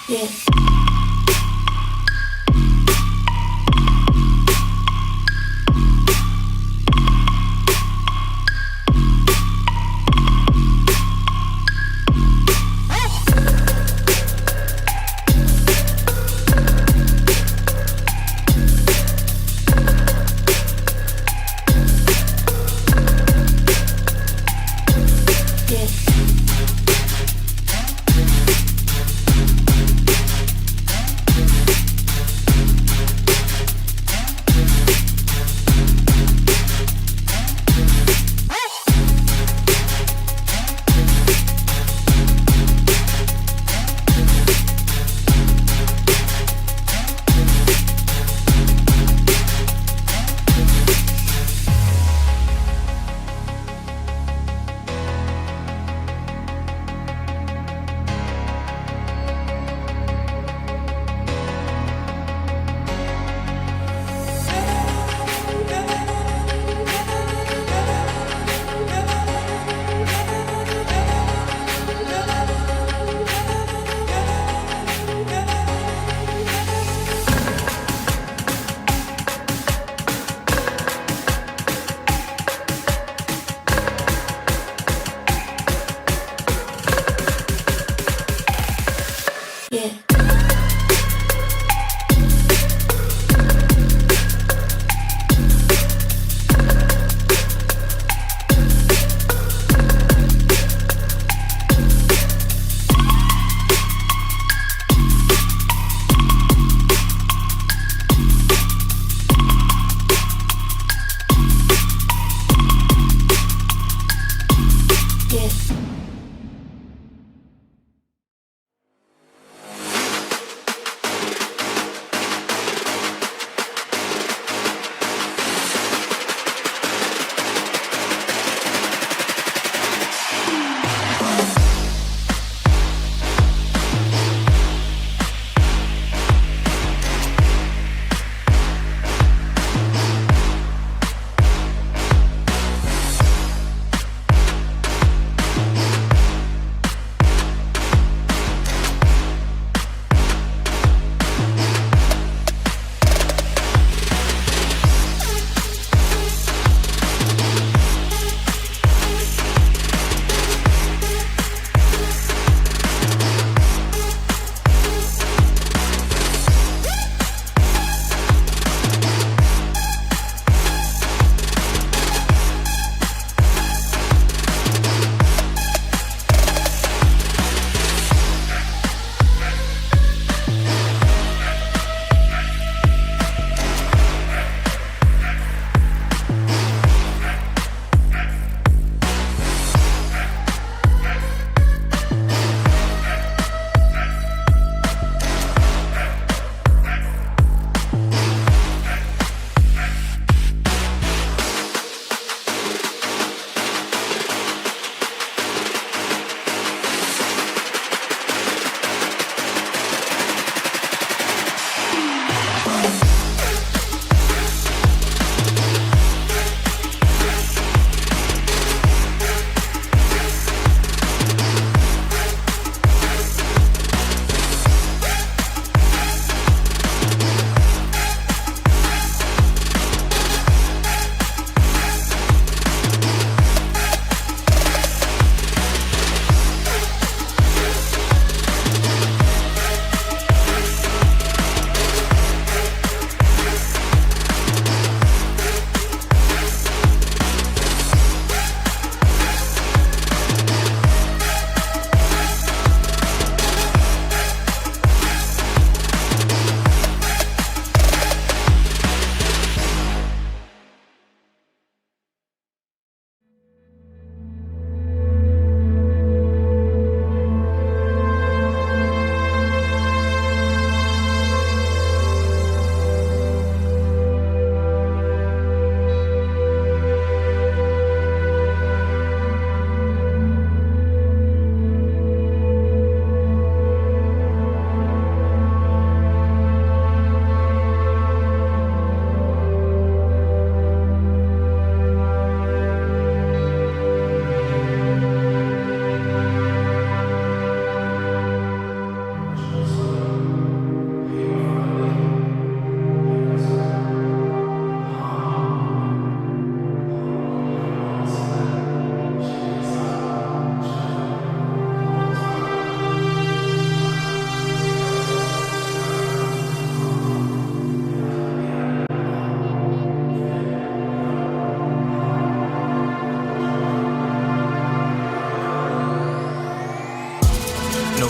Yeah.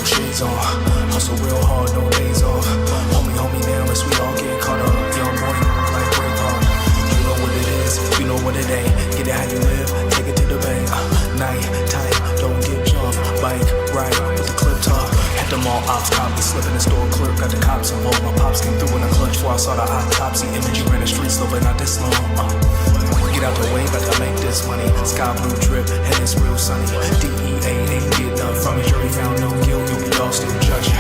shades on. Hustle real hard, no days off. Homie, now unless we all get caught up. Young boy, like Braveheart. You know what it is, you know what it ain't. Get it how you live, take it to the bank. Night time, don't get jumped. Bike, ride, with the clip top. Had them all ops, copy, slipping the store clerk. Got the cops involved. My pops came through in a clutch before I saw the autopsy. Image you in the streets, living not this long. Get out the way, got to make this money. Sky blue drip, and it's real sunny. DEA ain't get none from it. Jury found no guilt, you'll be all still judging.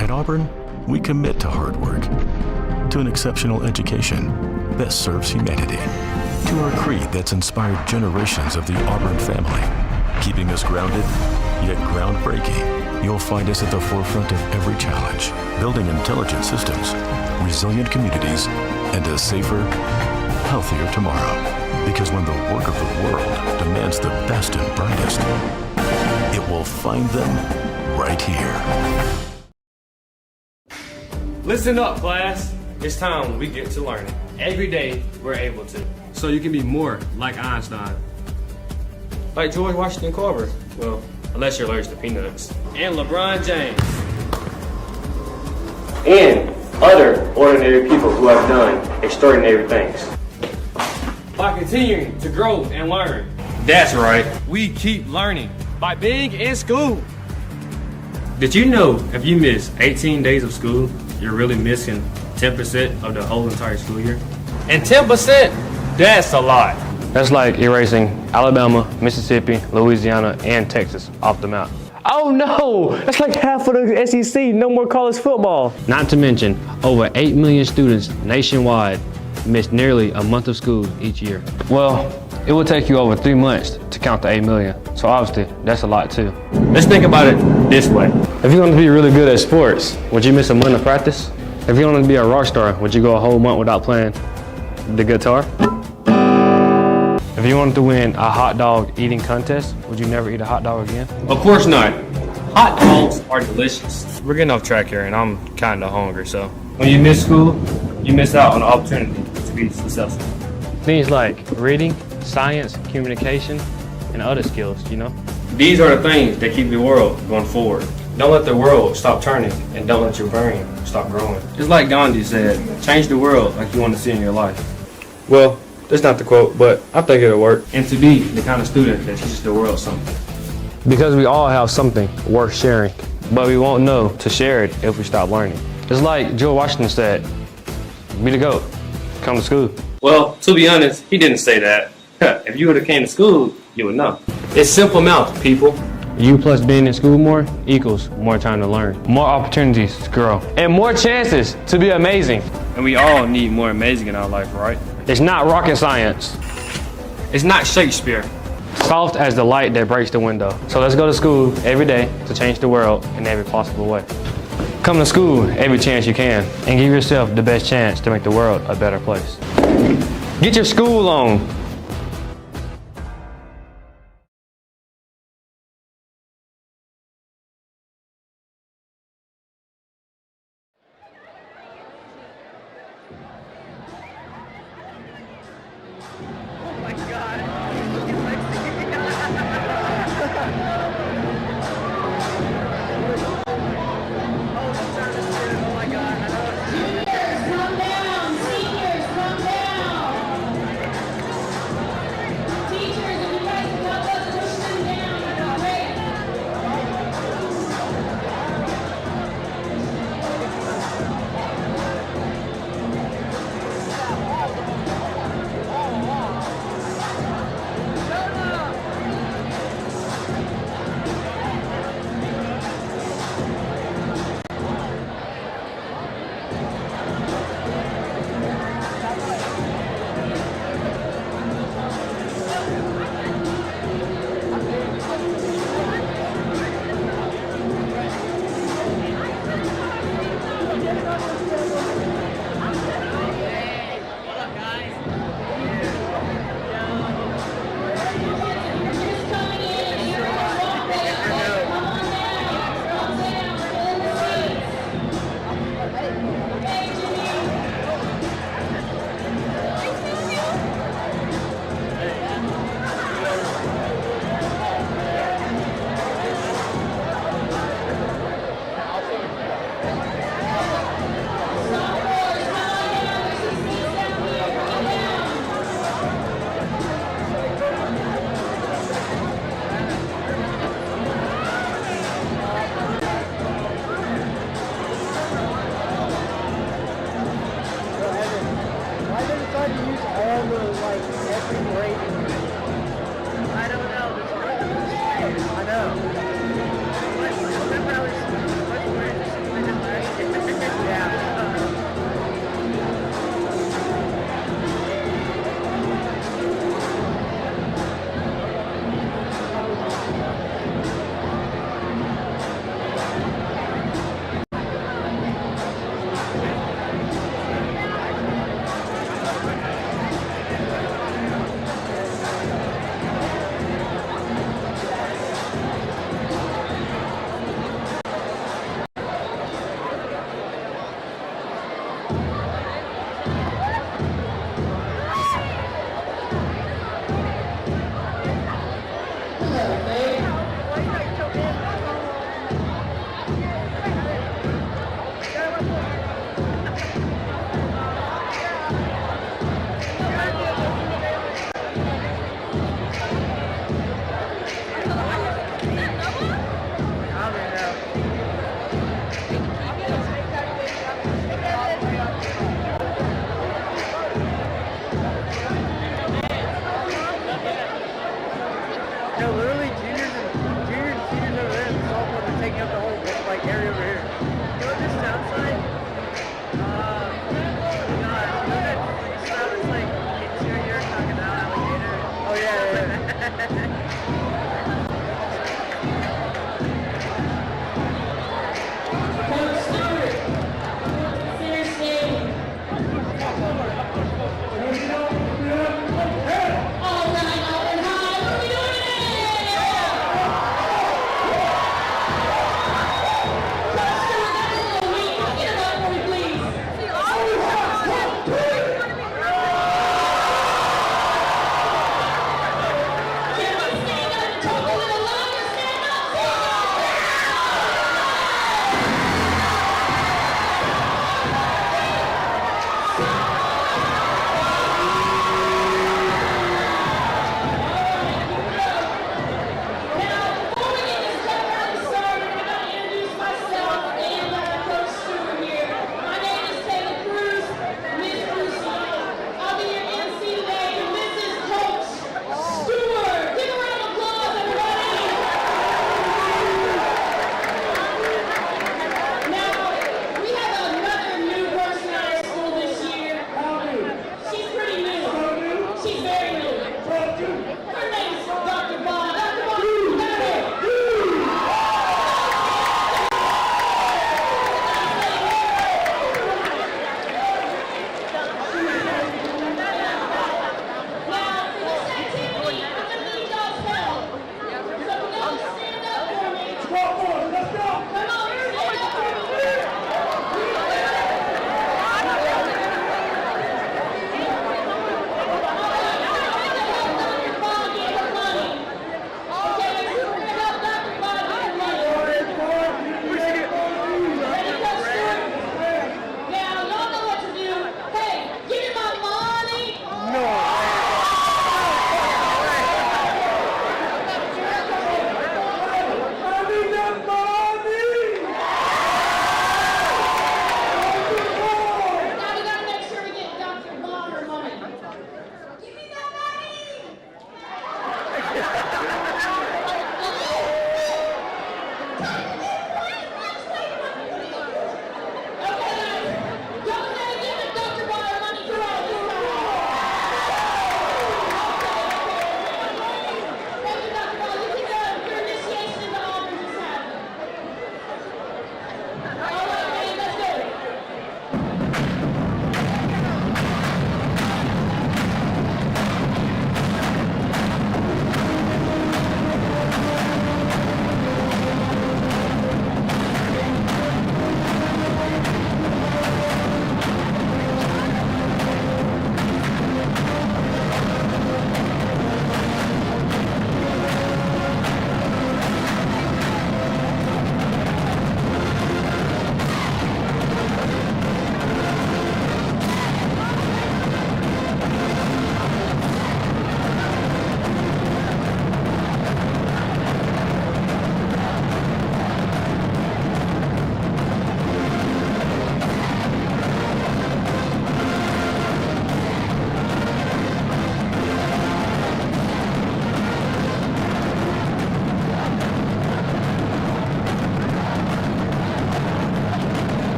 At Auburn, we commit to hard work, to an exceptional education that serves humanity, to our creed that's inspired generations of the Auburn family, keeping us grounded, yet groundbreaking. You'll find us at the forefront of every challenge, building intelligent systems, resilient communities, and a safer, healthier tomorrow. Because when the work of the world demands the best and brightest, it will find them right here. Listen up, class. It's time we get to learning. Every day, we're able to. So you can be more like Einstein. Like George Washington Carver. Well, unless you're allergic to peanuts. And LeBron James. And other ordinary people who have done extraordinary things. By continuing to grow and learn. That's right. We keep learning by being in school. Did you know if you miss 18 days of school, you're really missing 10% of the whole entire school year? And 10%, that's a lot. That's like erasing Alabama, Mississippi, Louisiana, and Texas off the map. Oh no, that's like half of the SEC, no more college football. Not to mention, over 8 million students nationwide miss nearly a month of school each year. Well, it will take you over 3 months to count the 8 million. So obviously, that's a lot too. Let's think about it this way. If you want to be really good at sports, would you miss a month of practice? If you want to be a rock star, would you go a whole month without playing the guitar? If you wanted to win a hot dog eating contest, would you never eat a hot dog again? Of course not. Hot dogs are delicious. We're getting off track here and I'm kind of hungry, so. When you miss school, you miss out on the opportunity to be successful. Things like reading, science, communication, and other skills, you know? These are the things that keep your world going forward. Don't let the world stop turning, and don't let your brain stop growing. Just like Gandhi said, change the world like you want to see in your life. Well, that's not the quote, but I think it'll work. And to be the kind of student that teaches the world something. Because we all have something worth sharing, but we won't know to share it if we stop learning. It's like George Washington said, be the GOAT, come to school. Well, to be honest, he didn't say that. If you would have came to school, you would know. It's simple math, people. You plus being in school more equals more time to learn, more opportunities to grow, and more chances to be amazing. And we all need more amazing in our life, right? It's not rocket science. It's not Shakespeare. Soft as the light that breaks the window. So let's go to school every day to change the world in every possible way. Come to school every chance you can and give yourself the best chance to make the world a better place. Get your school on. No, literally juniors and seniors over there in the softball are taking up the whole area over here. You know what this sounds like?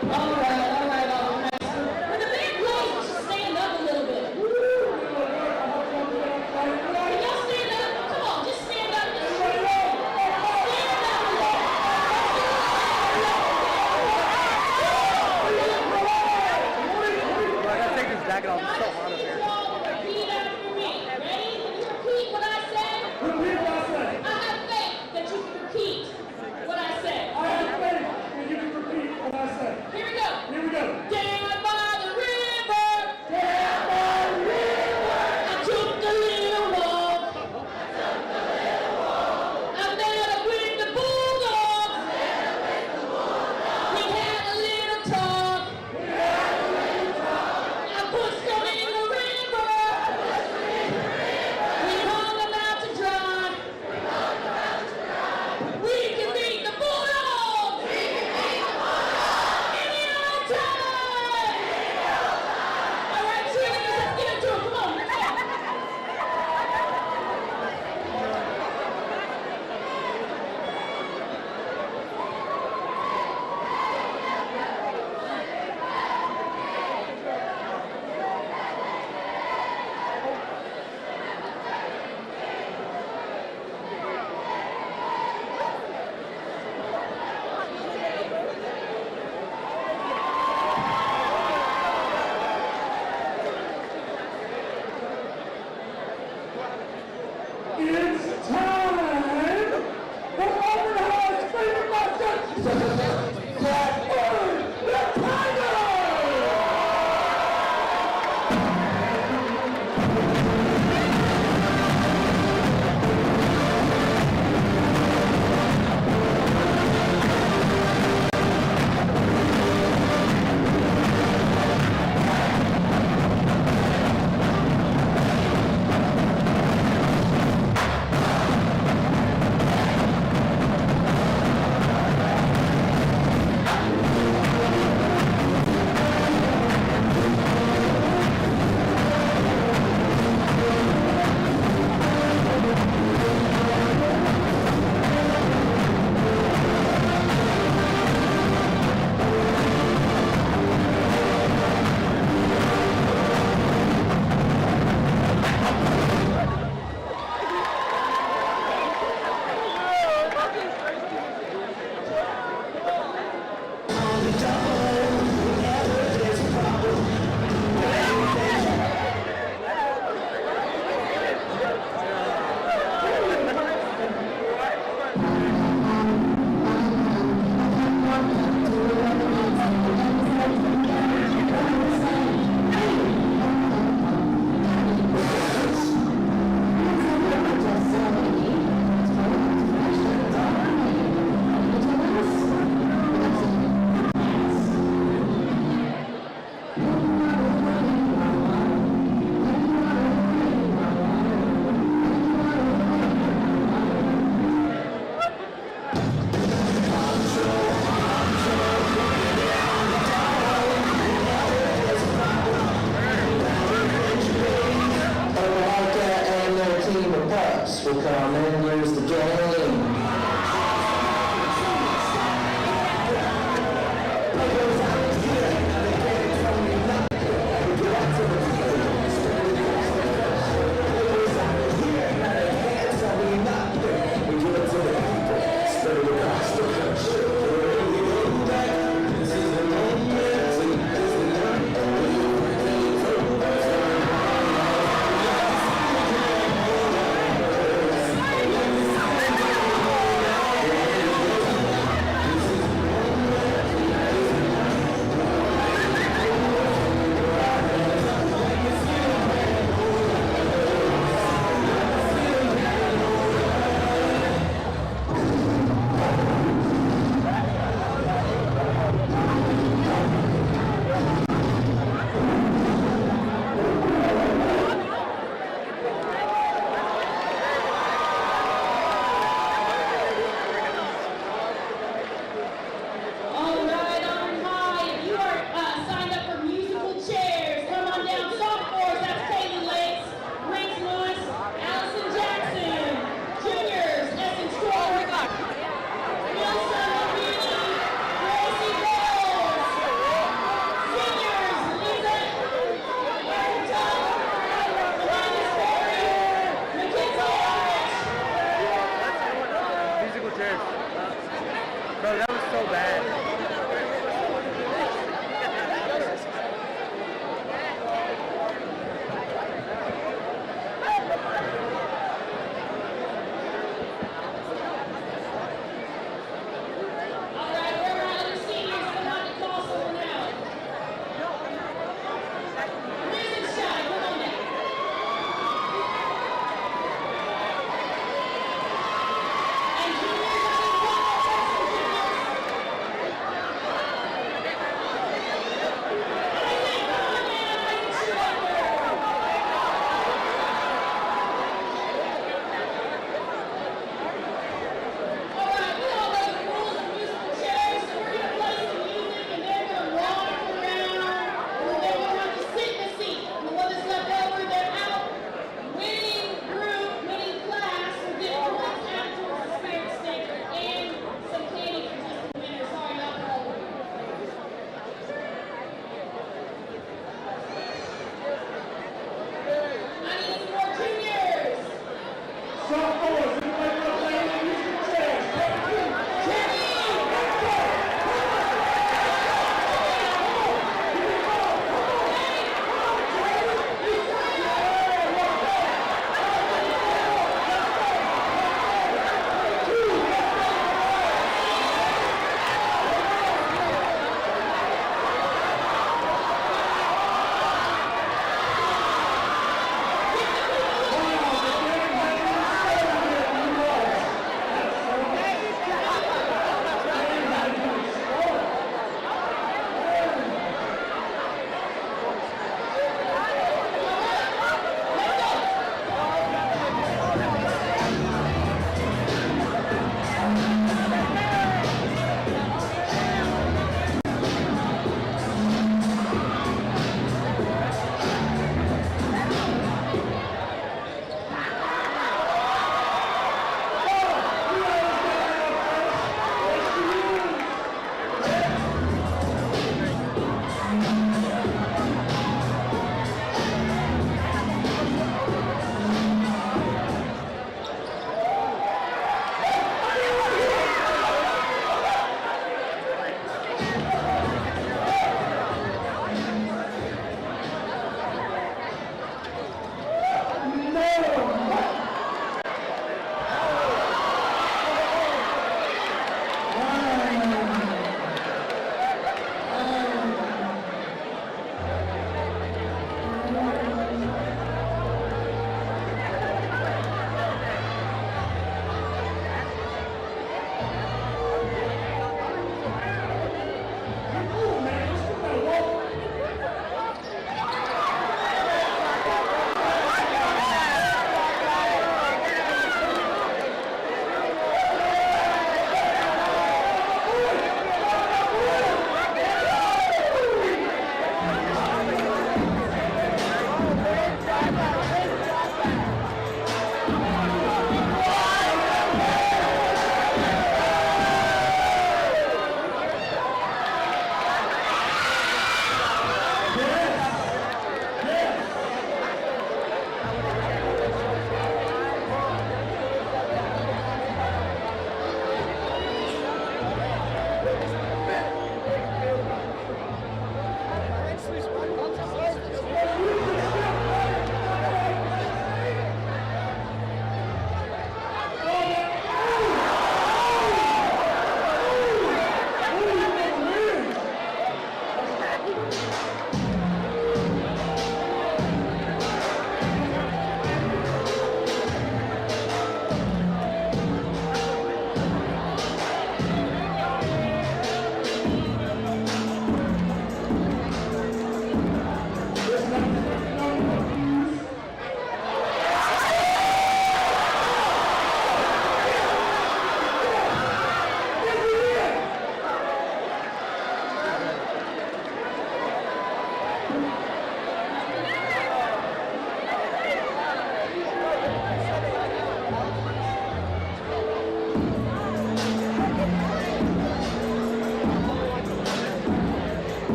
When the band plays, you should stand up a little bit. Can y'all stand up? Come on, just stand up. Stand up a I gotta take this jacket off. It's so hot up here. Repeat after me. Ready? Can you repeat what I said? Repeat what I said. I have faith that you can repeat what I said. I have faith that you can repeat what I said. Here we go.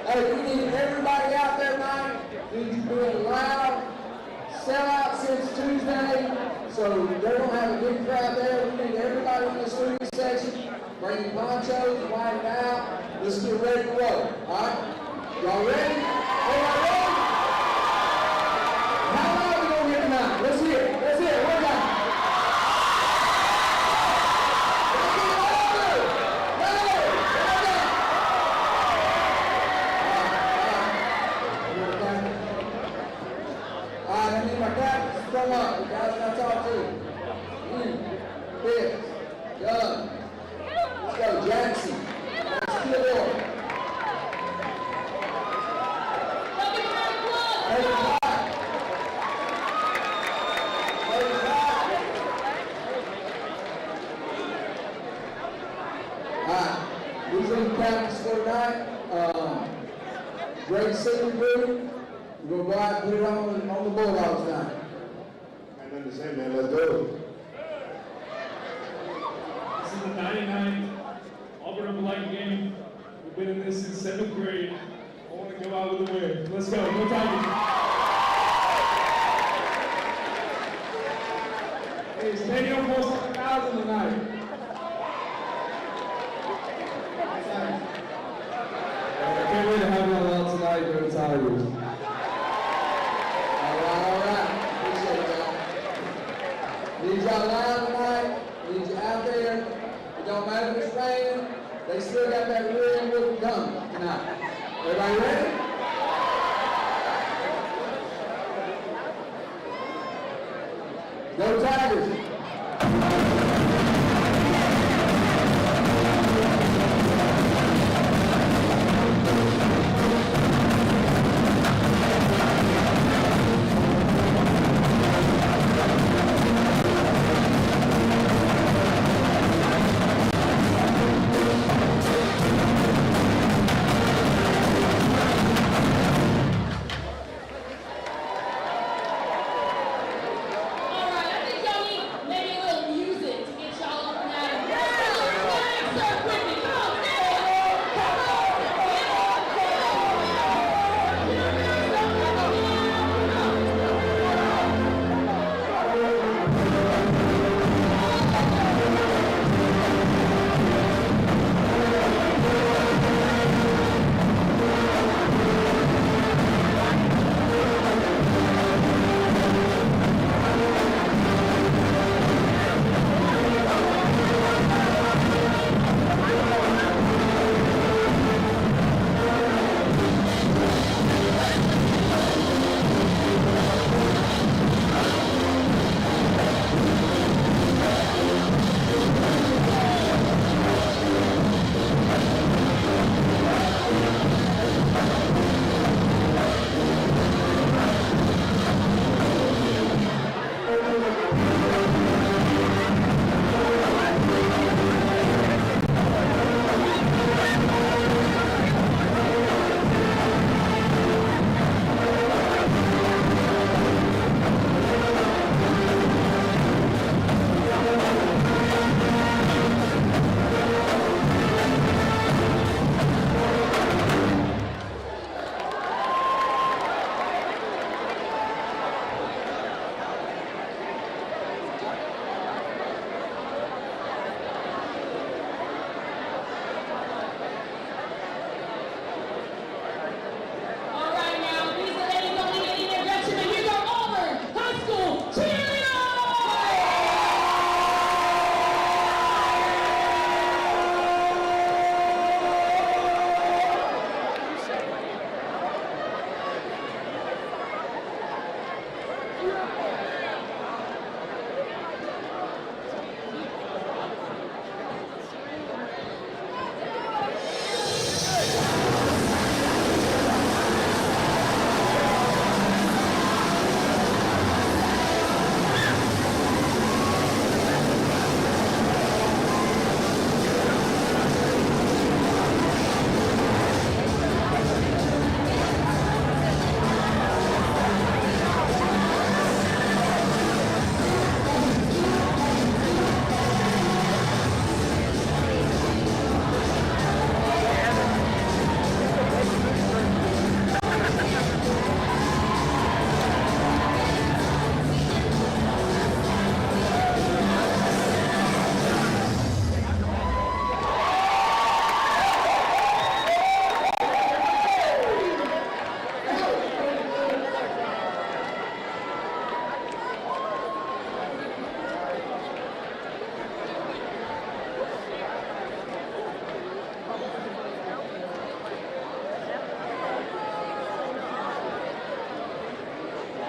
Hey, we need everybody out there tonight. Need you being loud. Sellout since Tuesday, so they're gonna have a big crowd there. We need everybody in the student section. Bring your ponchos, white it out. Let's get ready to roll. All right? Y'all ready? Everybody ready? How loud are we gonna get tonight? Let's hear it. Let's hear it. One time. I need my captains to come up. The guys I talk to. Fitz, Young. Let's go, Jackson. Let's get it on. Alright, these are the captains for tonight. Great senior group. We're going to go out and put it on the Bulldogs tonight. I nothing to say, man. Let's go. This is the 99th Auburn-Opelika game. We've been in this since 7th grade. I want to go out with a win. Let's go. Go Tigers. Hey, stadium holds 1,000 tonight. I can't wait to have y'all out tonight. Go Tigers. All right. Appreciate it, y'all. Need y'all loud tonight. Need you out there. It don't matter if it's raining. They still got that rear end whooping coming tonight. Everybody ready? Go Tigers. All right, I think y'all need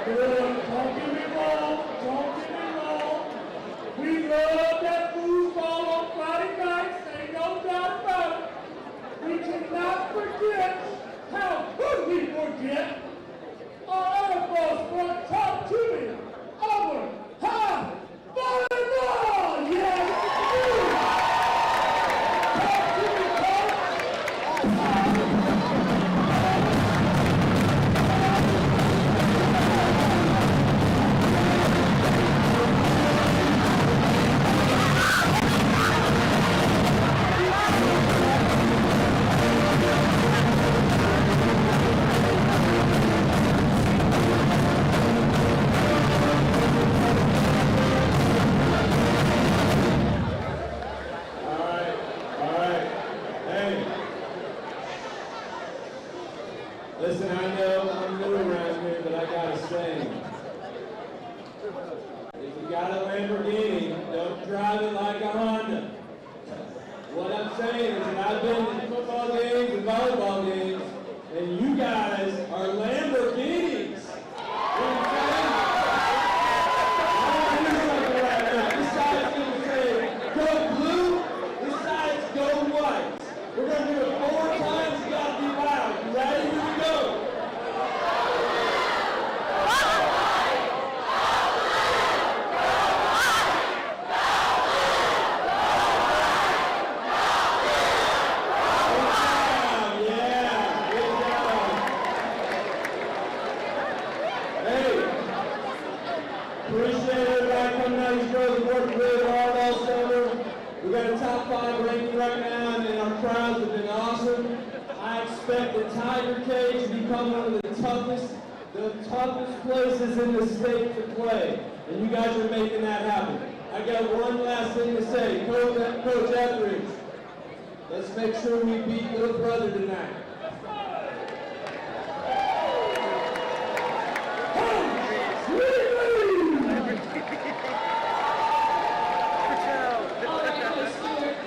Don't get me wrong. Don't get me wrong. We love that foosball on Friday nights. Ain't no doubt about it. We cannot forget. How could we forget? Our other boss brought top to me. Auburn High Volleyball! Yes! Talk to me, Listen, I know I'm new around here, but I gotta say, if you got a Lamborghini, don't drive it like a Honda. What I'm saying is that I've been to football games and volleyball games, and you guys are Lamborghinis. You know what I'm saying? I want to do something right now. This side's gonna say, go blue, this side's go white. We're gonna do it 4 times, you gotta be loud. You ready? Here we go. Appreciate everybody coming out. These girls have worked really hard all summer. We got a top 5 ranking right now, and our crowds have been awesome. I expect the Tiger Cage to become one of the toughest places in the state to play. And you guys are making that happen. I got one last thing to say. Coach Etheridge, let's make sure we beat Little Brother tonight. Auburn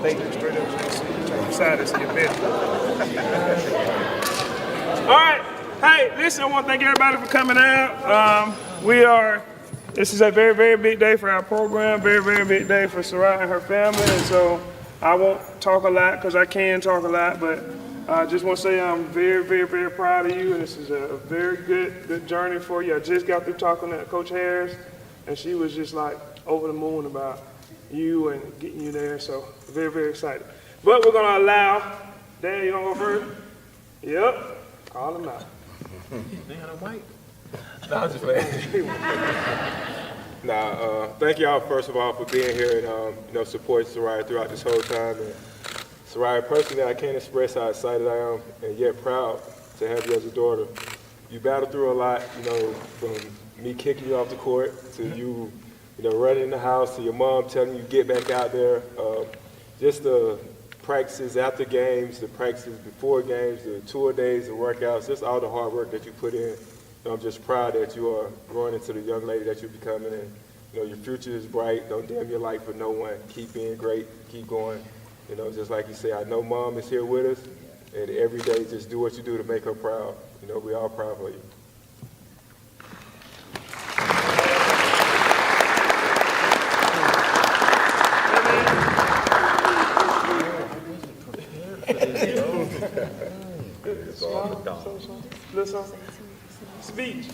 Thank you. Straight up, I'm excited to see your bed. All right. Hey, listen, I want to thank everybody for coming out. This is a very, very big day for our program, very, very big day for Sarai and her family, and so I won't talk a lot because I can talk a lot, but I just want to say I'm very, very, very proud of you, and this is a very good journey for you. I just got through talking to Coach Harris, and she was just like over the moon about you and getting you there, so very, very excited. But we're going to allow, Dan, you want to go first? Yep, call him out. Thank y'all first of all for being here and supporting Sarai throughout this whole time. And Sarai, personally, I can't express how excited I am and yet proud to have you as a daughter. You battled through a lot, from me kicking you off the court to you, running in the house to your mom telling you get back out there. Just the practices after games, the practices before games, the tour days, the workouts, just all the hard work that you put in. I'm just proud that you are growing into the young lady that you're becoming, and your future is bright. Don't dim your light for no one. Keep being great. Keep going. Just like you say, I know Mom is here with us, and every day just do what you do to make her proud. We're all proud for you. Speech.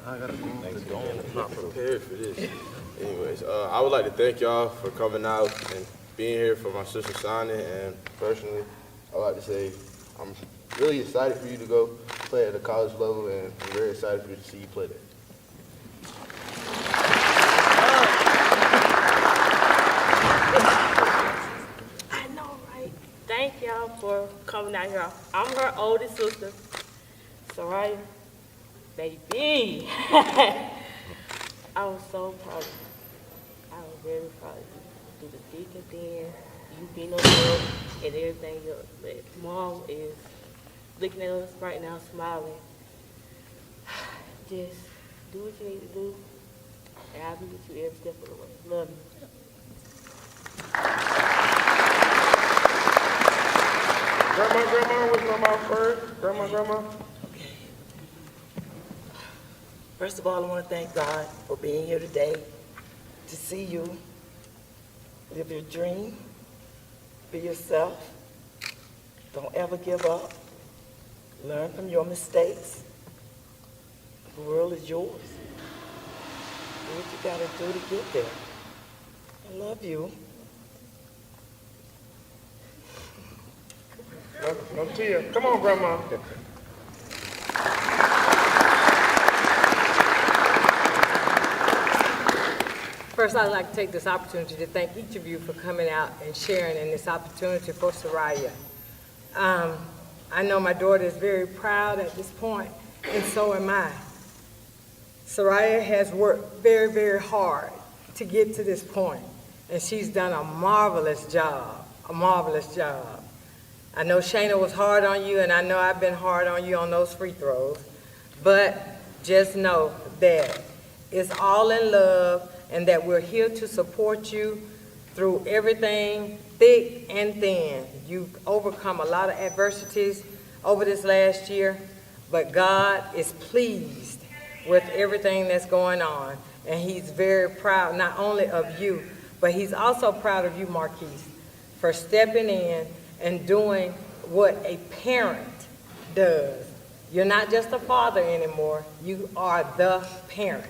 I'm not prepared for this. Anyways, I would like to thank y'all for coming out and being here for my sister signing. And personally, I would like to say I'm really excited for you to go play at the college level, and I'm very excited for you to see you play there. I know, right? Thank y'all for coming out here. I'm her oldest sister, Soraya. Baby. I was so proud of you. I was very proud of you. Through the thick and thin, you being on girl and everything else. But Mom is looking at us right now, smiling. Just do what you need to do, and I'll be with you every step of the way. Love you. Grandma, what's my mouth first? Grandma. First of all, I want to thank God for being here today to see you live your dream, be yourself, don't ever give up, learn from your mistakes. The world is yours. Do what you got to do to get there. I love you. No tears. Come on, Grandma. First, I'd like to take this opportunity to thank each of you for coming out and sharing in this opportunity for Soraya. I know my daughter is very proud at this point, and so am I. Soraya has worked very, very hard to get to this point, and she's done a marvelous job. I know Shayna was hard on you, and I know I've been hard on you on those free throws, but just know that it's all in love, and that we're here to support you through everything, thick and thin. You've overcome a lot of adversities over this last year, but God is pleased with everything that's going on, and He's very proud not only of you, but He's also proud of you, Marquise, for stepping in and doing what a parent does. You're not just a father anymore, you are the parent.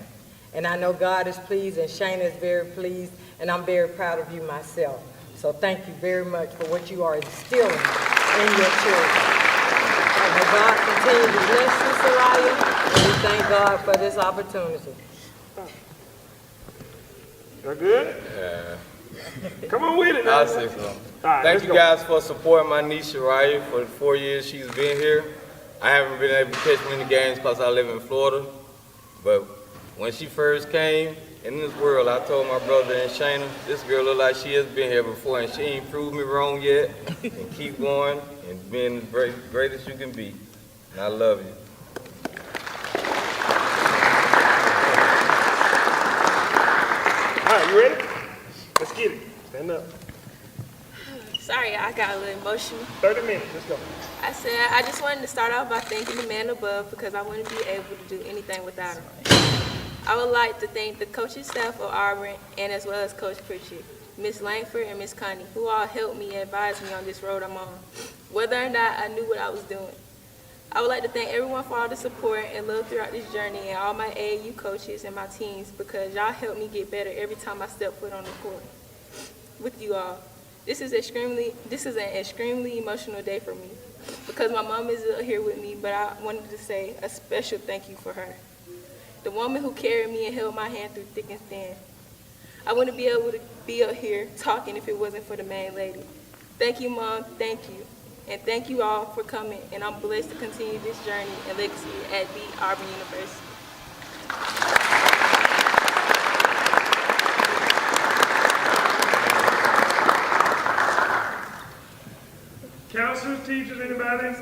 And I know God is pleased, and Shayna is very pleased, and I'm very proud of you myself. So thank you very much for what you are instilling in your children. And may God continue to bless you, Soraya, and we thank God for this opportunity. Y'all good? Yeah. Come on with it now. I'll say so. Right, Thank you guys for supporting my niece Soraya for the 4 years she's been here. I haven't been able to catch many games because I live in Florida, but when she first came in this world, I told my brother and Shayna, this girl look like she has been here before, and she ain't proved me wrong yet. And keep going and being as great as you can be. And I love you. All right, you ready? Let's get it. Stand up. Sorry, I got a little emotional. 30 minutes, let's go. I said I just wanted to start off by thanking the man above because I wouldn't be able to do anything without him. I would like to thank the coaching staff of Auburn and as well as Coach Pritchett, Miss Langford and Miss Connie, who all helped me and advised me on this road I'm on, whether or not I knew what I was doing. I would like to thank everyone for all the support and love throughout this journey and all my AAU coaches and my teams because y'all helped me get better every time I step foot on the court with you all. This is an extremely emotional day for me because my mom is here with me, but I wanted to say a special thank you for her. The woman who carried me and held my hand through thick and thin. I wouldn't be able to be up here talking if it wasn't for the main lady. Thank you, Mom, thank you. And thank you all for coming, and I'm blessed to continue this journey and legacy at the Auburn University. Counselors, teachers, anybody?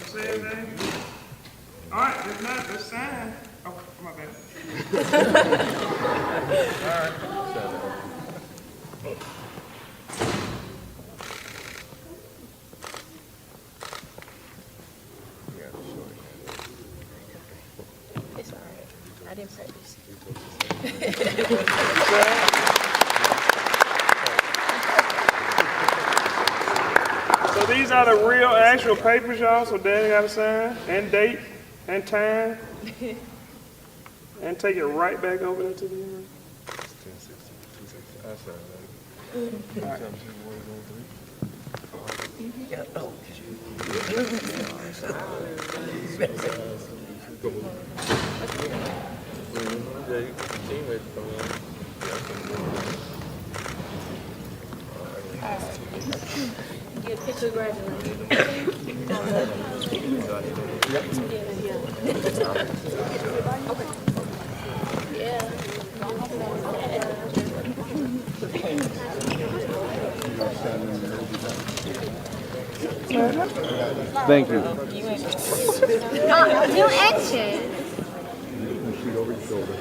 Say anything? All right, if not, let's sign. Oh, my bad. All right. It's all right. I didn't practice. So these are the real actual papers, y'all, so Daddy got to sign, and date, and time, and take it right back over there to the room. Get a picture of graduating. Yeah. Thank you. No action. Shoot over your shoulder.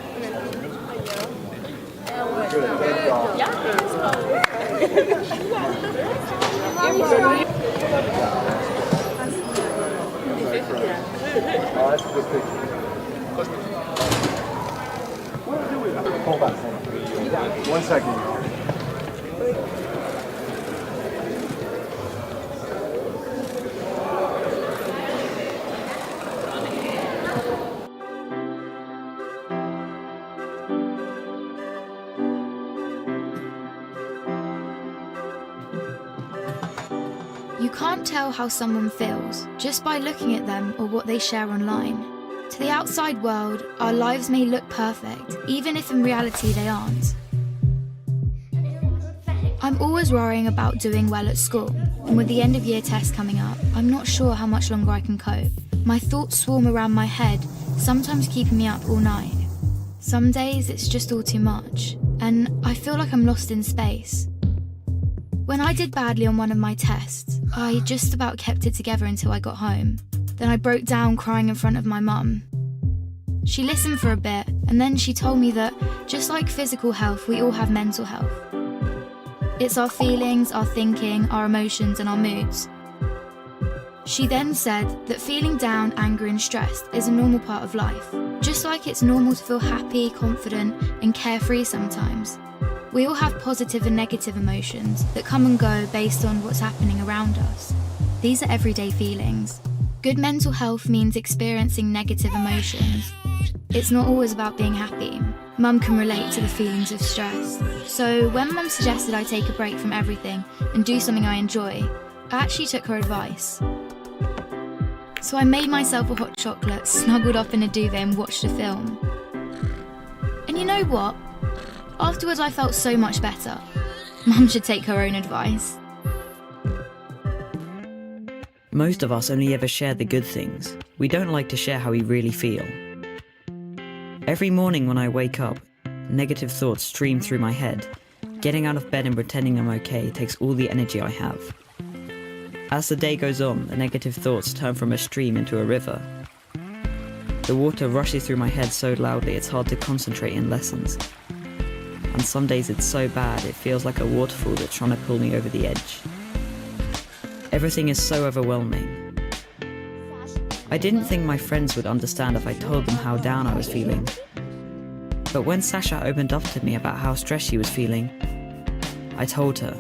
Oh, that's a good picture. Hold on. 1 second. You can't tell how someone feels just by looking at them or what they share online. To the outside world, our lives may look perfect, even if in reality they aren't. I'm always worrying about doing well at school, and with the end of year test coming up, I'm not sure how much longer I can cope. My thoughts swarm around my head, sometimes keeping me up all night. Some days it's just all too much, and I feel like I'm lost in space. When I did badly on one of my tests, I just about kept it together until I got home. Then I broke down crying in front of my mum. She listened for a bit, and then she told me that, just like physical health, we all have mental health. It's our feelings, our thinking, our emotions, and our moods. She then said that feeling down, angry, and stressed is a normal part of life, just like it's normal to feel happy, confident, and carefree sometimes. We all have positive and negative emotions that come and go based on what's happening around us. These are everyday feelings. Good mental health means experiencing negative emotions. It's not always about being happy. Mum can relate to the feelings of stress. So when Mum suggested I take a break from everything and do something I enjoy, I actually took her advice. So I made myself a hot chocolate, snuggled up in a duvet and watched a film. And you know what? Afterwards I felt so much better. Mum should take her own advice. Most of us only ever share the good things. We don't like to share how we really feel. Every morning when I wake up, negative thoughts stream through my head. Getting out of bed and pretending I'm okay takes all the energy I have. As the day goes on, the negative thoughts turn from a stream into a river. The water rushes through my head so loudly it's hard to concentrate in lessons. And some days it's so bad it feels like a waterfall that's trying to pull me over the edge. Everything is so overwhelming. I didn't think my friends would understand if I told them how down I was feeling. But when Sasha opened up to me about how stressed she was feeling, I told her.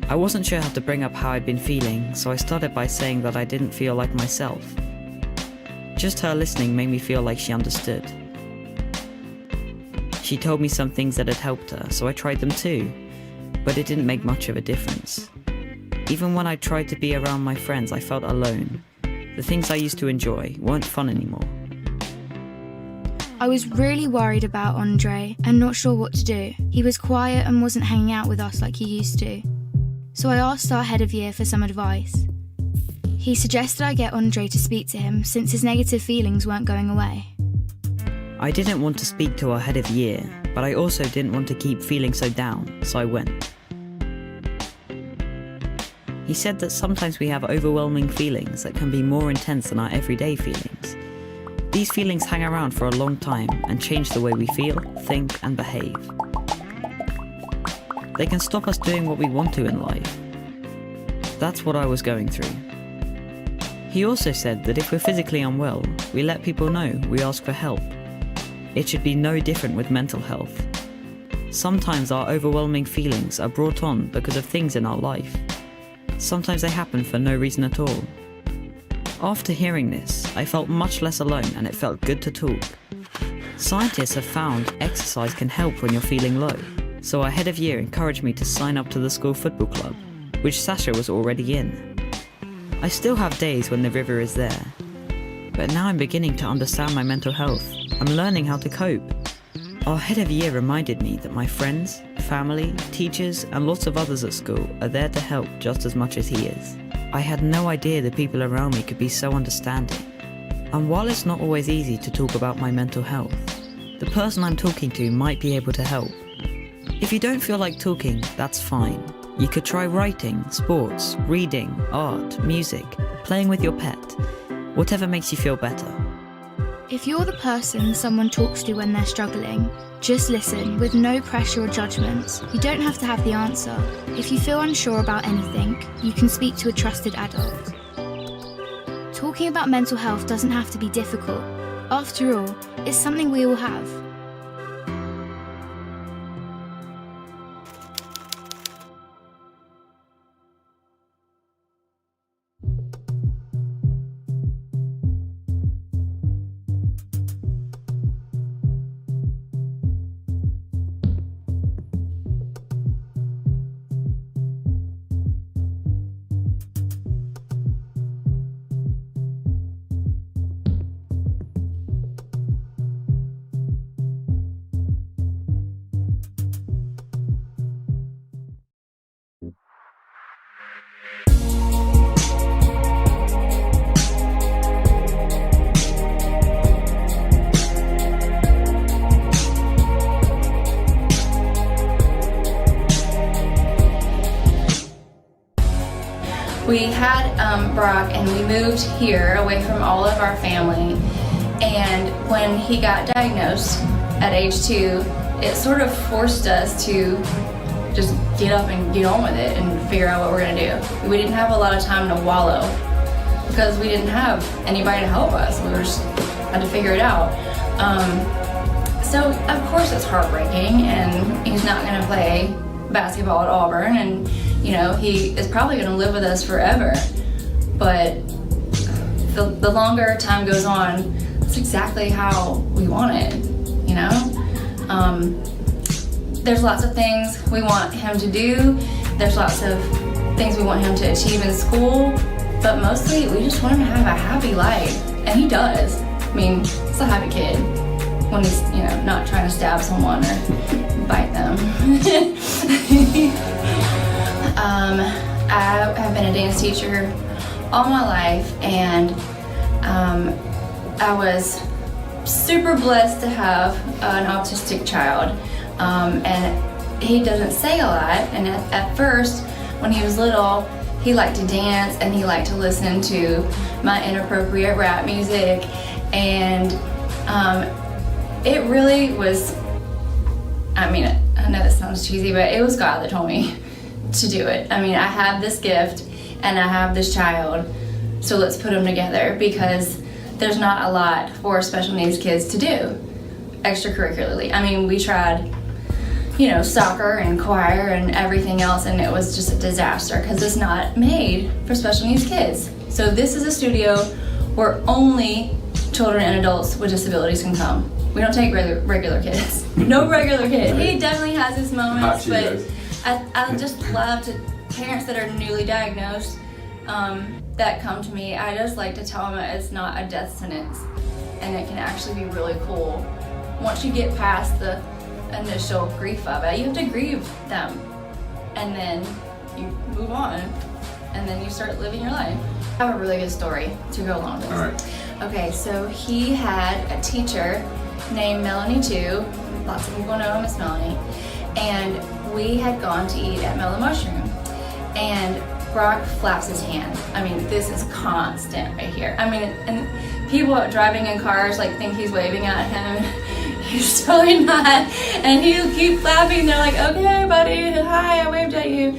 I wasn't sure how to bring up how I'd been feeling, so I started by saying that I didn't feel like myself. Just her listening made me feel like she understood. She told me some things that had helped her, so I tried them too, but it didn't make much of a difference. Even when I tried to be around my friends, I felt alone. The things I used to enjoy weren't fun anymore. I was really worried about Andre and not sure what to do. He was quiet and wasn't hanging out with us like he used to. So I asked our head of year for some advice. He suggested I get Andre to speak to him since his negative feelings weren't going away. I didn't want to speak to our head of year, but I also didn't want to keep feeling so down, so I went. He said that sometimes we have overwhelming feelings that can be more intense than our everyday feelings. These feelings hang around for a long time and change the way we feel, think, and behave. They can stop us doing what we want to in life. That's what I was going through. He also said that if we're physically unwell, we let people know, we ask for help. It should be no different with mental health. Sometimes our overwhelming feelings are brought on because of things in our life. Sometimes they happen for no reason at all. After hearing this, I felt much less alone and it felt good to talk. Scientists have found exercise can help when you're feeling low, so our head of year encouraged me to sign up to the school football club, which Sasha was already in. I still have days when the river is there, but now I'm beginning to understand my mental health. I'm learning how to cope. Our head of year reminded me that my friends, family, teachers, and lots of others at school are there to help just as much as he is. I had no idea the people around me could be so understanding. And while it's not always easy to talk about my mental health, the person I'm talking to might be able to help. If you don't feel like talking, that's fine. You could try writing, sports, reading, art, music, playing with your pet, whatever makes you feel better. If you're the person someone talks to when they're struggling, just listen with no pressure or judgments. You don't have to have the answer. If you feel unsure about anything, you can speak to a trusted adult. Talking about mental health doesn't have to be difficult. After all, it's something we all have. We had Brock and we moved here away from all of our family, and when he got diagnosed at age 2, it sort of forced us to just get up and get on with it and figure out what we're gonna do. We didn't have a lot of time to wallow because we didn't have anybody to help us. We were just had to figure it out. So of course it's heartbreaking, and he's not gonna play basketball at Auburn, and you know, he is probably going to live with us forever. But the longer time goes on, it's exactly how we want it, you know? There's lots of things we want him to do. There's lots of things we want him to achieve in school. But mostly, we just want him to have a happy life. And he does. I mean, he's a happy kid when he's, you know, not trying to stab someone or bite them. I have been a dance teacher all my life, and I was super blessed to have an autistic child, and he doesn't say a lot, and at first when he was little he liked to dance and he liked to listen to my inappropriate rap music, and it really was, I mean, I know that sounds cheesy, but it was God that told me to do it. I mean, I have this gift, and I have this child, so let's put them together, because there's not a lot for special needs kids to do extracurricularly. I mean, we tried, soccer and choir and everything else, and it was just a disaster because it's not made for special needs kids. So this is a studio where only children and adults with disabilities can come. We don't take regular kids. No regular kid. He definitely has his moments, but I just love parents that are newly diagnosed that come to me. I just like to tell them that it's not a death sentence, and it can actually be really cool. Once you get past the initial grief of it, you have to grieve them, and then you move on, and then you start living your life. I have a really good story to go along with this. All right. Okay, so he had a teacher named Melanie too. Lots of people know him as Melanie. And we had gone to eat at Mellow Mushroom. And Brock flaps his hand. I mean, this is constant right here. I mean, and people driving in cars think he's waving at him. He's totally not. And he'll keep flapping. They're like, okay, buddy, hi, I waved at you.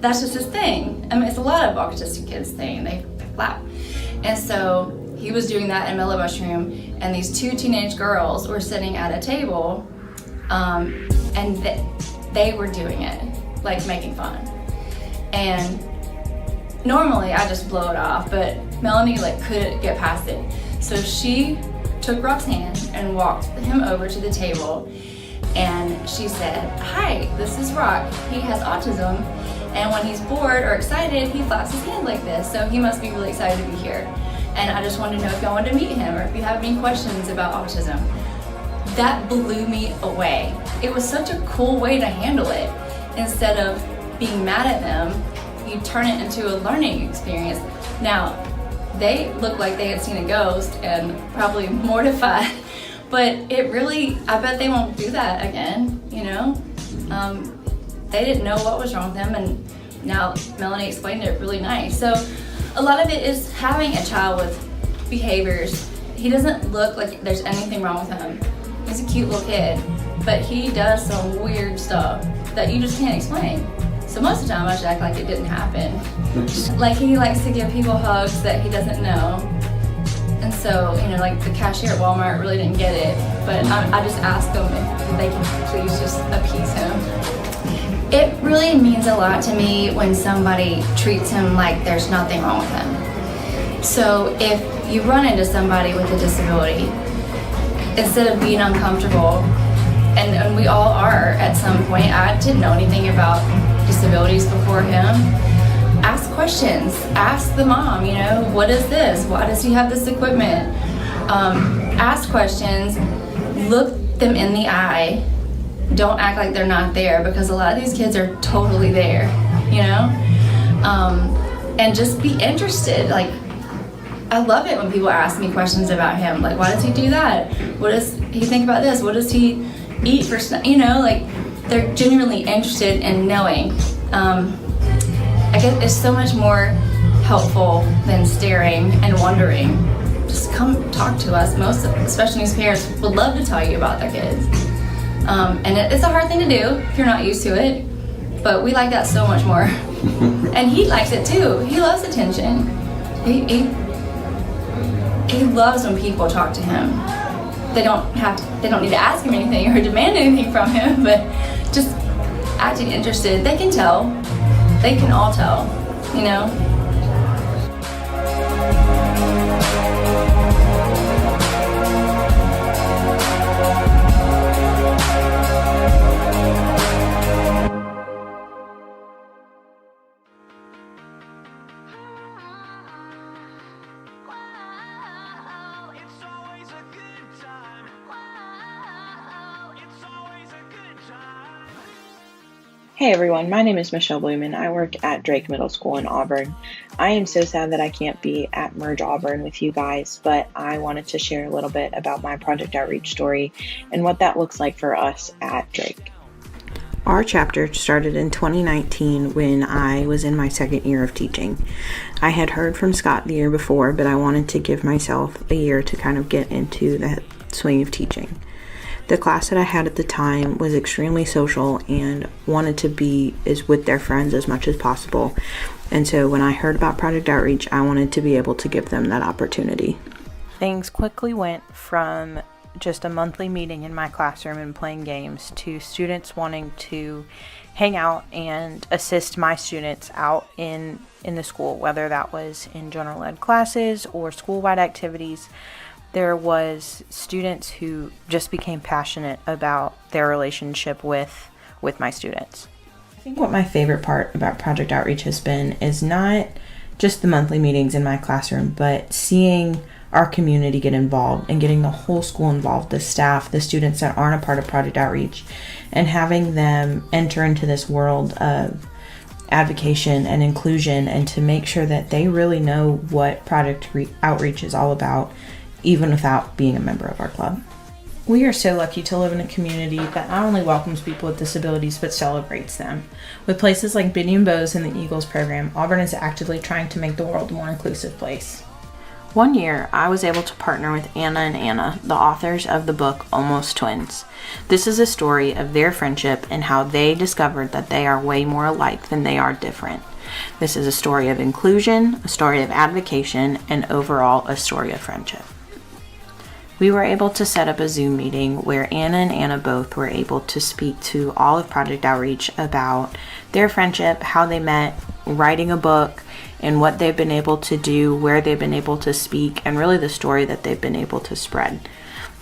That's just his thing. I mean, it's a lot of autistic kids' thing. They flap. And so he was doing that in Mellow Mushroom, and these two teenage girls were sitting at a table, and they were doing it, making fun. And normally I just blow it off, but Melanie couldn't get past it. So she took Brock's hand and walked him over to the table, and she said, hi, this is Brock. He has autism, and when he's bored or excited, he flaps his hand like this, so he must be really excited to be here. And I just wanted to know if y'all wanted to meet him or if you have any questions about autism. That blew me away. It was such a cool way to handle it. Instead of being mad at them, you turn it into a learning experience. Now, they looked like they had seen a ghost and probably mortified, but it really, I bet they won't do that again, They didn't know what was wrong with them, and now Melanie explained it really nice. So a lot of it is having a child with behaviors. He doesn't look like there's anything wrong with him. He's a cute little kid, but he does some weird stuff that you just can't explain. So most of the time I just act like it didn't happen. He likes to give people hugs that he doesn't know. And so, the cashier at Walmart really didn't get it, but I just asked them if they can please just appease him. It really means a lot to me when somebody treats him like there's nothing wrong with him. So if you run into somebody with a disability, instead of being uncomfortable, and we all are at some point, I didn't know anything about disabilities before him, ask questions. Ask the mom, what is this? Why does he have this equipment? Ask questions, look them in the eye. Don't act like they're not there, because a lot of these kids are totally there, and just be interested. I love it when people ask me questions about him, why does he do that? What does he think about this? What does he eat for snack? They're genuinely interested in knowing. I guess it's so much more helpful than staring and wondering. Just come talk to us. Most, especially these parents, would love to tell you about their kids. And it's a hard thing to do if you're not used to it, but we like that so much more. And he likes it too. He loves attention. He loves when people talk to him. They don't need to ask him anything or demand anything from him, but just acting interested. They can tell. They can all tell, Hey everyone, my name is Michelle Blumen. I work at Drake Middle School in Auburn. I am so sad that I can't be at Merge Auburn with you guys, but I wanted to share a little bit about my project outreach story and what that looks like for us at Drake. Our chapter started in 2019 when I was in my second year of teaching. I had heard from Scott the year before, but I wanted to give myself a year to kind of get into that swing of teaching. The class that I had at the time was extremely social and wanted to be with their friends as much as possible. And so when I heard about Project Outreach, I wanted to be able to give them that opportunity. Things quickly went from just a monthly meeting in my classroom and playing games to students wanting to hang out and assist my students out in the school, whether that was in general ed classes or school-wide activities. There was students who just became passionate about their relationship with my students. I think what my favorite part about Project Outreach has been is not just the monthly meetings in my classroom, but seeing our community get involved and getting the whole school involved, the staff, the students that aren't a part of Project Outreach, and having them enter into this world of advocation and inclusion, and to make sure that they really know what Project Outreach is all about, even without being a member of our club. We are so lucky to live in a community that not only welcomes people with disabilities, but celebrates them. With places like Biddy and Bowes and the Eagles program, Auburn is actively trying to make the world a more inclusive place. One year, I was able to partner with Anna and Anna, the authors of the book Almost Twins. This is a story of their friendship and how they discovered that they are way more alike than they are different. This is a story of inclusion, a story of advocacy, and overall a story of friendship. We were able to set up a Zoom meeting where Anna and Anna both were able to speak to all of Project Outreach about their friendship, how they met, writing a book, and what they've been able to do, where they've been able to speak, and really the story that they've been able to spread.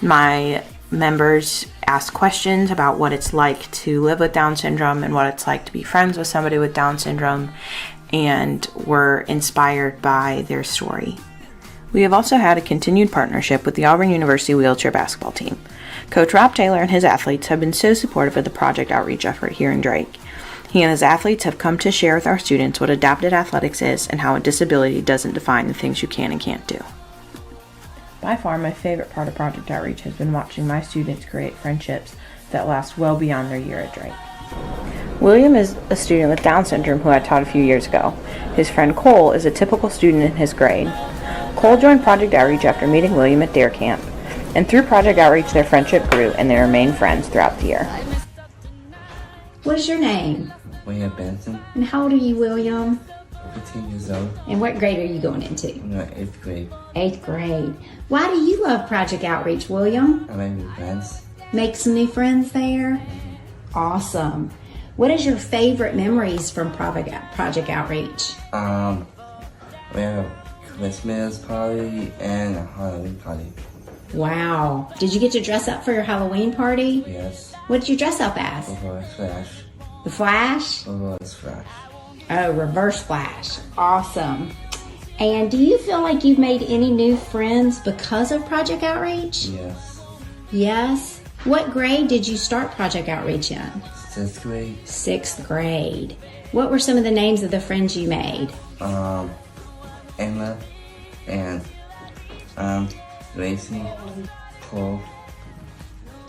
My members asked questions about what it's like to live with Down syndrome and what it's like to be friends with somebody with Down syndrome, and were inspired by their story. We have also had a continued partnership with the Auburn University wheelchair basketball team. Coach Rob Taylor and his athletes have been so supportive of the Project Outreach effort here in Drake. He and his athletes have come to share with our students what adapted athletics is and how a disability doesn't define the things you can and can't do. By far, my favorite part of Project Outreach has been watching my students create friendships that last well beyond their year at Drake. William is a student with Down syndrome who I taught a few years ago. His friend Cole is a typical student in his grade. Cole joined Project Outreach after meeting William at Dare Camp, and through Project Outreach their friendship grew and they remained friends throughout the year. What is your name? William Benson. And how old are you, William? 15 years old. And what grade are you going into? I'm in 8th grade. 8th grade. Why do you love Project Outreach, William? I make new friends. Make some new friends there? Mm-hmm. Awesome. What is your favorite memories from Project Outreach? We have a Christmas party and a Halloween party. Wow. Did you get to dress up for your Halloween party? Yes. What did you dress up as? Reverse Flash. The Flash? Reverse Flash. Oh, Reverse Flash. Awesome. And do you feel like you've made any new friends because of Project Outreach? Yes. Yes? What grade did you start Project Outreach in? 6th grade. 6th grade. What were some of the names of the friends you made? Emma and Lacey, Paul.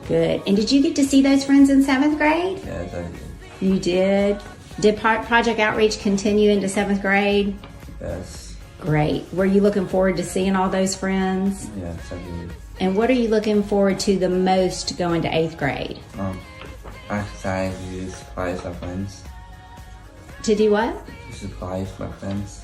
Good. And did you get to see those friends in 7th grade? Yes, I did. You did? Did Project Outreach continue into 7th grade? Yes. Great. Were you looking forward to seeing all those friends? Yes, I did. And what are you looking forward to the most going to 8th grade? I use supplies for friends. To do what? Supplies for friends.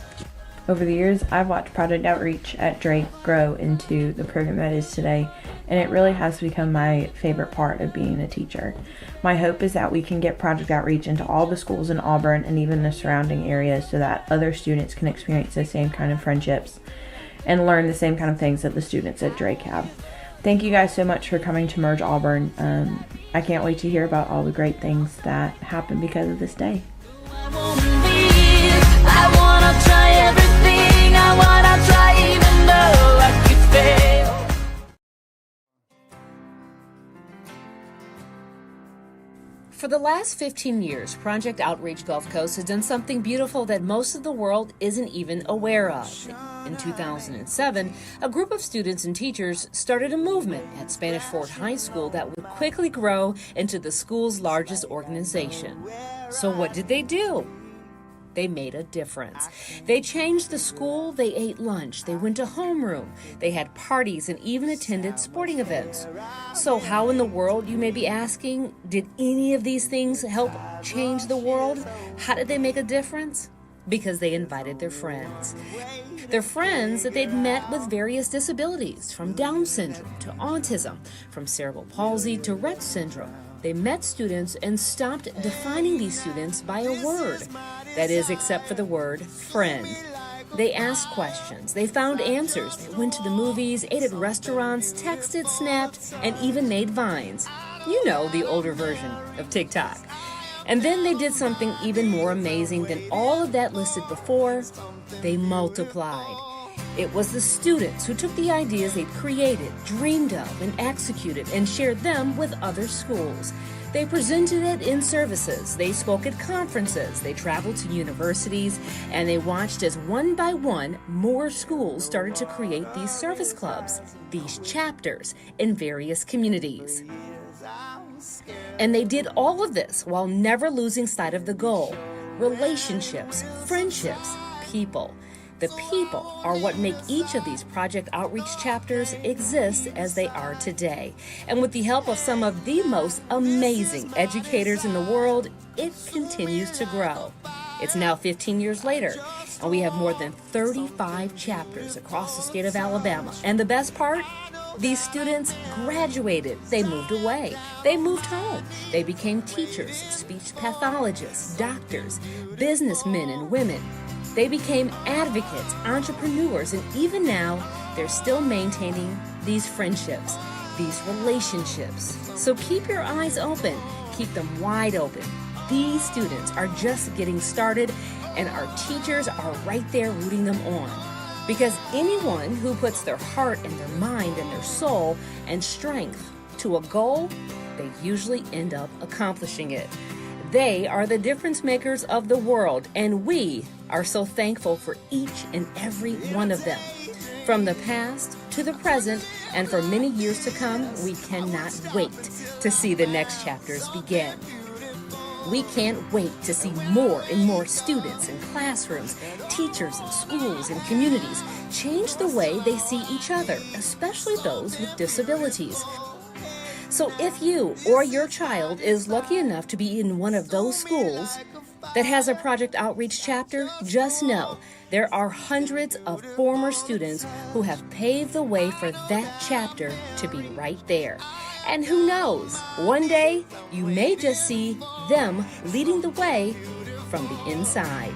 Over the years, I've watched Project Outreach at Drake grow into the program that it is today, and it really has become my favorite part of being a teacher. My hope is that we can get Project Outreach into all the schools in Auburn and even the surrounding areas so that other students can experience the same kind of friendships and learn the same kind of things that the students at Drake have. Thank you guys so much for coming to Merge Auburn. I can't wait to hear about all the great things that happen because of this day. I wanna try everything, I wanna try even though I could fail. For the last 15 years, Project Outreach Gulf Coast has done something beautiful that most of the world isn't even aware of. In 2007, a group of students and teachers started a movement at Spanish Fort High School that would quickly grow into the school's largest organization. So what did they do? They made a difference. They changed the school, they ate lunch, they went to homeroom, they had parties and even attended sporting events. So how in the world, you may be asking, did any of these things help change the world? How did they make a difference? because they invited their friends. Their friends that they'd met with various disabilities, from Down syndrome to autism, from cerebral palsy to Rett syndrome. They met students and stopped defining these students by a word. That is, except for the word friend. They asked questions, they found answers, they went to the movies, ate at restaurants, texted, snapped, and even made vines. You know, the older version of TikTok. And then they did something even more amazing than all of that listed before. They multiplied. It was the students who took the ideas they'd created, dreamed of, and executed, and shared them with other schools. They presented it in services, they spoke at conferences, they traveled to universities, and they watched as one by one more schools started to create these service clubs, these chapters in various communities. And they did all of this while never losing sight of the goal: relationships, friendships, people. The people are what make each of these Project Outreach chapters exist as they are today. And with the help of some of the most amazing educators in the world, it continues to grow. It's now 15 years later, and we have more than 35 chapters across the state of Alabama. And the best part? These students graduated. They moved away. They moved home. They became teachers, speech pathologists, doctors, businessmen and women. They became advocates, entrepreneurs, and even now, they're still maintaining these friendships, these relationships. So keep your eyes open. Keep them wide open. These students are just getting started, and our teachers are right there rooting them on. Because anyone who puts their heart and their mind and their soul and strength to a goal, they usually end up accomplishing it. They are the difference makers of the world, and we are so thankful for each and every one of them. From the past to the present, and for many years to come, we cannot wait to see the next chapters begin. We can't wait to see more and more students in classrooms, teachers in schools and communities change the way they see each other, especially those with disabilities. So if you or your child is lucky enough to be in one of those schools that has a Project Outreach chapter, just know there are hundreds of former students who have paved the way for that chapter to be right there. And who knows, one day you may just see them leading the way from the inside.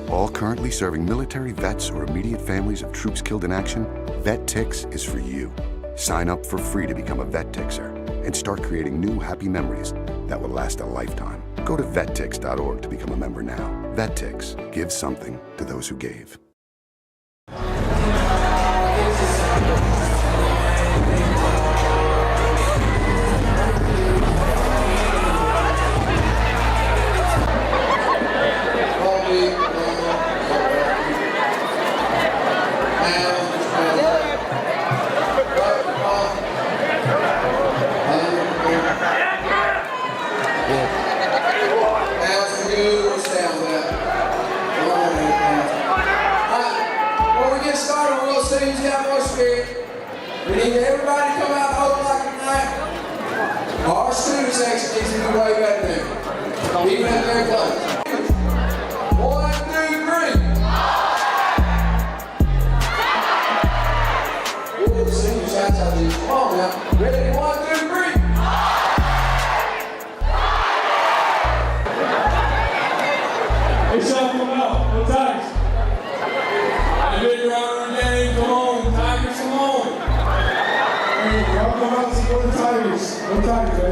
All currently serving military vets or immediate families of troops killed in action, VetTix is for you. Sign up for free to become a VetTixer and start creating new happy memories that will last a lifetime. Go to vettix.org to become a member now. VetTix, give something to those who gave.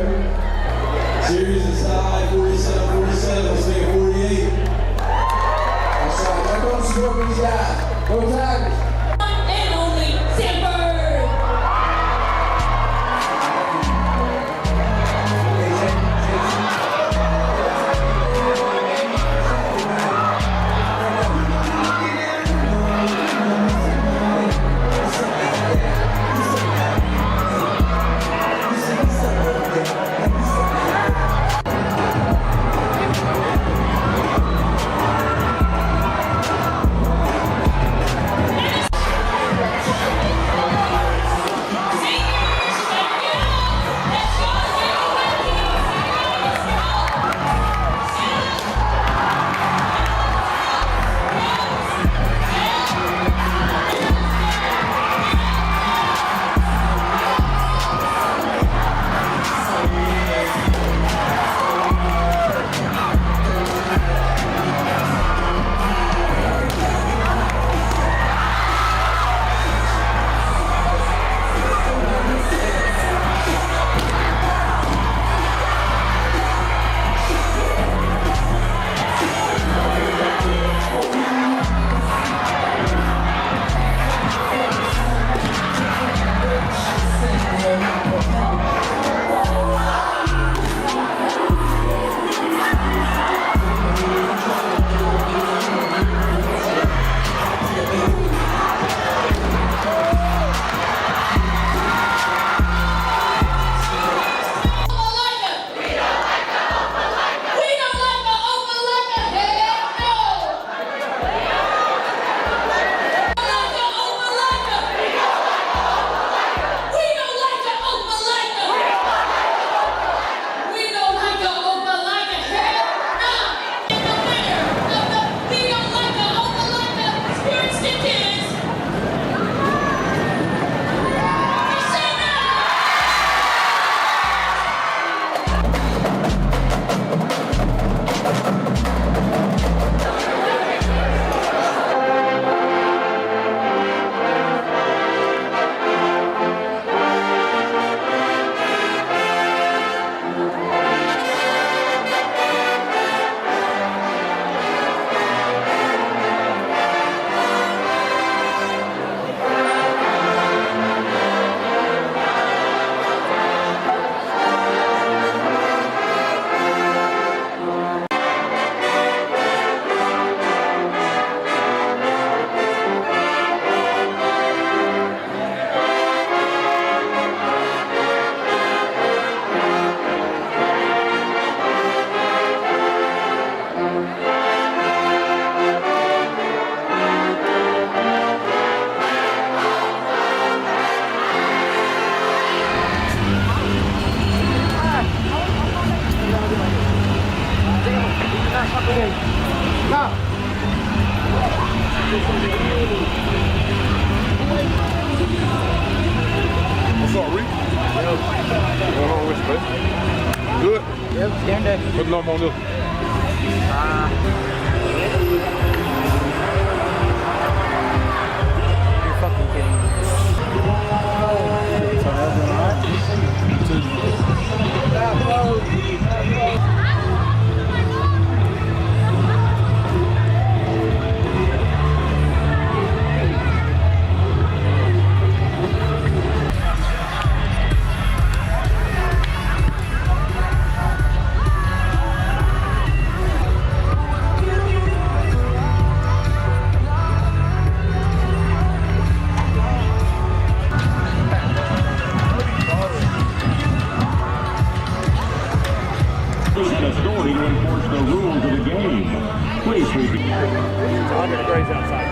Series aside, 47-47, let's make it 48. That's right, now go support these guys. Go Tigers. And only Sanford. What's up, Reek? What's going on with you, baby? Good? Yep, game day. Put the number on this. You're fucking kidding me. So that's authority to enforce the rules of the game. Please read the 100 degrees outside.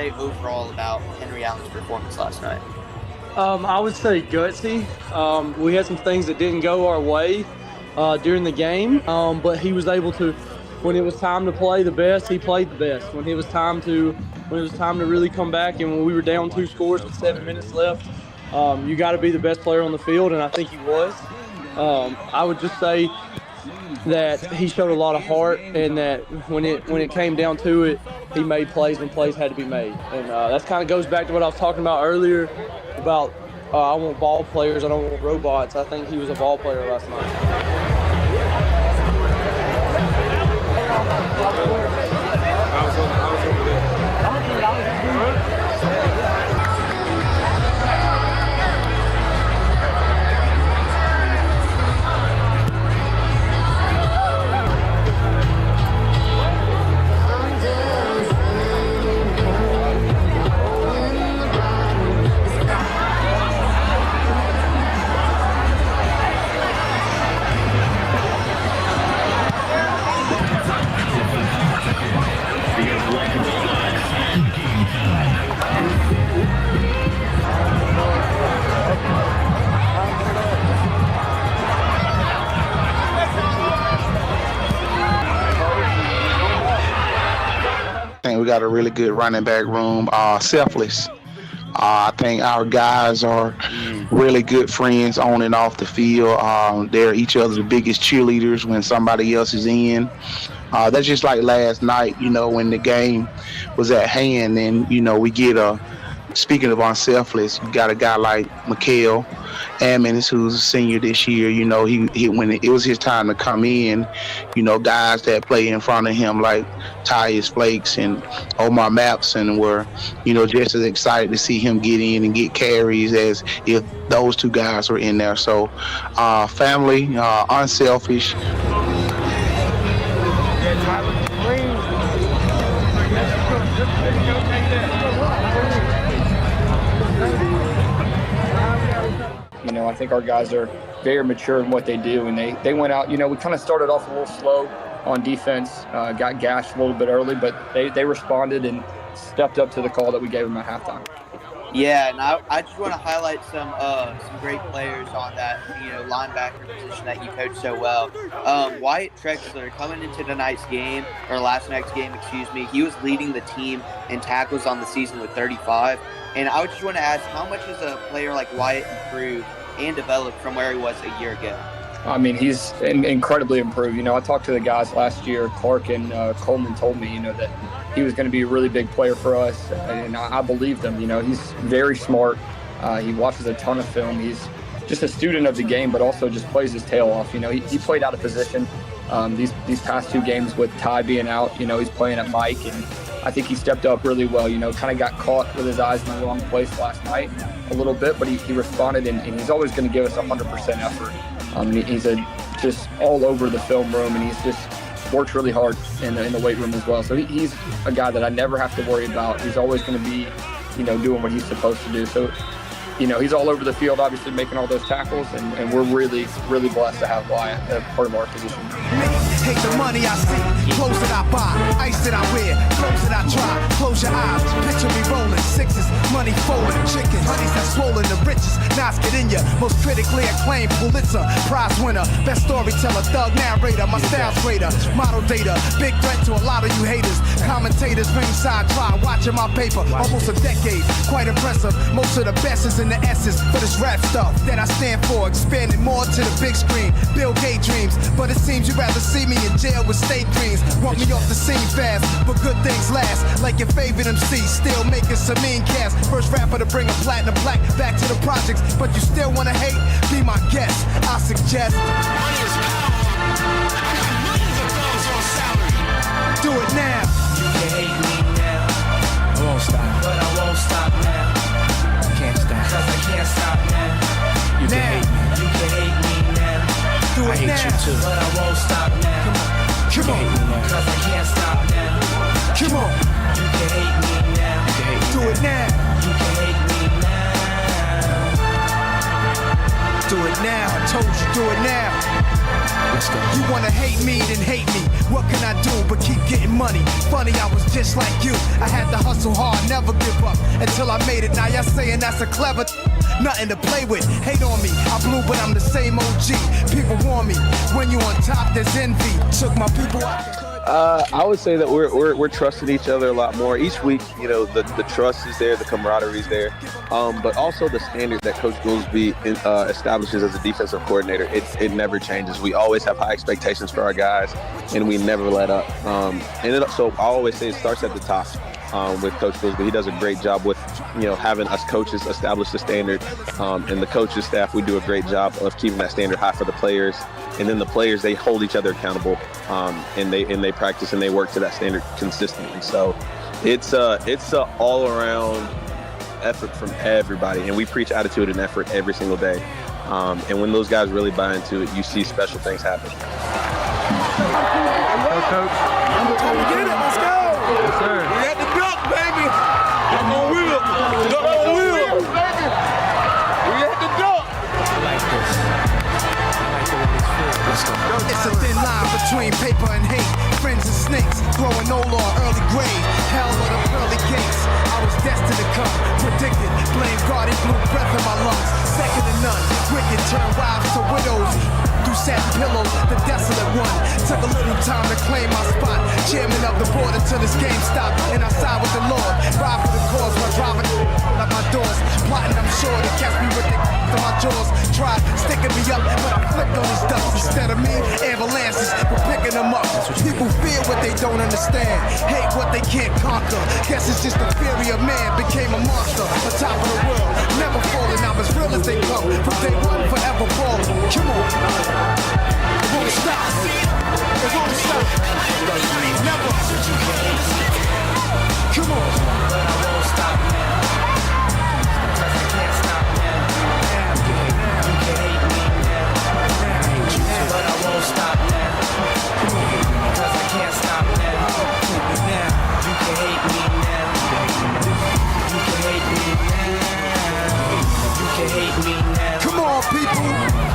say overall about Henry Allen's performance last night? I would say gutsy. We had some things that didn't go our way during the game, but he was able to, when it was time to play the best, he played the best. When it was time to really come back, and when we were down 2 scores with 7 minutes left, you got to be the best player on the field, and I think he was. I would just say that he showed a lot of heart, and that when it came down to it, he made plays when plays had to be made. And that kind of goes back to what I was talking about earlier about I want ball players, I don't want robots. I think he was a ball player last night. I think we got a really good running back room, selfless. I think our guys are really good friends on and off the field. They're each other's biggest cheerleaders when somebody else is in. That's just like last night, when the game was at hand, and, we get speaking of unselfless, you got a guy like Mikhail Ammons, who's a senior this year. He when it was his time to come in, guys that play in front of him like Tyus Flakes and Omar Mapson were, just as excited to see him get in and get carries as if those 2 guys were in there. So, family, unselfish. I think our guys are very mature in what they do, and they went out. We kind of started off a little slow on defense, got gashed a little bit early, but they responded and stepped up to the call that we gave them at halftime. Yeah, and I just want to highlight some great players on that linebacker position that you coach so well. Wyatt Trexler, coming into last night's game, he was leading the team in tackles on the season with 35. And I just want to ask, how much has a player like Wyatt improved and developed from where he was a year ago? I mean, he's incredibly improved. I talked to the guys last year. Clark and Coleman told me, that he was going to be a really big player for us, and I believed him. He's very smart. He watches a ton of film. He's just a student of the game, but also just plays his tail off. He played out of position these past 2 games with Ty being out. He's playing at Mike, and I think he stepped up really well. Kind of got caught with his eyes in the wrong place last night a little bit, but he responded, and he's always going to give us 100% effort. He's just all over the film room, and he's just works really hard in the weight room as well. So he's a guy that I never have to worry about. He's always going to be, doing what he's supposed to do. So, he's all over the field, obviously making all those tackles, and we're really, really blessed to have Wyatt part of our position. Take the money I see, clothes that I buy, ice that I wear, clothes that I try. Close your eyes, picture me rolling 6s, money folding, chicken, honeys that swollen the richest. Nas get in ya, most critically acclaimed Pulitzer Prize winner, best storyteller, thug narrator, my style's greater, model data, big threat to a lot of you haters. Commentators ringside try watching my paper, almost a decade, quite impressive. Most of the best is in the essence, but it's rap stuff that I stand for, expanding more to the big screen. Bill Gates dreams, but it seems you'd rather see me in jail with state dreams. Want me off the scene fast, but good things last. Like your favorite MC, still making some mean cash. First rapper to bring a platinum plaque back to the projects, but you still wanna hate? Be my guest, I suggest. Do it now. You can hate me now. I won't stop, but I won't stop now. I can't stop, cause I can't stop now. You can hate me. You can hate me now. Do it I hate now. You too, but I won't stop now. Come on, cause I can't stop now. Come on, you can hate me now. You can hate me Do now. It now. You can hate me now. Do Do it now, I told you, do it now. Let's go. You wanna hate me, then hate me. What can I do but keep getting money? Funny, I was just like you. I had to hustle hard, never give up until I made it. Now y'all saying that's a clever nothing to play with. Hate on me, I blew, but I'm the same OG. People warn me, when you on top, there's envy. Took my people out. I would say that we're trusting each other a lot more each week. You know, the trust is there, the camaraderie is there, but also the standard that Coach Goolsby establishes as a defensive coordinator. It never changes. We always have high expectations for our guys, and we never let up. So I always say it starts at the top. With Coach Goolsby. He does a great job with, having us coaches establish the standard, and the coaches staff, we do a great job of keeping that standard high for the players. And then the players, they hold each other accountable, and they practice and they work to that standard consistently. So it's a all around effort from everybody, and we preach attitude and effort every single day. And when those guys really buy into it, you see special things happen. Go, Coach. Time to get it. Let's go. Yes, sir. We had the duck, baby. Duck on wheel. Duck on wheel. We had the duck. I like this. I like the way this feels. Let's go. It's a thin line between paper and hate. Friends and snakes, growing old or early grave. Hell or the pearly gates. I was destined to come. Predicted. Blame God, he blew breath in my lungs. Second to none. Wicked turn wives to widows. Through satin pillows, the desolate one. Took a little time to claim my spot. Chairman of the board until this game stopped. And I side with the Lord. Ride for the cause while driving out my doors. Plotting, I'm sure to catch me with the to my jaws. Tried sticking me up, but I flipped on these ducks. Instead of me, ambulances were picking them up. People fear what they don't understand. Hate what they can't conquer. Guess it's just the theory of man became a monster. On top of the world, never falling. I'm as real as they come. From day one, forever falling. Come on. It won't stop. It won't stop. Never. Come on. But I won't stop now. Cause I can't stop now. You can hate me now. But I won't stop now. Cause I can't stop now. You can hate me now. You can hate me now. You can hate me now. Come on, people.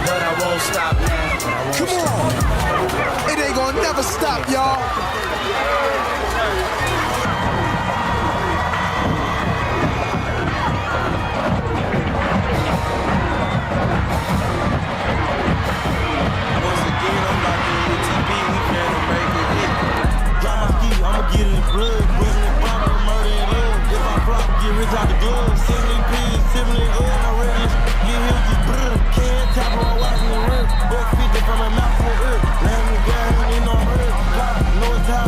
But I won't stop now. Come on. It ain't gonna never stop, y'all. Once again, I'm not doing TV. We can't make it hit. Drop my ski, I'ma get it in blood. Bring it back, murder and love. If I flop, get rich out the glove. 70 P's, 70 I'm ready. Get him, get brr. Can't tap on watching the rip. Best 50 from a mouth for earth. Land me down, ain't no hurt. Know it's how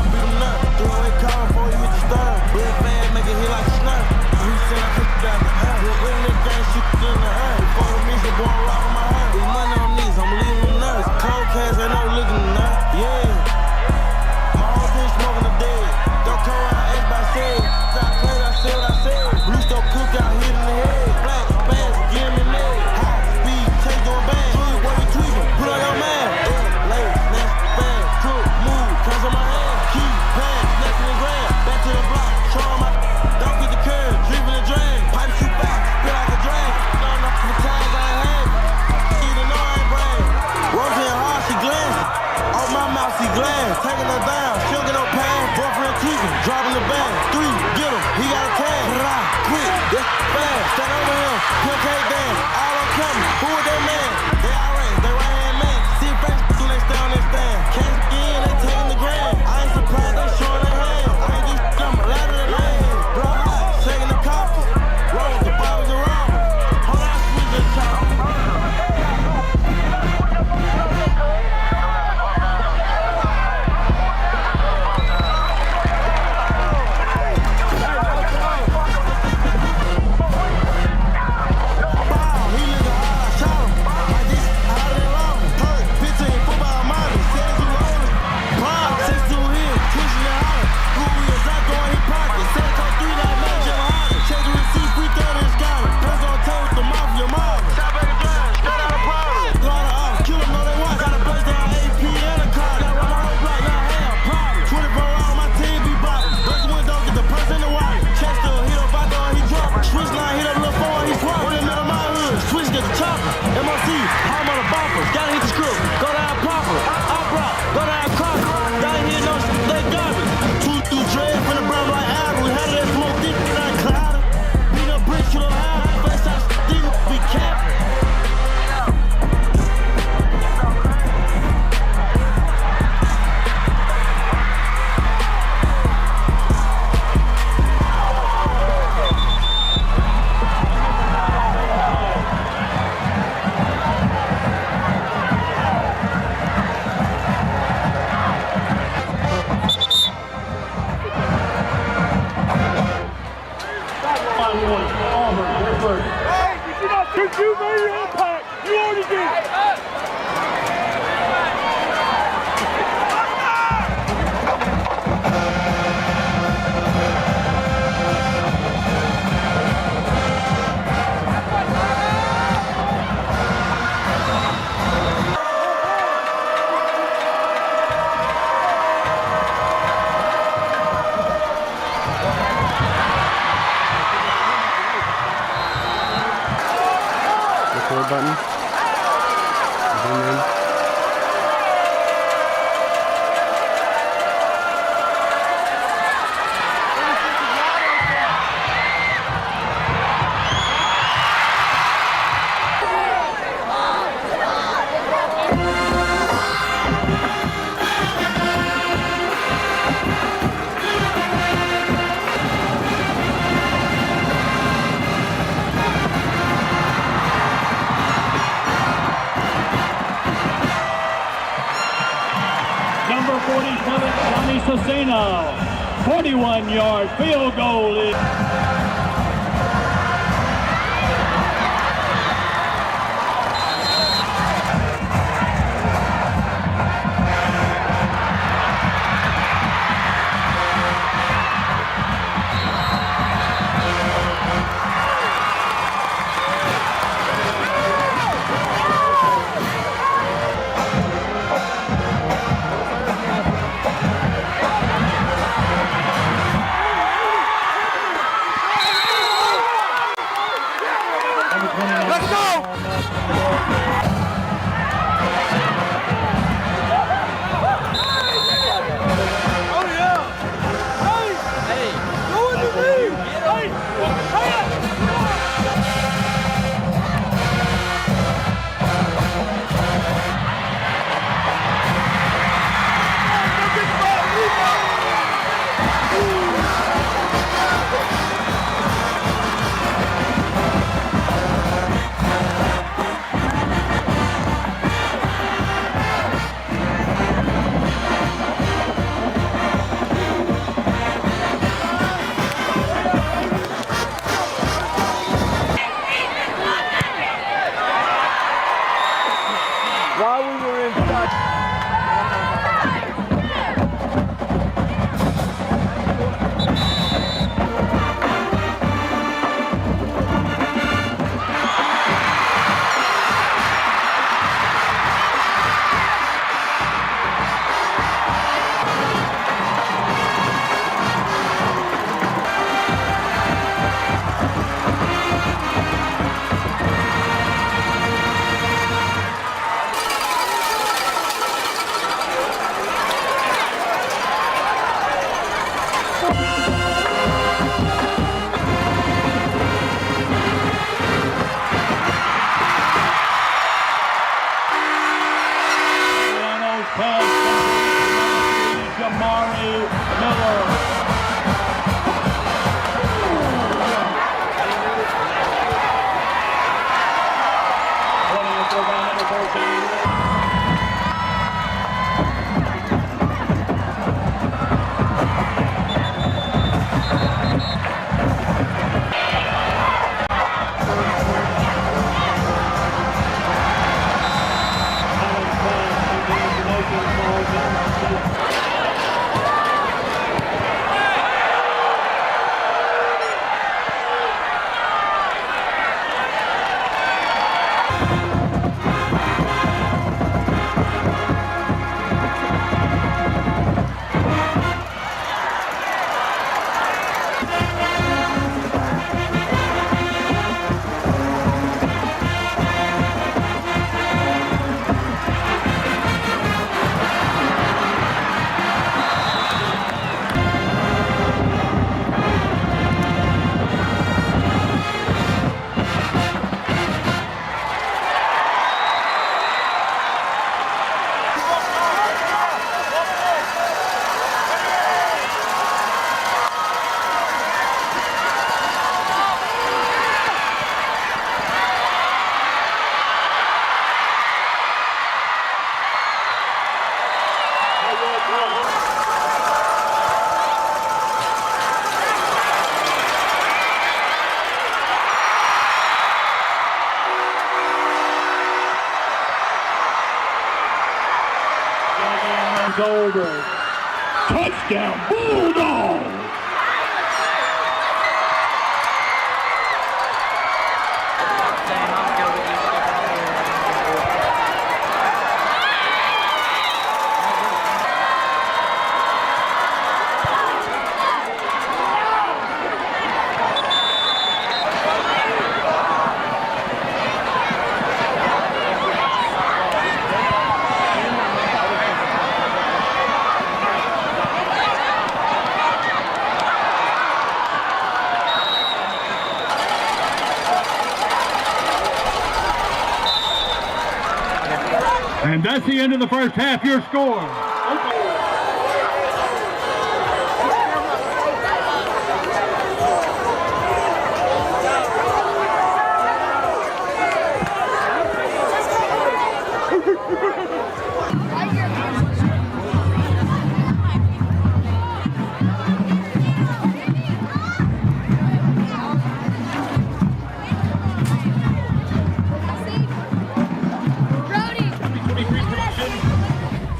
Because you made your impact. You already did. Record button. Zoom in. Number 47, Johnny Cicino. 41-yard field goal is... Let's go! Oh yeah! Hey! Hey! Go in the lead! Hey! over. Touchdown, Bulldogs! And that's the end of the first half. Your score.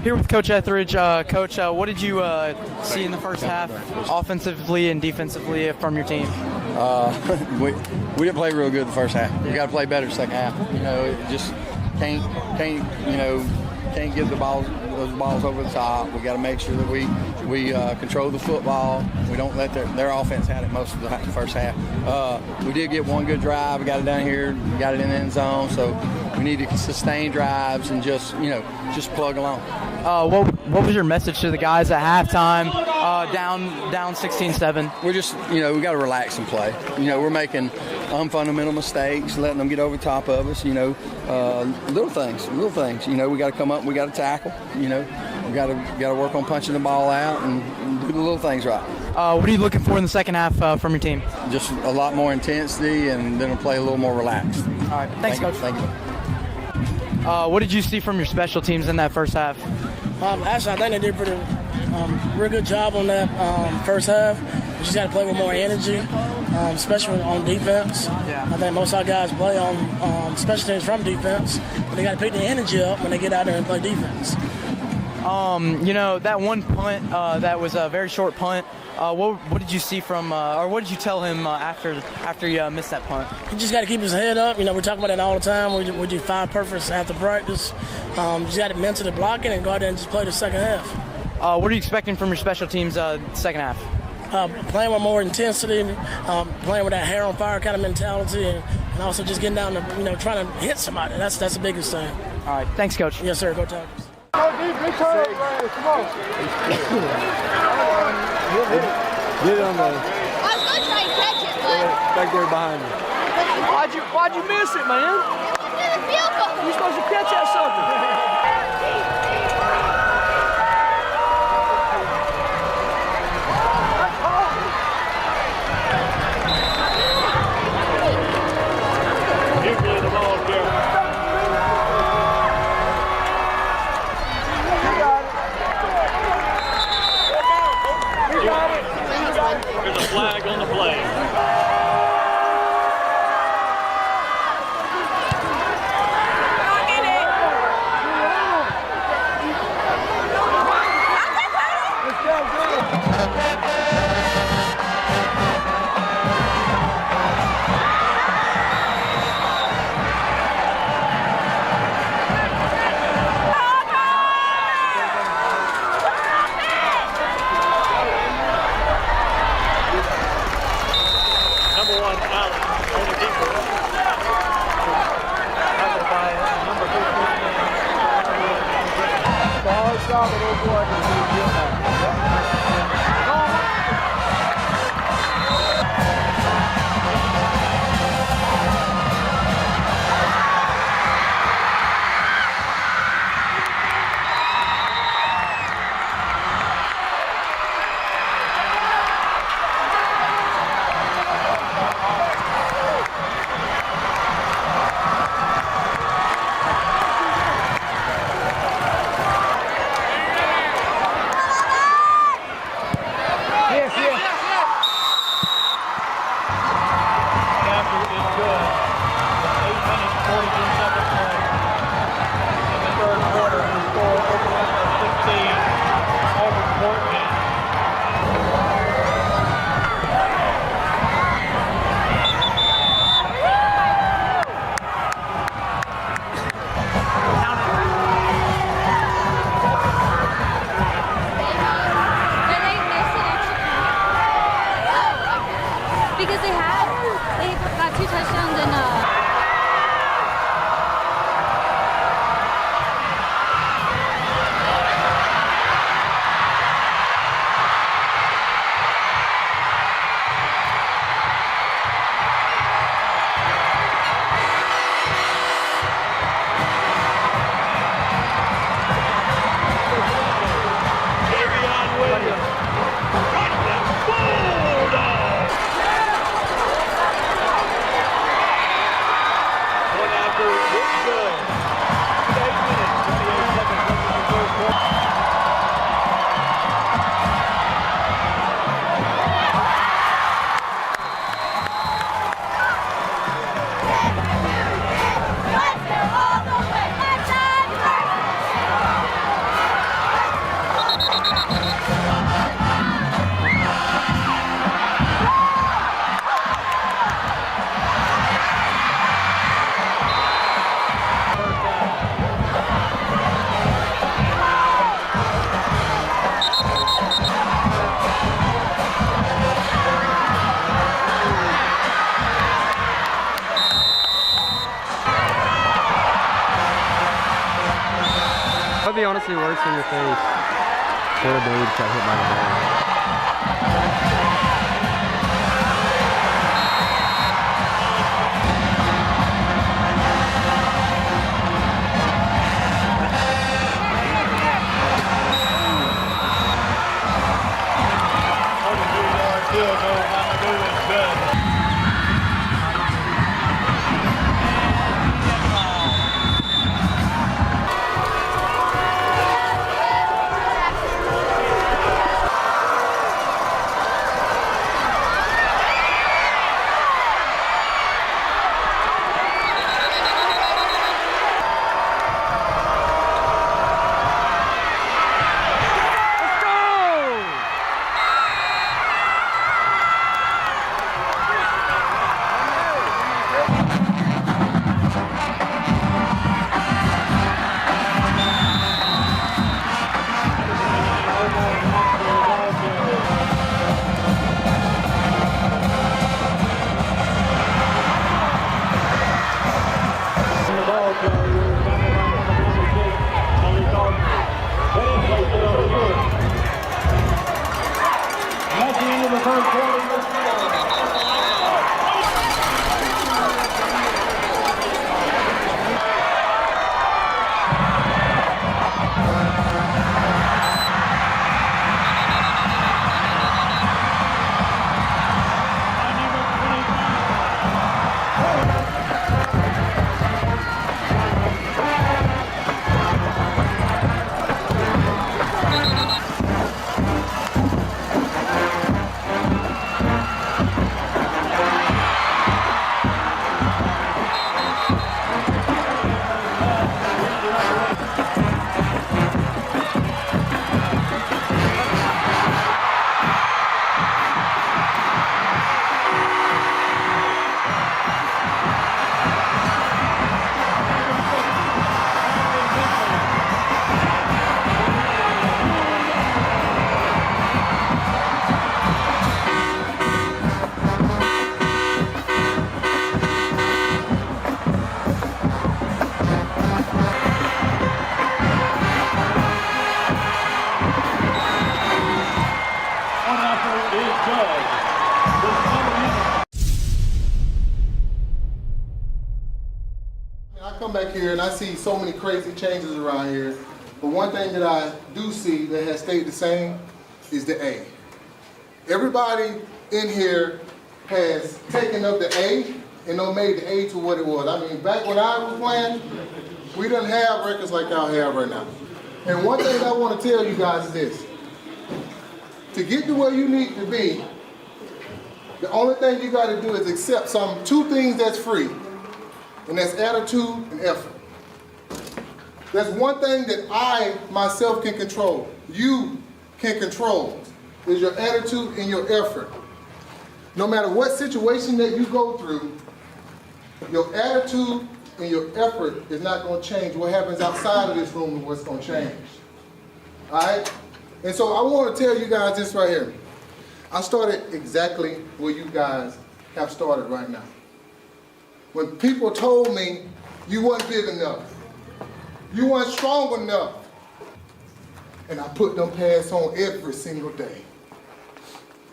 Here with Coach Etheridge. Coach, what did you see in the first half, offensively and defensively, from your team? We didn't play real good the first half. We got to play better second half. You know, it just can't get those balls over the top. We got to make sure that we control the football. We don't let their offense had it most of the first half. We did get one good drive. We got it down here. We got it in the end zone. So we need to sustain drives and just plug along. What was your message to the guys at halftime, down 16-7? We're just, we got to relax and play. We're making unfundamental mistakes, letting them get over top of us, little things. We got to come up and we got to tackle, we got to work on punching the ball out and do the little things right. What are you looking for in the second half from your team? Just a lot more intensity and then we'll play a little more relaxed. All right. Thanks, Coach. Thank you. What did you see from your special teams in that first half? Actually, I think they did a real good job on that first half. We just got to play with more energy, especially on defense. Yeah. I think most of our guys play on special teams from defense, but they got to pick the energy up when they get out there and play defense. That one punt, that was a very short punt. What did you see from, or what did you tell him after you missed that punt? He just got to keep his head up. We talk about that all the time. We do 5 perfects after practice. Just got to mentally block it and go out there and just play the second half. What are you expecting from your special teams second half? Playing with more intensity, playing with that hair on fire kind of mentality, and also just getting down to trying to hit somebody. That's the biggest thing. All right, thanks, Coach. Yes, sir. Go Tigers. Come on. Get it on the. I was gonna try and catch it, but Back there behind you. Why'd you miss it, man? You're supposed to catch that sucker. There's a flag on the play. be honestly worse in your face. Poor dude got hit by the ball. come back here and I see so many crazy changes around here, but one thing that I do see that has stayed the same is the A. Everybody in here has taken up the A and made the A to what it was. I mean, back when I was playing, we didn't have records like y'all have right now. And one thing I want to tell you guys is this. To get to where you need to be, the only thing you got to do is accept two things that's free, and that's attitude and effort. That's one thing that I, myself, can control. You can control, is your attitude and your effort. No matter what situation that you go through, your attitude and your effort is not going to change. What happens outside of this room is what's going to change. All right? And so I want to tell you guys this right here. I started exactly where you guys have started right now. When people told me you weren't big enough, you weren't strong enough, and I put them pads on every single day.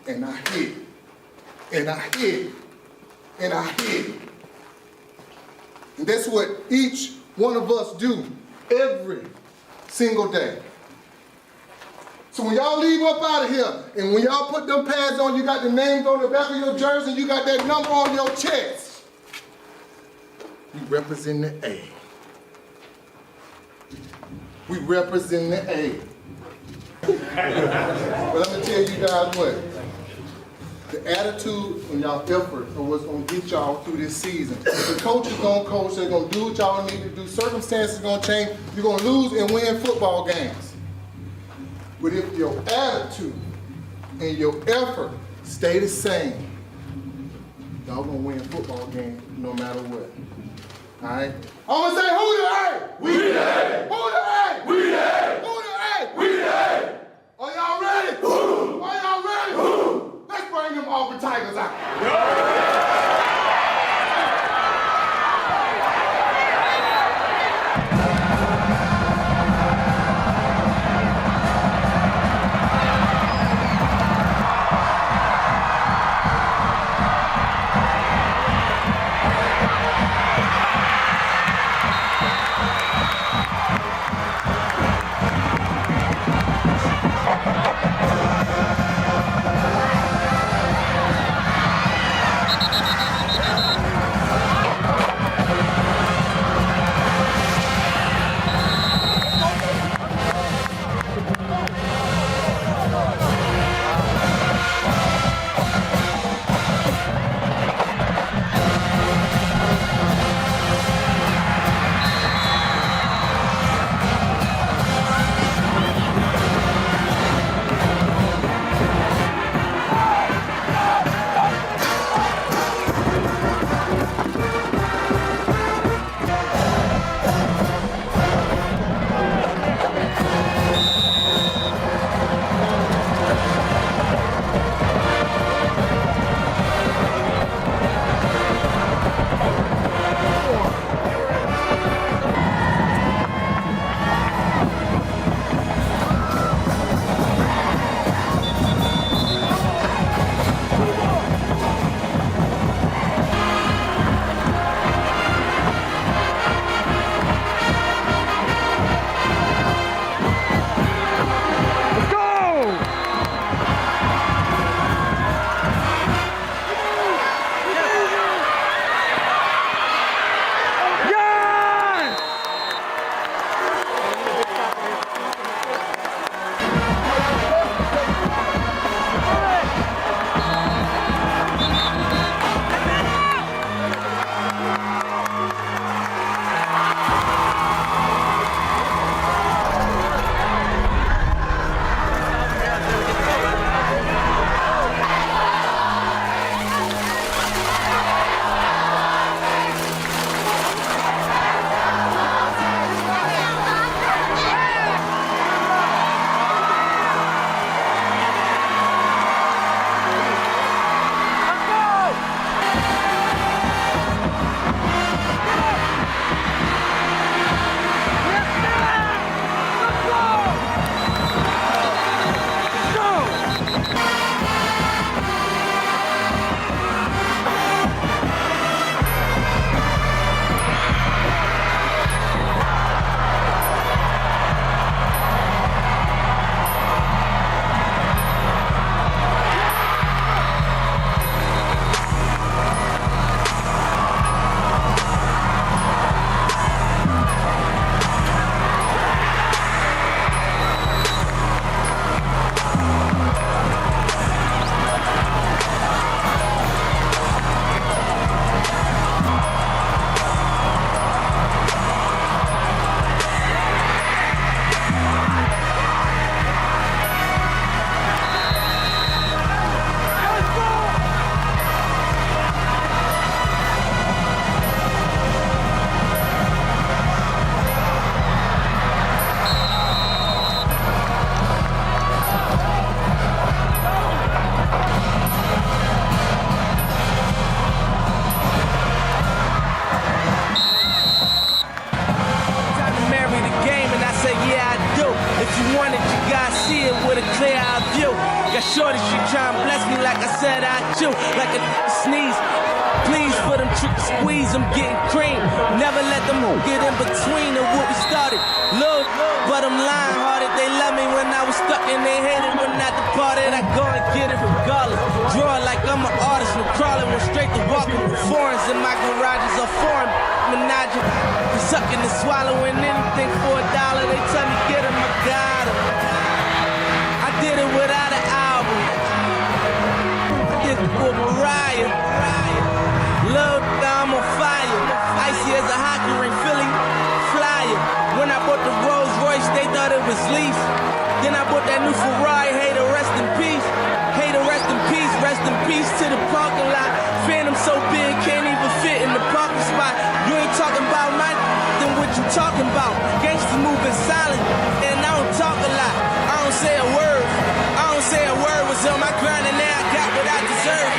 And I hit, and I hit, and I hit. And that's what each one of us do every single day. So when y'all leave up out of here, and when y'all put them pads on, you got the names on the back of your jersey, and you got that number on your chest. We represent the A. We represent the A. But let me tell you guys what. The attitude and y'all effort are what's going to get y'all through this season. The coach is going to coach. They're going to do what y'all need to do. Circumstances are going to change. You're going to lose and win football games. But if your attitude and your effort stay the same, y'all going to win football games no matter what. All right? I'm going to say, who the A? We the A. Who the A? We the A. Who the A? We the A. Are y'all ready? Who? Are y'all ready? Who? Let's bring them Auburn Tigers out. you want it, you gotta see it with a clear eye view. Got shorty, she try and bless me like I said I chew. Like a sneeze. Please for them trick squeeze, I'm getting cream. Never let them get in between of what we started. Look, but I'm lying hearted. They love me when I was stuck and they hated when I departed. I go and get it regardless. Draw like I'm an artist. No crawling, went straight to walking with foreigns in my garages are foreign. Menaging, sucking and swallowing anything for $1. They tell me get him, I got him. I did it without an album. I did it for Mariah. Love, I'm on fire. Icy as a hockey ring, Philly flyer. When I bought the Rolls Royce, they thought it was lease. Then I bought that new Ferrari, hey, to rest in peace. Hey, to rest in peace, rest in peace to the parking lot. Phantom so big, can't even fit in the parking spot. You ain't talking about my then what you talking about? Gangsters moving silent, and I don't talk a lot. I don't say a word. I don't say a word. Was on my grind and now I got what I deserve.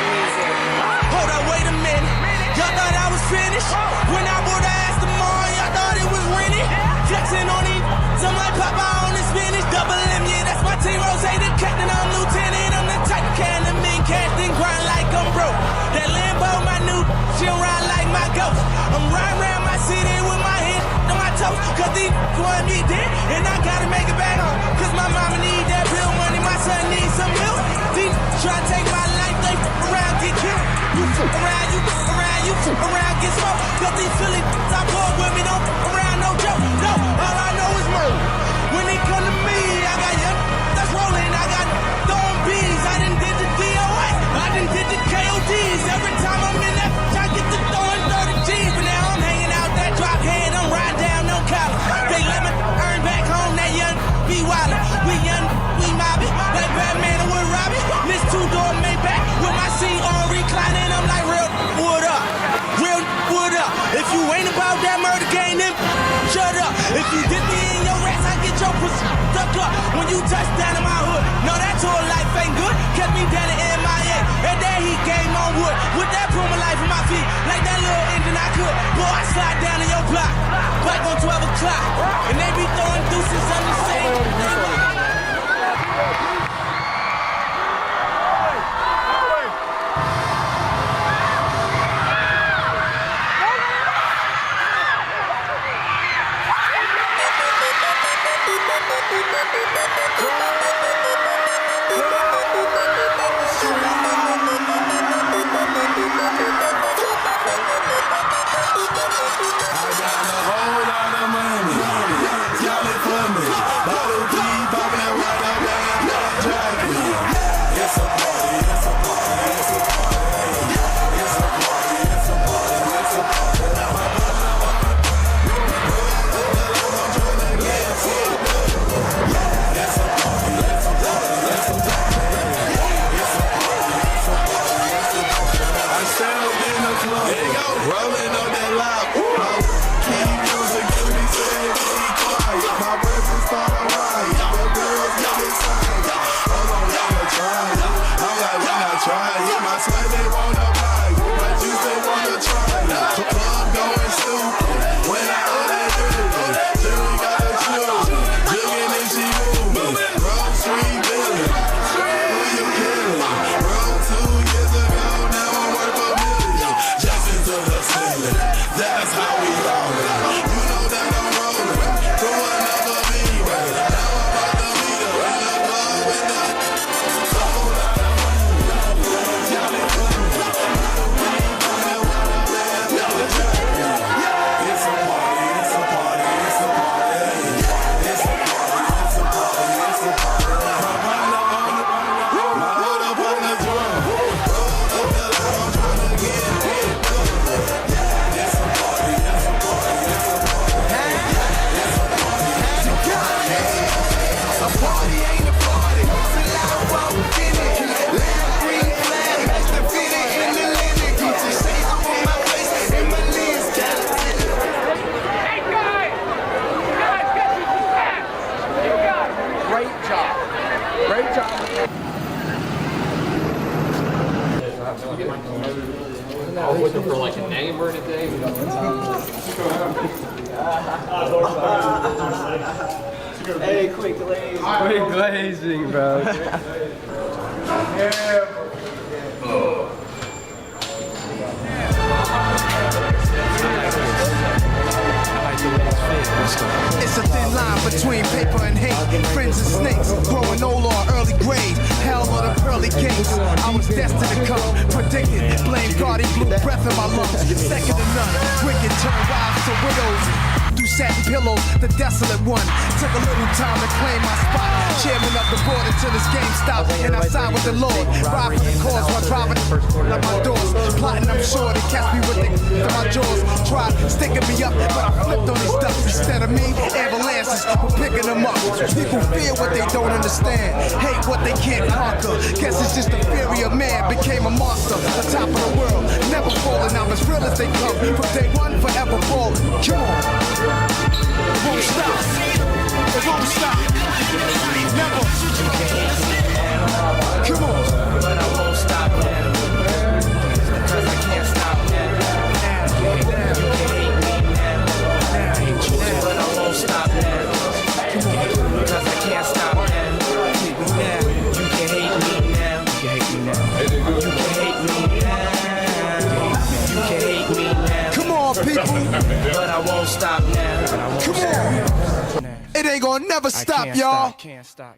Hold up, wait a minute. Y'all thought I was finished? When I bought the ass tomorrow, y'all thought it was rented? Flexing on these, some like Papa on the spinach. Double M, yeah, that's my team. Rose, the captain, I'm lieutenant. I'm the type of can the mean cash, then grind like I'm broke. That Lambo, my new, she'll ride like my ghost. I'm riding around my city with my head on my toes. Cause these want me dead, and I gotta make it back home. Cause my mama need that bill money, my son needs some milk. These try to take my life, they around, get killed. You around, you around, you around, get smoked. Cause these Philly stop going with me, don't around, no joke. No, all I know is murder. When they come to me, I got young that's rolling. I got throwing bees. I done did the DOS. I done did the KODs. Every time I'm in that, I get to throwing 30 G's. But now I'm hanging out that drop head. I'm riding down no college. They let me earn back home. That young be wildin'. We young, we mobbing. Like Batman and Wood Robbie. This two-door Maybach with my seat on reclining. I'm like real wood up. Real wood up. If you ain't about that murder game, then shut up. If you did me in your ass, I get your pussy stuck up. When you touch down in my hood, no, that tour life ain't good. Kept me down in MIA. And then he came on wood. With that Puma life in my feet. Like that little engine I could. Boy, I slide down in your block. Back on 12 o'clock. And they be throwing deuces on the same. I was looking for like a name or anything. Hey, quick glazing. Quick glazing, bro. It's a thin line between paper and hate. Friends and snakes, growing old or early grave. Hell or the pearly gates. I was destined to come, predicted. Blame God, he blew breath in my lungs. Second to none, wicked turn wives to widows. Through satin pillows, the desolate one. Took a little time to claim my spot. Chairman of the board until this game stopped. And I side with the Lord. Ride for the cause while driving at my doors. Plotting, I'm sure they catch me with the my jaws. Tried sticking me up, but I flipped on these ducks. Instead of me, avalanches were picking them up. People fear what they don't understand. Hate what they can't conquer. Guess it's just the fury of man became a monster. The top of the world, never falling. I'm as real as they come. From day one, forever falling. Come on. It won't stop. It won't stop. Never. Come on. But I won't stop now. Cause I can't stop now. You can hate me now. But I won't stop now. Cause I can't stop now. You can hate me now. You can hate me now. You can hate me now. You can hate me now. Come on, people. But I won't stop now. Come on. It ain't gonna never stop, y'all. Can't stop.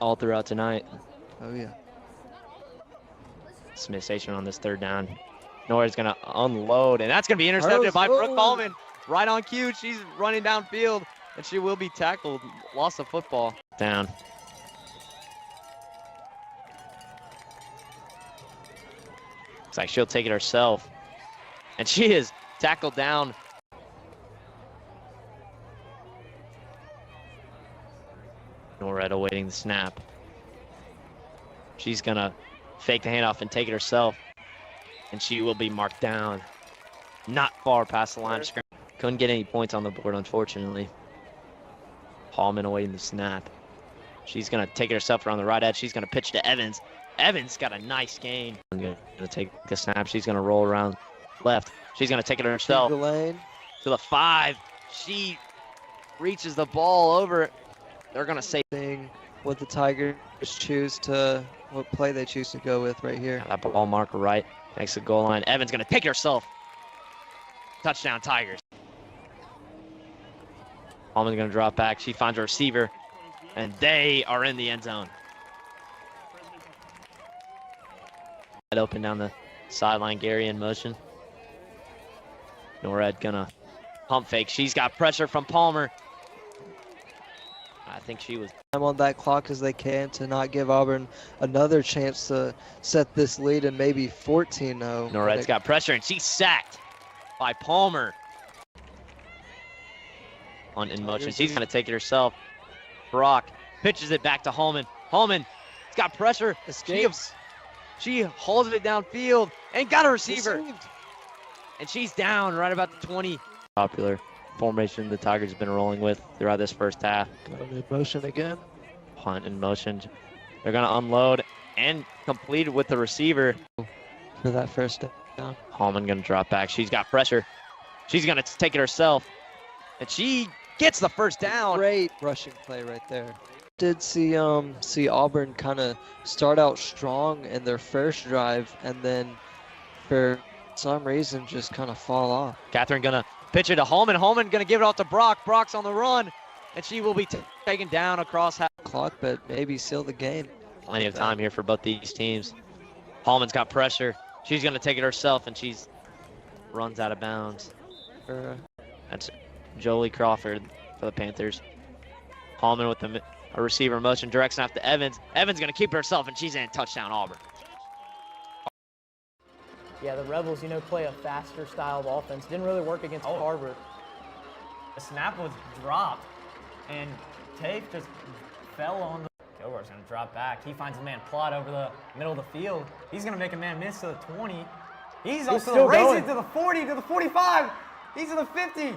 All throughout tonight. Oh yeah. Smith Station on this third down. Nora's gonna unload, and that's gonna be intercepted by Brooke Ballman. Right on cue, she's running downfield, and she will be tackled. Loss of football. Down. Looks like she'll take it herself. And she is tackled down. Norred awaiting the snap. She's gonna fake the handoff and take it herself. And she will be marked down. Not far past the line of scrimmage. Couldn't get any points on the board, unfortunately. Hallman awaiting the snap. She's gonna take it herself around the right edge. She's gonna pitch to Evans. Evans got a nice gain. I'm gonna take the snap. She's gonna roll around left. She's gonna take it herself to the 5. She reaches the ball over. They're gonna say what the Tigers choose to, what play they choose to go with right here. That ball marker right next to the goal line. Evans gonna take it herself. Touchdown Tigers. Hallman's gonna drop back. She finds a receiver, and they are in the end zone. Open down the sideline. Gary in motion. Norred gonna pump fake. She's got pressure from Palmer. I think she was on that clock as they can to not give Auburn another chance to set this lead and maybe 14-0. Nored's got pressure, and she's sacked by Palmer. In motion. She's going to take it herself. Brock pitches it back to Hallman. Hallman's got pressure. Escapes. She hauls it downfield and got a receiver. And she's down right about the 20. Popular formation the Tigers have been rolling with throughout this first half. In motion again. Punt in motion. They're going to unload and complete with the receiver. For that first down. Hallman going to drop back. She's got pressure. She's going to take it herself. And she gets the first down. Great rushing play right there. Did see Auburn kind of start out strong in their first drive and then for some reason just kind of fall off. Catherine gonna pitch it to Holman. Holman gonna give it off to Brock. Brock's on the run, and she will be taken down across half clock, but maybe seal the game. Plenty of time here for both these teams. Holman's got pressure. She's gonna take it herself, and she's runs out of bounds. That's Jolie Crawford for the Panthers. Holman with a receiver motion, directs off to Evans. Evans gonna keep it herself, and she's in. Touchdown, Auburn. Yeah, the Rebels, play a faster style of offense. Didn't really work against Harvard. The snap was dropped, and Tape just fell on the... Kilgore's going to drop back. He finds a man plot over the middle of the field. He's going to make a man miss to the 20. He's also racing to the 40, to the 45. He's to the 50,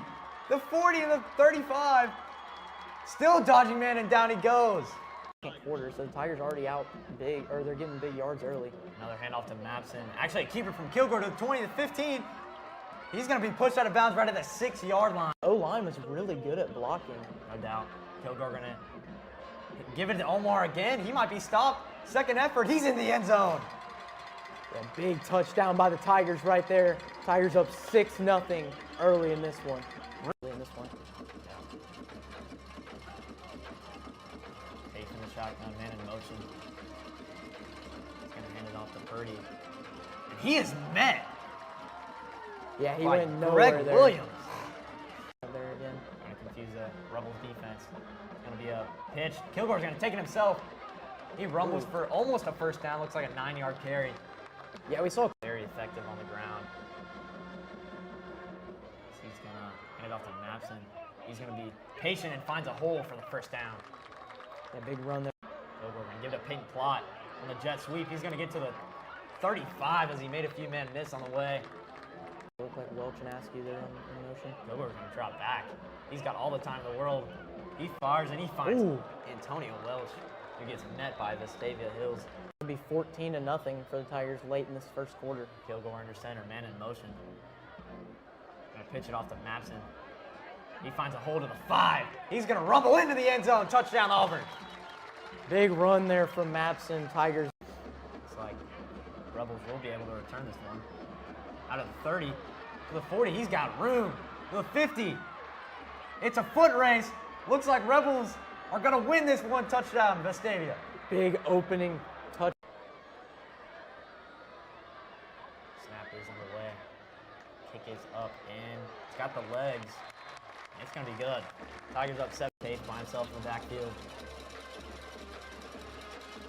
the 40, and the 35. Still dodging man, and down he goes. Quarter, so the Tigers already out big, or they're getting big yards early. Another handoff to Mapson. Actually, a keeper from Kilgore to the 20 to 15. He's going to be pushed out of bounds right at the 6-yard line. O-line was really good at blocking. No doubt. Kilgore going to give it to Omar again. He might be stopped. Second effort. He's in the end zone. Yeah, big touchdown by the Tigers right there. Tigers up 6-0 early in this one. Shotgun, man in motion. He's going to hand it off to Purdy. And he is met. Yeah, he went nowhere Greg there. Williams. There again. Going to confuse the Rebels defense. It's going to be a pitch. Kilgore's going to take it himself. He rumbles for almost a first down. Looks like a 9-yard carry. Yeah, we saw very effective on the ground. So he's going to hand it off to Mapson. He's going to be patient and finds a hole for the first down. That big run there. Kilgore going to give it a Peyton Plot on the jet sweep. He's going to get to the 35 as he made a few men miss on the way. Look like Welch and Askew there in motion. Kilgore's going to drop back. He's got all the time in the world. He fires and he finds Antonio Welch, who gets met by Vestavia Hills. It'll be 14-0 for the Tigers late in this first quarter. Kilgore under center, man in motion. Going to pitch it off to Mapson. He finds a hole to the 5. He's going to rumble into the end zone. Touchdown, Auburn. Big run there from Mapson. Tigers. Looks like Rebels will be able to return this one. Out of the 30 to the 40. He's got room. To the 50. It's a foot race. Looks like Rebels are going to win this one. Touchdown, Vestavia. Big opening touch. Snap is on the way. Kick is up and it's got the legs. It's going to be good. Tigers up 7 pace by himself in the backfield.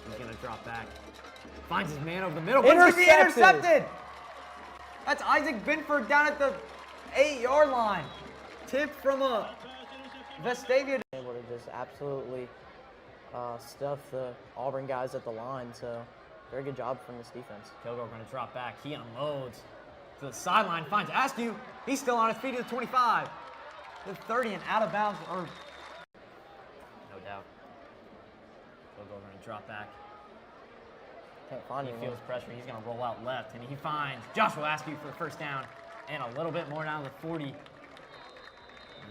He's going to drop back. Finds his man over the middle. Intercepted! That's Isaac Binford down at the 8-yard line. Tip from a Vestavia. Able to just absolutely stuff the Auburn guys at the line. So very good job from this defense. Kilgore going to drop back. He unloads to the sideline. Finds Askew. He's still on his feet to the 25. The 30 and out of bounds, or no doubt. Kilgore going to drop back. Can't find He him. feels pressure. He's going to roll out left, and he finds Joshua Askew for the first down, and a little bit more down to the 40.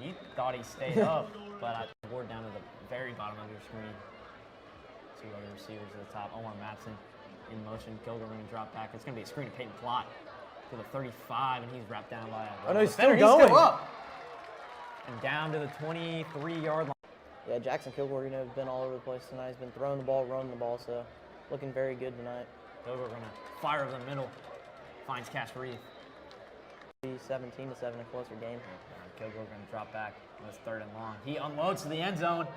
He thought he stayed up, but I board down to the very bottom of your screen. Two other receivers at the top. Omar Mapson in motion. Kilgore going to drop back. It's going to be a screen to Peyton Plot to the 35, and he's wrapped down by a no, he's defender. still going. He's still up. And down to the 23-yard line. Yeah, Jackson Kilgore, has been all over the place tonight. He's been throwing the ball, running the ball, so looking very good tonight. Kilgore going to fire over the middle. Finds Cash Reeve. 17-7, a closer game. Kilgore going to drop back on his 3rd and long. He unloads to the end zone.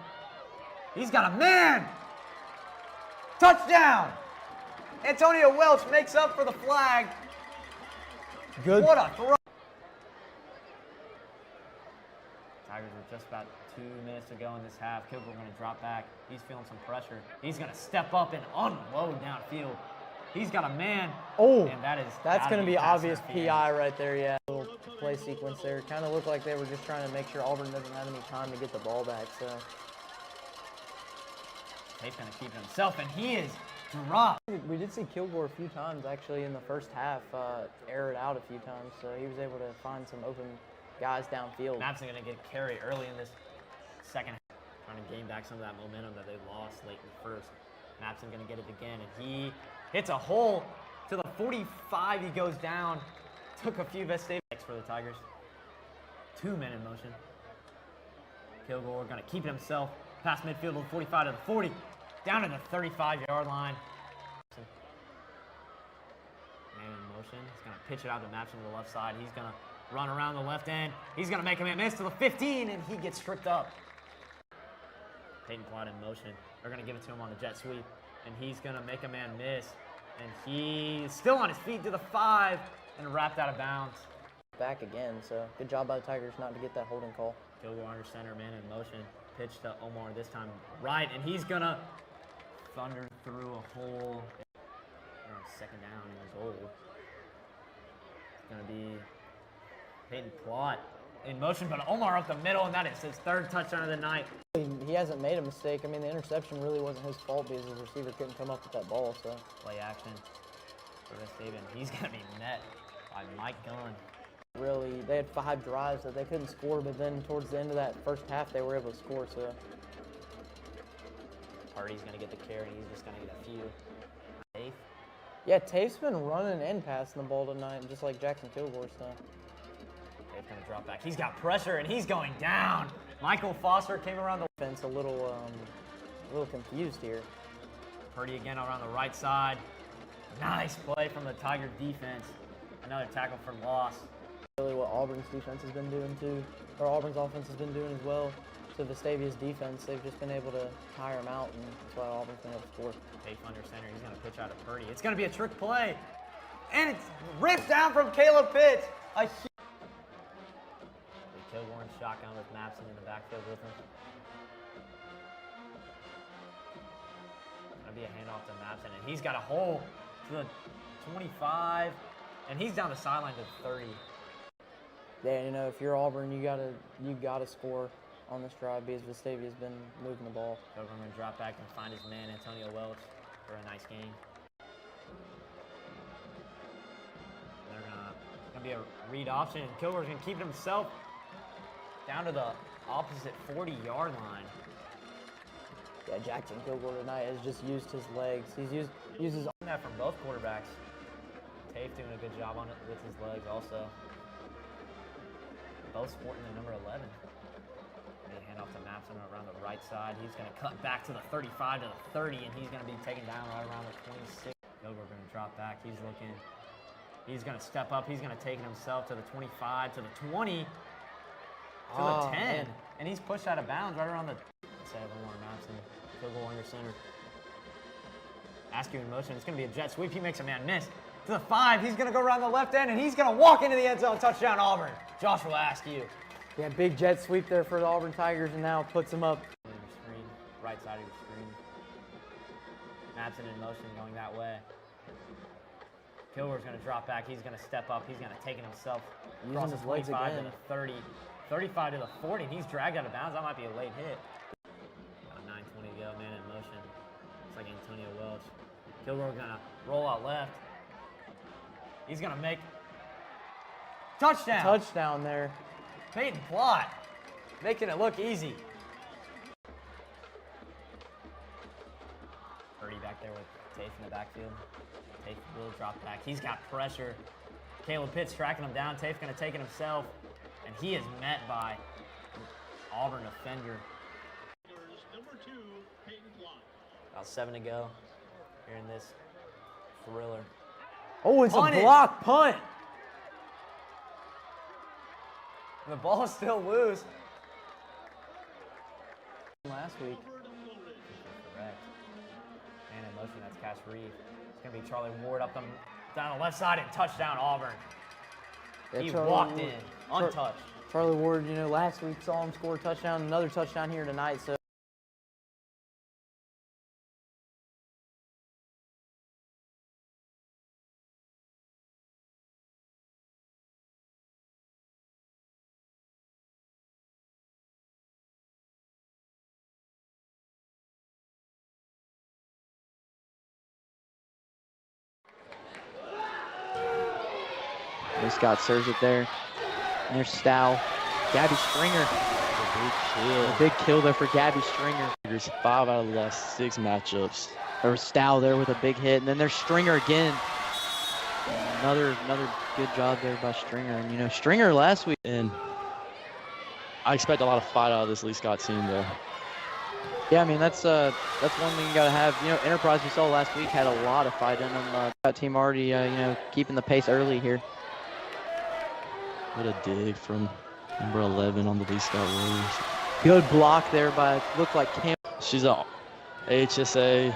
He's got a man! Touchdown! Antonio Welch makes up for the flag. Good. What a throw. Tigers are just about 2 minutes to go in this half. Kilgore going to drop back. He's feeling some pressure. He's going to step up and unload downfield. He's got a man. Oh, and that's going to be obvious PI right there, yeah. Little play sequence there. Kind of looked like they were just trying to make sure Auburn doesn't have any time to get the ball back, so. He's going to keep it himself, and he is dropped. We did see Kilgore a few times, actually, in the first half, air it out a few times, so he was able to find some open guys downfield. Mapson going to get carry early in this second half. Trying to gain back some of that momentum that they lost late in the first. Mapson going to get it again, and he hits a hole to the 45. He goes down. Took a few Vestavia for the Tigers. 2 men in motion. Kilgore going to keep it himself. Past midfield to the 45 to the 40. Down to the 35-yard line. Man in motion. He's going to pitch it out to Mapson to the left side. He's going to run around the left end. He's going to make a man miss to the 15, and he gets stripped up. Peyton Plott in motion. They're going to give it to him on the jet sweep, and he's going to make a man miss. And he's still on his feet to the 5 and wrapped out of bounds. Back again, so good job by the Tigers not to get that holding call. Kilgore under center, man in motion. Pitch to Omar this time right, and he's going to thunder through a hole. They're on second down years old. It's going to be Peyton Plott in motion, but Omar up the middle, and that is his 3rd touchdown of the night. He hasn't made a mistake. I mean, the interception really wasn't his fault because his receiver couldn't come up with that ball. So play action for Vestavia. He's going to be met by Mike Gunn. Really, they had 5 drives that they couldn't score, but then towards the end of that first half, they were able to score. So Hardy's going to get the carry. He's just going to get a few. Tafe. Yeah, Tafe's been running and passing the ball tonight, just like Jackson Kilgore's done. Tafe's going to drop back. He's got pressure, and he's going down. Michael Foster came around the fence a little confused here. Purdy again around the right side. Nice play from the Tiger defense. Another tackle for loss. Really what Auburn's defense has been doing too, or Auburn's offense has been doing as well. So Vestavia's defense, they've just been able to tire them out, and that's why Auburn's been able to score. Tafe under center. He's going to pitch out of Purdy. It's going to be a trick play. And it's ripped down from Caleb Pitts. Kilgore in shotgun with Mapson in the backfield with him. Going to be a handoff to Mapson, and he's got a hole to the 25, and he's down the sideline to the 30. Yeah, you know, if you're Auburn, you gotta score on this drive because Vestavia's been moving the ball. Kilgore going to drop back and find his man, Antonio Welch, for a nice game. They're going to be a read option, and Kilgore's going to keep it himself down to the opposite 40-yard line. Yeah, Jackson Kilgore tonight has just used his legs. He's uses that from both quarterbacks. Tafe doing a good job on it with his legs also. Both sporting the number 11. They hand off to Mapson around the right side. He's going to cut back to the 35 to the 30, and he's going to be taken down right around the 26. Kilgore going to drop back. He's looking. He's going to step up. He's going to take it himself to the 25, to the 20. To the 10, man. And he's pushed out of bounds right around the 7. Mapson, Kilgore under center. Askew in motion. It's going to be a jet sweep. He makes a man miss. To the 5, he's going to go around the left end, and he's going to walk into the end zone. Touchdown, Auburn. Joshua Askew. Yeah, big jet sweep there for the Auburn Tigers, and now puts him up. Screen, right side of your screen. Mapson in motion going that way. Kilgore's going to drop back. He's going to step up. He's going to take it himself. Across the 25 to the 30. 35 to the 40, and he's dragged out of bounds. That might be a late hit. About 9:20 to go, man in motion. Looks like Antonio Welch. Kilgore gonna roll out left. He's gonna make touchdown. Touchdown there. Peyton Plott making it look easy. Purdy back there with Tafe in the backfield. Tafe will drop back. He's got pressure. Caleb Pitts tracking him down. Tafe gonna take it himself. And he is met by Auburn defender. Number 2, Peyton Plott. About 7 to go here in this thriller. Oh, it's a block punt. The ball is still loose. Last week. Correct. Man in motion, that's Cash Reeve. It's going to be Charlie Ward up down the left side and touchdown Auburn. Yeah, he Charlie walked Ward, in, untouched. Charlie Ward, you know, last week saw him score a touchdown, another touchdown here tonight. So Scott serves it there. And there's Stow. Gabby Springer. kill. A big kill there for Gabby Stringer. There's 5 out of the last 6 matchups. There was Stow there with a big hit, and then there's Stringer again. Another good job there by Stringer. And, you know, Stringer last week. And I expect a lot of fight out of this Lee Scott team, though. Yeah, I mean, that's one thing you got to have. You know, Enterprise we saw last week had a lot of fight in them. That team already, you know, keeping the pace early here. What a dig from number 11 on the Lee Scott Warriors. Good block there by, looked like Cam. She's a AHSA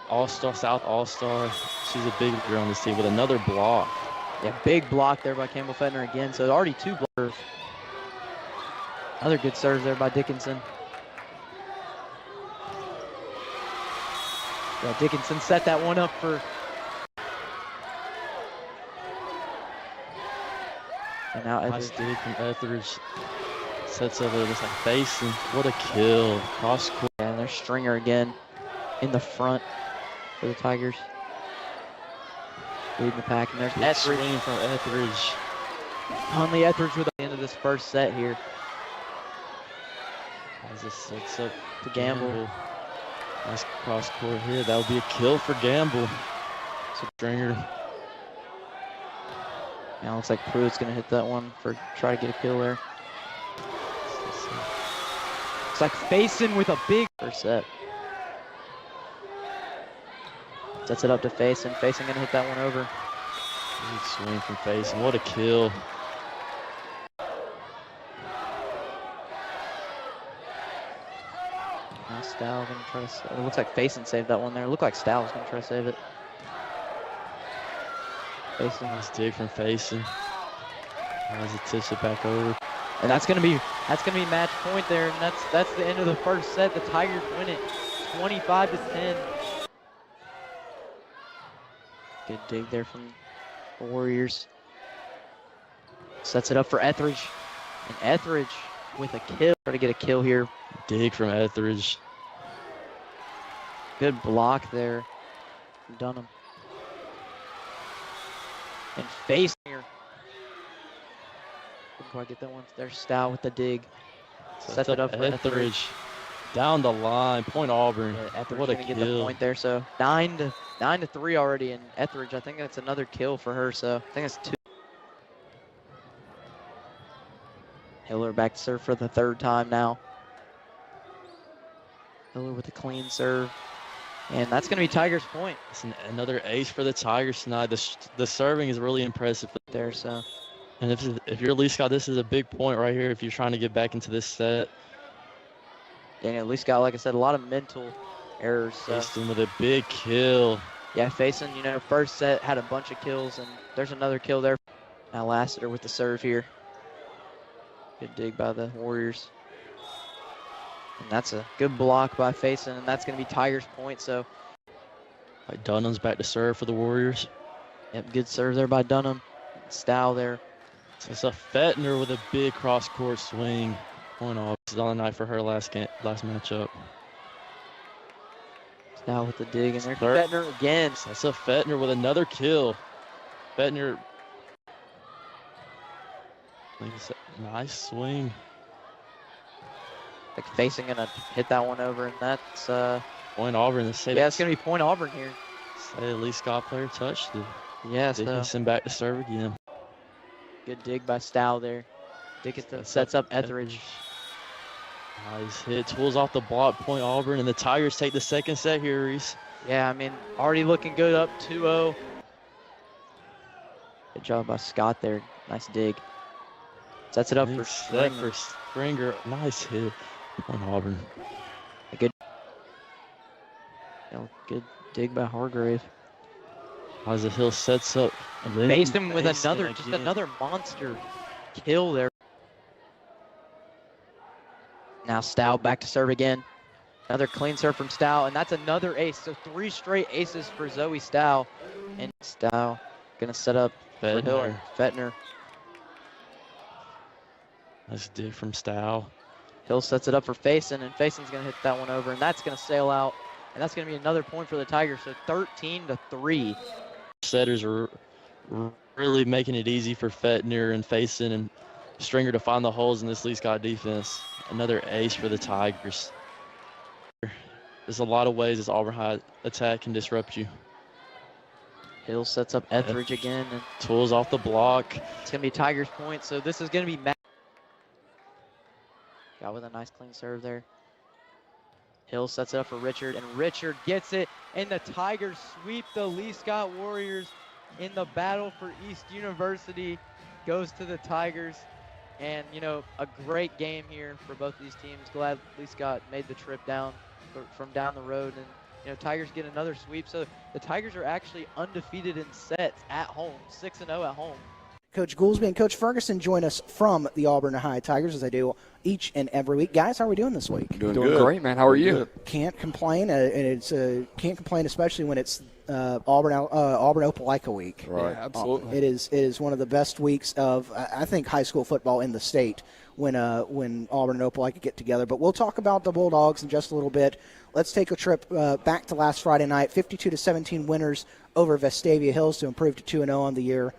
All-Star, South All-Star. She's a big leader on this team with another block. Yeah, big block there by Campbell Fettner again. So already 2 blocks. Another good serve there by Dickinson. Yeah, Dickinson set that one up for. And now Nice dig from Etheridge. Sets over this like face, and what a kill. Cross court. And there's Stringer again in the front for the Tigers. Leading the pack, and there's Etheridge. Swing from Etheridge. Conley Etheridge with the end of this first set here. As this sets up to Gamble. Nice cross court here. That'll be a kill for Gamble. So Stringer. Now looks like Pruitt's gonna hit that one for try to get a kill there. It's like Faison with a big first set. Sets it up to Faison. Faison gonna hit that one over. Big swing from Faison. What a kill. Now Stow gonna try to. It looks like Faison saved that one there. It looked like Stow was gonna try to save it. Faison. Nice dig from Faison. Tries to tish it back over. And that's gonna be match point there, and that's the end of the first set. The Tigers win it, 25-10. Good dig there from the Warriors. Sets it up for Etheridge, and Etheridge with a kill. Try to get a kill here. Dig from Etheridge. Good block there from Dunham. And face here. Didn't quite get that one. There's Stow with the dig. Sets it up for Etheridge. Down the line. Point Auburn. Yeah, Etheridge what a gonna kill. get the point there. So 9-3 already. And Etheridge, I think that's another kill for her. So I think that's 2. Hiller back to serve for the 3rd time now. Hiller with a clean serve. And that's going to be Tigers' point. It's another ace for the Tigers tonight. The serving is really impressive there. So, and if you're Lee Scott, this is a big point right here if you're trying to get back into this set. Daniel Lee Scott, like I said, a lot of mental errors. Faison with a big kill. Yeah, Faison, you know, first set had a bunch of kills, and there's another kill there. Now Lassiter with the serve here. Good dig by the Warriors. And that's a good block by Faison, and that's going to be Tigers' point. So, Dunham's back to serve for the Warriors. Yep, good serve there by Dunham. Stow there. So it's a Fettner with a big cross-court swing. Point off. This is on the night for her last matchup. Stow with the dig, and there's Fettner again. So that's a Fettner with another kill. Fettner. Nice swing. Like Faison gonna hit that one over, and that's point Auburn. Yeah, it's gonna be point Auburn here. Say the Lee Scott player touched it. Yes. Dickinson back to serve again. Good dig by Stow there. Dickinson sets up Etheridge. Nice hit. Tools off the block. Point Auburn, and the Tigers take the 2nd set here, Reese. Yeah, I mean, already looking good, up 2-0. Good job by Scott there. Nice dig. Sets it up for Stringer. Nice hit. Point Auburn. A good dig by Hargrave. As the Hill sets up. Faced him with another monster kill there. Now Stow back to serve again. Another clean serve from Stow, and that's another ace. So 3 straight aces for Zoe Stow. And Stow gonna set up Fettner. Fettner. Nice dig from Stow. Hill sets it up for Faison, and Faison's going to hit that one over, and that's going to sail out. And that's going to be another point for the Tigers, so 13-3. Setters are really making it easy for Fettner and Faison and Stringer to find the holes in this Lee Scott defense. Another ace for the Tigers. There's a lot of ways this Auburn High attack can disrupt you. Hill sets up Etheridge again. And tools off the block. It's going to be Tigers' point, so this is going to be got with a nice clean serve there. Hill sets it up for Richard, and Richard gets it, and the Tigers sweep the Lee Scott Warriors in the battle for East University. Goes to the Tigers, and, you know, a great game here for both these teams. Glad Lee Scott made the trip down from down the road, and, you know, Tigers get another sweep. So the Tigers are actually undefeated in sets at home, 6-0 at home. Coach Goolsby and Coach Ferguson join us from the Auburn High Tigers, as they do each and every week. Guys, how are we doing this week? Doing great, man. How are you? Can't complain, and it's can't complain, especially when it's Auburn-Opelika week. Right, yeah, absolutely. It is one of the best weeks of, I think, high school football in the state when Auburn and Opelika get together. But we'll talk about the Bulldogs in just a little bit. Let's take a trip back to last Friday night. 52-17 winners over Vestavia Hills to improve to 2-0 on the year.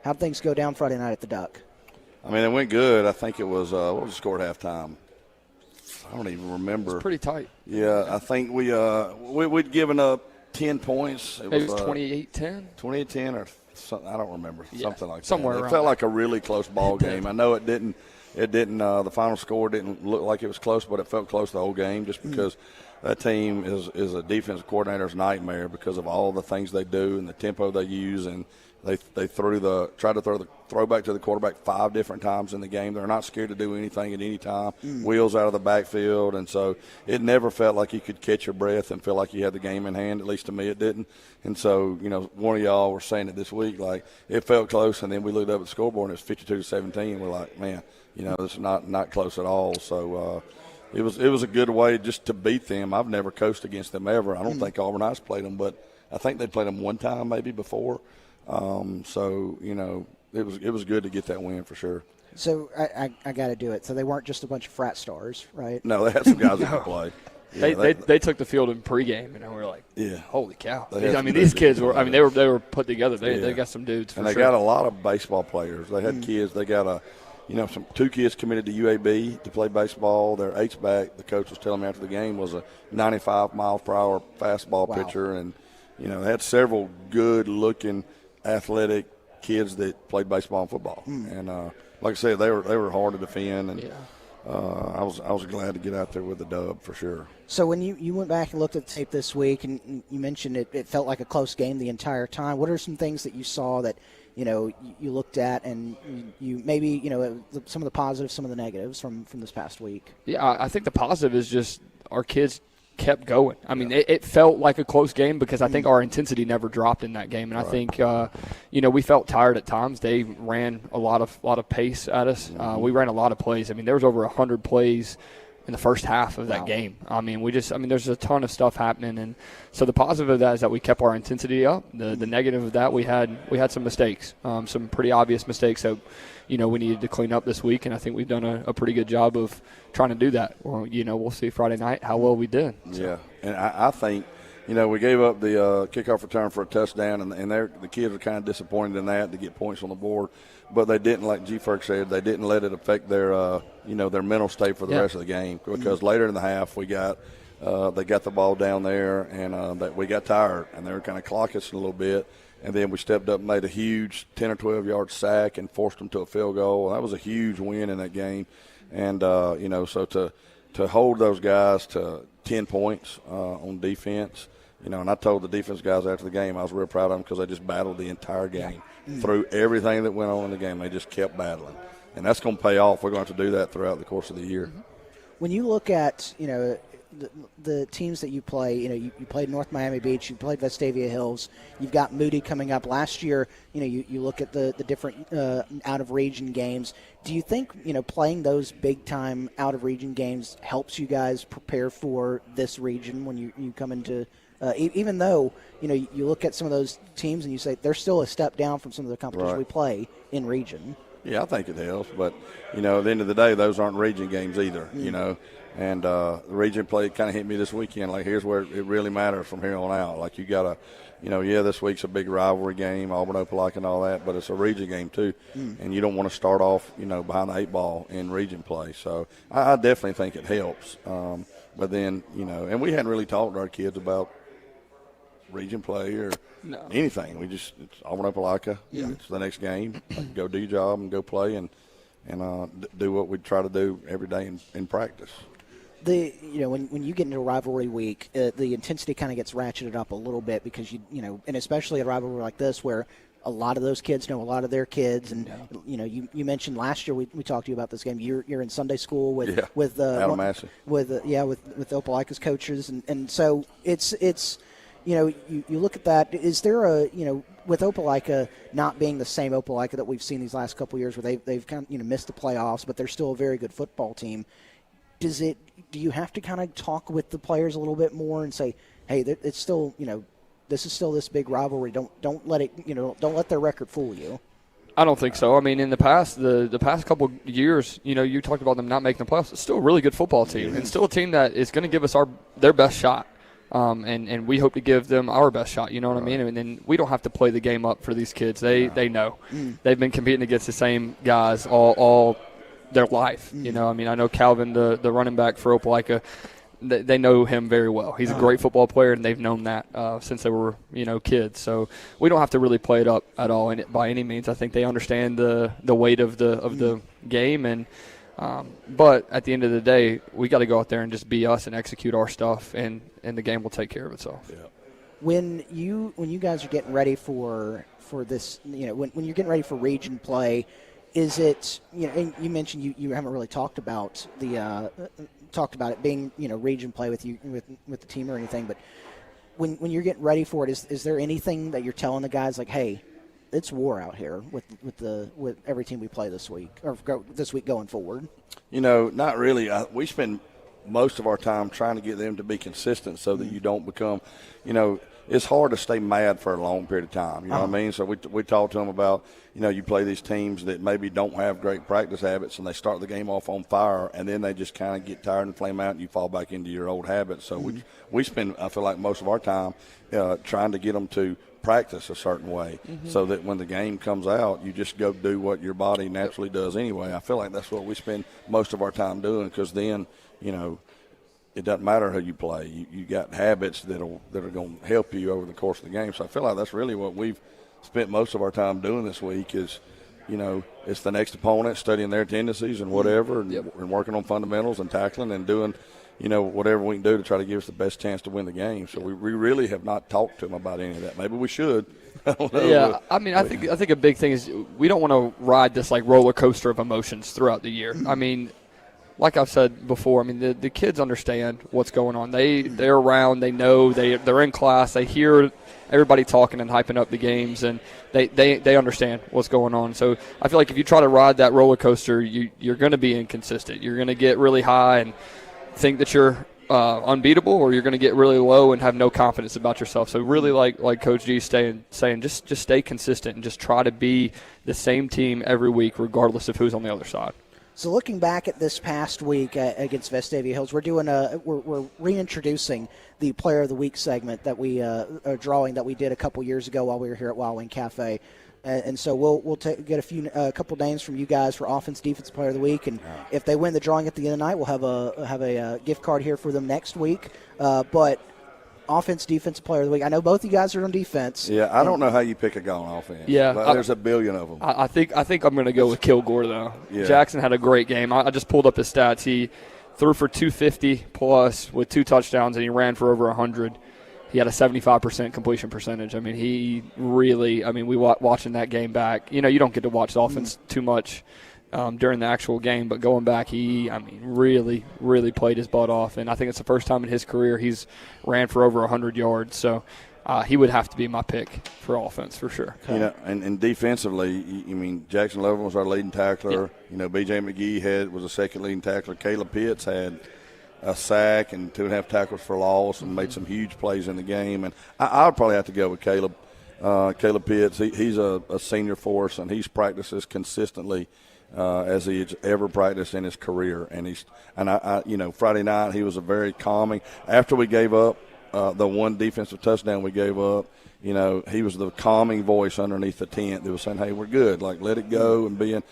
How'd things go down Friday night at the Duck? I mean, it went good. I think it was what was the score at halftime? I don't even remember. It was pretty tight. Yeah, I think we'd given up 10 points. It was 28-10? 28-10 or something. I don't remember. Yeah, something like somewhere that. around It felt there. like a really close ball game. I know it didn't. The final score didn't look like it was close, but it felt close the whole game just because that team is a defensive coordinator's nightmare because of all the things they do and the tempo they use, and they tried to throw the throwback to the quarterback 5 different times in the game. They're not scared to do anything at any time. Wheels out of the backfield, and so it never felt like you could catch your breath and feel like you had the game in hand. At least to me, it didn't. And so, you know, one of y'all were saying it this week, like it felt close, and then we looked up at the scoreboard and it was 52-17. We're like, man, you know, this is not close at all. So it was a good way just to beat them. I've never coached against them ever. I don't think Auburn High's played them, but I think they played them one time maybe before. So, you know, it was good to get that win for sure. So I got to do it. So they weren't just a bunch of frat stars, right? No, they had some guys that could play. Yeah, they took the field in pregame, and we were like, yeah, holy cow. I mean, these kids were, I mean, they were put together. They got some dudes for and they sure. got a lot of baseball players. They had kids. They got two kids committed to UAB to play baseball. Their H-back, the coach was telling me after the game, was a 95-mile-per-hour fastball pitcher. And, you know, they had several good-looking, athletic kids that played baseball and football. And, like I said, they were hard to defend. And I was glad to get out there with the dub for sure. So when you went back and looked at the tape this week, and you mentioned it felt like a close game the entire time, what are some things that you saw that, you know, you looked at and you maybe, you know, some of the positives, some of the negatives from this past week? Yeah, I think the positive is just our kids kept going. I mean, it felt like a close game because I think our intensity never dropped in that game. And I think, you know, we felt tired at times. They ran a lot of pace at us. We ran a lot of plays. I mean, there was over 100 plays in the first half of that game. I mean, there's a ton of stuff happening. And so the positive of that is that we kept our intensity up. The negative of that, we had some mistakes, some pretty obvious mistakes that, you know, we needed to clean up this week. And I think we've done a pretty good job of trying to do that. Well, you know, we'll see Friday night how well we did. So. Yeah, and I think, you know, we gave up the kickoff return for a touchdown, and the kids were kind of disappointed in that to get points on the board. But they didn't, like G. Ferg said, they didn't let it affect their, their mental state for the rest of the game. Because later in the half, they got the ball down there, and that we got tired, and they were kind of clock us a little bit. And then we stepped up and made a huge 10 or 12-yard sack and forced them to a field goal. That was a huge win in that game. And, so to hold those guys to 10 points on defense, you know, and I told the defense guys after the game I was real proud of them because they just battled the entire game. Through everything that went on in the game, they just kept battling. And that's going to pay off. We're going to have to do that throughout the course of the year. When you look at, you know, the teams that you play, you know, you played North Miami Beach, you played Vestavia Hills, you've got Moody coming up. Last year, you know, you look at the different out-of-region games. Do you think, you know, playing those big-time out-of-region games helps you guys prepare for this region when you come into even though, you know, you look at some of those teams and you say they're still a step down from some of the competition we play in region? Yeah, I think it helps. But, at the end of the day, those aren't region games either, And the region play kind of hit me this weekend. Like, here's where it really matters from here on out. Like, you got to, this week's a big rivalry game, Auburn-Opelika and all that, but it's a region game too. And you don't want to start off, behind the 8 ball in region play. So I definitely think it helps. But then, and we hadn't really talked to our kids about region play or anything. It's Auburn-Opelika. It's the next game. Like, go do your job and go play and do what we try to do every day in practice. When you get into a rivalry week, the intensity kind of gets ratcheted up a little bit because and especially a rivalry like this where a lot of those kids know a lot of their kids, and you mentioned last year we talked to you about this game. You're in Sunday school with Adam Massey. with Opelika's coaches, and so it's you look at that. Is there with Opelika not being the same Opelika that we've seen these last couple of years, where they've kind of missed the playoffs, but they're still a very good football team? Do you have to kind of talk with the players a little bit more and say, hey, it's still this is still this big rivalry. Don't let it don't let their record fool you. I don't think so. I mean, in the past, the past couple of years, you talked about them not making the playoffs. It's still a really good football team, and still a team that is going to give us their best shot. And we hope to give them our best shot, you know what I mean? And then we don't have to play the game up for these kids. They know. They've been competing against the same guys all their life. I mean, I know Calvin, the running back for Opelika, they know him very well. He's a great football player, and they've known that since they were, kids. So we don't have to really play it up at all by any means. I think they understand the weight of the game, and but at the end of the day, we got to go out there and just be us and execute our stuff, and the game will take care of itself. Yeah. When you guys are getting ready for this, when you're getting ready for region play, is it and you mentioned you haven't really talked about it being region play with you with the team or anything, but when you're getting ready for it, is there anything that you're telling the guys like, hey, it's war out here with every team we play this week or this week going forward? Not really. We spend most of our time trying to get them to be consistent so that you don't become, it's hard to stay mad for a long period of time. You know what I mean? So we talk to them about, you play these teams that maybe don't have great practice habits, and they start the game off on fire, and then they just kind of get tired and flame out, and you fall back into your old habits. So we spend, I feel like, most of our time trying to get them to practice a certain way so that when the game comes out, you just go do what your body naturally does anyway. I feel like that's what we spend most of our time doing, because then, it doesn't matter who you play. You got habits that are going to help you over the course of the game. So I feel like that's really what we've spent most of our time doing this week is, it's the next opponent, studying their tendencies and whatever, and working on fundamentals and tackling and doing, whatever we can do to try to give us the best chance to win the game. So we really have not talked to them about any of that. Maybe we should. I don't know. Yeah, I mean, I think a big thing is we don't want to ride this like roller coaster of emotions throughout the year. I mean, like I've said before, I mean, the kids understand what's going on. They're around. They know. They're in class. They hear everybody talking and hyping up the games, and they understand what's going on. So I feel like if you try to ride that roller coaster, you're going to be inconsistent. You're going to get really high and think that you're unbeatable, or you're going to get really low and have no confidence about yourself. So really, like Coach G saying, just stay consistent and just try to be the same team every week, regardless of who's on the other side. So looking back at this past week against Vestavia Hills, we're reintroducing the Player of the Week segment that we a drawing that we did a couple years ago while we were here at Wild Wing Cafe, and so we'll get a couple names from you guys for Offense Defense Player of the Week, and if they win the drawing at the end of the night, we'll have a gift card here for them next week. But Offense, Defense, Player of the Week. I know both of you guys are on defense. Yeah, I don't know how you pick a guy on offense. Yeah, there's a billion of them. I think I'm going to go with Kilgore though. Yeah. Jackson had a great game. I just pulled up his stats. He threw for 250 plus with 2 touchdowns, and he ran for over 100. He had a 75% completion percentage. I mean, he really. I mean, we watching that game back. You don't get to watch the offense too much during the actual game, but going back, he really, really played his butt off, and I think it's the first time in his career he's ran for over 100 yards. So he would have to be my pick for offense for sure. And defensively, Jackson Lovell was our leading tackler. Yeah. B.J. McGee was a second leading tackler. Caleb Pitts had a sack and 2.5 tackles for loss and made some huge plays in the game. And I would probably have to go with Caleb. Caleb Pitts, he's a senior for us, and he's practiced as consistently as he's ever practiced in his career. And Friday night he was a very calming. After we gave up the one defensive touchdown we gave up, he was the calming voice underneath the tent that was saying, "Hey, we're good. Like, let it go," and being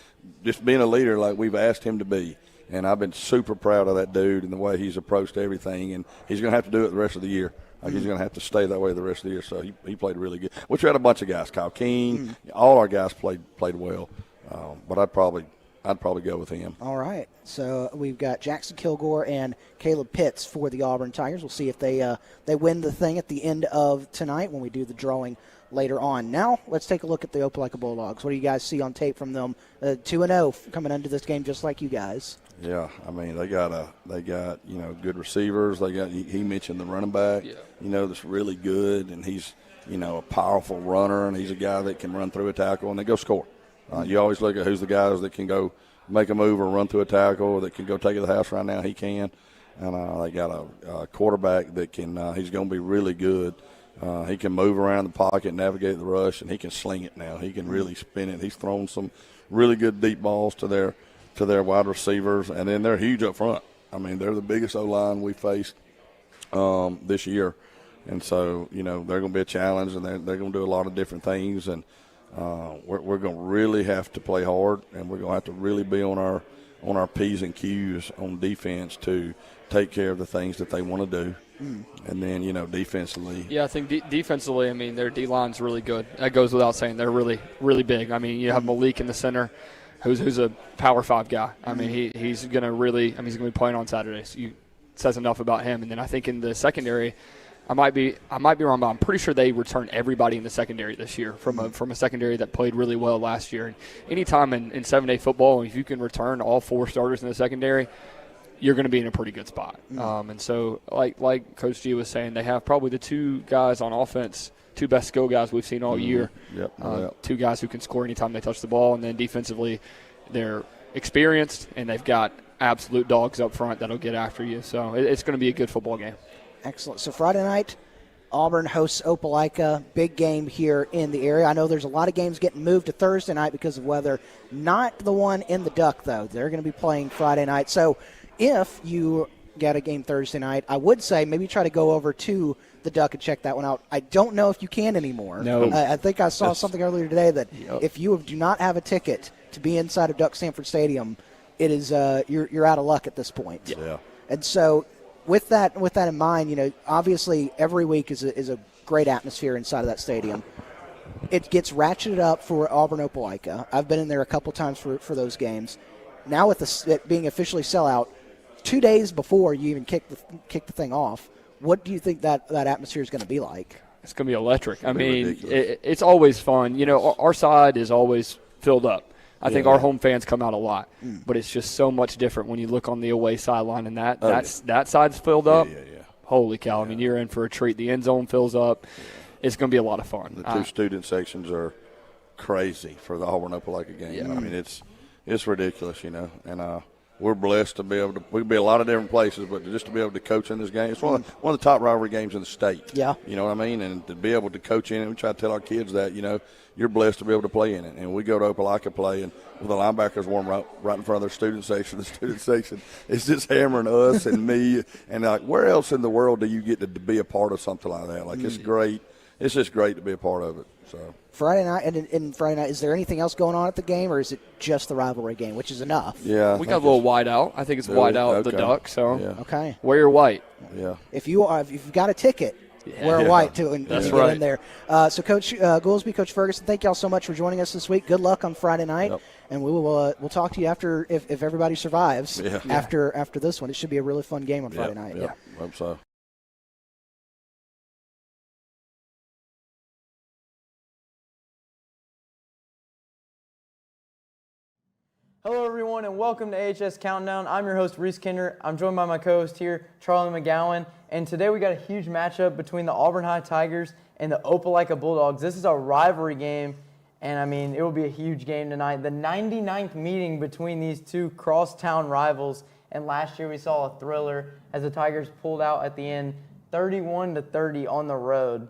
a leader like we've asked him to be. And I've been super proud of that dude and the way he's approached everything. And he's going to have to do it the rest of the year. Like, he's going to have to stay that way the rest of the year. So he played really good. Which we had a bunch of guys. Kyle King, all our guys played well. But I'd probably go with him. All right. So we've got Jackson Kilgore and Caleb Pitts for the Auburn Tigers. We'll see if they win the thing at the end of tonight when we do the drawing later on. Now let's take a look at the Opelika Bulldogs. What do you guys see on tape from them? 2-0 coming into this game just like you guys. Yeah, I mean they got good receivers. He mentioned the running back, that's really good, and he's a powerful runner, and he's a guy that can run through a tackle and they go score. You always look at who's the guys that can go make a move or run through a tackle or that can go take it to the house right now. He can, and they got a quarterback that can. He's going to be really good. He can move around the pocket, navigate the rush, and he can sling it now. He can really spin it. He's thrown some really good deep balls to their wide receivers, and then they're huge up front. I mean, they're the biggest O-line we faced this year. And so, they're going to be a challenge, and they're going to do a lot of different things. And we're going to really have to play hard, and we're going to have to really be on our P's and Q's on defense to take care of the things that they want to do. And then, defensively. Yeah, I think defensively, I mean, their D-line's really good. That goes without saying. They're really, really big. I mean, you have Malik in the center, who's a Power 5 guy. I mean, he's going to really – he's going to be playing on Saturday. So it says enough about him. And then I think in the secondary – I might be wrong, but I'm pretty sure they returned everybody in the secondary this year from a secondary that played really well last year. And anytime in 7A football, if you can return all 4 starters in the secondary, you're going to be in a pretty good spot. And so, like Coach G was saying, they have probably the 2 guys on offense, 2 best skill guys we've seen all year. Yep. 2 guys who can score anytime they touch the ball, and then defensively, they're experienced and they've got absolute dogs up front that'll get after you. So it's going to be a good football game. Excellent. So Friday night, Auburn hosts Opelika. Big game here in the area. I know there's a lot of games getting moved to Thursday night because of weather. Not the one in the Duck, though. They're going to be playing Friday night. So if you get a game Thursday night, I would say maybe try to go over to the Duck and check that one out. I don't know if you can anymore. No. I think I saw something earlier today that if you do not have a ticket to be inside of Duck Sanford Stadium, it is you're out of luck at this point. Yeah. And so with that in mind, obviously every week is a great atmosphere inside of that stadium. It gets ratcheted up for Auburn-Opelika. I've been in there a couple times for those games. Now with it being officially sellout, 2 days before you even kick the thing off, what do you think that atmosphere is going to be like? It's going to be electric. I mean, it's always fun. Our side is always filled up. I think our home fans come out a lot, but it's just so much different when you look on the away sideline and that side's filled up. Holy cow. I mean, you're in for a treat. The end zone fills up. It's going to be a lot of fun. The 2 student sections are crazy for the Auburn-Opelika game. Yeah. I mean, it's ridiculous, and we're blessed to be able to – we can be a lot of different places, but just to be able to coach in this game, it's one of the top rivalry games in the state. Yeah. You know what I mean? And to be able to coach in it, we try to tell our kids that, you're blessed to be able to play in it. And we go to Opelika play, and the linebackers warm right in front of their student section. The student section is just hammering us and me. And, where else in the world do you get to be a part of something like that? It's great. It's just great to be a part of it. So Friday night, and in Friday night, is there anything else going on at the game, or is it just the rivalry game, which is enough? Yeah. We got a little white out. I think it's white out the Duck, so okay. Wear your white. Yeah. If you've got a ticket, wear white too, and That's get right. in there. So Coach Goolsby, Coach Ferguson, thank y'all so much for joining us this week. Good luck on Friday night, and we'll talk to you after if everybody survives after this one. It should be a really fun game on Friday night. Yeah, hope so. Hello everyone and welcome to AHS Countdown. I'm your host Reese Kinder. I'm joined by my co-host here, Charlie McGowan. And today we got a huge matchup between the Auburn High Tigers and the Opelika Bulldogs. This is a rivalry game, and I mean, it will be a huge game tonight. The 99th meeting between these 2 crosstown rivals. And last year we saw a thriller as the Tigers pulled out at the end 31-30 on the road.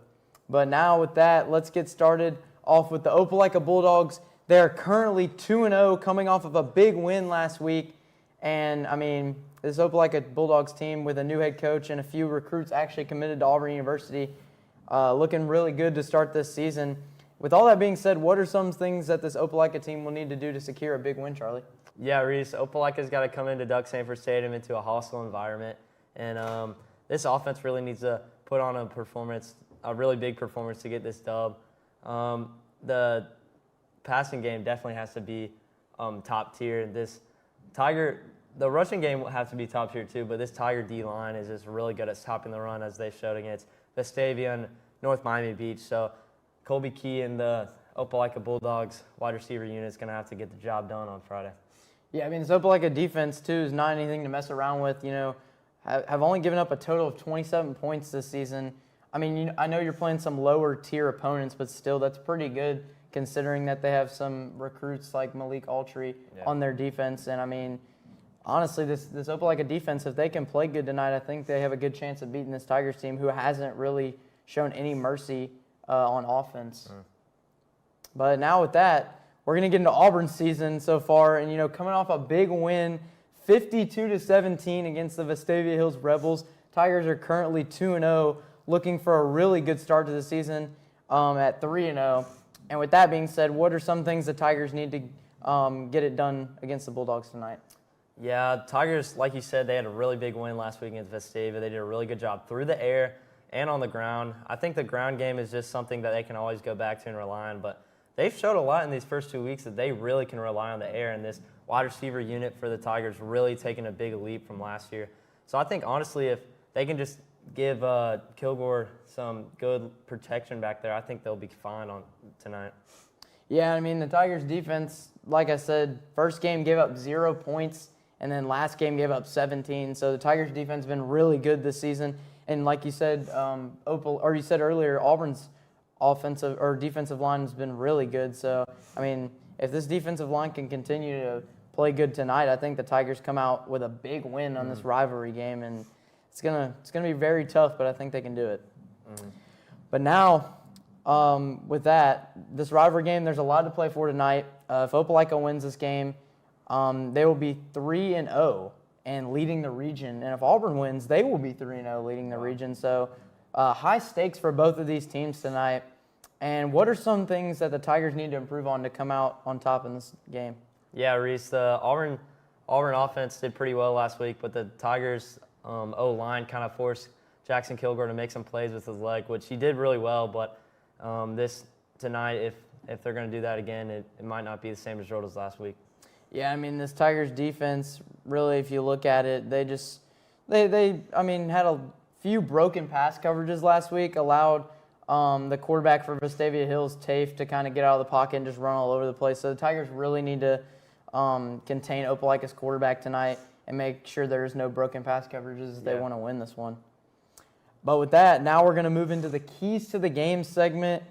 But now with that, let's get started off with the Opelika Bulldogs. They are currently 2-0, coming off of a big win last week. And, I mean, this Opelika Bulldogs team with a new head coach and a few recruits actually committed to Auburn University, looking really good to start this season. With all that being said, what are some things that this Opelika team will need to do to secure a big win, Charlie? Yeah, Reese, Opelika's got to come into Duck Sanford Stadium into a hostile environment. And this offense really needs to put on a performance, a really big performance to get this dub. The passing game definitely has to be top tier. The rushing game will have to be top tier too, but this Tiger D-line is just really good at stopping the run, as they showed against Vestavia and North Miami Beach. So Colby Key and the Opelika Bulldogs wide receiver unit is going to have to get the job done on Friday. Yeah, I mean, this Opelika defense too is not anything to mess around with. You know, have only given up a total of 27 points this season. I mean, I know you're playing some lower tier opponents, but still that's pretty good considering that they have some recruits like Malik Altry on their defense. And I mean, honestly, this Opelika defense, if they can play good tonight, I think they have a good chance of beating this Tigers team who hasn't really shown any mercy on offense. But now with that, we're going to get into Auburn's season so far. And, you know, coming off a big win, 52-17 against the Vestavia Hills Rebels, Tigers are currently 2-0, looking for a really good start to the season at 3-0. And with that being said, what are some things the Tigers need to get it done against the Bulldogs tonight? Yeah, Tigers, like you said, they had a really big win last week against Vestavia. They did a really good job through the air and on the ground. I think the ground game is just something that they can always go back to and rely on. But they've showed a lot in these first 2 weeks that they really can rely on the air. And this wide receiver unit for the Tigers really taking a big leap from last year. So I think, honestly, if they can just give Kilgore some good protection back there, I think they'll be fine on tonight. Yeah, I mean, the Tigers' defense, like I said, first game gave up 0 points, and then last game gave up 17. So the Tigers' defense has been really good this season. And like you said, you said earlier, Auburn's offensive or defensive line has been really good. So, I mean, if this defensive line can continue to play good tonight, I think the Tigers come out with a big win on this rivalry game. And it's gonna be very tough, but I think they can do it. But now, with that, this rivalry game, there's a lot to play for tonight. If Opelika wins this game, they will be 3-0 and leading the region. And if Auburn wins, they will be 3-0 leading the region. So high stakes for both of these teams tonight. And what are some things that the Tigers need to improve on to come out on top in this game? Yeah, Reese, the Auburn offense did pretty well last week, but the Tigers O-line kind of forced Jackson Kilgore to make some plays with his leg, which he did really well. But this tonight, if they're going to do that again, it might not be the same result as last week. Yeah, I mean, this Tigers defense, really, if you look at it, they had a few broken pass coverages last week, allowed the quarterback for Vestavia Hills, Tafe, to kind of get out of the pocket and just run all over the place. So the Tigers really need to contain Opelika's quarterback tonight and make sure there's no broken pass coverages if they want to win this one. But with that, now we're going to move into the keys to the game segment.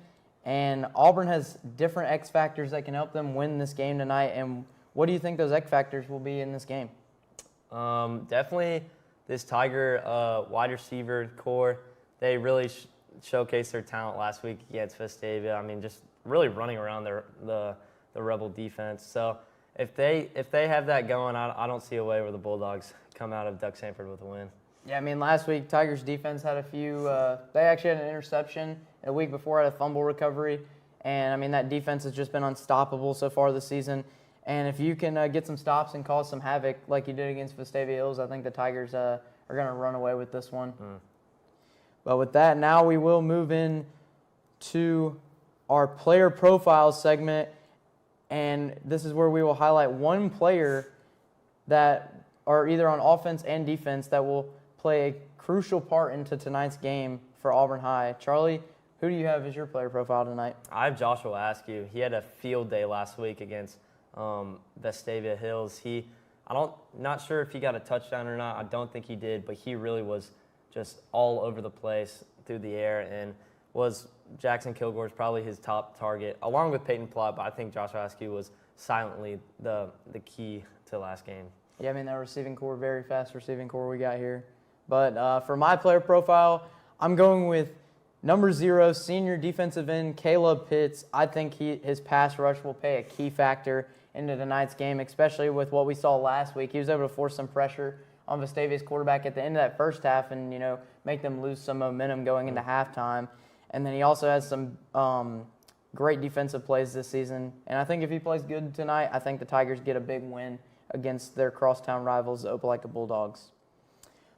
And Auburn has different X factors that can help them win this game tonight. And what do you think those X factors will be in this game? Definitely this Tiger wide receiver core. They really showcased their talent last week against Vestavia. I mean, just really running around the Rebel defense. So if they have that going, I don't see a way where the Bulldogs come out of Duck Sanford with a win. Yeah, I mean, last week Tigers defense had a few. They actually had an interception. A week before had a fumble recovery, and I mean that defense has just been unstoppable so far this season. And if you can get some stops and cause some havoc like you did against Vestavia Hills, I think the Tigers are going to run away with this one. But with that, now we will move in to our player profiles segment, and this is where we will highlight one player that are either on offense and defense that will play a crucial part into tonight's game for Auburn High. Charlie, who do you have as your player profile tonight? I have Joshua Askew. He had a field day last week against Vestavia Hills. Not sure if he got a touchdown or not. I don't think he did, but he really was just all over the place through the air and was Jackson Kilgore's probably his top target, along with Peyton Plott, but I think Joshua Askew was silently the key to last game. Yeah, I mean, that receiving core, very fast receiving core we got here. But for my player profile, I'm going with Number 0, senior defensive end Caleb Pitts. I think his pass rush will play a key factor into tonight's game, especially with what we saw last week. He was able to force some pressure on Vestavia's quarterback at the end of that first half and, make them lose some momentum going into halftime. And then he also has some great defensive plays this season. And I think if he plays good tonight, I think the Tigers get a big win against their crosstown rivals, the Opelika Bulldogs.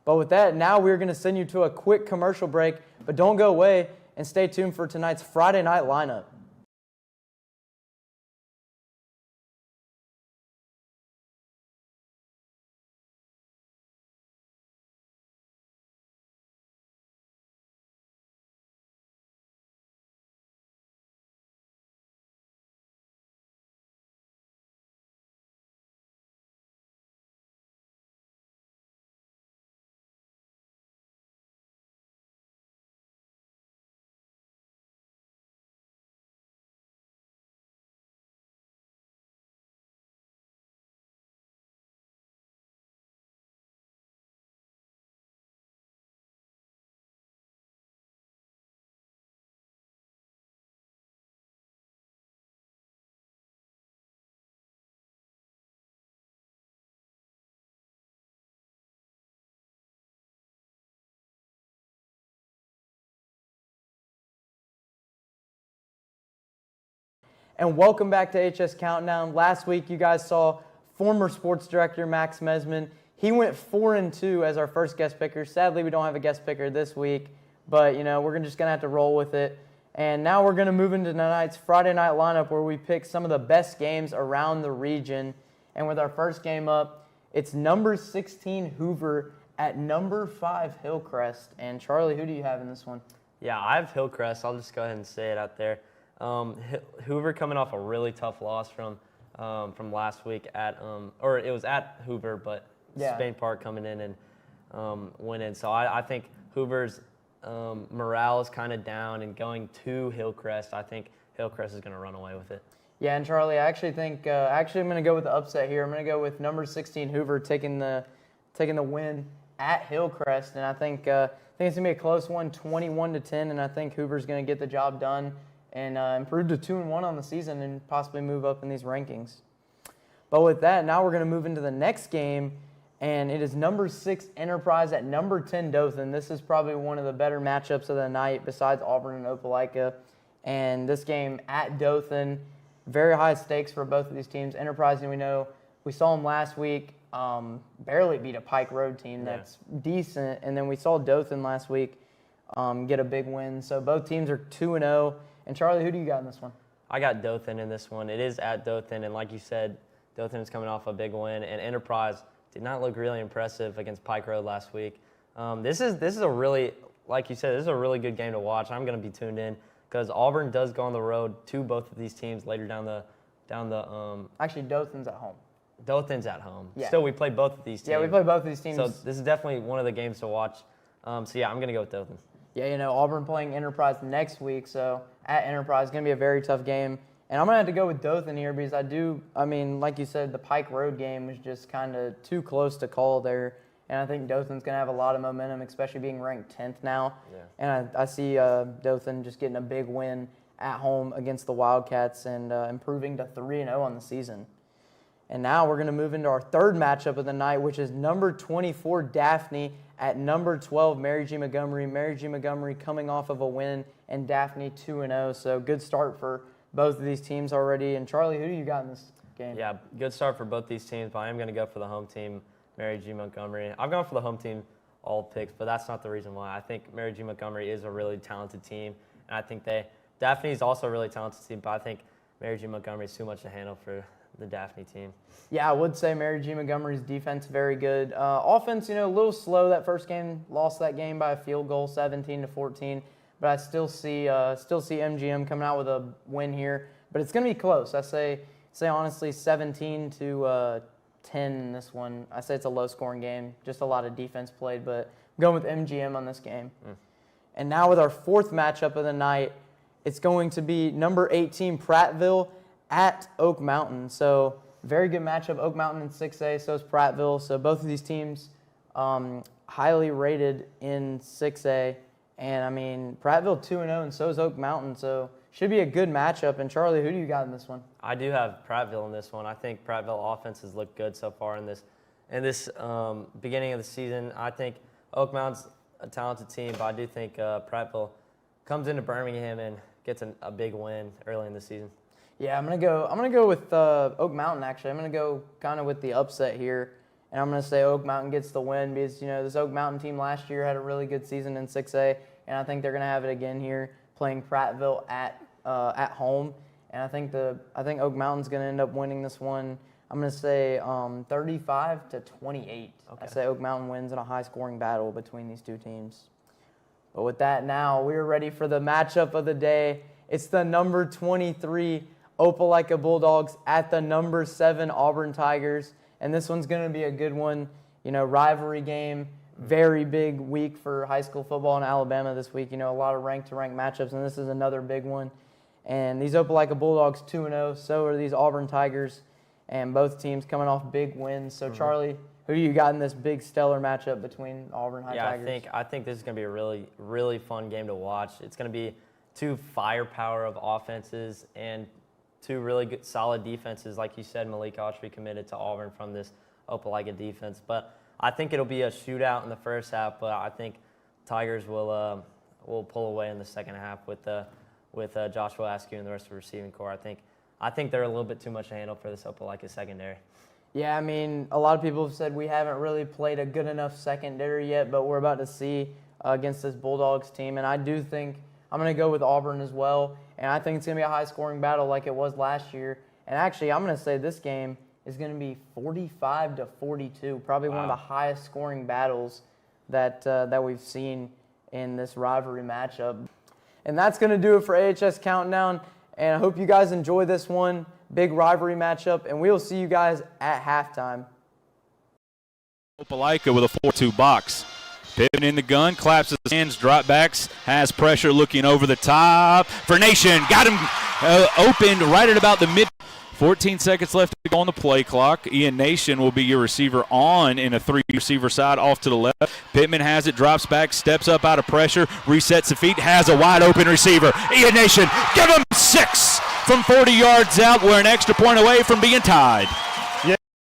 But with that, now we're going to send you to a quick commercial break. But don't go away and stay tuned for tonight's Friday night lineup. And welcome back to AHS Countdown. Last week, you guys saw former sports director Max Mesman. He went 4-2 as our first guest picker. Sadly, we don't have a guest picker this week, but we're just gonna have to roll with it. And now we're gonna move into tonight's Friday night lineup, where we pick some of the best games around the region. And with our first game up, it's number 16 Hoover at number 5 Hillcrest. And Charlie, who do you have in this one? Yeah, I have Hillcrest. I'll just go ahead and say it out there. Hoover coming off a really tough loss from last week or it was at Hoover, but Spain Park coming in and winning. So I think Hoover's morale is kind of down, and going to Hillcrest, I think Hillcrest is going to run away with it. Yeah, and Charlie, I actually think I'm going to go with the upset here. I'm going to go with number 16 Hoover taking the win at Hillcrest, and I think it's going to be a close one, 21-10, and I think Hoover's going to get the job done and improve to 2-1 on the season and possibly move up in these rankings. But with that, now we're going to move into the next game, and it is number 6 Enterprise at number 10 Dothan. This is probably one of the better matchups of the night besides Auburn and Opelika. And this game at Dothan, very high stakes for both of these teams. Enterprise, and we saw them last week barely beat a Pike Road team that's decent, and then we saw Dothan last week get a big win. So both teams are 2-0. And Charlie, who do you got in this one? I got Dothan in this one. It is at Dothan, and like you said, Dothan is coming off a big win, and Enterprise did not look really impressive against Pike Road last week. This is a really, like you said, this is a really good game to watch. I'm going to be tuned in because Auburn does go on the road to both of these teams later down the. Actually, Dothan's at home. Dothan's at home. Yeah. Still, we play both of these teams. Yeah, we play both of these teams. So this is definitely one of the games to watch. So yeah, I'm going to go with Dothan. Yeah, Auburn playing Enterprise next week, so at Enterprise, it's going to be a very tough game. And I'm going to have to go with Dothan here because like you said, the Pike Road game was just kind of too close to call there. And I think Dothan's going to have a lot of momentum, especially being ranked 10th now. Yeah. And I see Dothan just getting a big win at home against the Wildcats and improving to 3-0 on the season. And now we're going to move into our third matchup of the night, which is number 24 Daphne at number 12 Mary G. Montgomery. Mary G. Montgomery coming off of a win, and Daphne 2-0. So good start for both of these teams already. And Charlie, who do you got in this game? Yeah, good start for both these teams, but I am going to go for the home team, Mary G. Montgomery. I've gone for the home team all picks, but that's not the reason why. I think Mary G. Montgomery is a really talented team, and I think Daphne is also a really talented team, but I think Mary G. Montgomery is too much to handle for the Daphne team. Yeah, I would say Mary G. Montgomery's defense very good. Offense, a little slow that first game. Lost that game by a field goal, 17-14. But I still see MGM coming out with a win here. But it's going to be close. I say honestly 17-10 in this one. I say it's a low-scoring game. Just a lot of defense played, but I'm going with MGM on this game. And now with our fourth matchup of the night, it's going to be number 18 Prattville at Oak Mountain. So very good matchup. Oak Mountain in 6A, so is Prattville. So both of these teams highly rated in 6A. And, I mean, Prattville 2-0, and so is Oak Mountain, so should be a good matchup. And, Charlie, who do you got in this one? I do have Prattville in this one. I think Prattville offense has looked good so far in this beginning of the season. I think Oak Mountain's a talented team, but I do think Prattville comes into Birmingham and gets a big win early in the season. Yeah, I'm gonna go with Oak Mountain. Actually, I'm gonna go kind of with the upset here, and I'm gonna say Oak Mountain gets the win because this Oak Mountain team last year had a really good season in 6A, and I think they're gonna have it again here playing Prattville at home. And I think Oak Mountain's gonna end up winning this one. I'm gonna say 35-28. I say Oak Mountain wins in a high-scoring battle between these two teams. But with that, now we're ready for the matchup of the day. It's the number 23 Opelika Bulldogs at the number 7 Auburn Tigers, and this one's going to be a good one. Rivalry game, very big week for high school football in Alabama this week. A lot of rank-to-rank matchups, and this is another big one. And these Opelika Bulldogs 2-0, so are these Auburn Tigers, and both teams coming off big wins. So, Charlie, who do you got in this big stellar matchup between Auburn High Tigers? I think this is going to be a really, really fun game to watch. It's going to be two firepower of offenses and two really good, solid defenses. Like you said, Malik Autry committed to Auburn from this Opelika defense. But I think it'll be a shootout in the first half, but I think Tigers will pull away in the second half with Joshua Askew and the rest of the receiving corps. I think they're a little bit too much to handle for this Opelika secondary. Yeah, I mean, a lot of people have said we haven't really played a good enough secondary yet, but we're about to see against this Bulldogs team, and I do think I'm going to go with Auburn as well, and I think it's going to be a high-scoring battle like it was last year. And actually, I'm going to say this game is going to be 45-42, probably one of the highest-scoring battles that we've seen in this rivalry matchup. And that's going to do it for AHS Countdown, and I hope you guys enjoy this one, big rivalry matchup, and we will see you guys at halftime. Opelika with a 4-2 box. Pippen in the gun, claps his hands, drop backs, has pressure looking over the top for Nation. Got him opened right at about the mid. 14 seconds left to go on the play clock. Ian Nation will be your receiver on in a 3-receiver side off to the left. Pittman has it, drops back, steps up out of pressure, resets the feet, has a wide open receiver. Ian Nation, give him 6 from 40 yards out. We're an extra point away from being tied.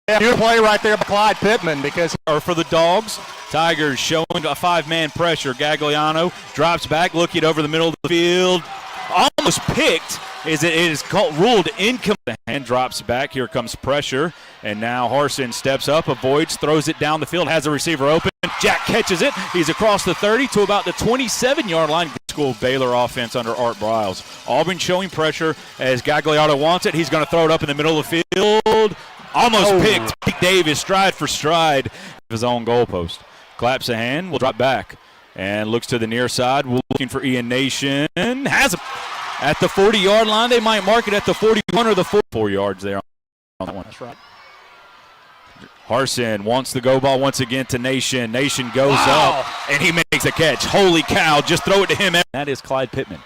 Good play right there by Clyde Pittman or for the Dogs. Tigers showing a 5-man pressure. Gagliano drops back, looking over the middle of the field. Almost picked. It is ruled incomplete. And drops back. Here comes pressure. And now Harson steps up, avoids, throws it down the field, has a receiver open. Jack catches it. He's across the 30 to about the 27-yard line. School Baylor offense under Art Briles. Auburn showing pressure as Gagliano wants it. He's going to throw it up in the middle of the field. Almost picked. Pete Davis, stride for stride of his own goalpost. Claps a hand, will drop back. And looks to the near side, looking for Ian Nation. Has him at the 40-yard line. They might mark it at the 41 or the 4 yards there on that one. That's right. Harson wants the go ball once again to Nation. Nation goes up, and he makes a catch. Holy cow, just throw it to him. That is Clyde Pittman.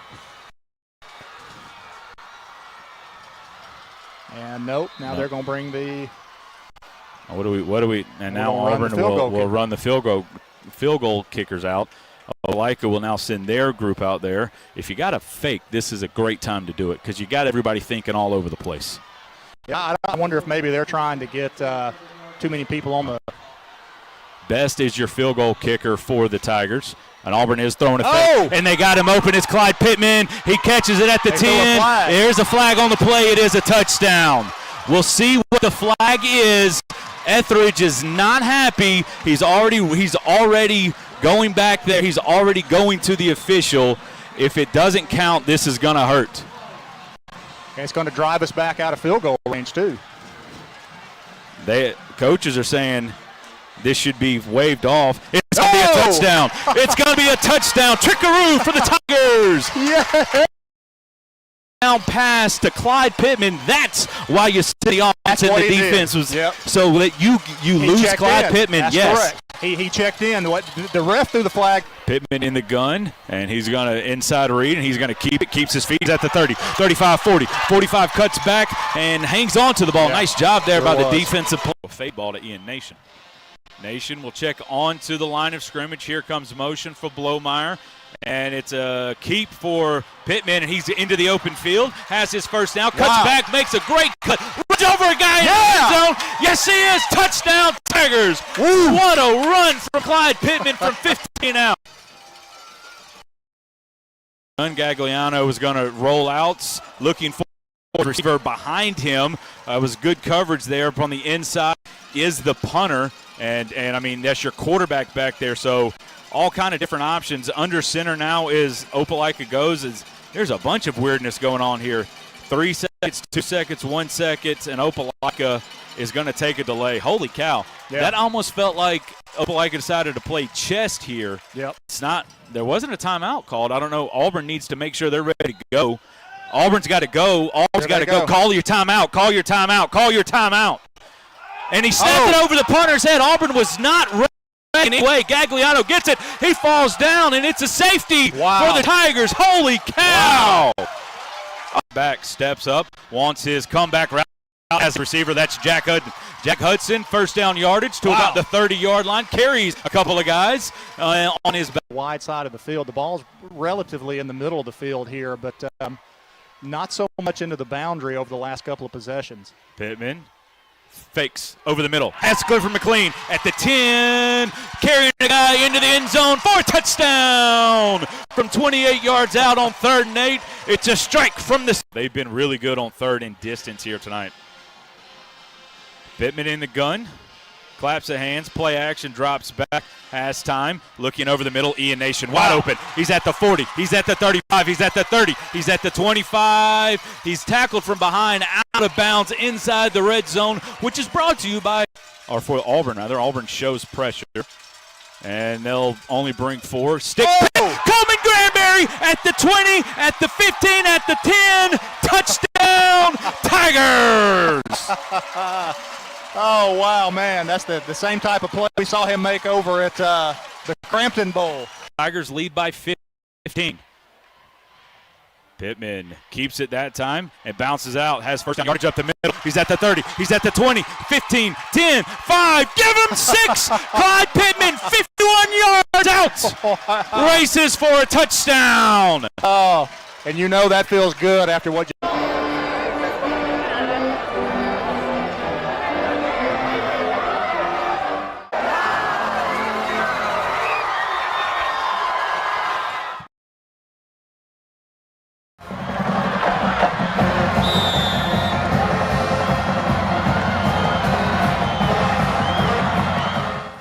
And nope, now they're going to bring the. What do we? And now Auburn will run the field goal kickers out. Opelika will now send their group out there. If you got a fake, this is a great time to do it because you got everybody thinking all over the place. Yeah, I wonder if maybe they're trying to get too many people on the. Best is your field goal kicker for the Tigers. And Auburn is throwing a fake, and they got him open. It's Clyde Pittman. He catches it at the 10. There's a flag on the play. It is a touchdown. We'll see what the flag is. Etheridge is not happy. He's already going back there. He's already going to the official. If it doesn't count, this is going to hurt. And it's going to drive us back out of field goal range, too. Coaches are saying this should be waved off. It's going to be a touchdown. It's going to be a touchdown. Trickaroo for the Tigers. Yeah. Down pass to Clyde Pittman. That's why you see the offense and the defense was so that you lose Clyde Pittman. That's correct. He checked in. The ref threw the flag. Pittman in the gun, and he's going to inside read, and he's going to keep it. Keeps his feet. He's at the 30, 35, 40. 45 cuts back and hangs on to the ball. Nice job there by the defensive player. Fade ball to Ian Nation. Nation will check onto the line of scrimmage. Here comes motion for Blomeyer. And it's a keep for Pittman, and he's into the open field, has his first down, cuts back, makes a great cut, runs over a guy in the end zone. Yes, he is. Touchdown, Tigers. What a run from Clyde Pittman from 15 out. Gagliano was going to roll out, looking for the receiver behind him. Was good coverage there up on the inside. Is the punter, and I mean, that's your quarterback back there, so all kind of different options. Under center now is Opelika goes. There's a bunch of weirdness going on here. 3 seconds, 2 seconds, 1 second, and Opelika is going to take a delay. Holy cow. Yeah. That almost felt like Opelika decided to play chest here. Yep. It's not. There wasn't a timeout called. I don't know. Auburn needs to make sure they're ready to go. Auburn's got to go. Auburn's got to go. Call your timeout. Call your timeout. Call your timeout. And he snapped it over the punter's head. Auburn was not ready. Anyway, Gagliano gets it. He falls down, and it's a safety for the Tigers. Holy cow. Back steps up, wants his comeback route as a receiver. That's Jack Hudson. Jack Hudson, first down yardage to about the 30-yard line. Carries a couple of guys on his back. Wide side of the field. The ball's relatively in the middle of the field here, but not so much into the boundary over the last couple of possessions. Pittman fakes over the middle. Has to go for McLean at the 10. Carrying a guy into the end zone for a touchdown from 28 yards out on 3rd and 8. It's a strike from the. They've been really good on 3rd and distance here tonight. Pittman in the gun. Claps of hands, play action, drops back, has time, looking over the middle, Ian Nation wide open. He's at the 40, he's at the 35, he's at the 30, he's at the 25. He's tackled from behind, out of bounds, inside the red zone, which is brought to you by, or for Auburn rather. Auburn shows pressure, and they'll only bring 4. Stick Coleman Granberry at the 20, at the 15, at the 10. Touchdown, Tigers! Oh, wow, man. That's the same type of play we saw him make over at the Crampton Bowl. Tigers lead by 15. Pittman keeps it that time and bounces out, has first down yardage up the middle. He's at the 30, he's at the 20, 15, 10, 5, give him 6. Clyde Pittman, 51 yards out. Races for a touchdown. Oh, and you know that feels good after what you.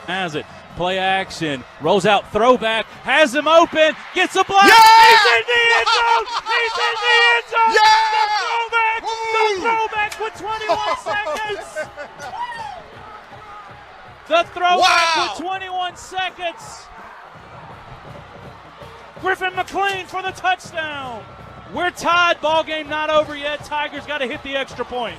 Has it, play action, rolls out, throwback, has him open, gets a block, Yeah! He's in the end zone, he's in the end zone, Yeah! the throwback with 21 seconds, the throwback with 21 seconds, Griffin McLean for the touchdown. We're tied, ball game not over yet, Tigers got to hit the extra point.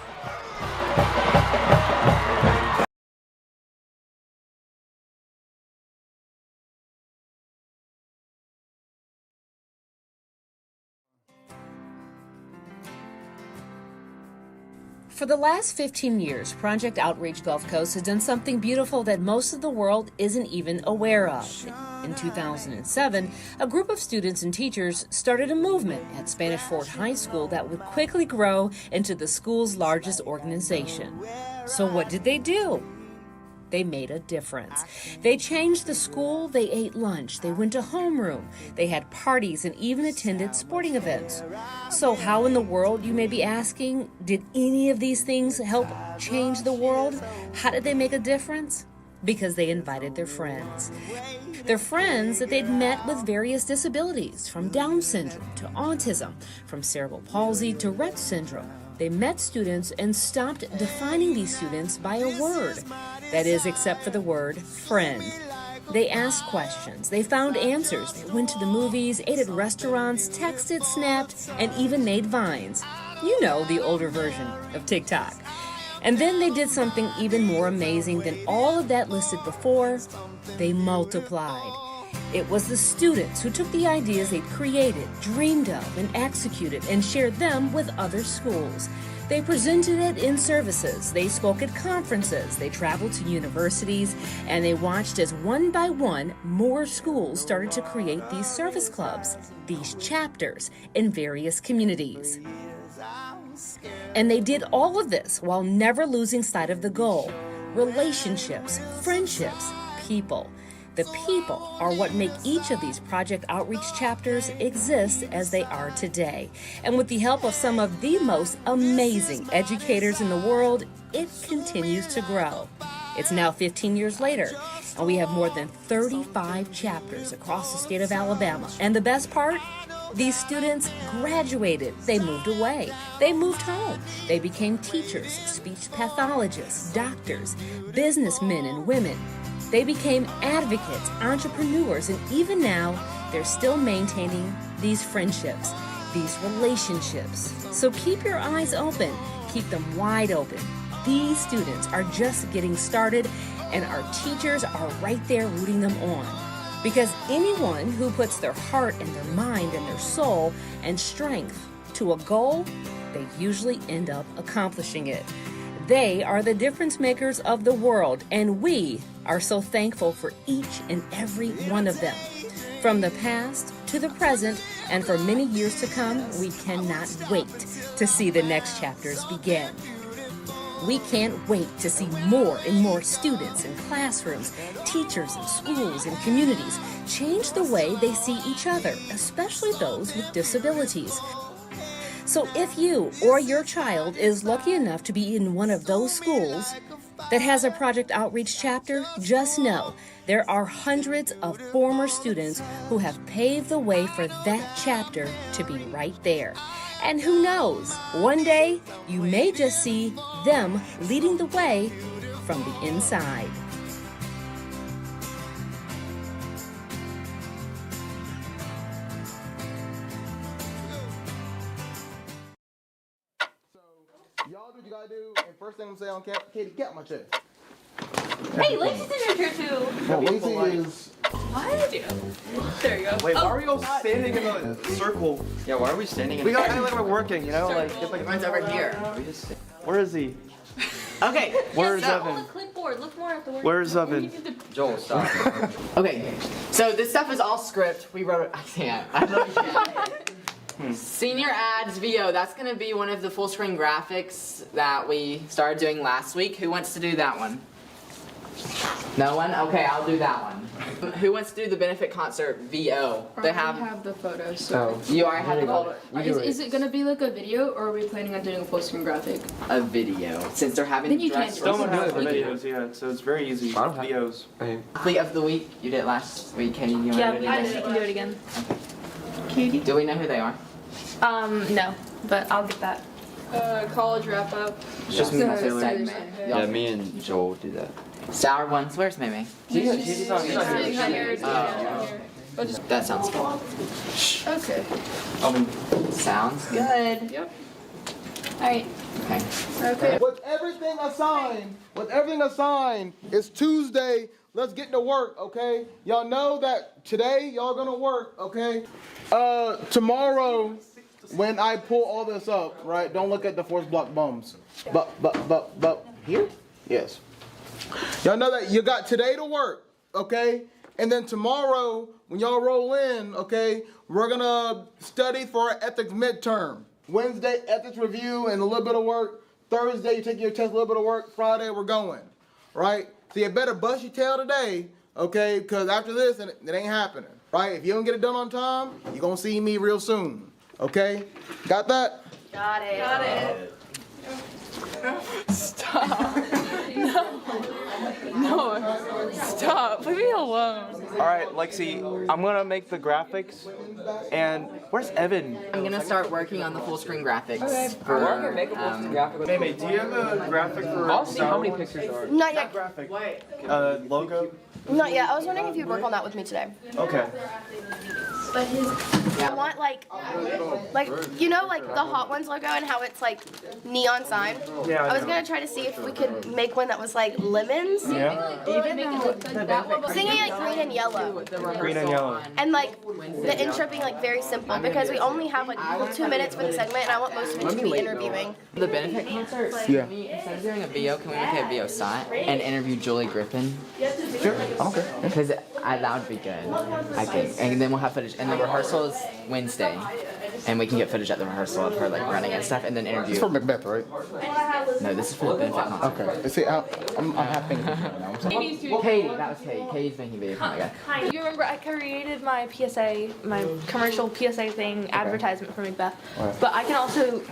For the last 15 years, Project Outreach Gulf Coast has done something beautiful that most of the world isn't even aware of. In 2007, a group of students and teachers started a movement at Spanish Fort High School that would quickly grow into the school's largest organization. So what did they do? They made a difference. They changed the school, they ate lunch, they went to homeroom, they had parties and even attended sporting events. So how in the world, you may be asking, did any of these things help change the world? How did they make a difference? Because they invited their friends. Their friends that they'd met with various disabilities, from Down syndrome to autism, from cerebral palsy to Rett syndrome. They met students and stopped defining these students by a word. That is, except for the word friend. They asked questions, they found answers, they went to the movies, ate at restaurants, texted, snapped, and even made vines. You know, the older version of TikTok. And then they did something even more amazing than all of that listed before. They multiplied. It was the students who took the ideas they'd created, dreamed of, and executed, and shared them with other schools. They presented it in services, they spoke at conferences, they traveled to universities, and they watched as one by one more schools started to create these service clubs, these chapters in various communities. And they did all of this while never losing sight of the goal: relationships, friendships, people. The people are what make each of these Project Outreach chapters exist as they are today. And with the help of some of the most amazing educators in the world, it continues to grow. It's now 15 years later, and we have more than 35 chapters across the state of Alabama. And the best part? These students graduated. They moved away. They moved home. They became teachers, speech pathologists, doctors, businessmen and women. They became advocates, entrepreneurs, and even now, they're still maintaining these friendships, these relationships. So keep your eyes open. Keep them wide open. These students are just getting started, and our teachers are right there rooting them on. Because anyone who puts their heart and their mind and their soul and strength to a goal, they usually end up accomplishing it. They are the difference makers of the world, and we are so thankful for each and every one of them. From the past to the present, and for many years to come, we cannot wait to see the next chapters begin. We can't wait to see more and more students in classrooms, teachers in schools and communities change the way they see each other, especially those with disabilities. So if you or your child is lucky enough to be in one of those schools that has a Project Outreach chapter, just know there are hundreds of former students who have paved the way for that chapter to be right there. And who knows, one day you may just see them leading the way from the inside. Y'all do what you gotta do, and first thing I'm gonna say on Katie, get my chair. Hey, Lacey's in your chair too. Well, Lacey is. What? There you go. Wait, why are we all standing in a circle? Yeah, why are we standing in a circle? We gotta act like we're working, you know? Like, get like. Mine's over here. Where is he? Okay. Where's On Evan? the clipboard. Look more at the word. Where's Evan? Joel, stop. Okay, so this stuff is all script. We wrote it. I can't. Senior Ads VO, that's going to be one of the full screen graphics that we started doing last week. Who wants to do that one? No one? Okay, I'll do that one. Who wants to do the benefit concert VO? They have the photos. So You already have the photo? Is it going to be like a video, or are we planning on doing a full screen graphic? A video, since they're having Then you dress can't Someone does rehearsals. videos, yeah, so it's very easy. Videos. Athlete of the week, you did it last week. Katie, you want to do it I again? can do it again. Katie? Do we know who they are? No, but I'll get that. College wrap up. It's just me and Taylor. Yeah, me and Joel do that. Sour ones. Where's Mimi? She's on here. That sounds good. Okay. Sounds good. Yep. Alright. Okay. With everything assigned, it's Tuesday. Let's get to work, okay? Y'all know that today y'all gonna work, okay? Tomorrow, when I pull all this up, right? Don't look at the force block bums. But here? Yes. Y'all know that you got today to work, okay? And then tomorrow, when y'all roll in, okay, we're gonna study for our ethics midterm. Wednesday, ethics review and a little bit of work. Thursday, you take your test, a little bit of work. Friday, we're going, right? So you better bust your tail today, okay? Because after this, it ain't happening, right? If you don't get it done on time, you're gonna see me real soon, okay? Got that? Got it. Got it. Stop. No. Stop. Leave me alone. All right, Lexi, I'm gonna make the graphics. And where's Evan? I'm gonna start working on the full screen graphics. Okay. For, Mimi, do you have a graphic for? I'll see how many pictures are. Not yet. Graphic. Logo. Not yet. I was wondering if you'd work on that with me today. Okay. but his. I want like you know, like the Hot Ones logo and how it's like neon sign. Yeah, I I was know. gonna try to see if we could make one that was like lemons. Yeah. Singing like green and yellow. Green and yellow. And like the intro being like very simple because we only have like 2 minutes for the segment and I want most of it to be interviewing. The benefit concert? Yeah. Instead of doing a VO, can we make a VO site and interview Julie Griffin? Sure. I don't care. Because that would be good, I think. And then we'll have footage. And the rehearsal is Wednesday. And we can get footage at the rehearsal of her like running and stuff and then interview. It's for Macbeth, right? No, this is for the benefit concert. Okay. See, I'm happy right now. Katie, that was Katie. Katie's making videos. Oh my god. You remember I created my PSA, my commercial PSA thing, advertisement for Macbeth. Right. But I can also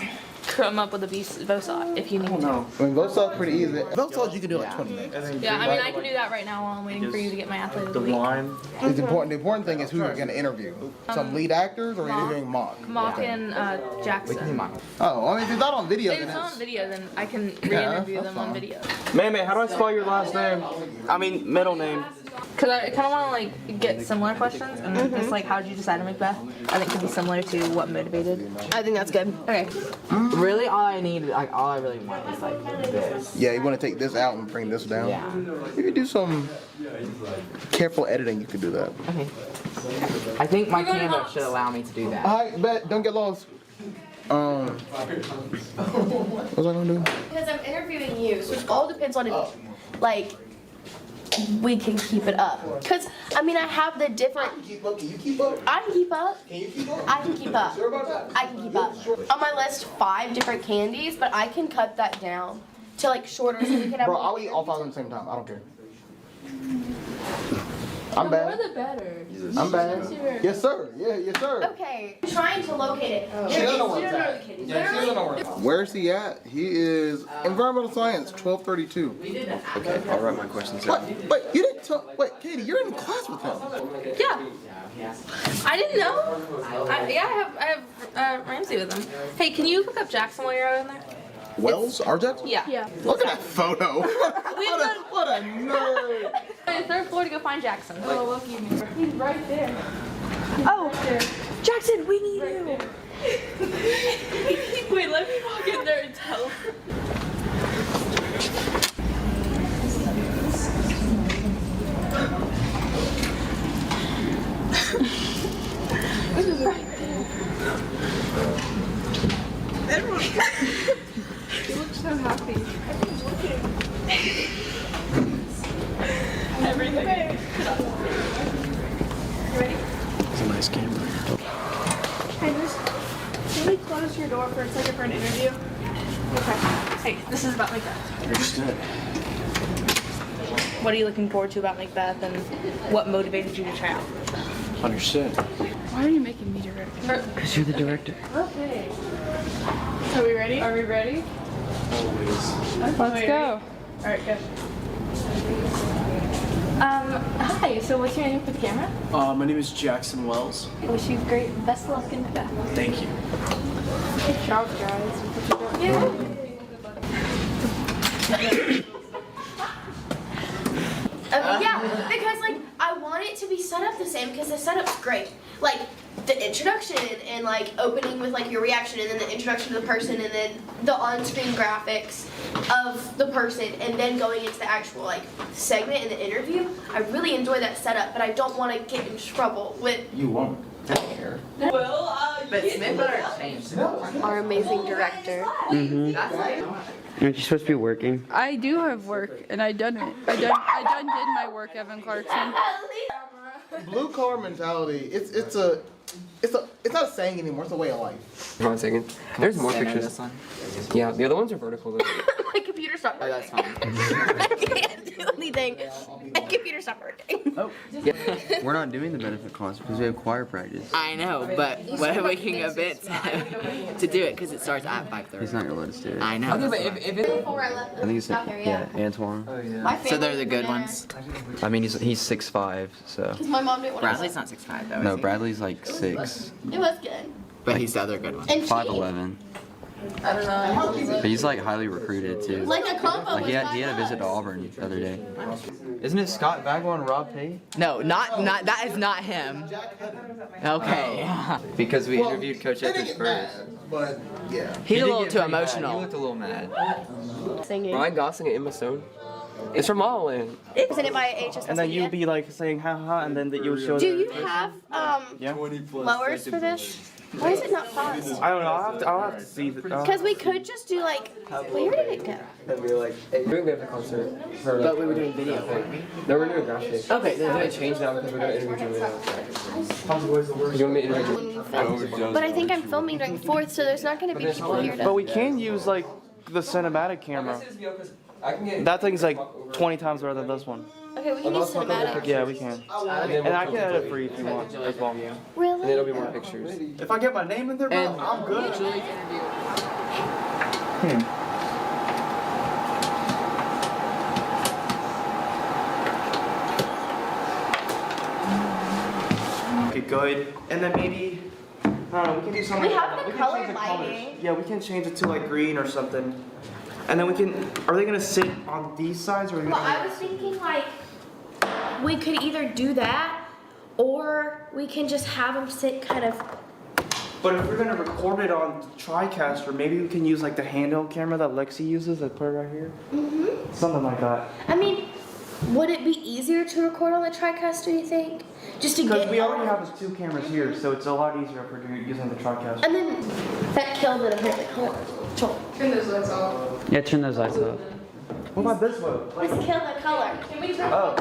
come up with a VOSOT if you need to. I mean, VOSOT's pretty easy. VOSOT you can do like 20 minutes. Yeah, I mean I can do that right now while I'm waiting for you to get my athlete of the week. It's important. The important thing is who you're going to interview. Some lead actors, or you're doing mock. Mock and Jackson. We can do mock. Oh, I mean, if it's not on video, If then it's it's. on video, then I can re-interview them on video. Mame, how do I spell your last name? I mean, middle name. Because I kind of want to like get similar questions, and it's like, how did you decide to Macbeth? I think could be similar to what motivated. I think that's good. Okay. Really, all I need, like, all I really want is like this. Yeah, you want to take this out and bring this down? Yeah. If you do some careful editing, you could do that. Okay. I think my camera should allow me to do that. I bet. Don't get lost. What was I gonna do? Because I'm interviewing you, so it all depends on if, like, we can keep it up. Because, I mean, I have the different... Can you keep up? I can keep up. Can you keep up? I can keep up. Sure about that? I can keep up. On my list, 5 different candies, but I can cut that down to, like, shorter so we can have... Bro, I'll eat all 5 at the same time. I don't care. I'm bad. the better. I'm bad. Yes, sir. Yeah, yes, sir. Okay. I'm trying to locate it. She doesn't know where it's at. Yeah, she doesn't know where it's at. Where is he at? He is environmental science, 1232. Okay, I'll write my questions down. Wait, you didn't tell. Wait, Katie, you're in class with him. Yeah. I didn't know. I have Ramsey with him. Hey, can you look up Jackson while you're in there? Wells, RJ? Yeah. Look at that photo. what a nerd. On the 3rd floor to go find Jackson. Oh, lucky me. He's right there. Oh, Jackson, we need you. Wait, let me walk in there and tell him. This is right there. Everyone. You look so happy. Everyone's looking. Everything. You ready? It's a nice camera. Hey, can we close your door for a second for an interview? Okay. Hey, this is about Macbeth. Understood. What are you looking forward to about Macbeth, and what motivated you to try out? Understood. Why are you making me director? Because you're the director. Okay. So are we ready? Are we ready? Always. Let's go. All right, good. Hi, so what's your name for the camera? My name is Jackson Wells. I wish you great best of luck in Macbeth. Thank you. Good job, guys. Yeah, because like I want it to be set up the same because the setup's great. Like the introduction and like opening with like your reaction and then the introduction to the person and then the on-screen graphics of the person and then going into the actual like segment and the interview. I really enjoy that setup, but I don't want to get in trouble with. You won't. I don't care. But Smith better change. Our amazing director. Mm-hmm. Aren't you supposed to be working? I do have work, and I done it. I did my work, Evan Clarkson. Blue collar mentality. It's not a saying anymore. It's a way of life. 1 second. There's more pictures. This one. Yeah, the other ones are vertical. My computer stopped working. Oh, that's fine. I can't do anything. My computer stopped working. Oh. Yeah. We're not doing the benefit class because we have choir practice. I know, but what if we can go bit to do it because it starts at 5:30? He's not gonna let us do it. I know. Okay, but if it. I think it's Antoine. Oh, yeah. So they're the good ones. I mean, he's 6'5", so. Because my mom didn't want to. Bradley's not 6'5" though. No, is he? Bradley's like 6. It was good. But he's the other good one. And 5'11". I don't know. But he's like highly recruited too. Like a combo. Like he had a visit to Auburn the other day. Isn't it Scott Bagwell and Rob Pate? No, not that is not him. Okay. Because we interviewed Coach Edwards first. But yeah. He's a little get too pretty mad. emotional. He looked a little mad. Singing. Ryan Gosling and Emma Stone. It's from La La Land. Presented by AHS. And then you'll be like saying ha ha, and then that you'll show. Do you have Yeah. lowers for this? Why is it not paused? I don't know. I'll have to see. Because we could just do like, where did it go? And we were like, hey, we're doing a concert. For, like, But we were doing video. No, we're doing graphics. Okay, We're gonna change now because we're gonna interview Julia. You want me to interview Julia? But I think I'm filming during 4th, so there's not going to be people here But to. we can use like the cinematic camera. That thing's like 20 times better than this one. Okay, we can use cinematic. Yeah, we can. And I can edit for you if you want as well. Really? And it'll be more pictures. If I get my name in there, bro, I'm good. Okay, good. And then maybe, I don't know, we can do something. We have the can color change the colors. lighting. Yeah, we can change it to like green or something. And then we can, are they gonna sit on these sides or? Well, I was thinking like, we could either do that, or we can just have them sit kind of. But if we're gonna record it on TriCaster, maybe we can use like the handheld camera that Lexi uses. I put it right here. Mm-hmm. Something like that. I mean, would it be easier to record on the TriCaster, do you think? Just to Because get. we already have 2 cameras here, so it's a lot easier if we're using the TriCaster. And then that killed it apparently. Hold on. Turn those lights off. Yeah, turn those lights off. What about this one? Let's kill the color. Can we turn? Oh,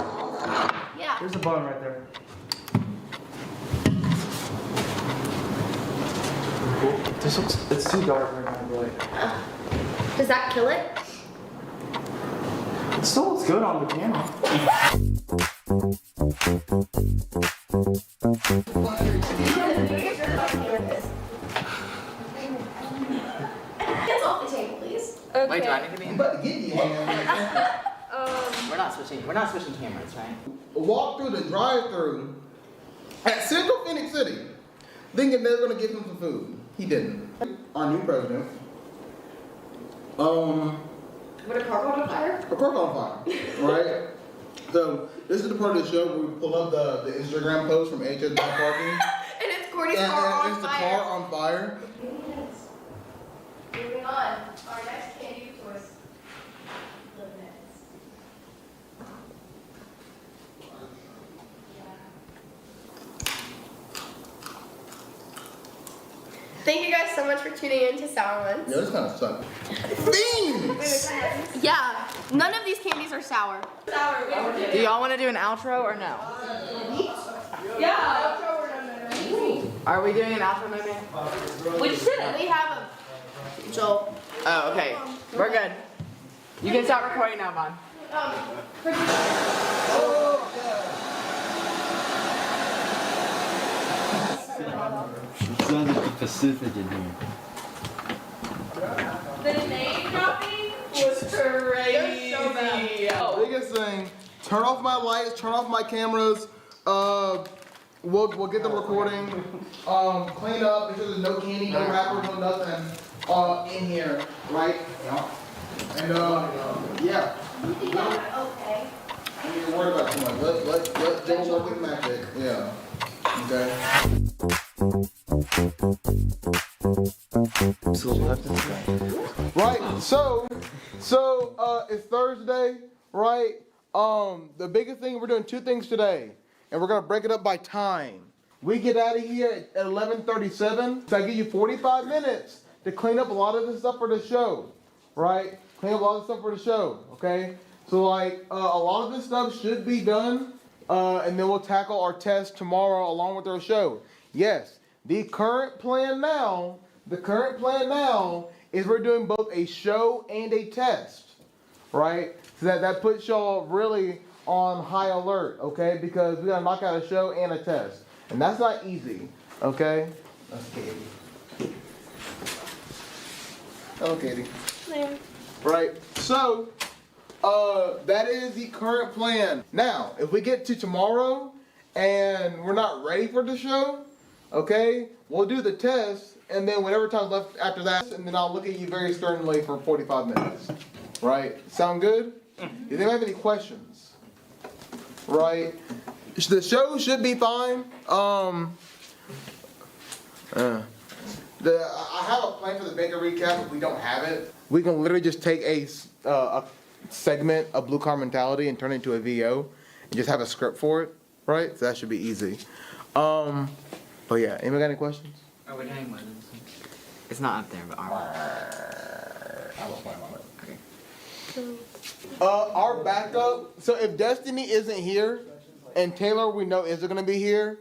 Yeah. there's a button right there. This looks, it's too dark right now, really. Does that kill it? It still looks good on the camera. Gets off the table, please. Wait, do I need to be in? But get you. We're not switching cameras, right? Walk through the drive-through at Central Phoenix City, thinking they're gonna give him some food. He didn't. Our new president. Would a car on fire? A car on fire, right? So this is the part of the show where we pull up the Instagram post from AHS Parking. And it's Courtney's car on it's the fire. car on fire. Moving on. Our next candy choice. Thank you guys so much for tuning in to Sour Ones. Yeah, this kind of sucks. Beans! Yeah, none of these candies are sour. Sour. Do y'all want to do an outro or no? Yeah. Are we doing an outro moment? We should. We have a Joel. Oh, okay. We're good. You can start recording now, Vaughn. It sounds like Pacific in here. The name dropping was crazy. Biggest thing, turn off my lights, turn off my cameras. We'll get the recording. Clean up, make sure there's no candy, no wrappers, no nothing in here, right? And yeah. Okay. I don't need to worry about too much. Let Joe work with magic. Yeah. Okay. Right. So it's Thursday, right? The biggest thing, we're doing 2 things today, and we're gonna break it up by time. We get out of here at 11:37, so I give you 45 minutes to clean up a lot of this stuff for the show, right? Clean up a lot of stuff for the show, okay? So like a lot of this stuff should be done, and then we'll tackle our test tomorrow along with our show. Yes, the current plan now is we're doing both a show and a test, right? So that puts y'all really on high alert, okay? Because we gotta knock out a show and a test, and that's not easy, okay? That's Katie. Hello, Katie. There. Right. So that is the current plan. Now, if we get to tomorrow and we're not ready for the show, Okay? We'll do the test, and then whatever time's left after that, and then I'll look at you very sternly for 45 minutes. Right? Sound good? If you have any questions, right? The show should be fine. I have a plan for the Baker recap, but we don't have it. We can literally just take a segment of Blue Car Mentality and turn it into a VO and just have a script for it, right? So that should be easy. But yeah, anybody got any questions? Are we doing one? It's not up there, but Our backup, so if Destiny isn't here, and Taylor we know isn't going to be here,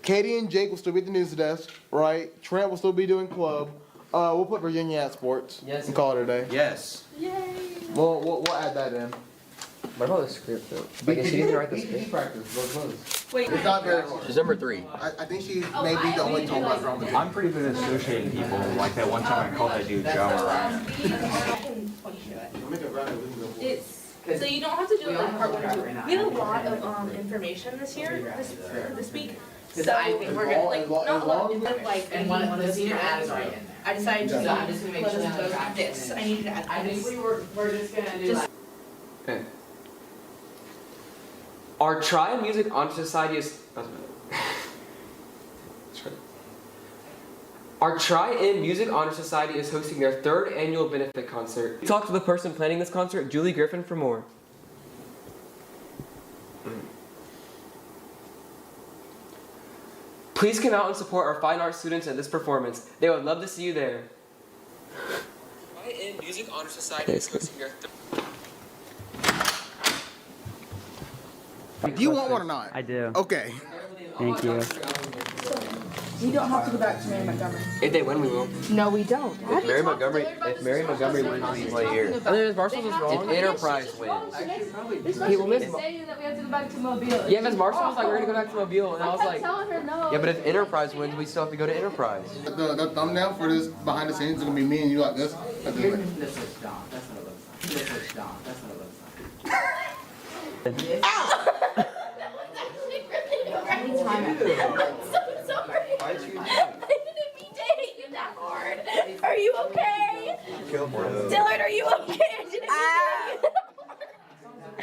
Katie and Jake will still be at the news desk, right? Trent will still be doing club. We'll put Virginia at sports and call it a day. Yes. Yay! We'll add that in. What about the script though? Like, is she gonna write the script? Wait, it's not very hard. She's number 3. I think she may be the only told by drama. I'm pretty good at associating people. Like that one time I called that dude Joe Ryan. So you don't have to do it like part 1 or 2. We had a lot of information this week. So I think we're gonna like not a lot of like And one of the senior ads right in there. I decided to I'm just gonna make sure that post this. I needed to add I think this. we're just gonna do like. Okay. Our Try Music Honor Society is. Our Try Music Honor Society is hosting their 3rd annual benefit concert. We talked to the person planning this concert, Julie Griffin, for more. Please come out and support our fine arts students at this performance. They would love to see you there. Try Music Honor Society is hosting their Do you want one or not? I do. Okay. Thank you. We don't have to go back to Mary Montgomery. If they win, we will. No, we don't. If Mary Montgomery wins, we play here. If Marshall's is wrong. If Enterprise wins. People miss. Saying that we have to go back to Mobile. Yeah, Miss Marshall was like, we're gonna go back to Mobile, and I was like, telling her no. Yeah, but if Enterprise wins, we still have to go to Enterprise. The thumbnail for this behind the scenes is gonna be me and you like this. That's what it looks like. I didn't mean to hit you that hard. Are you okay? Dillard, are you okay? I didn't mean to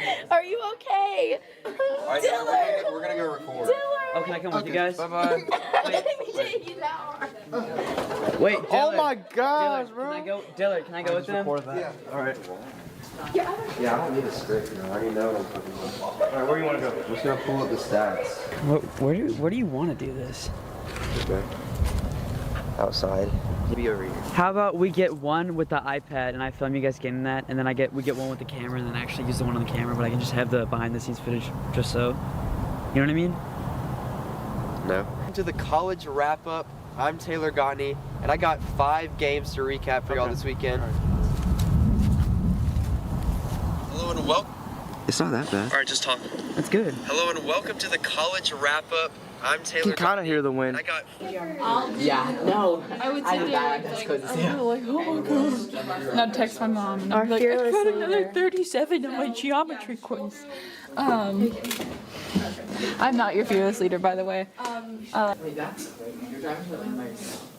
hit you. Are you okay? Dillard. We're gonna go record. Dillard. Oh, can I come with you guys? Bye-bye. I didn't mean to hit you that hard. Wait, Oh Dillard. my gosh, Dillard, bro. Dillard, can I go with them? Yeah. All right. Yeah, Yeah, I don't need a script, I already know what I'm talking about. All right, where do you want to go? I'm just gonna pull up the stats. Where do you want to do this? Okay. Outside. Be over here. How about we get one with the iPad and I film you guys getting that, and then we get one with the camera, and then I actually use the one on the camera, but I can just have the behind the scenes footage just so. You know what I mean? No. To the college wrap up. I'm Taylor Gagne, and I got 5 games to recap for y'all this weekend. Hello and welcome. It's not that bad. All right, just talk. That's good. Hello and welcome to the college wrap up. I'm Taylor. You can kind of hear the wind. I got. Yeah, no. I would I sit did there that. like, That's crazy. I was like, oh my gosh. And I'd text my mom and I'd be like, I fearless got another leader. 37 on my geometry quiz. I'm not your fearless leader, by the way. Wait, that's you're driving to the land by yourself.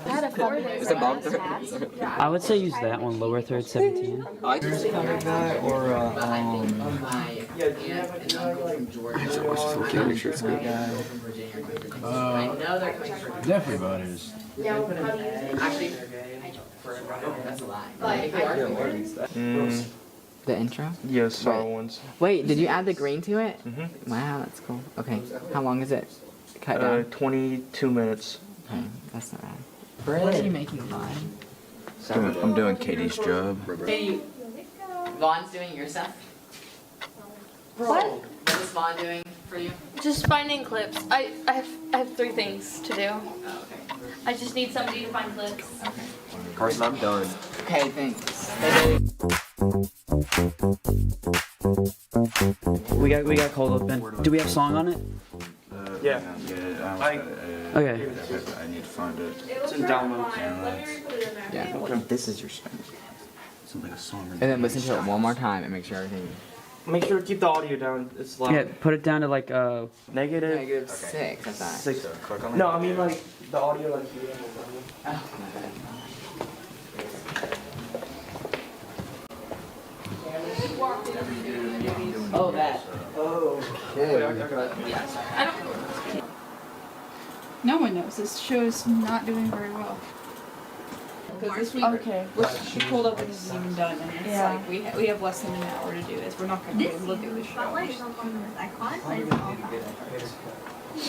I had a 4 days. I would say use that one, lower third, 17. Or Definitely about his. Actually, that's a lie. The intro? Yeah, Star ones. Wait, did you add the green to it? Wow, that's cool. Okay, how long is it? Cut down. 22 minutes. Okay, that's not bad. What are you making, Vaughn? I'm doing Katie's job. Katie, Vaughn's doing your stuff? What? What is Vaughn doing for you? Just finding clips. I have 3 things to do. Oh, okay. I just need somebody to find clips. Carson, I'm done. Okay, thanks. We got cold open. Do we have song on it? Yeah. Okay. I need to find it. It's in downloads. Yeah. Okay. This is your stuff. And then listen to it one more time and make sure everything. Make sure to keep the audio down. It's loud. Yeah, put it down to like Negative. -6. That's not. 6. No, I mean like the audio like here. Oh, that. Oh. Okay. I got it. I don't. No one knows. This show is not doing very well. Because this week, she pulled up and this isn't even done, and it's like we have less than an hour to do this. We're not going to be able to look at this show.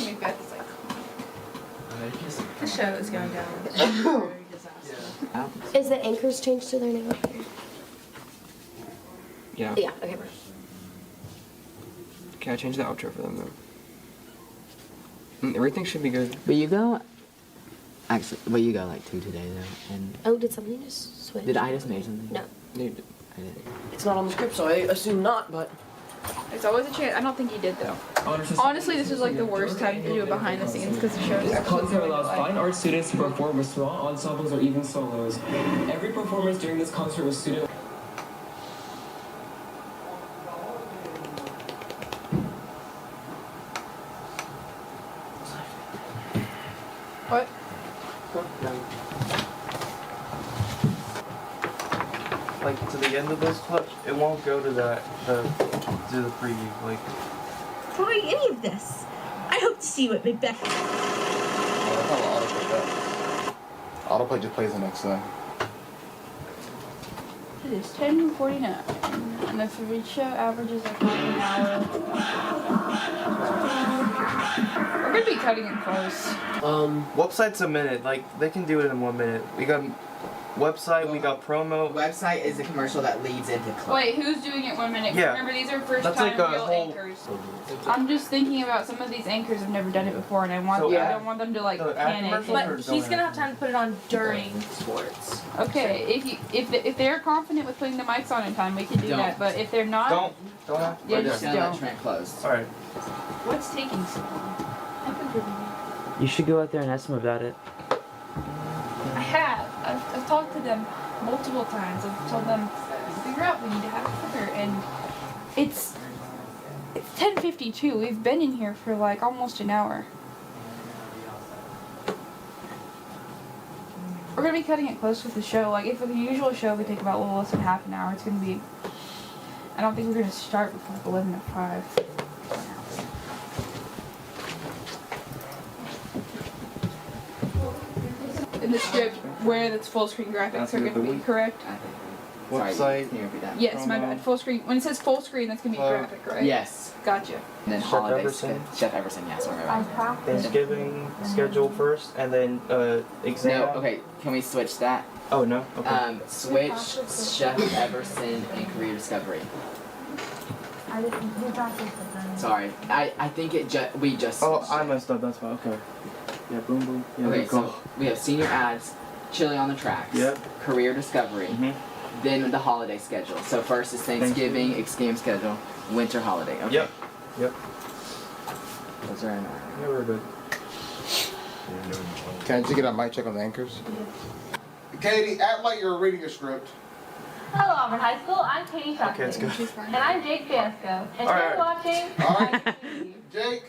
Make that this icon. The show is going down. Is the anchors changed to their name? Yeah. Yeah, okay. Okay, I changed the outro for them though. Everything should be good. But you go. Actually, but you got like 2 today though, and. Oh, did something just switch? Did I just make something? No. You did. I did. It's not on the script, so I assume not, but. There's always a chance. I don't think you did though. Honestly, this is like the worst time to do it behind the scenes because the show is This actually concert allows like, fine art students to perform with small ensembles or even solos. Every performance during this concert was student. What? Like to the end of those clips, it won't go to the preview. Like. Try any of this. I hope to see you at Macbeth. Autoplay just plays the next thing. It is 10:49, and the food show averages like half an hour. We're gonna be cutting it close. Website's a minute. Like they can do it in 1 minute. We got website. We got promo. Website is the commercial that leads into club. Wait, who's doing it 1 minute? 'Cause Yeah. remember, these are first That's time like a real whole- anchors. I'm just thinking about some of these anchors have never done it before, and I want So I add- don't want them to like so add panic. commercials or But he's gonna have time to put it on during sports. Okay, if they're confident with putting the mics on in time, we can do Don't. that. But if they're not, Don't. yeah, We're just gonna let don't. Trent close. All right. What's taking so long? I've been doing You should go out there and ask them about it. it. I have. I've talked to them multiple times. I've told them figure out we need to have it quicker, and it's 10:52. We've been in here for like almost an hour. We're gonna be cutting it close with the show. Like if the usual show would take about a little less than half an hour, it's gonna be. I don't think we're gonna start before 11:05. In the script, where that's full screen graphics are gonna be correct. Website. Can you repeat that? Yes, my bad. Full screen. When it says full screen, that's gonna be graphic, right? Yes. Gotcha. And then Chef holiday Everson. Chef Everson, yeah, sorry about that. Thanksgiving schedule first, and then exam. No, okay, can we switch that? Oh no. Okay. Switch Chef Everson and Career Discovery. Sorry, I think we just. Oh, switched I it. messed up. That's fine. Okay. Yeah. Boom boom. Yeah, Okay, go. so we have senior ads, Chili on the Tracks, Yep. Career Discovery, Mhm. then the holiday schedule. So first is Thanksgiving, exam schedule, winter holiday. Okay. Yep. Yep. Those are in order. Yeah, we're good. Can I just get a mic check on the anchors? Katie, act like you're reading a script. Hello, Auburn High School. I'm Katie Shockley. Okay, that's good. And I'm Jake Fiasco. And All you're right. watching. All right. Jake.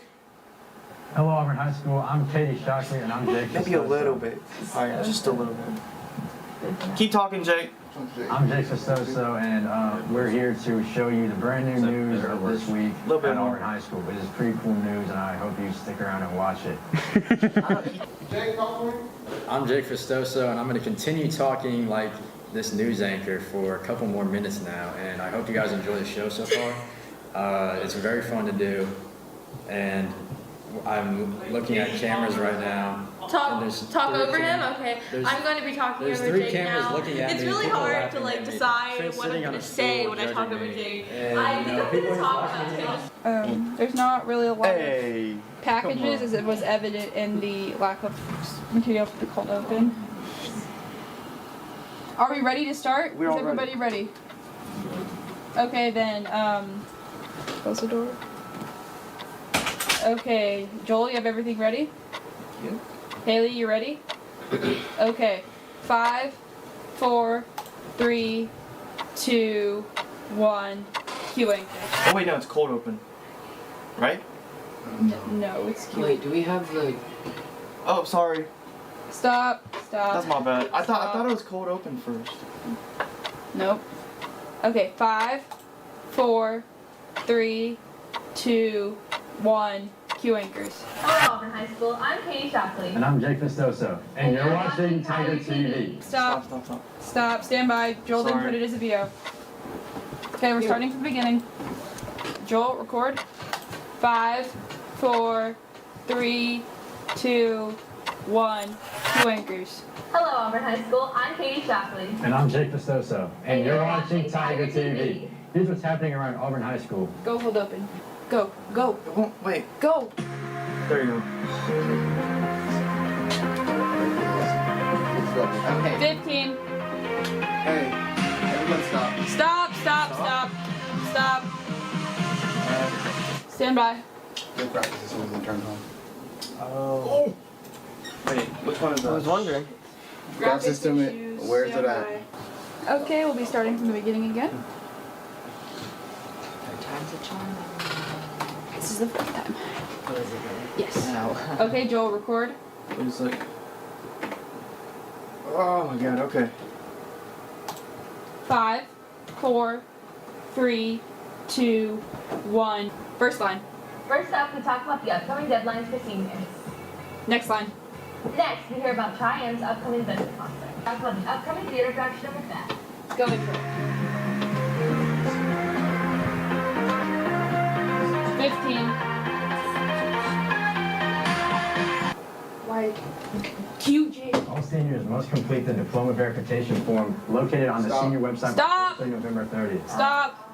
Hello, Auburn High School. I'm Katie Shockley, and I'm Jake. Maybe a little bit. All right, just a little bit. Keep talking, Jake. I'm Jake Sestoso, and we're here to show you the brand new news of this week at Auburn High School. It is pretty cool news, and I hope you stick around and watch it. Jake, call I'm Jake Festoso, and I'm going to continue talking like this news anchor for a couple more minutes now, and I hope you guys enjoy the show so far. It's very fun to do, and I'm looking at cameras right now. Talk over three him? Okay. I'm going to be talking over three Jake cameras now. looking at It's me, really people hard laughing to like at me. decide Trent's what I'm sitting on going to a say stool when I talk judging over me. Jake. And, I you think know, I'm going people to are talk watching about me. him. There's not really a lot Hey, of packages, as it was evident in the lack of material for the cold open. Are we ready to start? We're Is all everybody ready? Okay, then, close the door. Okay, Joel, you have everything ready? Yeah. Haley, you ready? Okay. 5, 4, 3, 2, 1. Cue anchor. Oh wait, no, it's cold open. Right? No, it's cue. Wait, do we have the? Oh, sorry. Stop. That's my bad. I thought it was cold open first. Nope. Okay, 5, 4, 3, 2, 1. Cue anchors. Hello, Auburn High School. I'm Katie Shockley. And I'm Jake Festoso. And you're watching Tiger TV. Stop. Stand by. Joel didn't put it as a VO. Okay, we're starting from the beginning. Joel, record. 5, 4, 3, 2, 1. Cue anchors. Hello, Auburn High School. I'm Katie Shockley. And I'm Jake Festoso. And you're watching Tiger TV. Here's what's happening around Auburn High School. Go hold open. Go. It won't, wait. Go. There you go. Okay. 15. Hey, everyone stop. Stop. Stand by. Good practice as soon as they turn home. Oh. Wait, which one is that? I was wondering. Grab system, where's it at? Okay, we'll be starting from the beginning again. Time's a charm. This is the first time. What is it? Yes. No. Okay, Joel, record. It's like. Oh my god, okay. 5, 4, 3, 2, 1. First line. First up, we talk about the upcoming deadlines for seniors. Next line. Next, we hear about Cheyenne's upcoming benefit concert. Talk about the upcoming theater production of Macbeth. Go intro. 15. Like, QJ. All seniors must complete the diploma verification form located on the senior website by Thursday, November 30th. Stop.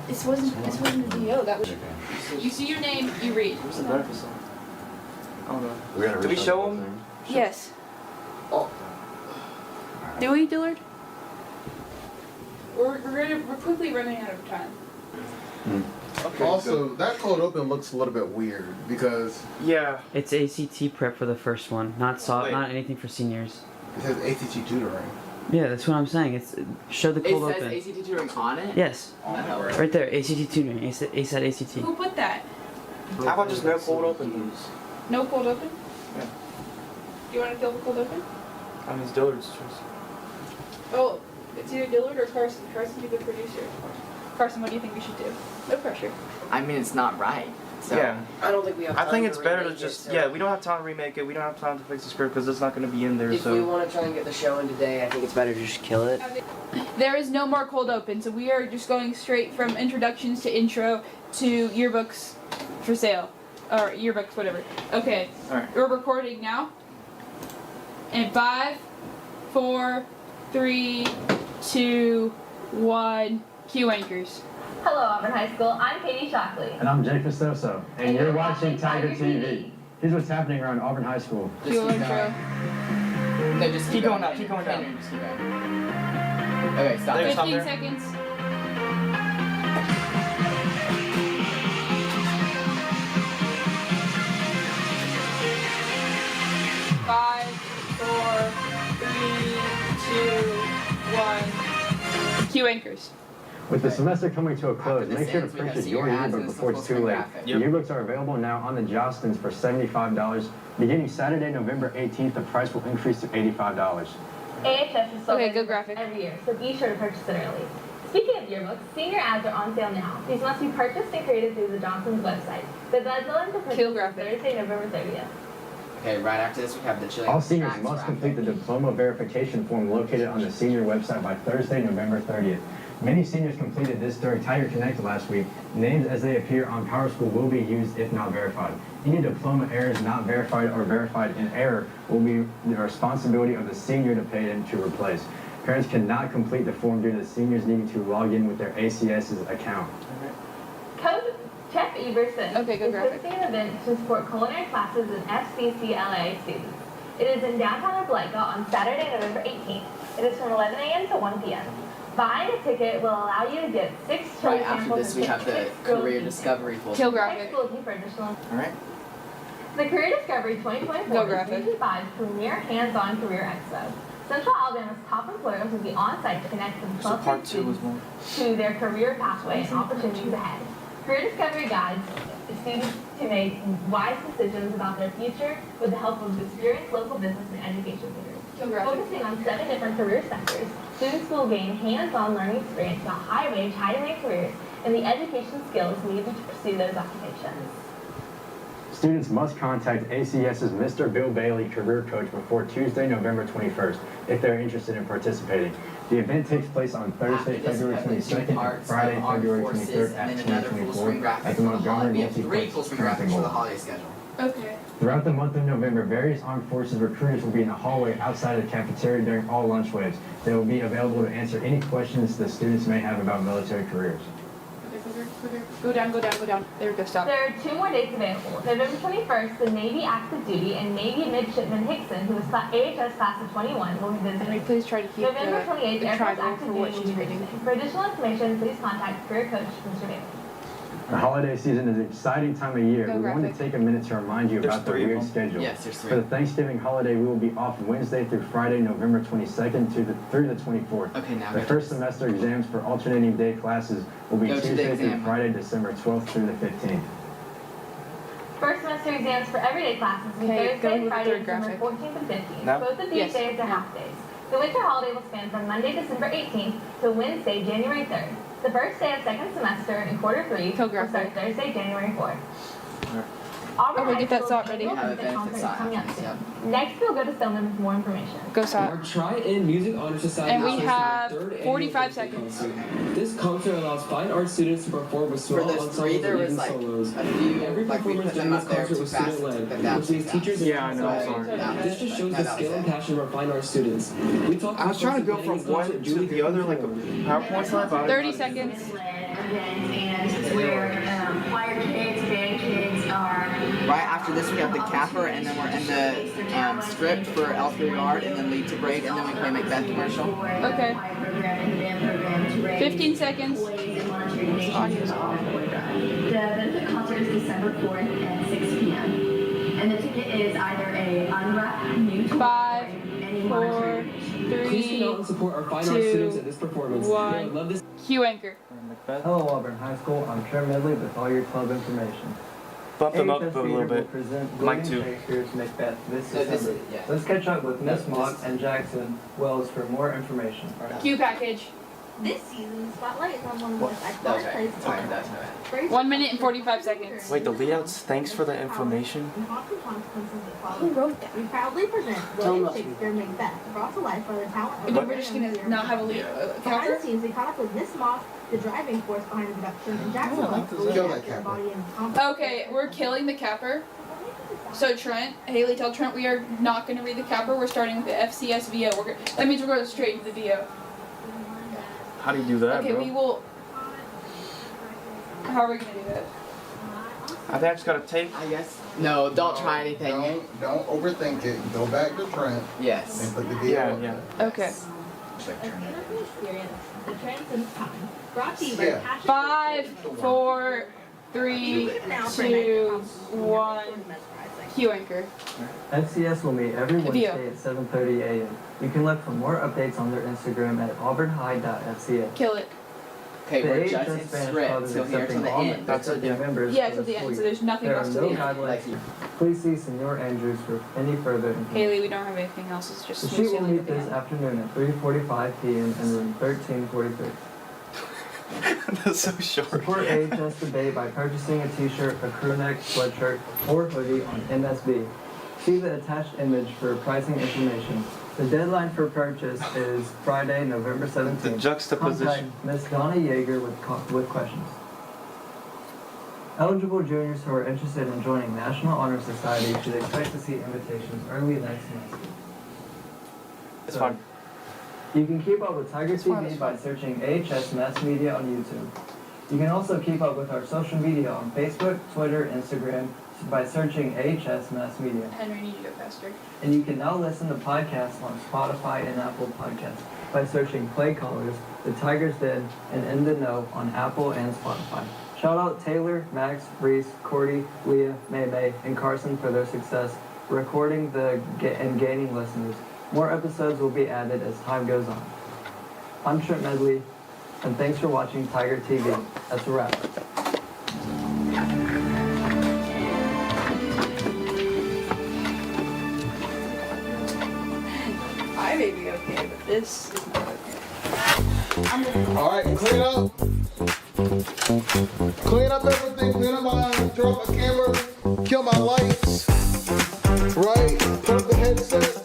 This wasn't a VO. That was. You see your name, you read. Where's the benefit song? I don't know. Do we show them? Yes. Oh. Do we, Dillard? We're quickly running out of time. Okay, also, that cold open looks a little bit weird because It's ACT prep for the first one, not anything for seniors. It says ACT tutoring. Yeah, that's what I'm saying. Show the cold open. It says ACT tutoring on it? Yes. Right there, ACT tutoring. ASAT ACT. Who put that? How about just no cold open? No cold open? Yeah. Do you want to kill the cold open? I mean, it's Dillard's choice. Oh, it's either Dillard or Carson. Carson, be the producer. Carson, what do you think we should do? No pressure. I mean, it's not right. So. Yeah. I don't think we have time I think to it's better to remake just, it, we don't have time to remake it. We don't have time to fix the script because it's not going to be in there. If we want to try and get the show in today, I think it's better to just kill it. There is no more cold open, so we are just going straight from introductions to intro to yearbooks for sale. Or yearbooks, whatever. Okay. Alright. We're recording now. And 5, 4, 3, 2, 1. Cue anchors. Hello, Auburn High School. I'm Katie Shockley. And I'm Jake Festoso. And you're watching Tiger TV. Here's what's happening around Auburn High School. Cue intro. No, just keep going down. Keep going down. Just keep going. Okay, stop. 15 seconds. Five, 4, 3, 2, 1. Cue anchors. With the semester coming to a close, make sure to purchase your yearbook before it's too late. The yearbooks are available now on the Jostens for $75. Beginning Saturday, November 18th, the price will increase to $85. AHS is sold go graphic. every year, so be sure to purchase it early. Speaking of yearbooks, senior ads are on sale now. These must be purchased and created through the Johnson's website. The deadline to purchase is Thursday, November 30th. Okay, right after this we have the chili. All seniors must complete the diploma verification form located on the senior website by Thursday, November 30th. Many seniors completed this during Tiger Connect last week. Names as they appear on PowerSchool will be used if not verified. Any diploma errors not verified or verified in error will be the responsibility of the senior to pay them to replace. Parents cannot complete the form due to the seniors needing to log in with their ACS's account. Code Chef Everson Okay, go is graphic. hosting an event to support culinary classes and FCCLA students. It is in downtown Opelika on Saturday, November 18th. It is from 11 a.m. to 1 p.m. Buying a ticket will allow you to get 6 chili Right after samples this we have the career discovery full. Kill graphic. Exclusive for additional. Alright. The Career Discovery 2024 Go is graphic. Region 5's premier hands-on career expo. Central Alabama's top employers will be on site to connect with So part 2 was more. to their career pathway and opportunities ahead. Career Discovery guides students to make wise decisions about their future with the help of experienced local business and education leaders. Focusing on 7 different career sectors, students will gain hands-on learning experience about high-wage, high-demand careers and the education skills needed to pursue those occupations. Students must contact ACS's Mr. Bill Bailey career coach before Tuesday, November 21st, if they're interested in participating. The event takes place on Thursday, February 22nd, and Friday, February 23rd at 2024 at the Montgomery Multiplex Camping Hall. Okay. Throughout the month of November, various armed forces recruiters will be in the hallway outside of the cafeteria during all lunch waves. They will be available to answer any questions the students may have about military careers. Go down. There we go, stop. There are 2 more dates available. November 21st, the Navy Active Duty and Navy Midshipman Hickson, who is AHS Class of 21, will be visiting. Can we please try to keep November 28th, the Air Force tribal Active for what Duty she's will be reading? visiting. For additional information, please contact career coach Mr. Bailey. The holiday season is an exciting time of year. Go We want to graphic. take a minute to remind you There's about the 3 of weird them. schedule. Yes, there's 3. For the Thanksgiving holiday, we will be off Wednesday through Friday, November 22nd through the 24th. Okay, now The go first to- semester exams for alternating day classes will be Go to the Tuesday through exam. Friday, December 12th through the 15th. First semester exams for everyday classes will be Okay, go Thursday, with the Friday, third December graphic. 14th and 15th. No? Both of these Yes. days are half days. The winter holiday will span from Monday, December 18th to Wednesday, January 3rd. The first day of second semester in quarter 3 will start Thursday, January 4th. Auburn Okay, High get that School's sock ready. annual Have a benefit benefit conference sock. is coming up soon. Yep. Next, we'll go to Stillman for more information. Go stop. Our Try-In Music Honor Society And we is hosting have their 3rd 45 annual seconds. concert. This concert allows fine art students to perform with small For those 3, ensembles there and was even like solos. a few, Every like we performance put during them this up there concert too was fast, took student-led, them down which too means fast. teachers Yeah, I know, I'm sorry. This just shows No, the that skill was and it. passion of our fine art students. We talked I was trying to go from one to the other like a PowerPoint slide. but I don't 30 know. seconds. And where choir kids, band kids are. Right after this, we have the capper, and then we're in the script for L3 Guard, and then lead to break, and then we can make that commercial. Okay. 15 seconds. The benefit concert is December 4th at 6 p.m. And the ticket is either a unwrapped new toy 5, or any 4, monetary. Please come out and support our fine art students at this performance. I love this. Cue anchor. Hello, Auburn High School. I'm Trey Medley with all your club information. Bump them up a AHS little Theater will bit. present Mike William too. Shakespeare's Macbeth this No, this December. is- yeah. Let's catch up with Miss No, Mock this- and Jackson Wells for more information. Cue package. This season's spotlight is on one of the most That was iconic right. places. Sorry, that was my bad. 1 minute and 45 seconds. Wait, the leadouts. Thanks for the information. Who wrote that? We proudly present Tell William them Shakespeare Macbeth, brought to life by the talent And then we're just gonna not have a lead. Behind Capper? the scenes, we caught up with Miss Moss, the driving force behind the production, and Jackson Wells, the lead actor embodying confidence. Okay, we're killing the capper. So Trent, Haley, tell Trent we are not going to read the capper. We're starting with the FCS VO. That means we're going straight to the VO. How do you do that, Okay, bro? we will. How are we going to do that? I think I just gotta take. I guess. No, don't try anything. Don't overthink it. Go back to Trent. Yes. And put the deal up there. Okay. Experience, the transcends time. Brought to you by Yeah. Passion. 5, 4, 3, 2, 1. Cue anchor. FCS will meet every Via. Wednesday at 7:30 a.m. You can look for more updates on their Instagram at auburnhigh.fcs. Kill it. Okay, The we're AHS just in Spanish script, Club is so here to accepting the all end. That's what membership members Yeah, for to the this end, school so there's nothing There else are to no the end. guidelines. Please see Senor Andrews for any further information. Haley, we don't have anything else. It's just The smooth shoot will sailing meet at the this end. afternoon at 3:45 p.m. in room 1343. That's so short. Support AHS debate by purchasing a t-shirt, a crew neck, sweatshirt, or hoodie on MSB. See the attached image for pricing information. The deadline for purchase is Friday, November 17th. The juxtaposition. Contact Ms. Donna Yeager with questions. Eligible juniors who are interested in joining National Honor Society should expect to see invitations early next semester. It's fine. You can keep up with Tiger TV by searching AHS Mass Media on YouTube. You can also keep up with our social media on Facebook, Twitter, Instagram by searching AHS Mass Media. Henry, I need you to go faster. And you can now listen to podcasts on Spotify and Apple Podcasts by searching Playcallers, The Tiger's Den, and In the Know on Apple and Spotify. Shout out Taylor, Max, Reese, Cordy, Leah, May, and Carson for their success recording and gaining listeners. More episodes will be added as time goes on. I'm Trent Medley, and thanks for watching Tiger TV. That's a wrap. I may be okay, but this is not okay. Alright, clean up. Clean up everything, clean up my eyes, turn off my camera, kill my lights. Right? Put up the headsets.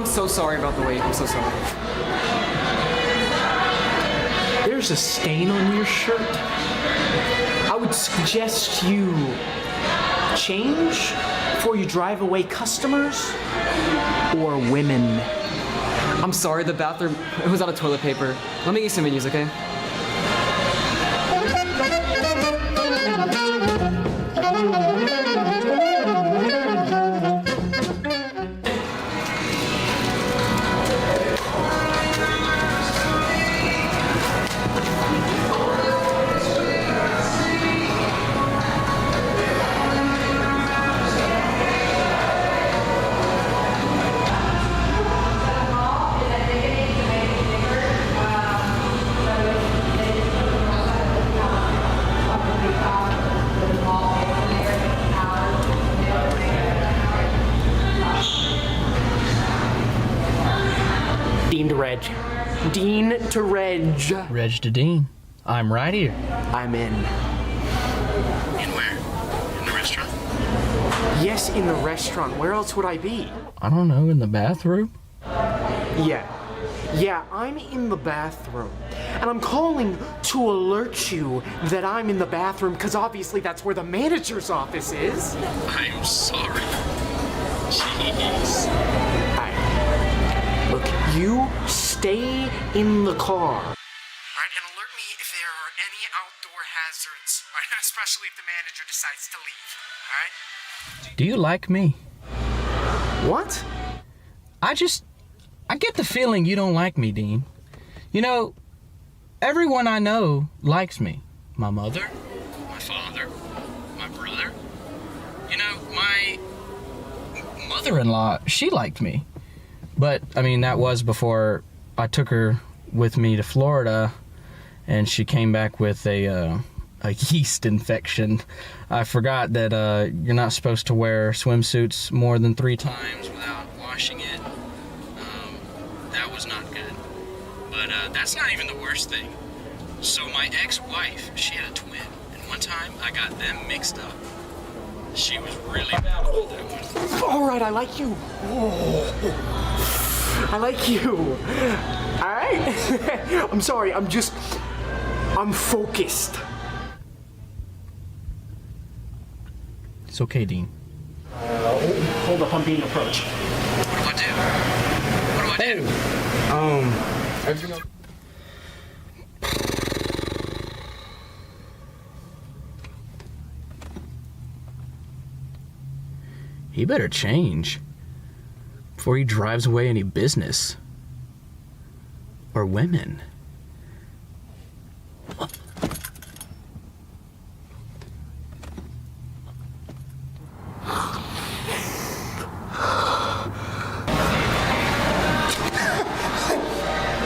So sorry about the wait. I'm so sorry. There's a stain on your shirt. I would suggest you change before you drive away customers or women. I'm sorry, the bathroom, it was out of toilet paper. Let me get some menus, okay? Dean to Reg. Dean to Reg. Reg to Dean. I'm right here. I'm in. In where? In the restaurant? Yes, in the restaurant. Where else would I be? I don't know, in the bathroom? Yeah, I'm in the bathroom. And I'm calling to alert you that I'm in the bathroom because obviously that's where the manager's office is. I'm sorry. Jeez. Look, you stay in the car. Right, and alert me if there are any outdoor hazards, right? Especially if the manager decides to leave, all right? Do you like me? What? I get the feeling you don't like me, Dean. You know, everyone I know likes me. My mother, my father, my brother. You know, my mother-in-law, she liked me. But, I mean, that was before I took her with me to Florida, and she came back with a yeast infection. I forgot that you're not supposed to wear swimsuits more than 3 times without washing it. That was not good. But that's not even the worst thing. So my ex-wife, she had a twin, and one time I got them mixed up. She was really bad about that one. All right, I like you. I like you. All right? I'm sorry, I'm focused. It's okay, Dean. Hold up, I'm being approached. What do I do? What do I do? He better change before he drives away any business or women.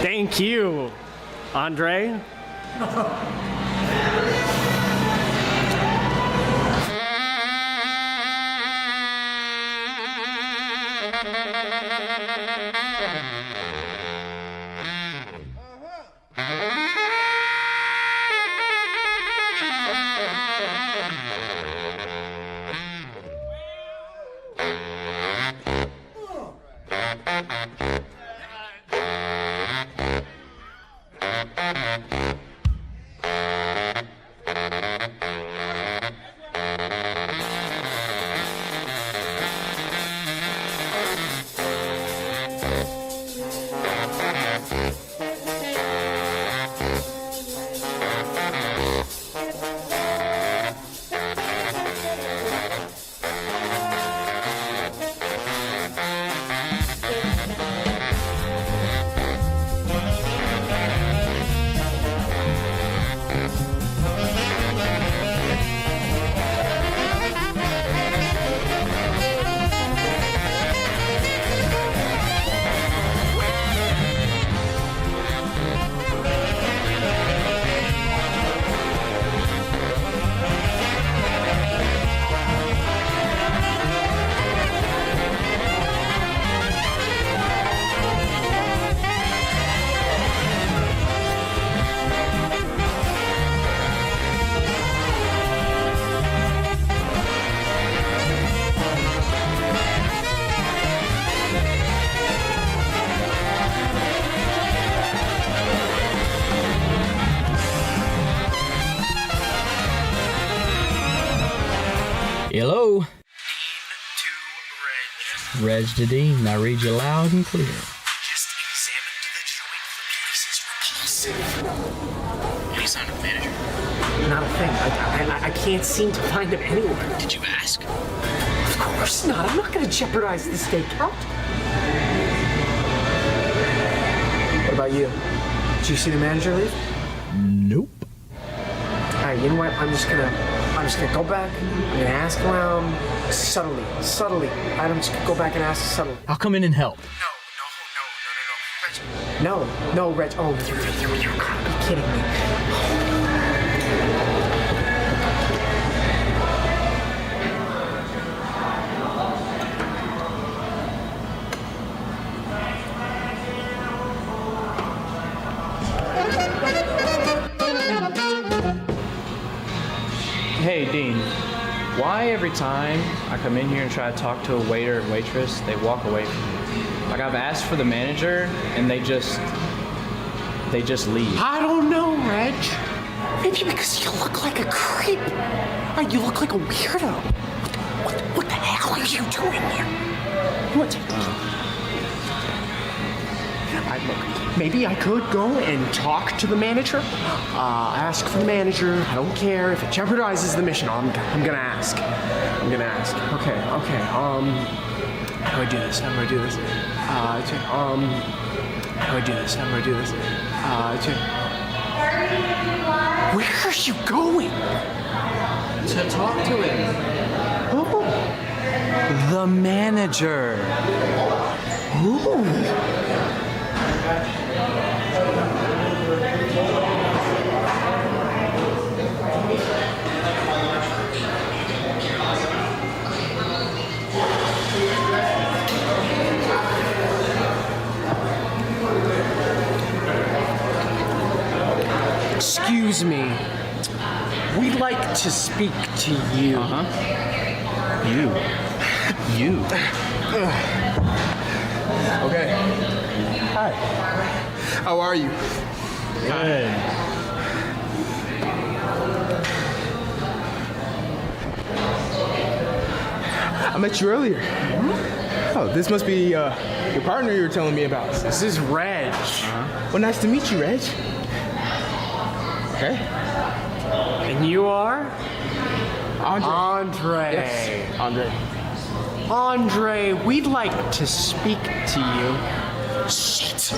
Thank you, Andre. Hello? Reg to Dean. I read you loud and clear. Just examined the joint for places repulsive. Any sign of the manager? Not a thing. I can't seem to find him anywhere. Did you ask? Of course not. I'm not going to jeopardize the stakeout. What about you? Did you see the manager leave? Nope. Alright, you know what? I'm just gonna go back. I'm gonna ask around subtly. I'm just gonna go back and ask subtly. I'll come in and help. No, Reg. Oh, you gotta be kidding me. Hey, Dean, why every time I come in here and try to talk to a waiter and waitress, they walk away from me? Like, I've asked for the manager, and they just leave. I don't know, Reg. Maybe because you look like a creep. Or you look like a weirdo. What the hell are you doing here? What? Look, maybe I could go and talk to the manager. Ask for the manager. I don't care if it jeopardizes the mission. I'm gonna ask. Okay. How do I do this? How do I do this? Where are you going? To talk to him. Oh. The manager. Ooh. Excuse me. We'd like to speak to you. You. Okay. Hi. How are you? Good. I met you earlier. Oh, this must be your partner you were telling me about. This is Reg. Well, nice to meet you, Reg. Okay. And you are? Andre. Yes, Andre. Andre, we'd like to speak to you. Shit!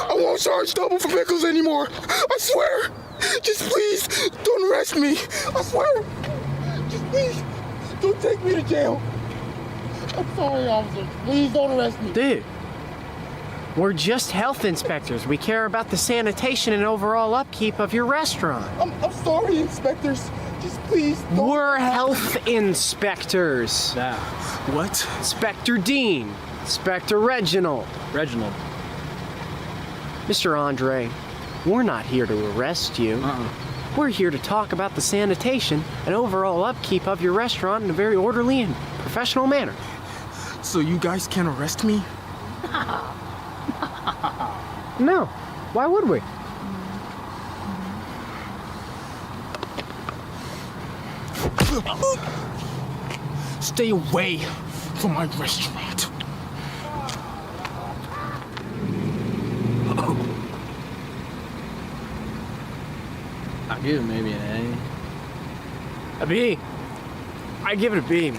I won't charge double for pickles anymore. I swear. Just please, don't arrest me. I swear. Just please, don't take me to jail. I'm sorry, officer. Please don't arrest me. Dude, we're just health inspectors. We care about the sanitation and overall upkeep of your restaurant. I'm sorry, inspectors. Just please don't. We're health inspectors. Yeah. What? Inspector Dean. Inspector Reginald. Reginald. Mr. Andre, we're not here to arrest you. We're here to talk about the sanitation and overall upkeep of your restaurant in a very orderly and professional manner. So you guys can't arrest me? No. Why would we? Stay away from my restaurant. I'll give it maybe an A B. I give it a B.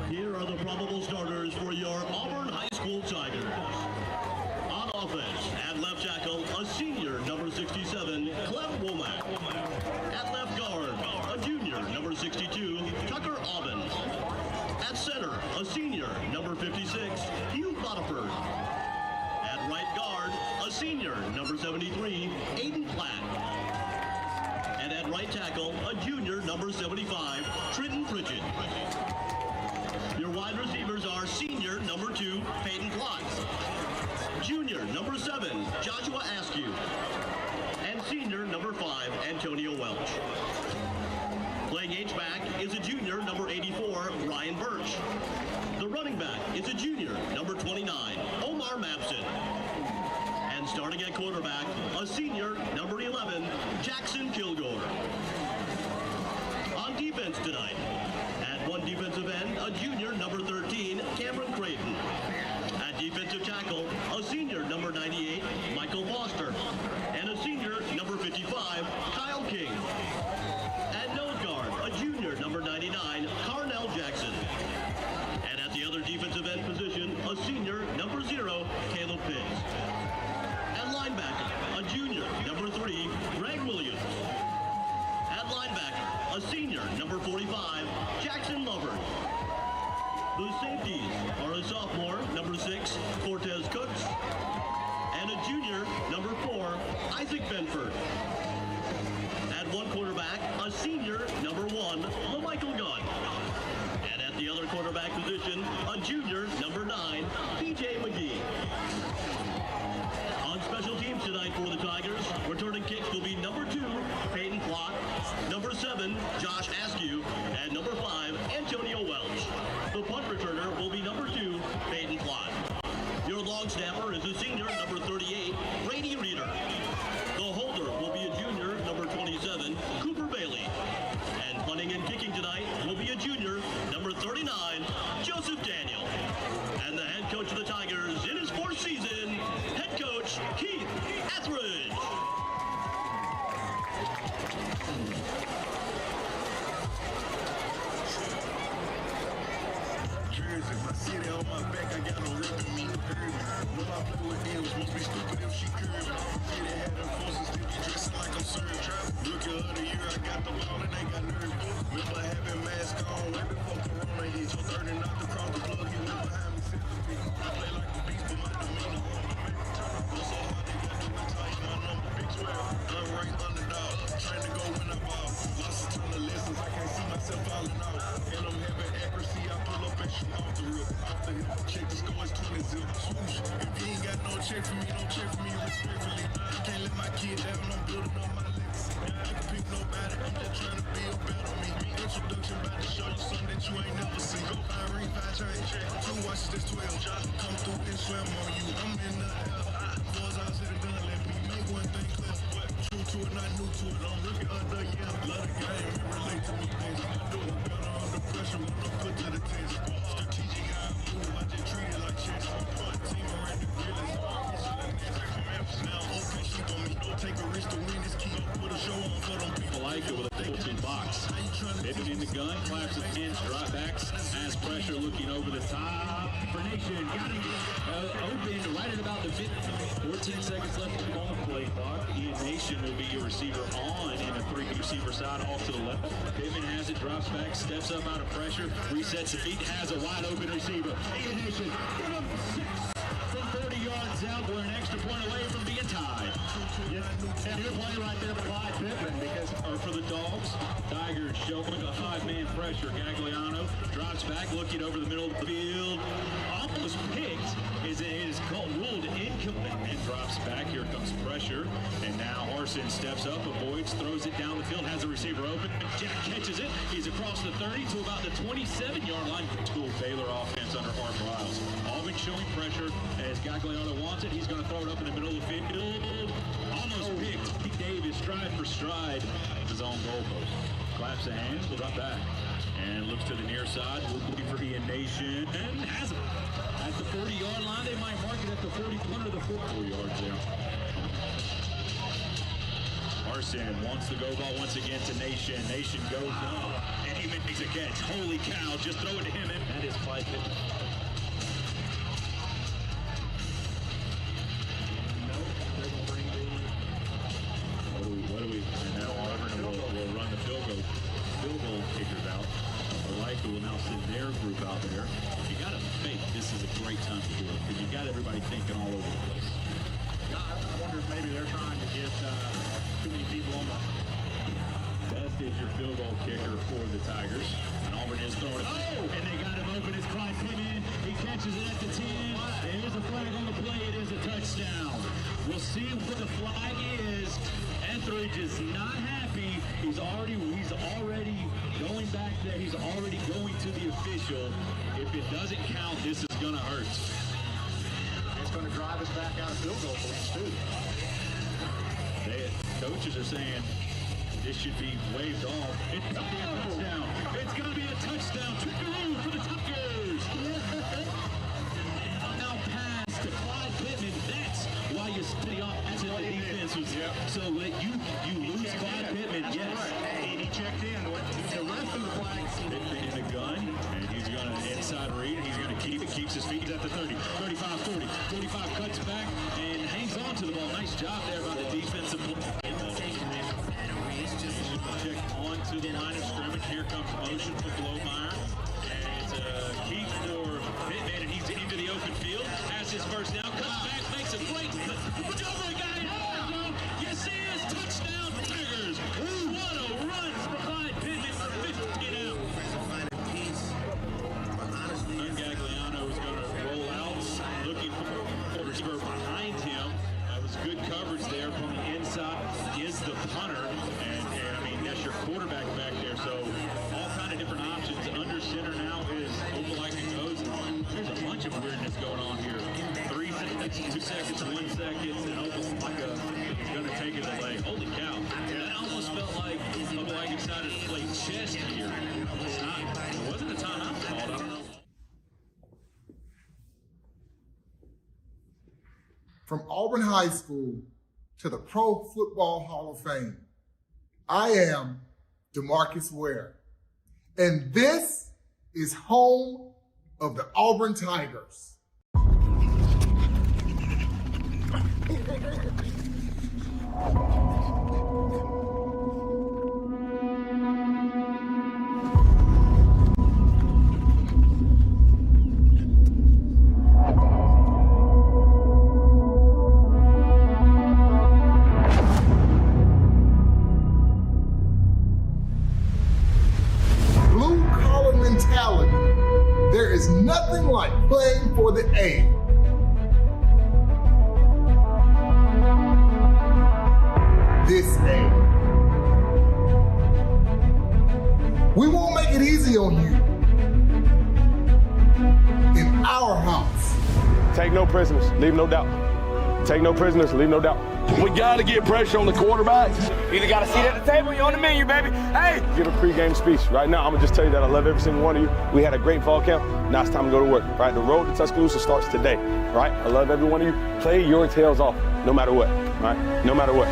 Here are the probable starters for your Auburn High School Tigers. On offense, at left tackle, a senior, number 67, Clem Womack. At left guard, a junior, number 62, Tucker Aubin. At center, a senior, number 56, Hugh Botiford. At right guard, a senior, number 73, Aiden Platt. And at right tackle, a junior, number 75, Trenton Pritchett. Your wide receivers are senior, number 2, Peyton Klotz. Junior, number 7, Joshua Askew. And senior, number 5, Antonio Welch. Playing H-back is a junior, number 84, Ryan Birch. The running back is a junior, number 29, Omar Mapson. And starting at quarterback, a senior, number 11, Jackson Kilgore. On defense tonight, at one defensive end, a junior, number 13, Cameron Creighton. At defensive tackle, a senior, number 98, Michael Foster. And a senior, number 55, Kyle King. At nose guard, a junior, number 99, Carnell Jackson. And at the other defensive end position, a senior, number 0, Caleb Pitts. At linebacker, a junior, number 3, Greg Williams. At linebacker, a senior, number 45, Jackson Lovert. The safeties are a sophomore, number 6, Cortez Cooks, and a junior, number 4, Isaac Benford. At one quarterback, a senior, number 1, LaMichael Gunn. And at the other quarterback position, a junior, number 9, PJ McGee. On special teams tonight for the Tigers, returning kicks will be number 2, Peyton Klotz, number 7, Josh Askew, and number 5, Antonio Welch. The punt returner will be number 2, Peyton Klotz. Your long snapper is a senior, number 38, Brady Reeder. The holder will be a junior, number 27, Cooper Bailey. And punting and kicking tonight will be a junior, number 39, Joseph Daniel. And the head coach of the Tigers in his 4th season, head coach Keith Etheridge. Jersey, my city on my back, I got no record, me dirty. When I play with them, supposed to be stupid if she curved. City had them forces, still be dressing like I'm serving traffic. Rookie of the year, I got the ball and they got nerves. Remember having mask on, right before Corona hit. Your 30 knocked across the plug, you went behind me 7 feet. I play like a beast, but my demeanor on my back. Go so hard, they got me tight, my number big 12. Unranked underdog, trying to go when I ball. Lost a ton of lessons, I can't see myself falling out. And I'm having accuracy, I pull up and shoot off the rip. Off the hip, check the score, it's 20 zip. Swoosh. If you ain't got no check for me, don't check for me respectfully. Can't let my kid have it, I'm building on my legacy. I can pick nobody, I'm just trying to build better me. Introduction about to show you something that you ain't never seen. Go Opelika with a 14 box. Hitting in the gun, claps his hands, drop backs, has pressure looking over the top. For Nation, got it open right at about the 14 seconds left on the play clock. Ian Nation will be your receiver on in a 3 receiver side off to the left. Pittman has it, drops back, steps up out of pressure, resets the feet, has a wide open receiver. Ian Nation, put up 6 from 30 yards out. We're an extra point away from being tied. And you're playing right there, Clyde Pittman, because for the Dogs, Tigers showing a 5-man pressure. Gagliano drops back, looking over the middle of the field, almost picked. It is called ruled incomplete and drops back. Here comes pressure, and now Harson steps up, avoids, throws it down the field, has a receiver open. Jack catches it. He's across the 30 to about the 27-yard line. School Baylor offense under Art Riles. Auburn showing pressure as Gagliano wants it. He's going to throw it up in the middle of the field. Almost picked. Pete Davis, stride for stride of his own goalpost. Claps the hands, will drop back. And looks to the near side, looking for Ian Nation, and has it. At the 40-yard line, they might mark it at the 41 or the 44 yards there. Harson wants the go ball once again to Nation. Nation goes up, and he makes a catch. Holy cow, just throw it to him, and that is Clyde Pittman. What do we, and now Auburn will run the field goal kickers out. Opelika will now send their group out there. You got to think this is a great time to do it because you got everybody thinking all over the place. I wonder if maybe they're trying to get too many people on the. Best is your field goal kicker for the Tigers. And Auburn is throwing it. Oh! And they got him open. It's Clyde Pittman. He catches it at the 10. There's a flag on the play. It is a touchdown. We'll see what the flag is. Etheridge is not happy. He's already going back there. He's already going to the official. If it doesn't count, this is going to hurt. It's going to drive us back out of field goal points, too. Coaches are saying this should be waved off. It's going to be a touchdown. It's going to be a touchdown. For the Tigers. Now pass to Clyde Pittman. That's why you split the offensive defense was. So you lose Clyde Pittman. Yes. He checked in. The rest of the flags. In the gun, and he's going to inside read. He's going to keep it. Keeps his feet at the 30, 35, 40, 45. Cuts back and hangs on to the ball. Nice job there by the defensive play. Check onto the line of scrimmage. Here comes motion for Blomeyer. And it's a keep for Pittman, and he's into the open field. Has his first down. Comes back, makes a break. Put over a guy. Yes, he is. Touchdown, Tigers. What a run for Clyde Pittman for 50 out. Gagliano is going to roll out, looking for a receiver behind him. That was good coverage there from the inside. Is the punter, and I mean that's your quarterback back there. So all kind of different options. Under center now is Opelika goes. There's a bunch of weirdness going on here. 3 seconds, 2 seconds, 1 second, and Opelika is going to take it away. Holy cow! That almost felt like Opelika decided to play chess here. It's not. It wasn't a timeout called. I don't know. From Auburn High School to the Pro Football Hall of Fame, I am DeMarcus Ware, and this is home of the Auburn Tigers. There is nothing like playing for the A. This A. We won't make it easy on you. And powerhouse. Take no prisoners, leave no doubt. Take no prisoners, leave no doubt. We gotta get pressure on the quarterback. Either got a seat at the table, you're on the menu, baby. Hey! Give a pregame speech. Right now, I'm gonna just tell you that I love every single one of you. We had a great fall camp. Now it's time to go to work. Right? The road to Tuscaloosa starts today. Right? I love every one of you. Play your tails off, no matter what. Right? No matter what.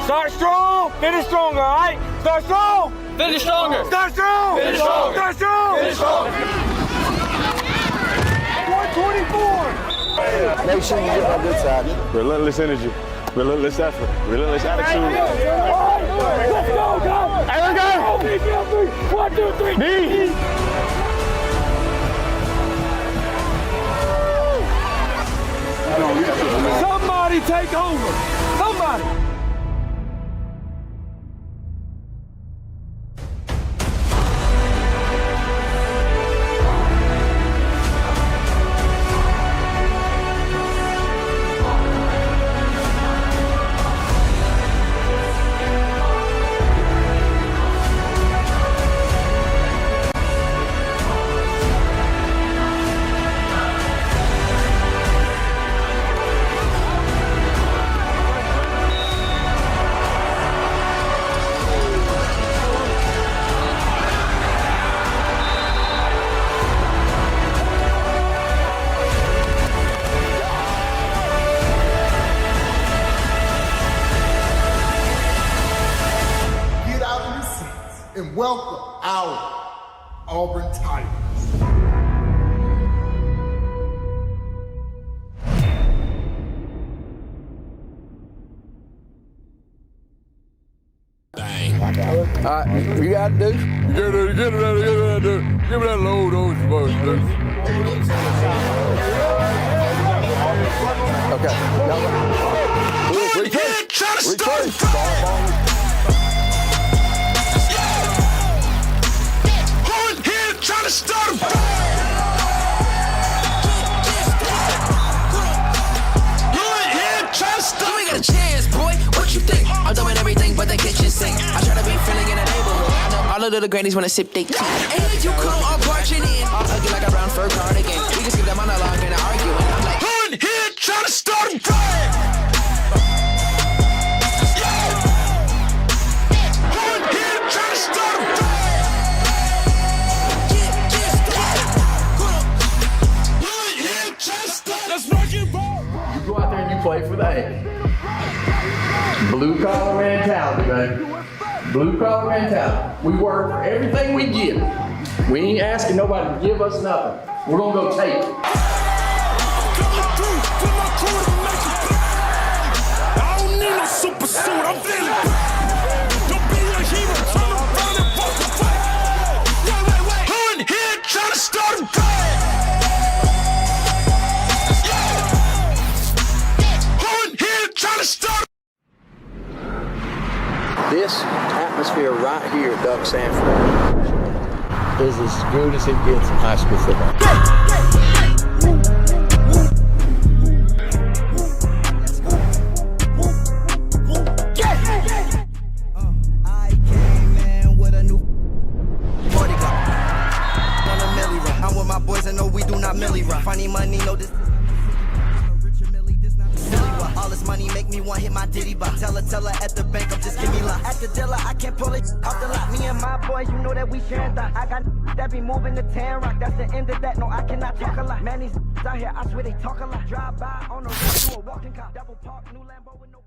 Start strong, finish stronger, all right? Start strong, finish stronger. Start strong, finish stronger. Start strong, finish stronger. 124. Make sure you get on good side. Relentless energy, relentless effort, relentless attitude. Let's go, guys. Hey, let's go. 1, 2, 3. D. Somebody take over. Somebody. And welcome our Auburn Tigers. Alright, you gotta do. Get me that low dose first, dude. Okay. Retake. Trying to start him. You ain't got a chance, boy. What you think? I'm doing everything but the kitchen sink. I try to be feeling in the neighborhood. I know all the little grannies wanna sip they tea. And you come all barging in. I'll hug you like a brown fur cardigan. We can skip the monologue and arguing. I'm like, Hood here trying to start him. Go out there and you play for that. Blue collar mentality, baby. Blue collar mentality. We work for everything we get. We ain't asking nobody to give us nothing. We're gonna go take it. I don't need no super suit. I'm feeling. Don't be a hero. Turn around and walk away. Wait. Hood here trying to start him. This atmosphere right here at Duck Sanford is as good as it gets in high school football. I came in with a new bodyguard. On a milli run. I'm with my boys and no, we do not milli run. Funny money, no this. All this money make me want hit my ditty bop. Tell her at the bank, I'm just give me lot. At the dealer, I can't pull it off the lot. Me and my boys, you know that we sharing thought. I got that be moving to Tan Rock. That's the end of that. No, I cannot talk a lot. Man, these out here, I swear they talk a lot. Drive by on the road, do a walking cop. Double park, new Lambo with no.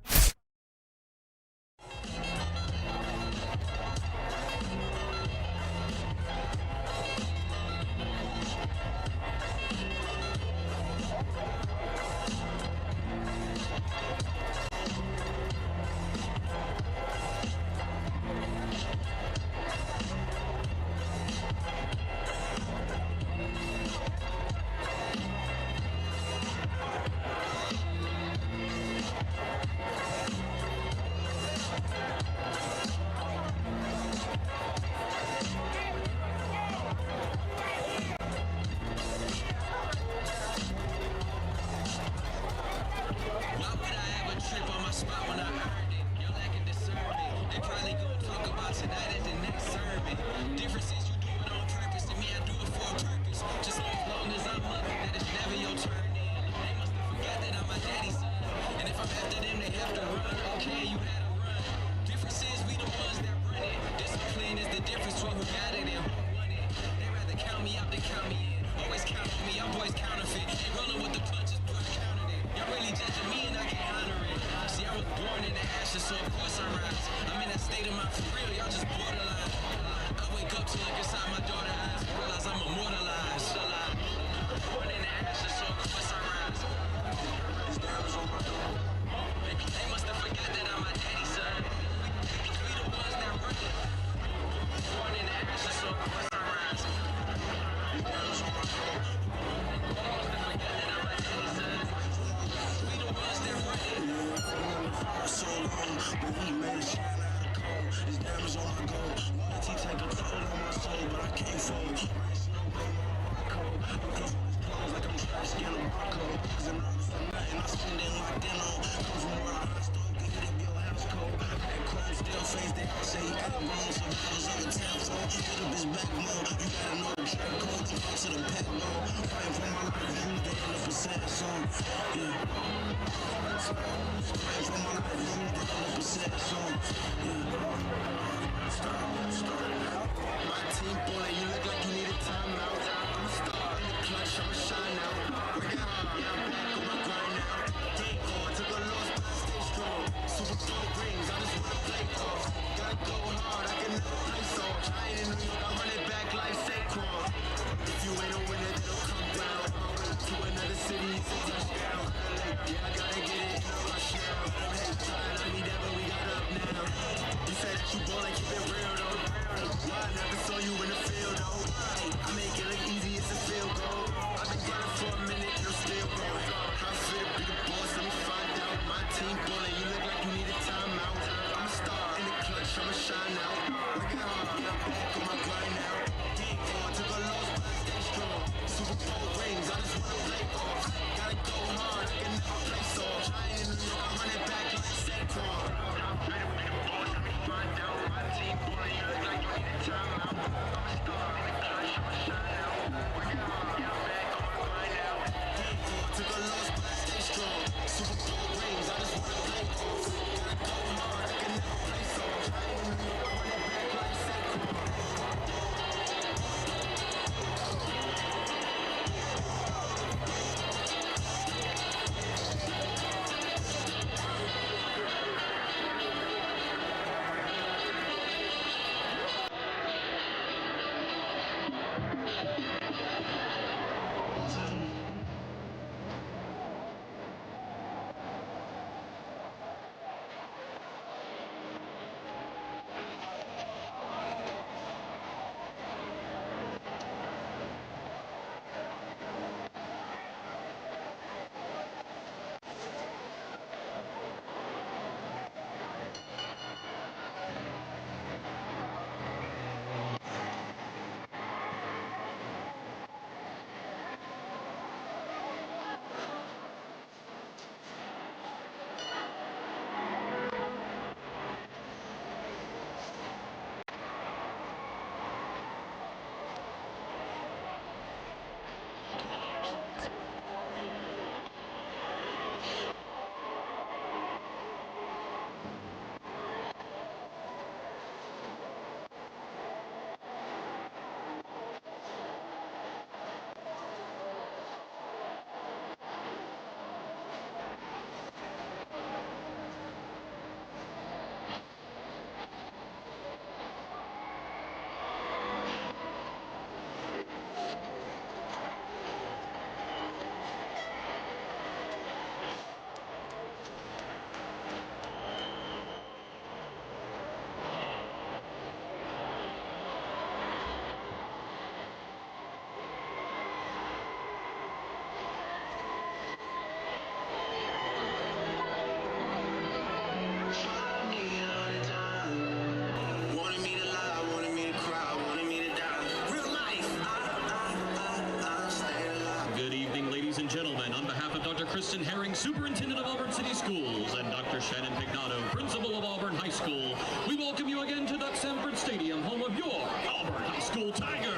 Kristen Herring, Superintendent of Auburn City Schools, and Dr. Shannon Pignato, Principal of Auburn High School, we welcome you again to Duck Sanford Stadium, home of your Auburn High School Tigers.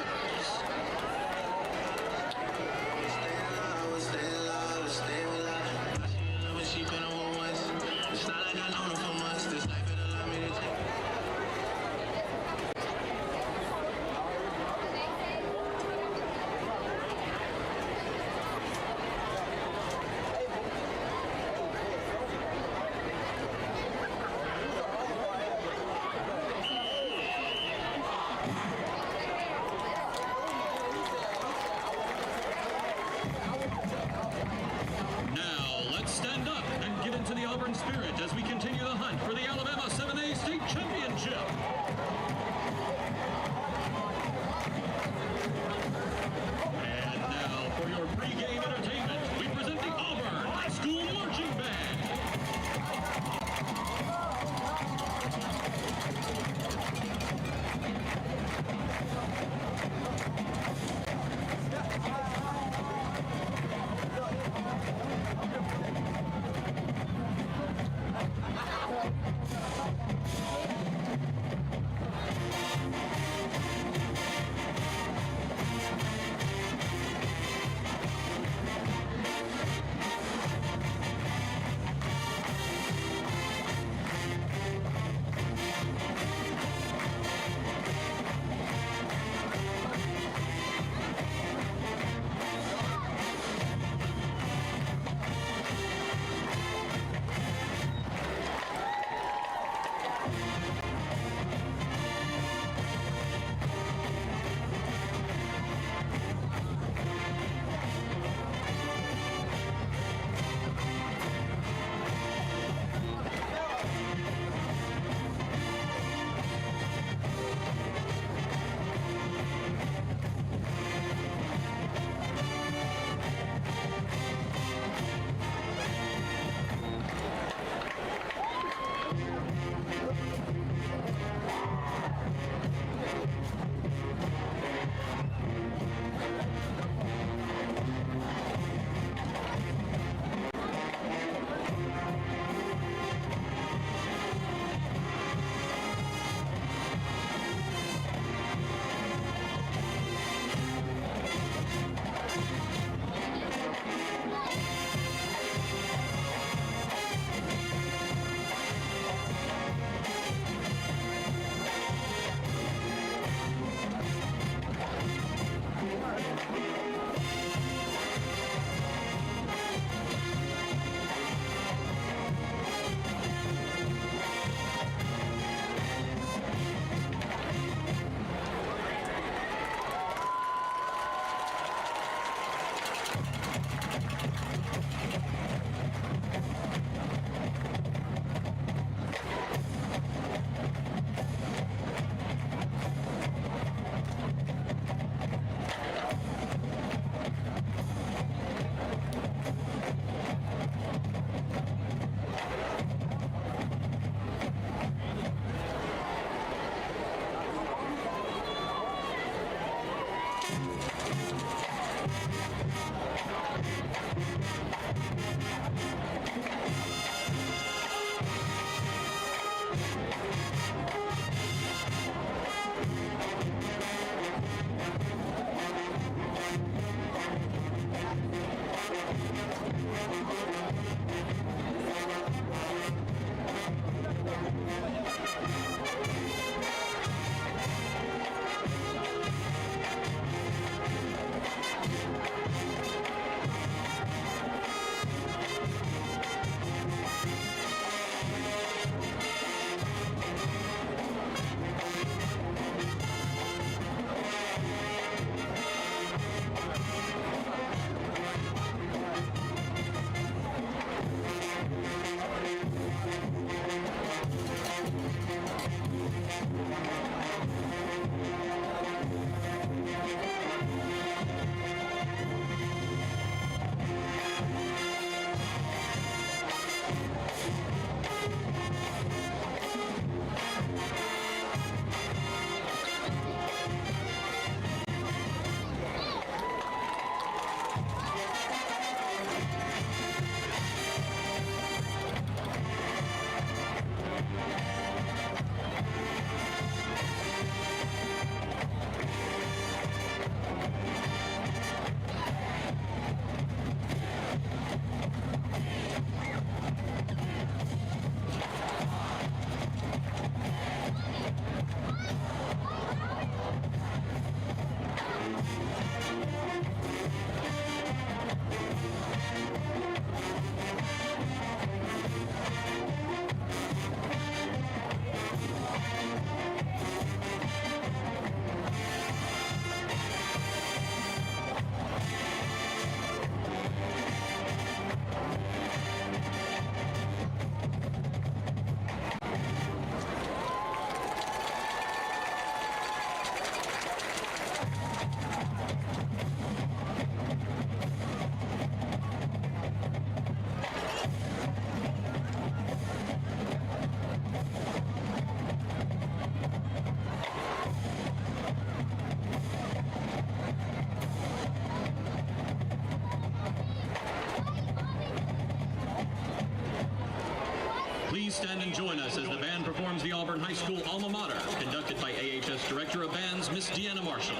stand and join us as the band performs the Auburn High School alma mater, conducted by AHS Director of Bands, Miss Deanna Marshall.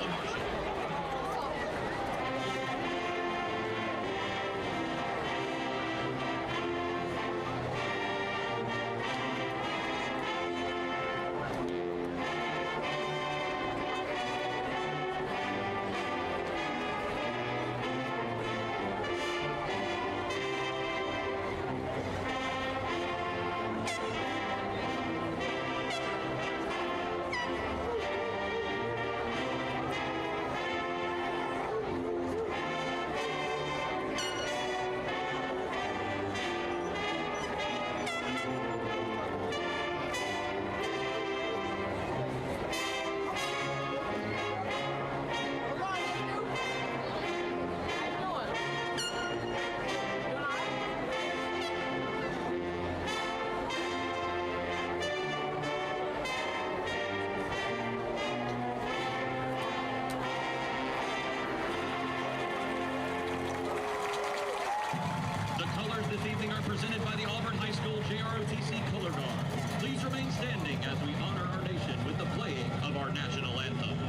This evening are presented by the Auburn High School JROTC Color Guard. Please remain standing as we honor our nation with the playing of our national anthem.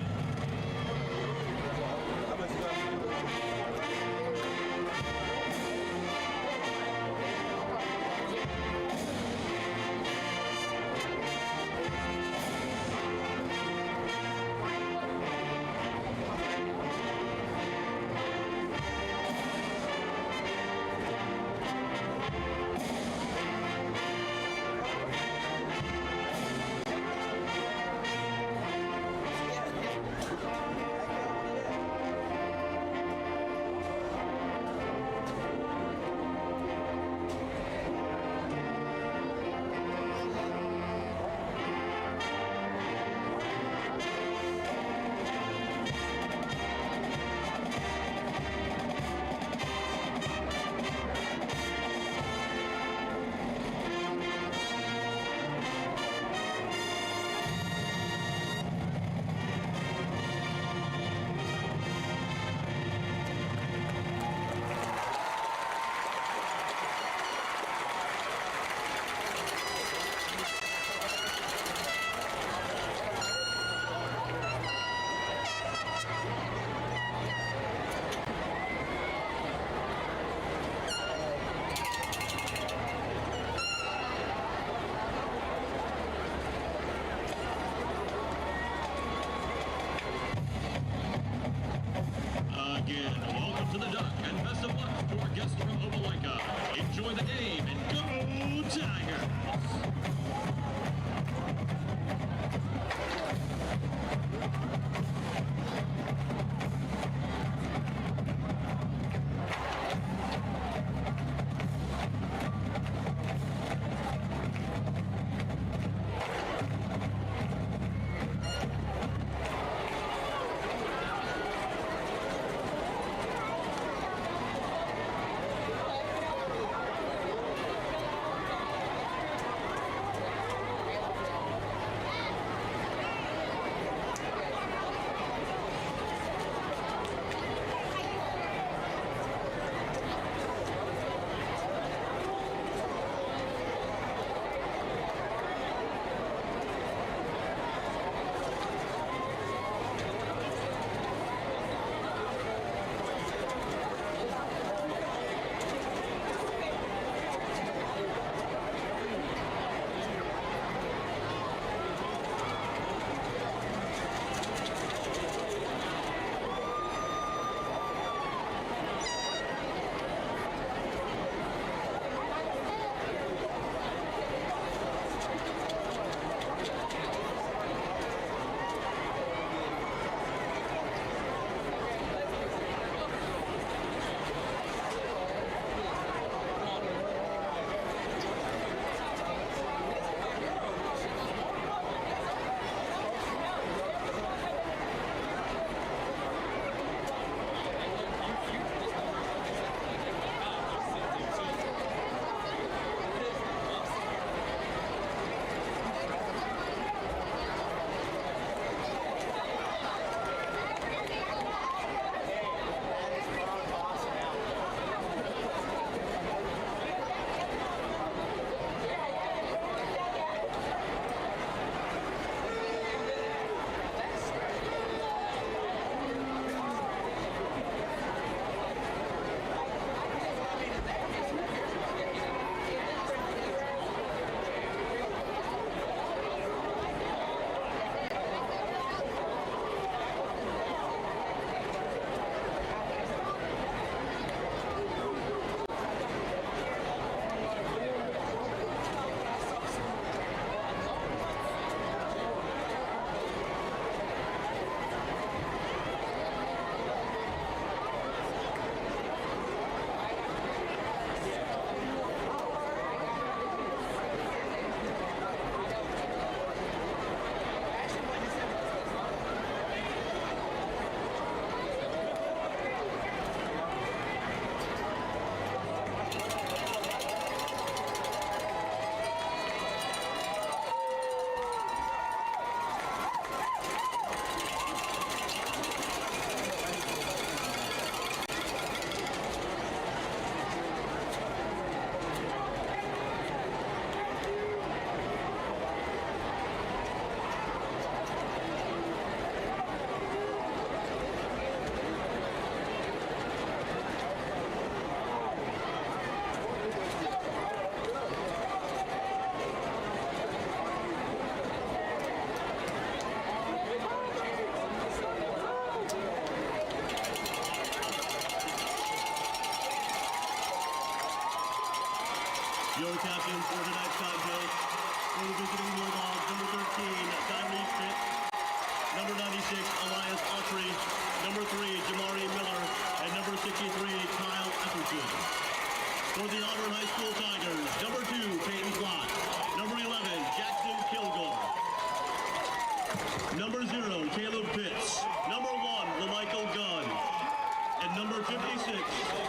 number 56,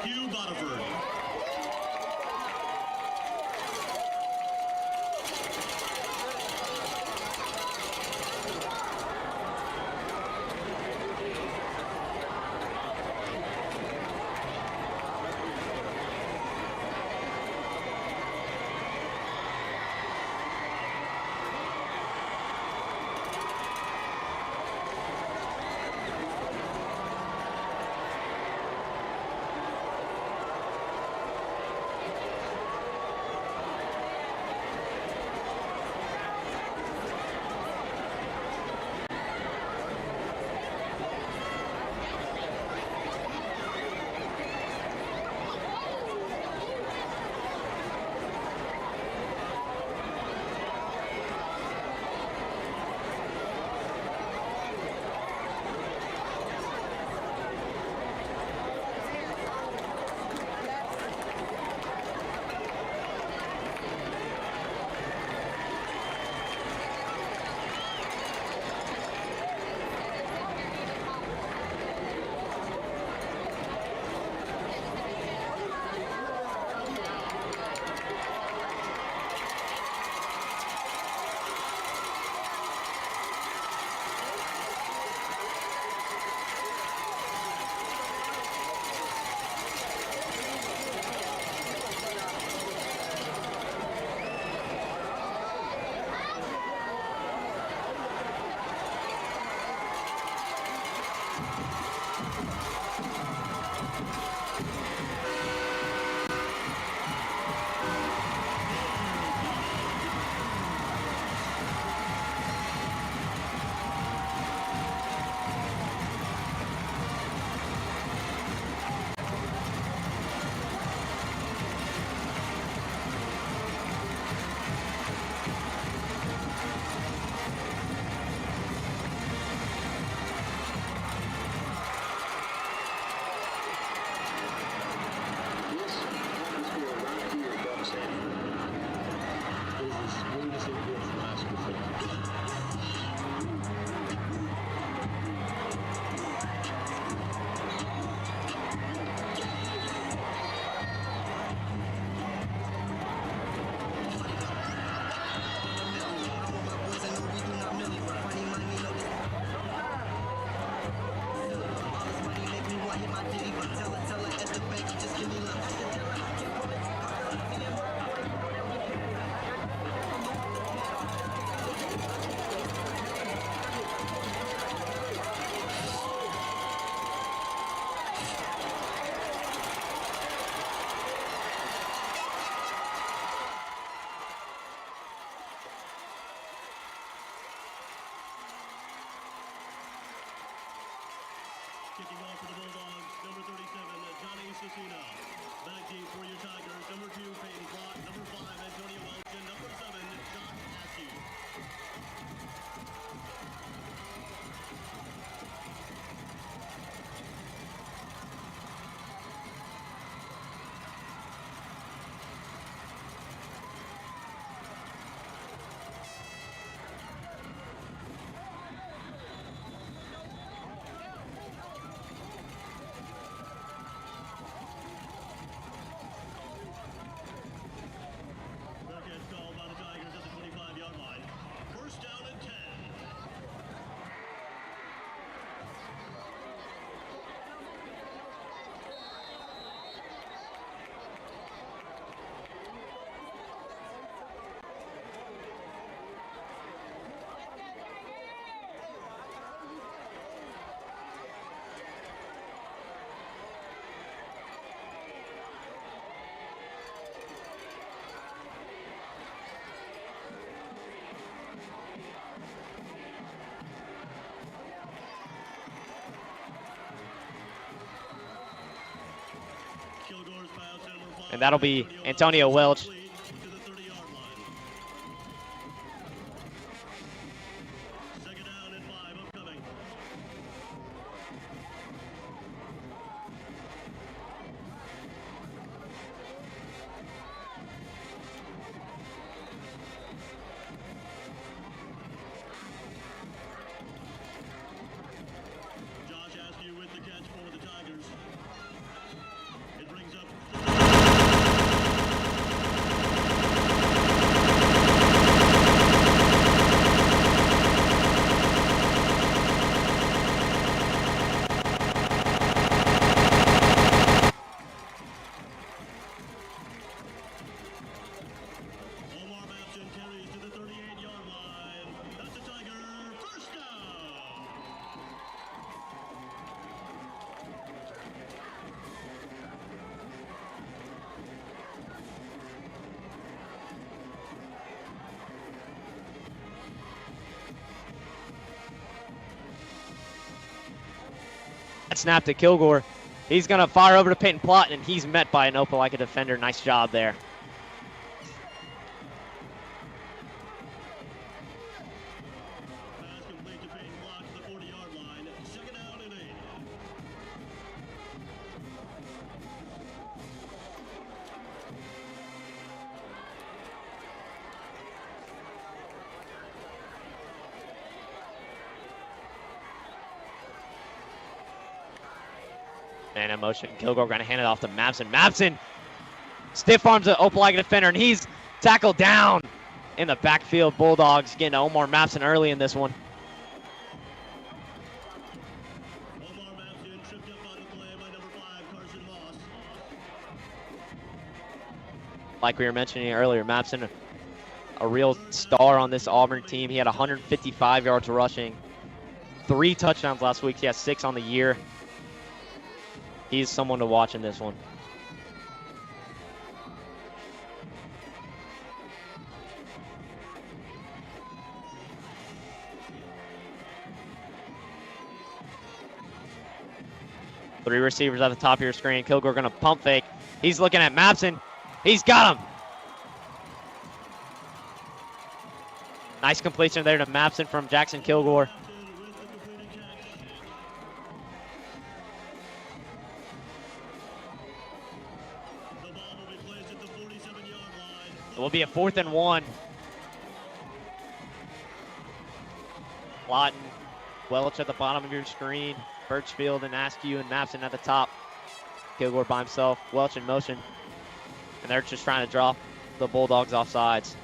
Hugh Bodiford. Kicking off for the Bulldogs, number 37, Johnny Cicino. Back deep for your Tigers, number 2, Peyton Clark, number 5, Antonio Wilson, number 7, Josh Askew. And that'll be Antonio Welch. Josh Askew with the catch for the Tigers. snap to Kilgore. He's going to fire over to Peyton Plott, and he's met by an Opelika defender. Nice job there. Man in motion. Kilgore going to hand it off to Mapson. Mapson stiff arms the Opelika defender, and he's tackled down in the backfield. Bulldogs getting to Omar Mapson early in this one. Like we were mentioning earlier, Mapson, a real star on this Auburn team. He had 155 yards rushing, 3 touchdowns last week. He has 6 on the year. He's someone to watch in this one. Three receivers at the top of your screen. Kilgore going to pump fake. He's looking at Mapson. He's got him. Nice completion there to Mapson from Jackson Kilgore. It will be a 4th and 1. Lawton, Welch at the bottom of your screen. Birchfield and Askew and Mapson at the top. Kilgore by himself. Welch in motion. And they're just trying to draw the Bulldogs off sides.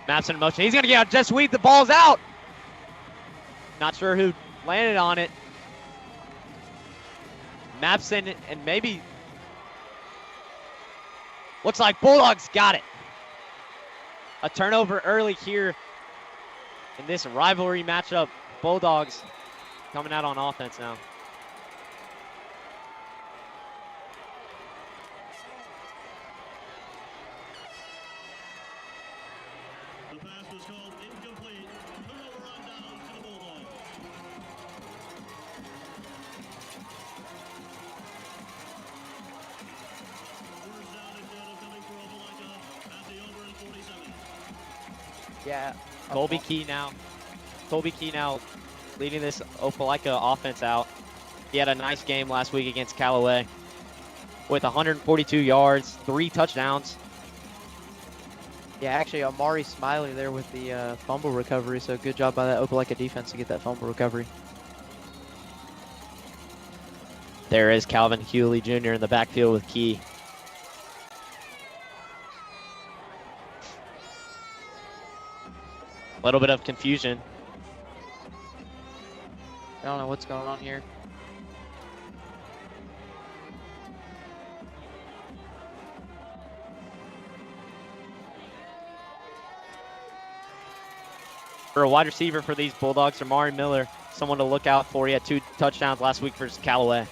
Mapson in motion. He's going to get out. Just sweep. The ball's out. Not sure who landed on it. Mapson and maybe looks like Bulldogs got it. A turnover early here in this rivalry matchup. Bulldogs coming out on offense now. Yeah. Colby Key now leading this Opelika offense out. He had a nice game last week against Callaway with 142 yards, 3 touchdowns. Yeah, actually, Amari Smiley there with the fumble recovery, so good job by that Opelika defense to get that fumble recovery. There is Calvin Hewley Jr. in the backfield with Key. A little bit of confusion. I don't know what's going on here. For a wide receiver for these Bulldogs, Amari Miller, someone to look out for. He had 2 touchdowns last week versus Callaway.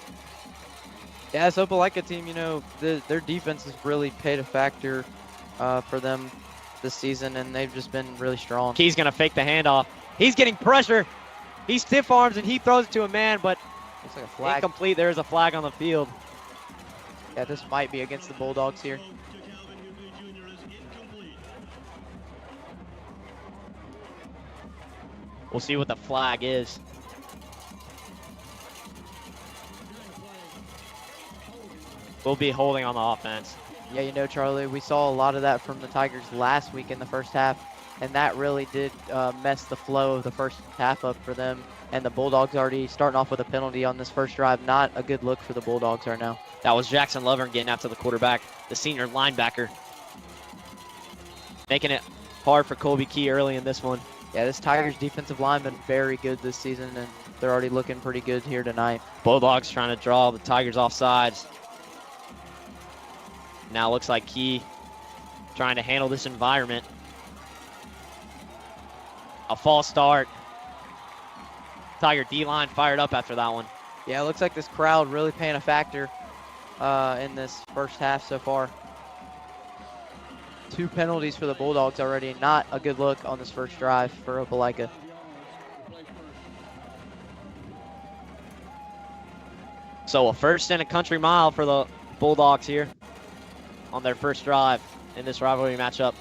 Yeah, this Opelika team, you know, their defense has really paid a factor for them this season, and they've just been really strong. Key's going to fake the handoff. He's getting pressure. He stiff arms and he throws it to a man, but looks like a flag. Incomplete. There is a flag on the field. Yeah, this might be against the Bulldogs here. We'll see what the flag is. We'll be holding on the offense. Yeah, you know, Charlie, we saw a lot of that from the Tigers last week in the first half, and that really did mess the flow of the first half up for them. And the Bulldogs already starting off with a penalty on this first drive. Not a good look for the Bulldogs right now. That was Jackson Lovern getting out to the quarterback, the senior linebacker. Making it hard for Colby Key early in this one. Yeah, this Tigers defensive line been very good this season, and they're already looking pretty good here tonight. Bulldogs trying to draw the Tigers off sides. Now looks like Key trying to handle this environment. A false start. Tiger D-line fired up after that one. Yeah, it looks like this crowd really paying a factor in this first half so far. 2 penalties for the Bulldogs already. Not a good look on this first drive for Opelika. So a first and a country mile for the Bulldogs here on their first drive in this rivalry matchup.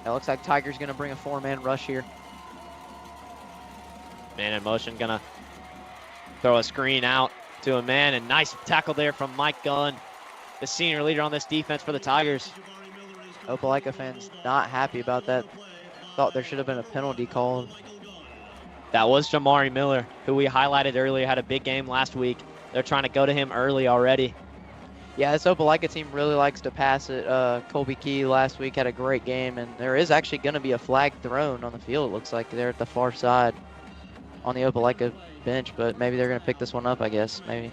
It looks like Tiger's going to bring a 4-man rush here. Man in motion, gonna throw a screen out to a man, and nice tackle there from Mike Gunn, the senior leader on this defense for the Tigers. Opelika fans not happy about that. Thought there should have been a penalty called. That was Jamari Miller, who we highlighted earlier, had a big game last week. They're trying to go to him early already. Yeah, this Opelika team really likes to pass it. Colby Key last week had a great game, and there is actually going to be a flag thrown on the field, it looks like. They're at the far side on the Opelika bench, but maybe they're going to pick this one up, I guess. Maybe.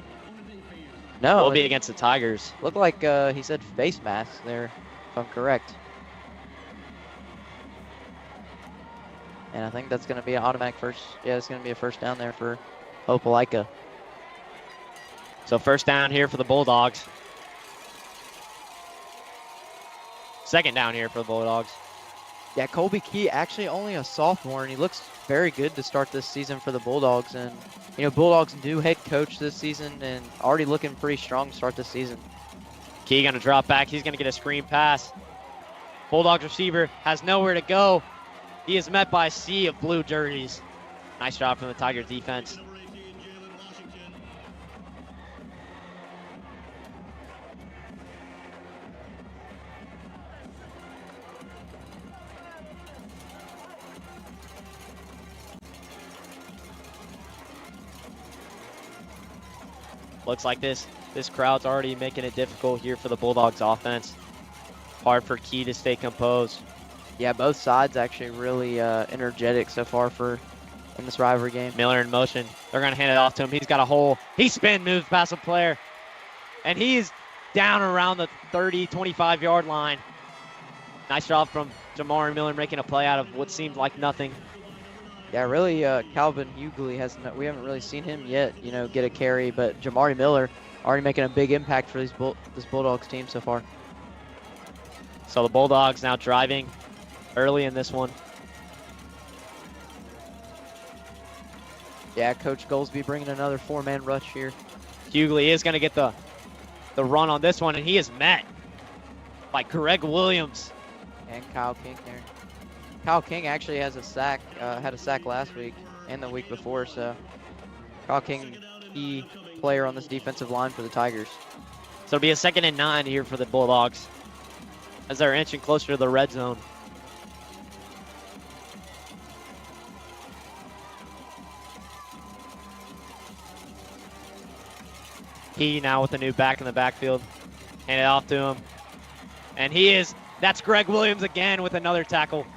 No. Will be against the Tigers. Looked like he said face mask there, if I'm correct. And I think that's going to be an automatic first. Yeah, it's going to be a first down there for Opelika. So first down here for the Bulldogs. Second down here for the Bulldogs. Yeah, Colby Key actually only a sophomore, and he looks very good to start this season for the Bulldogs. And, you know, Bulldogs new head coach this season and already looking pretty strong to start this season. Key going to drop back. He's going to get a screen pass. Bulldogs receiver has nowhere to go. He is met by a sea of blue jerseys. Nice job from the Tigers defense. Looks like this crowd's already making it difficult here for the Bulldogs offense. Hard for Key to stay composed. Yeah, both sides actually really energetic so far in this rivalry game. Miller in motion. They're going to hand it off to him. He's got a hole. He spin moves past a player. And he's down around the 30, 25-yard line. Nice job from Jamari Miller making a play out of what seemed like nothing. Yeah, really, Calvin Hughley we haven't really seen him yet, you know, get a carry, but Jamari Miller already making a big impact for this Bulldogs team so far. So the Bulldogs now driving early in this one. Yeah, Coach Goldsby bringing another 4-man rush here. Hughley is going to get the run on this one, and he is met by Greg Williams. And Kyle King there. Kyle King actually has a sack, had a sack last week and the week before, so Kyle King, key player on this defensive line for the Tigers. So it'll be a 2nd and 9 here for the Bulldogs as they're inching closer to the red zone. He now with a new back in the backfield. Hand it off to him. And that's Greg Williams again with another tackle.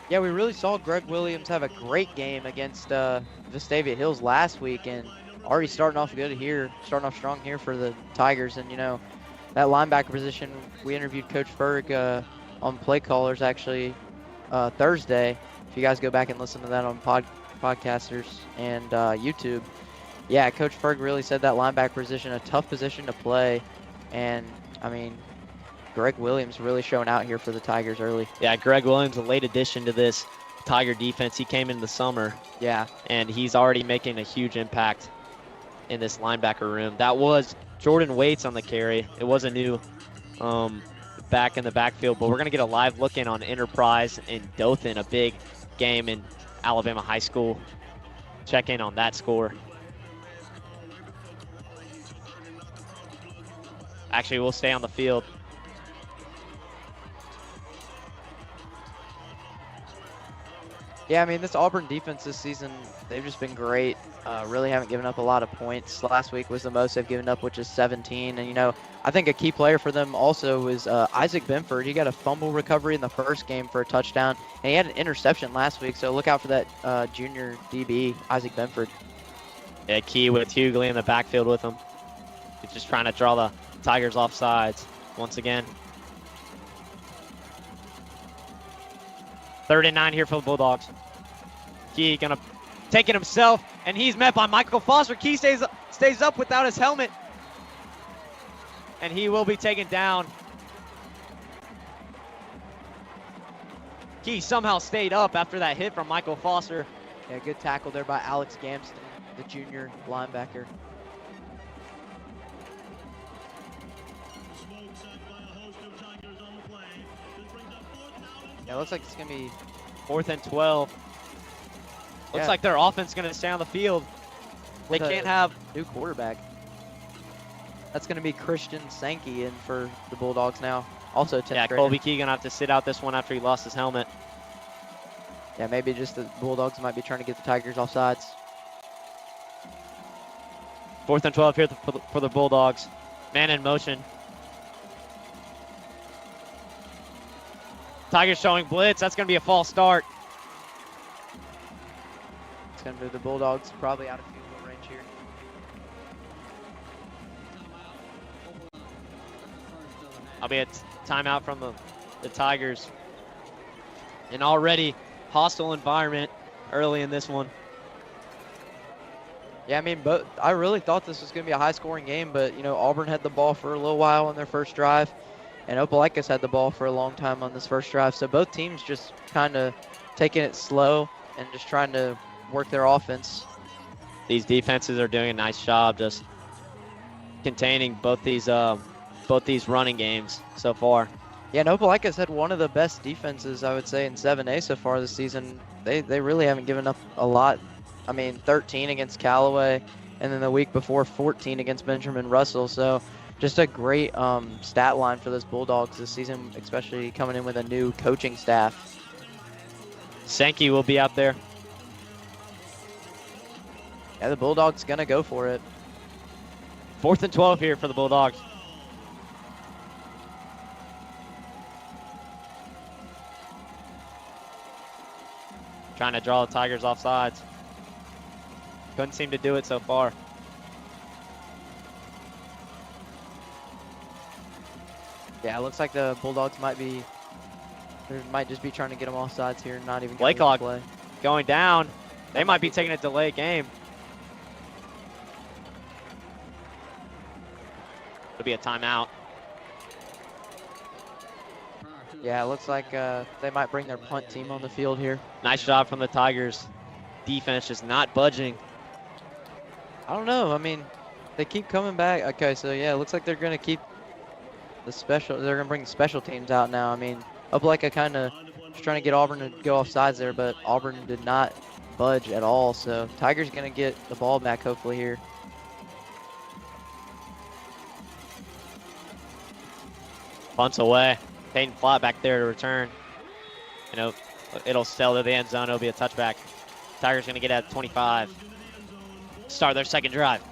Yeah, we really saw Greg Williams have a great game against Vestavia Hills last week, and already starting off strong here for the Tigers. And, you know, that linebacker position, we interviewed Coach Ferg on Playcallers actually Thursday. If you guys go back and listen to that on podcasters and YouTube. Yeah, Coach Ferg really said that linebacker position, a tough position to play. And, I mean, Greg Williams really showing out here for the Tigers early. Yeah, Greg Williams, a late addition to this Tiger defense. He came in the summer. Yeah. And he's already making a huge impact in this linebacker room. That was Jordan Waits on the carry. It was a new back in the backfield, but we're going to get a live look in on Enterprise in Dothan, a big game in Alabama High School. Check in on that score. Actually, we'll stay on the field. Yeah, I mean, this Auburn defense this season, they've just been great. Really haven't given up a lot of points. Last week was the most they've given up, which is 17. And, you know, I think a key player for them also is Isaac Benford. He got a fumble recovery in the first game for a touchdown, and he had an interception last week. So look out for that junior DB, Isaac Benford. Yeah, Key with Hughley in the backfield with him. He's just trying to draw the Tigers off sides once again. 3rd and 9 here for the Bulldogs. Key gonna take it himself, and he's met by Michael Foster. Key stays up without his helmet. and he will be taken down. He somehow stayed up after that hit from Michael Foster. Yeah, good tackle there by Alex Gamston, the junior linebacker. Yeah, looks like it's going to be 4th and 12. Looks Yeah. like their offense is going to stay on the field. They With a can't have new quarterback. That's going to be Christian Sankey in for the Bulldogs now. Also 10th Yeah, grader. Colby Key going to have to sit out this one after he lost his helmet. Yeah, maybe just the Bulldogs might be trying to get the Tigers off sides. 4th and 12 here for the Bulldogs. Man in motion. Tigers showing blitz. That's going to be a false start. It's going to move the Bulldogs probably out of field goal range here. I'll be a timeout from the Tigers. An already hostile environment early in this one. Yeah, I mean, I really thought this was going to be a high-scoring game, but, you know, Auburn had the ball for a little while on their first drive, and Opelika's had the ball for a long time on this first drive. So both teams just kind of taking it slow and just trying to work their offense. These defenses are doing a nice job just containing both these running games so far. Yeah, and Opelika's had one of the best defenses, I would say, in 7A so far this season. They really haven't given up a lot. I mean, 13 against Callaway, and then the week before, 14 against Benjamin Russell. So just a great stat line for those Bulldogs this season, especially coming in with a new coaching staff. Sankey will be out there. Yeah, the Bulldogs going to go for it. 4th and 12 here for the Bulldogs. Trying to draw the Tigers off sides. Couldn't seem to do it so far. Yeah, it looks like the Bulldogs might just be trying to get them off sides here, not even Play going clock to play. going down. They might be taking a delay game. It'll be a timeout. Yeah, it looks like they might bring their punt team on the field here. Nice job from the Tigers. Defense just not budging. I don't know. I mean, they keep coming back. Okay, so yeah, it looks like they're going to keep they're going to bring the special teams out now. I mean, Opelika kind of was trying to get Auburn to go off sides there, but Auburn did not budge at all. So Tigers going to get the ball back hopefully here. Punts away. Peyton Flott back there to return. You know, it'll sail to the end zone. It'll be a touchback. Tigers going to get at 25. Start their second drive.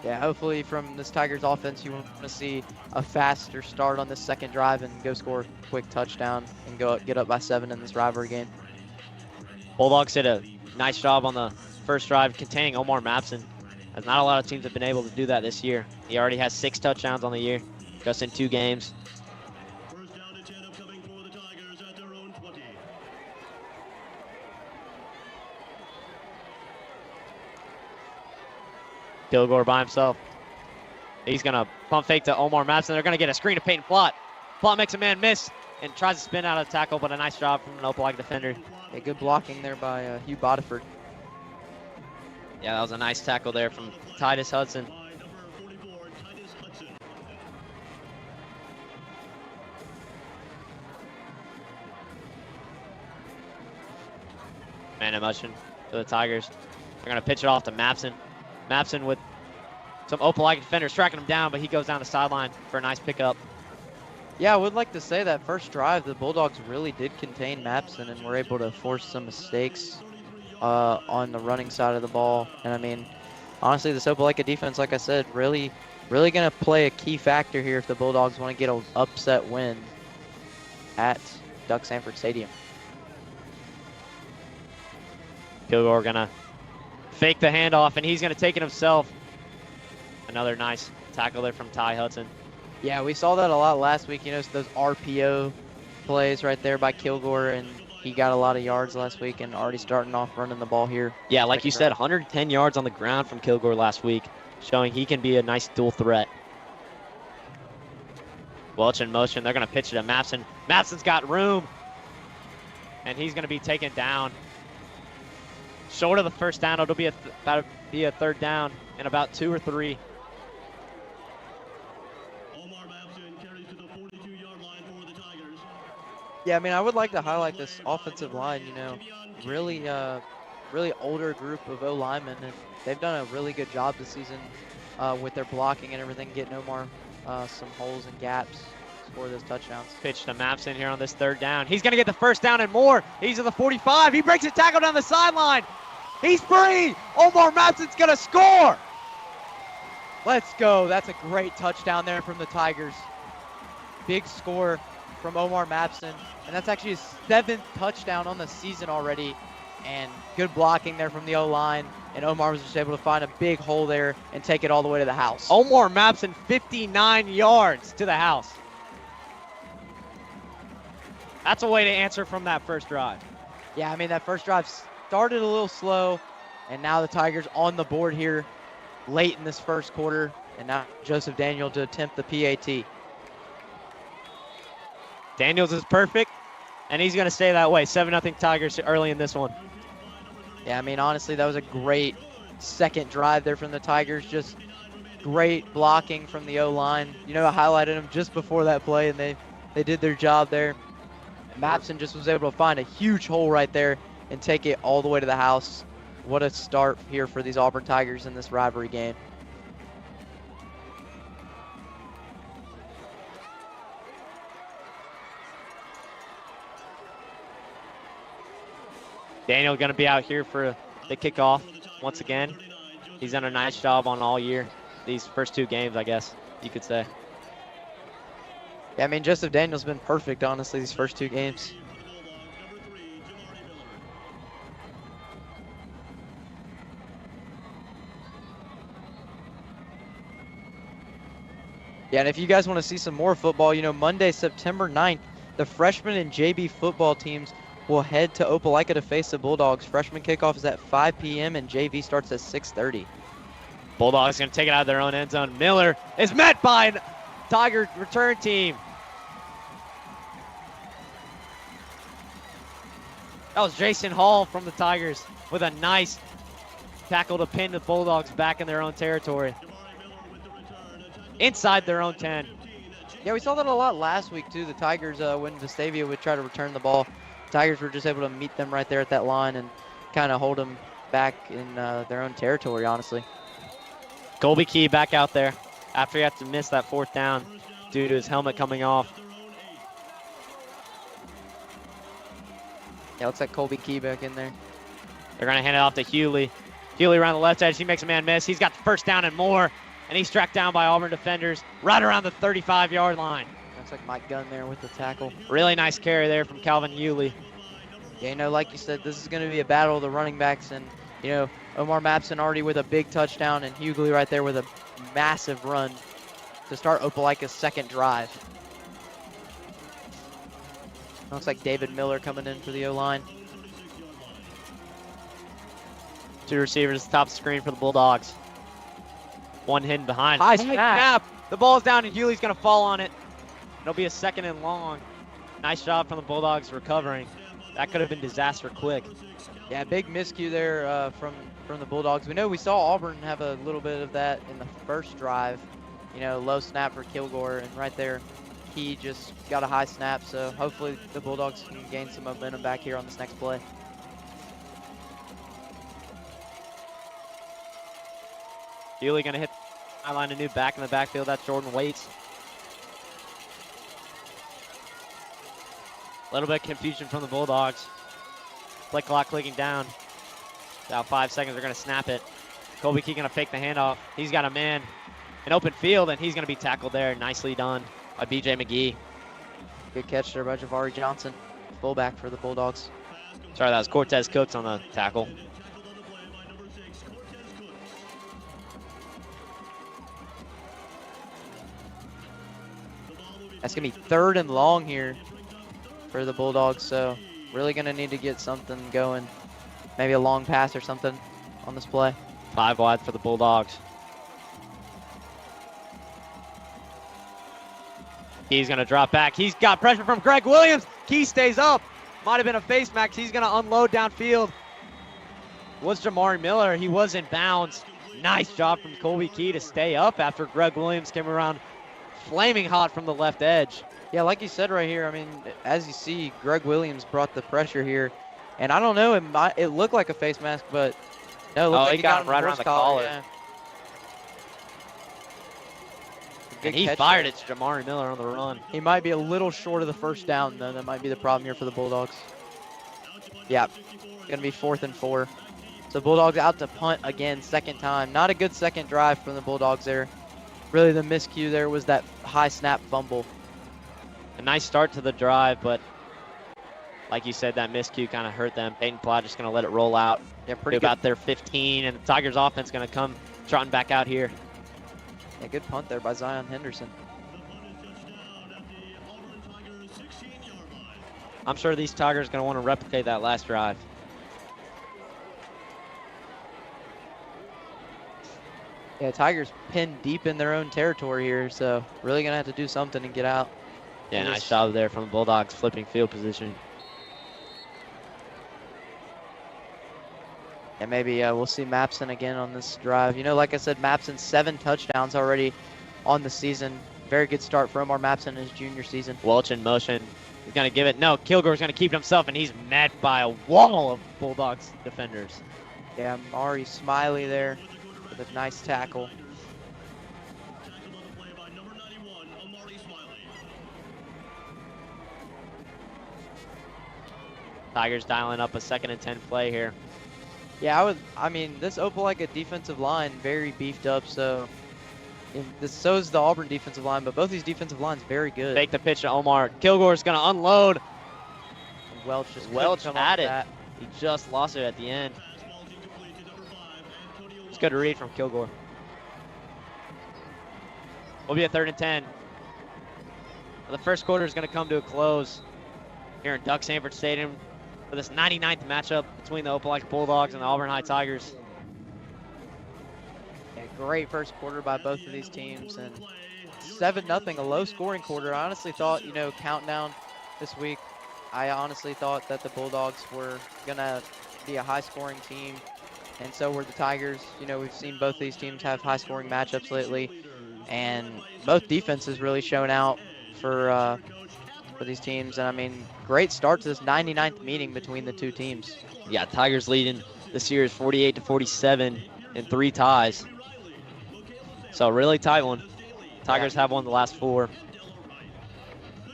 Yeah, hopefully from this Tigers offense, you want to see a faster start on this second drive and go score a quick touchdown and get up by 7 in this rivalry game. Bulldogs did a nice job on the first drive containing Omar Mapson, as not a lot of teams have been able to do that this year. He already has 6 touchdowns on the year, just in 2 games. Kilgore by himself. He's going to pump fake to Omar Mapson. They're going to get a screen to Peyton Flott. Flott makes a man miss and tries to spin out of tackle, but a nice job from an Opelika defender. Yeah, good blocking there by Hugh Bodiford. Yeah, that was a nice tackle there from Titus Hudson. Man in motion for the Tigers. They're going to pitch it off to Mapson. Mapson with some Opelika defenders tracking him down, but he goes down the sideline for a nice pickup. Yeah, I would like to say that first drive, the Bulldogs really did contain Mapson and were able to force some mistakes on the running side of the ball. And I mean, honestly, this Opelika defense, like I said, really going to play a key factor here if the Bulldogs want to get an upset win at Duck Sanford Stadium. Kilgore gonna fake the handoff, and he's gonna take it himself. Another nice tackle there from Ty Hudson. Yeah, we saw that a lot last week. You know, those RPO plays right there by Kilgore, and he got a lot of yards last week and already starting off running the ball here. Yeah, like you said, 110 yards on the ground from Kilgore last week. showing he can be a nice dual threat. Welch in motion. They're going to pitch it at Mapson. Mapson's got room, and he's going to be taken down. Short of the first down. It'll be about be a third down in about 2 or 3. Yeah, I mean, I would like to highlight this offensive line. You know, really older group of O-linemen, and they've done a really good job this season with their blocking and everything, getting Omar some holes and gaps for those touchdowns. Pitch to Mapson here on this third down. He's going to get the first down and more. He's at the 45. He breaks a tackle down the sideline. He's free. Omar Mapson's going to score. Let's go. That's a great touchdown there from the Tigers. Big score from Omar Mapson. And that's actually his 7th touchdown on the season already. And good blocking there from the O-line. And Omar was just able to find a big hole there and take it all the way to the house. Omar Mapson, 59 yards to the house. That's a way to answer from that first drive. Yeah, I mean, that first drive started a little slow. And now the Tigers on the board here late in this first quarter. And now Joseph Daniel to attempt the PAT. Daniels is perfect, and he's going to stay that way. 7-0 Tigers early in this one. Yeah, I mean, honestly, that was a great second drive there from the Tigers. Just great blocking from the O-line. You know, I highlighted them just before that play, and they did their job there. Mapson just was able to find a huge hole right there and take it all the way to the house. What a start here for these Auburn Tigers in this rivalry game. Daniel going to be out here for the kickoff once again. He's done a nice job on all year. These first 2 games, I guess you could say. Yeah, I mean, Joseph Daniel's been perfect, honestly, these first 2 games. Yeah, and if you guys want to see some more football, you know, Monday, September 9th, the freshman and JV football teams will head to Opelika to face the Bulldogs. Freshman kickoff is at 5 p.m. and JV starts at 6:30. Bulldogs going to take it out of their own end zone. Miller is met by a Tiger return team. That was Jason Hall from the Tigers with a nice tackle to pin the Bulldogs back in their own territory. Inside their own 10. Yeah, we saw that a lot last week, too. The Tigers, when Vestavia would try to return the ball, Tigers were just able to meet them right there at that line and kind of hold them back in their own territory, honestly. Colby Key back out there after he had to miss that 4th down due to his helmet coming off. Yeah, looks like Colby Key back in there. They're going to hand it off to Hewley. Hewley around the left edge. He makes a man miss. He's got the first down and more, and he's tracked down by Auburn defenders right around the 35-yard line. Looks like Mike Gunn there with the tackle. Really nice carry there from Calvin Hewley. Yeah, you know, like you said, this is going to be a battle of the running backs. And, you know, Omar Mapson already with a big touchdown and Hughley right there with a massive run to start Opelika's second drive. Looks like David Miller coming in for the O-line. 2 receivers top screen for the Bulldogs. 1 hidden behind. High snap. The ball's down and Hewley's going to fall on it. It'll be a 2nd and long. Nice job from the Bulldogs recovering. That could have been disaster quick. Yeah, big miscue there from the Bulldogs. We know we saw Auburn have a little bit of that in the first drive. You know, low snap for Kilgore, and right there he just got a high snap. So hopefully the Bulldogs can gain some momentum back here on this next play. Hewley going to hit the line, a new back in the backfield. That's Jordan Waits. A little bit of confusion from the Bulldogs. Play clock clicking down. About 5 seconds, they're going to snap it. Colby Key going to fake the handoff. He's got a man in open field, and he's going to be tackled there. Nicely done by B.J. McGee. Good catch there by Javari Johnson, fullback for the Bulldogs. Sorry, that was Cortez Cooks on the tackle. That's going to be 3rd and long here for the Bulldogs, so really going to need to get something going. Maybe a long pass or something on this play. 5 wide for the Bulldogs. He's going to drop back. He's got pressure from Greg Williams. Key stays up. Might have been a face max. He's going to unload downfield. Was Jamari Miller. He was in bounds. Nice job from Colby Key to stay up after Greg Williams came around flaming hot from the left edge. Yeah, like you said right here, I mean, as you see, Greg Williams brought the pressure here. And I don't know, it looked like a face mask, but no, it looked like he got him right around the collar. Yeah. And he fired it to Jamari Miller on the run. He might be a little short of the first down, though. That might be the problem here for the Bulldogs. Yeah, going to be 4th and 4. So Bulldogs out to punt again, second time. Not a good second drive from the Bulldogs there. Really the miscue there was that high snap fumble. A nice start to the drive, but like you said, that miscue kind of hurt them. Peyton Plott just going to let it roll out. Yeah, pretty about their 15, and the Tigers offense going to come trotting back out here. Yeah, good punt there by Zion Henderson. I'm sure these Tigers are going to want to replicate that last drive. Yeah, Tigers pinned deep in their own territory here, so really going to have to do something and get out. Yeah, nice job there from the Bulldogs flipping field position. And maybe we'll see Mapson again on this drive. You know, like I said, Mapson 7 touchdowns already on the season. Very good start for Omar Mapson in his junior season. Welch in motion. He's going to give it. No, Kilgore's going to keep it himself, and he's met by a wall of Bulldogs defenders. Yeah, Mari Smiley there with a nice tackle. Tigers dialing up a 2nd and 10 play here. Yeah, I mean, this Opelika defensive line very beefed up, so so is the Auburn defensive line, but both these defensive lines very good. Take the pitch to Omar. Kilgore's going to unload. Welch just had it. He just lost it at the end. It's good to read from Kilgore. Will be a 3rd and 10. Well, the first quarter is going to come to a close here in Duck Sanford Stadium for this 99th matchup between the Opelika Bulldogs and the Auburn High Tigers. Yeah, great first quarter by both of these teams, and 7-0, a low-scoring quarter. I honestly thought, you know, countdown this week, I honestly thought that the Bulldogs were going to be a high-scoring team, and so were the Tigers. You know, we've seen both these teams have high-scoring matchups lately, and both defenses really shown out for these teams. And I mean, great start to this 99th meeting between the two teams. Yeah, Tigers leading the series 48-47 in 3 ties. So really tight one. Tigers have won the last 4.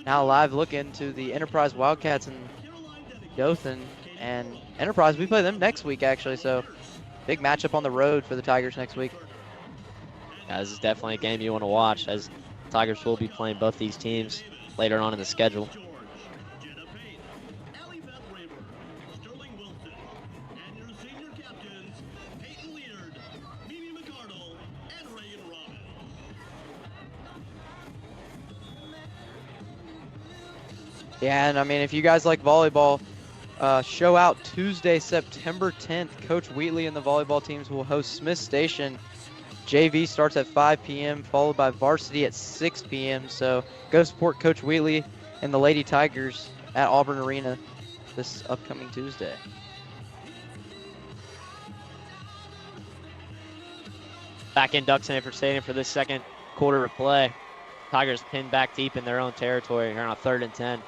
Now live look into the Enterprise Wildcats and Dothan. And Enterprise, we play them next week actually, so big matchup on the road for the Tigers next week. Yeah, this is definitely a game you want to watch, as Tigers will be playing both these teams later on in the schedule. Yeah, and I mean, if you guys like volleyball, show out Tuesday, September 10th. Coach Wheatley and the volleyball teams will host Smith Station. JV starts at 5 p.m., followed by varsity at 6 p.m. So go support Coach Wheatley and the Lady Tigers at Auburn Arena this upcoming Tuesday. Back in Duck Sanford Stadium for this second quarter of play. Tigers pinned back deep in their own territory here on a 3rd and 10.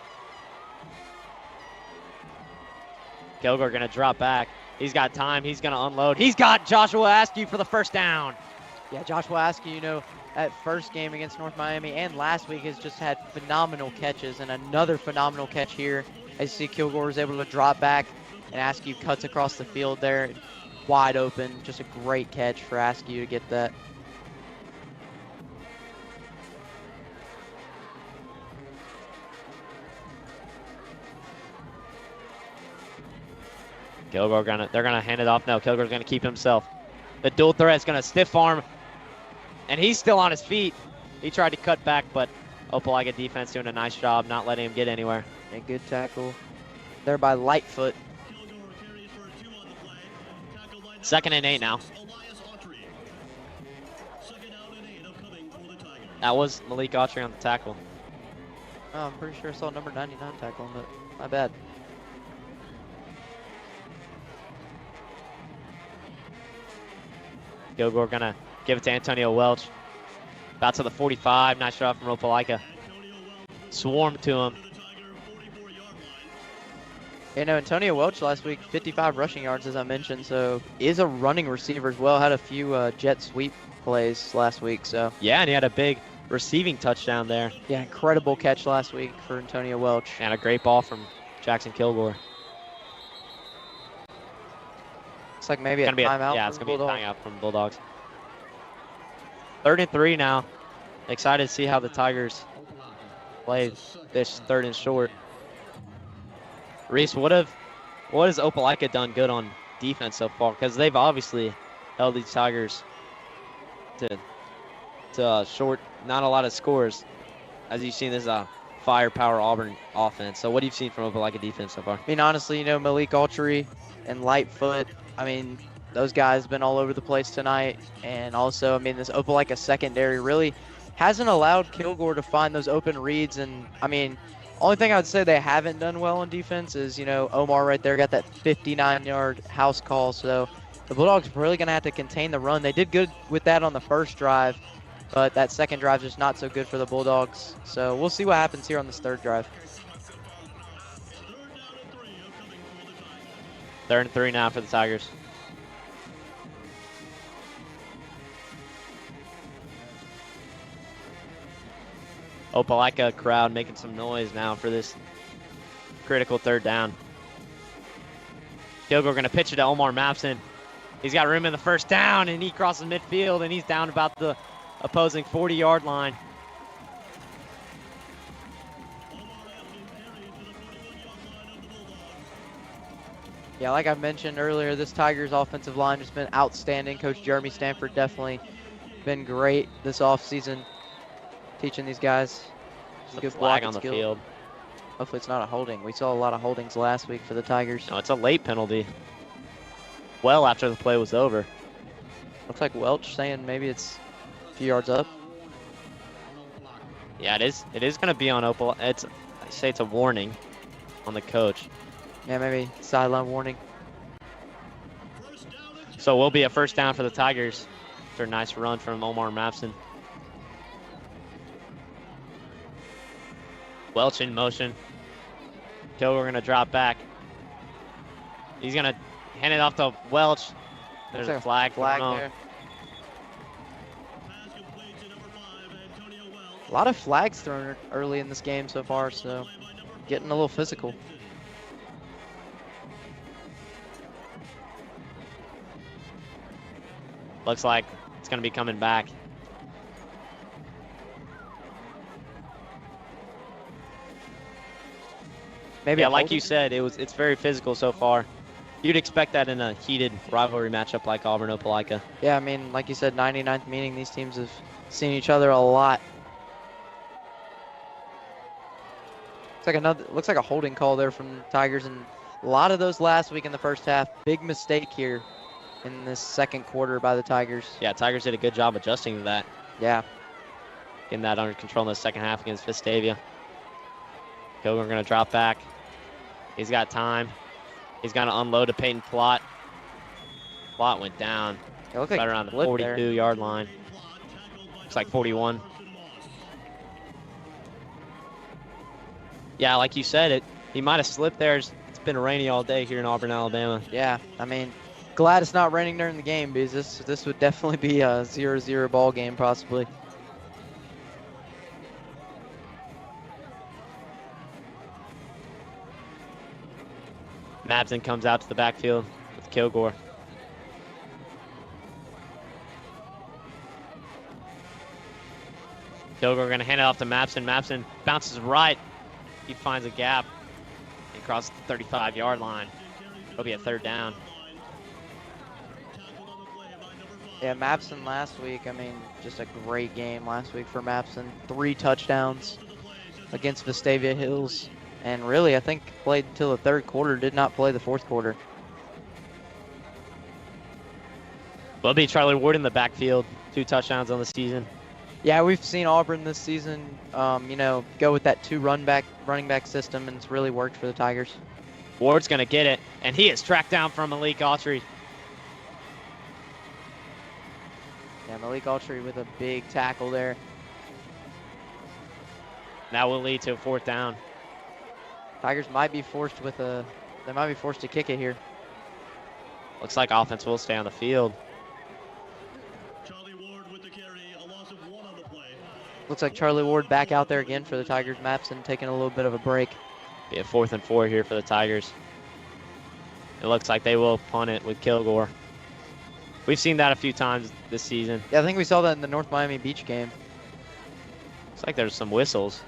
Kilgore going to drop back. He's got time. He's going to unload. He's got Joshua Askew for the first down. Yeah, Joshua Askew, you know, that first game against North Miami and last week has just had phenomenal catches, and another phenomenal catch here. As you see, Kilgore was able to drop back, and Askew cuts across the field there, wide open. Just a great catch for Askew to get that. Kilgore they're gonna hand it off. No, Kilgore's gonna keep himself. The dual threat's gonna stiff arm, and he's still on his feet. He tried to cut back, but Opelika defense doing a nice job not letting him get anywhere. A good tackle there by Lightfoot. 2nd and 8 now. That was Malik Autry on the tackle. Oh, I'm pretty sure I saw number 99 tackle him, but my bad. Kilgore gonna give it to Antonio Welch. About to the 45. Nice shot from Opelika. Swarm to him. You know, Antonio Welch last week, 55 rushing yards, as I mentioned, so is a running receiver as well. Had a few jet sweep plays last week, so. Yeah, and he had a big receiving touchdown there. Yeah, incredible catch last week for Antonio Welch. And a great ball from Jackson Kilgore. It's like maybe a timeout. Yeah, it's going to be a timeout from Bulldogs. 3rd and 3 now. Excited to see how the Tigers play this 3rd and short. Reese, what has Opelika done good on defense so far? Because they've obviously held these Tigers to short, not a lot of scores. As you've seen, this is a firepower Auburn offense. So what have you seen from Opelika defense so far? I mean, honestly, you know, Malik Altry and Lightfoot, I mean, those guys have been all over the place tonight. And also, I mean, this Opelika secondary really hasn't allowed Kilgore to find those open reads. And, I mean, only thing I would say they haven't done well on defense is, you know, Omar right there got that 59-yard house call. So the Bulldogs are really going to have to contain the run. They did good with that on the first drive, but that second drive is just not so good for the Bulldogs. So we'll see what happens here on this 3rd drive. 3rd and 3 now for the Tigers. Opelika crowd making some noise now for this critical 3rd down. Kilgore going to pitch it to Omar Mapson. He's got room in the 1st down, and he crosses midfield, and he's down about the opposing 40-yard line. Yeah, like I mentioned earlier, this Tigers offensive line has been outstanding. Coach Jeremy Stanford definitely been great this offseason, teaching these guys some good flag blocking on the skill. field. Hopefully it's not a holding. We saw a lot of holdings last week for the Tigers. No, it's a late penalty. Well after the play was over. Looks like Welch saying maybe it's a few yards up. Yeah, it is. It is going to be on Opel. I say it's a warning on the coach. Yeah, maybe sideline warning. So will be a 1st down for the Tigers after a nice run from Omar Mapson. Welch in motion. Kilgore going to drop back. He's going to hand it off to Welch. There's a flag there. A lot of flags thrown early in this game so far, so getting a little physical. Looks like it's going to be coming back. Maybe yeah, like you said, it's very physical so far. You'd expect that in a heated rivalry matchup like Auburn-Opelika. Yeah, I mean, like you said, 99th meeting, these teams have seen each other a lot. Looks like a holding call there from the Tigers, and a lot of those last week in the 1st half. Big mistake here in this 2nd quarter by the Tigers. Yeah, Tigers did a good job adjusting to that. Yeah. Getting that under control in the 2nd half against Vestavia. Kilgore going to drop back. He's got time. He's going to unload to Peyton Plott. Plott went down. It looked like right around the 42-yard line. Looks like 41. Yeah, like you said, he might have slipped there. It's been rainy all day here in Auburn, Alabama. Yeah, I mean, glad it's not raining during the game because this would definitely be a 0-0 ball game possibly. Mapson comes out to the backfield with Kilgore. Kilgore going to hand it off to Mapson. Mapson bounces right. He finds a gap and crosses the 35-yard line. It'll be a 3rd down. Yeah, Mapson last week, I mean, just a great game last week for Mapson. 3 touchdowns against Vestavia Hills. And really, I think played until the 3rd quarter, did not play the 4th quarter. Will be Charlie Ward in the backfield. 2 touchdowns on the season. Yeah, we've seen Auburn this season, you know, go with that running back system, and it's really worked for the Tigers. Ward's going to get it, and he is tracked down from Malik Autry. Yeah, Malik Autry with a big tackle there. That will lead to a 4th down. Tigers might be forced to kick it here. Looks like offense will stay on the field. Looks like Charlie Ward back out there again for the Tigers. Mapson taking a little bit of a break. Be a 4th and 4 here for the Tigers. It looks like they will punt it with Kilgore. We've seen that a few times this season. Yeah, I think we saw that in the North Miami Beach game. Looks like there's some whistles.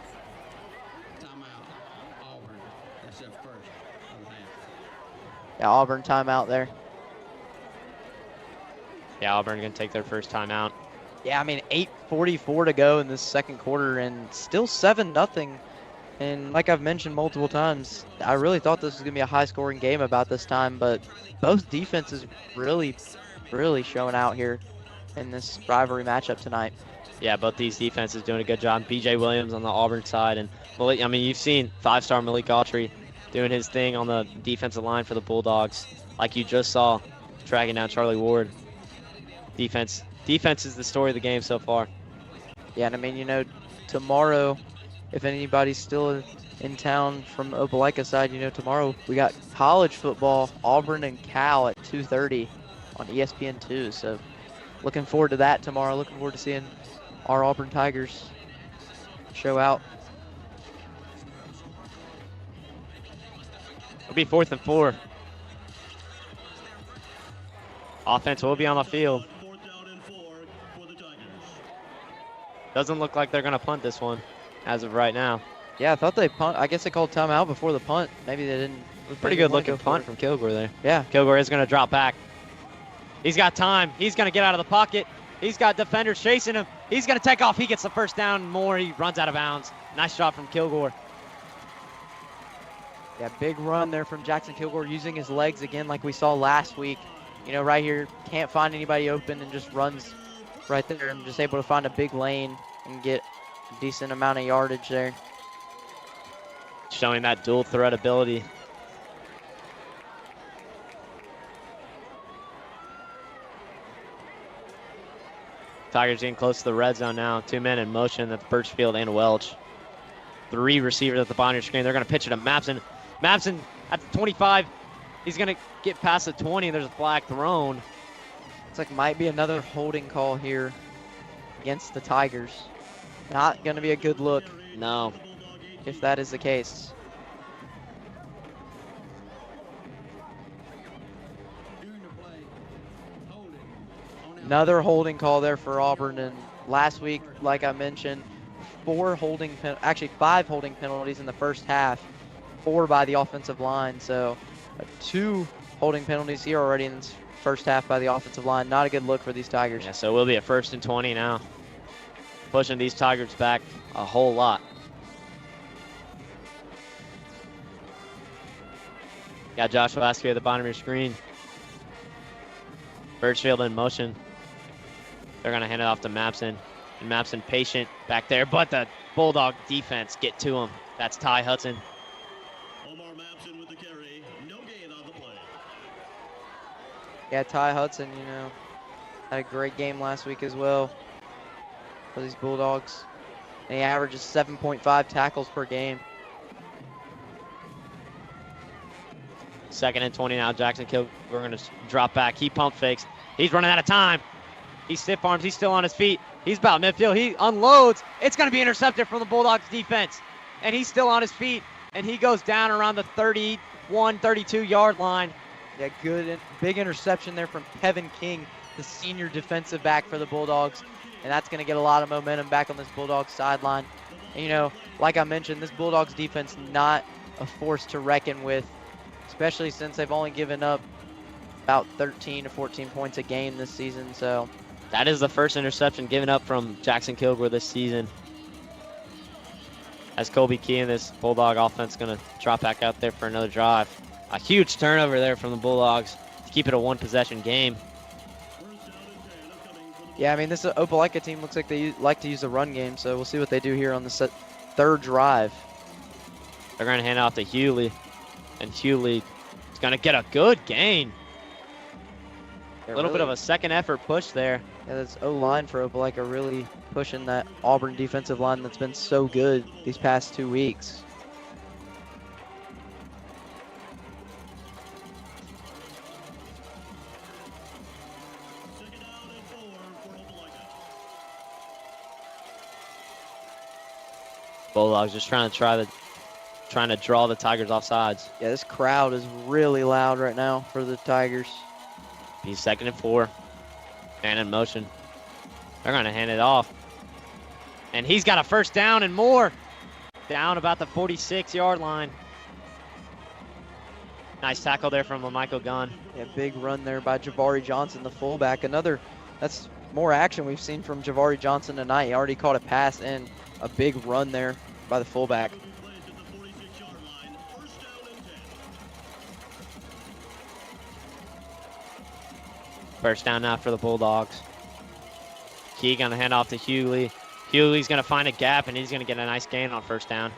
Yeah, Auburn timeout there. Yeah, Auburn going to take their first timeout. Yeah, I mean, 8:44 to go in this second quarter, and still 7-0. And like I've mentioned multiple times, I really thought this was going to be a high-scoring game about this time, but both defenses really showing out here in this rivalry matchup tonight. Yeah, both these defenses doing a good job. B.J. Williams on the Auburn side, and Malik, I mean, you've seen 5-star Malik Autry doing his thing on the defensive line for the Bulldogs, like you just saw, tracking down Charlie Ward. Defense is the story of the game so far. Yeah, and I mean, you know, tomorrow, if anybody's still in town from Opelika side, you know, tomorrow we got college football, Auburn and Cal at 2:30 on ESPN2. So looking forward to that tomorrow. Looking forward to seeing our Auburn Tigers show out. It'll be 4th and 4. Offense will be on the field. Doesn't look like they're going to punt this one as of right now. Yeah, I thought they punt. I guess they called timeout before the punt. Maybe they didn't. Pretty good looking punt from Kilgore there. Yeah. Kilgore is going to drop back. He's got time. He's going to get out of the pocket. He's got defenders chasing him. He's going to take off. He gets the first down more. He runs out of bounds. Nice shot from Kilgore. Yeah, big run there from Jackson Kilgore, using his legs again like we saw last week. You know, right here, can't find anybody open and just runs right there and just able to find a big lane and get a decent amount of yardage there. Showing that dual threat ability. Tigers getting close to the red zone now. 2 men in motion at Birchfield and Welch. 3 receivers at the bottom of your screen. They're going to pitch it to Mapson. Mapson at the 25. He's going to get past the 20, and there's a flag thrown. It's like might be another holding call here against the Tigers. Not going to be a good look. No. If that is the case. Another holding call there for Auburn, and last week, like I mentioned, 5 holding penalties in the first half, 4 by the offensive line. So 2 holding penalties here already in this first half by the offensive line. Not a good look for these Tigers. Yeah, so we'll be at 1st and 20 now. Pushing these Tigers back a whole lot. Got Joshua Askew at the bottom of your screen. Birchfield in motion. They're going to hand it off to Mapson. And Mapson patient back there, but the Bulldog defense get to him. That's Ty Hudson. Yeah, Ty Hudson, you know, had a great game last week as well for these Bulldogs. And he averages 7.5 tackles per game. 2nd and 20 now. Jackson Kilgore going to drop back. He pump fakes. He's running out of time. He stiff arms. He's still on his feet. He's about midfield. He unloads. It's going to be intercepted from the Bulldogs defense. And he's still on his feet. And he goes down around the 31, 32-yard line. Yeah, good, big interception there from Kevin King, the senior defensive back for the Bulldogs. And that's going to get a lot of momentum back on this Bulldogs sideline. And, you know, like I mentioned, this Bulldogs defense not a force to reckon with, especially since they've only given up about 13 to 14 points a game this season. So that is the first interception given up from Jackson Kilgore this season. As Colby Key and this Bulldog offense going to drop back out there for another drive. A huge turnover there from the Bulldogs to keep it a 1-possession game. Yeah, I mean, this Opelika team looks like they like to use the run game, so we'll see what they do here on the third drive. They're going to hand it off to Hewley, and Hewley is going to get a good gain. A little bit of a second effort push there. Yeah, that's O-line for Opelika really pushing that Auburn defensive line that's been so good these past 2 weeks. Bulldogs just trying to draw the Tigers off sides. Yeah, this crowd is really loud right now for the Tigers. He's 2nd and 4. And in motion. They're going to hand it off. And he's got a first down and more. Down about the 46-yard line. Nice tackle there from LaMichael Gunn. Yeah, big run there by Javari Johnson, the fullback. That's more action we've seen from Javari Johnson tonight. He already caught a pass and a big run there by the fullback. First down now for the Bulldogs. Key going to hand off to Hewley. Hewley's going to find a gap, and he's going to get a nice gain on first down.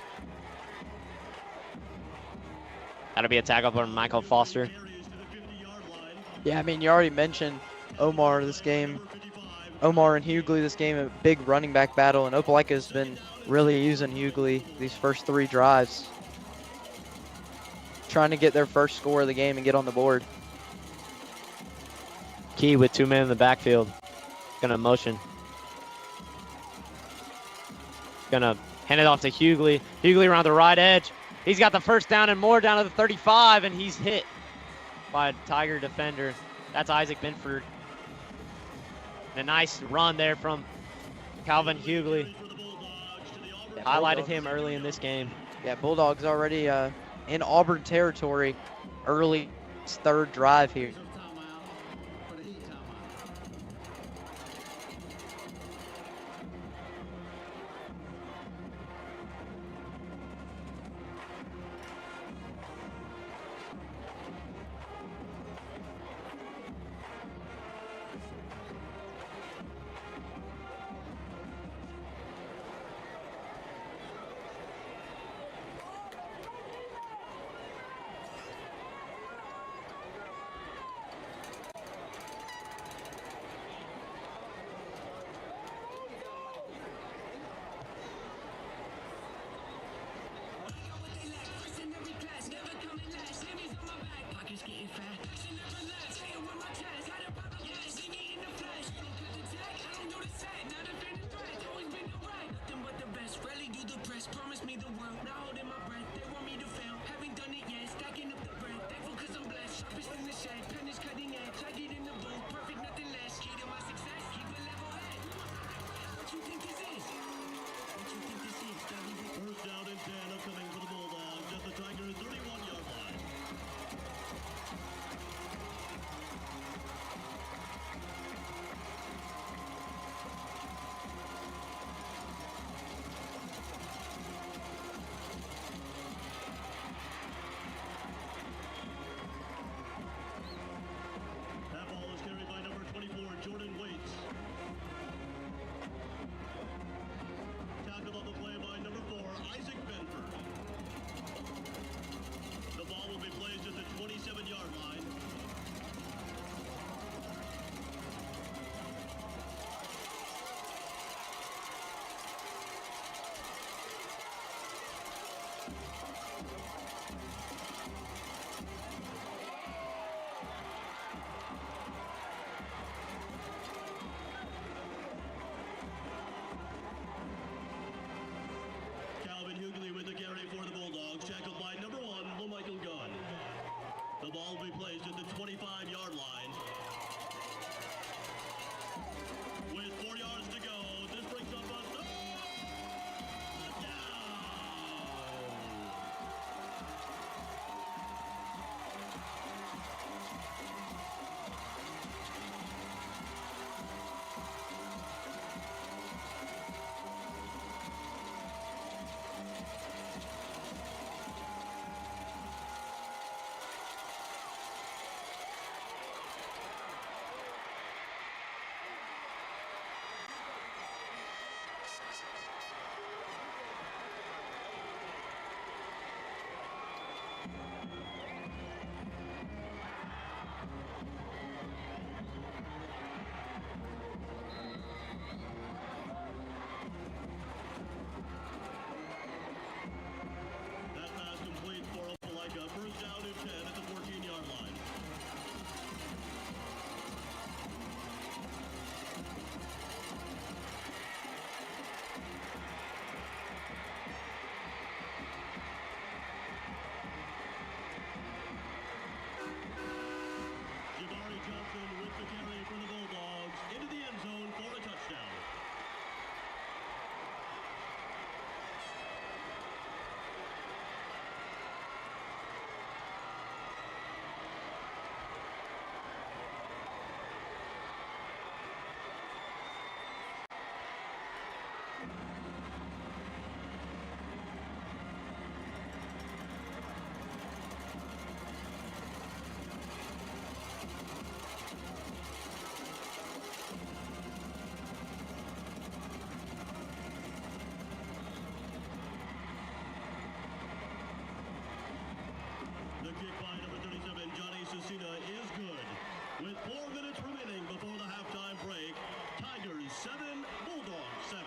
That'll be a tackle from Michael Foster. Yeah, I mean, you already mentioned Omar this game. Omar and Hughley this game, a big running back battle, and Opelika has been really using Hughley these first 3 drives. Trying to get their first score of the game and get on the board. Key with 2 men in the backfield. Gonna motion. Gonna hand it off to Hughley. Hughley around the right edge. He's got the first down and more down to the 35, and he's hit by a Tiger defender. That's Isaac Binford. And a nice run there from Calvin Hughley. Highlighted him early in this game. Yeah, Bulldogs already in Auburn territory early 3rd drive here. The kick by number 37, Johnny Cecina, is good. With 4 minutes remaining before the halftime break, Tigers 7, Bulldogs 7.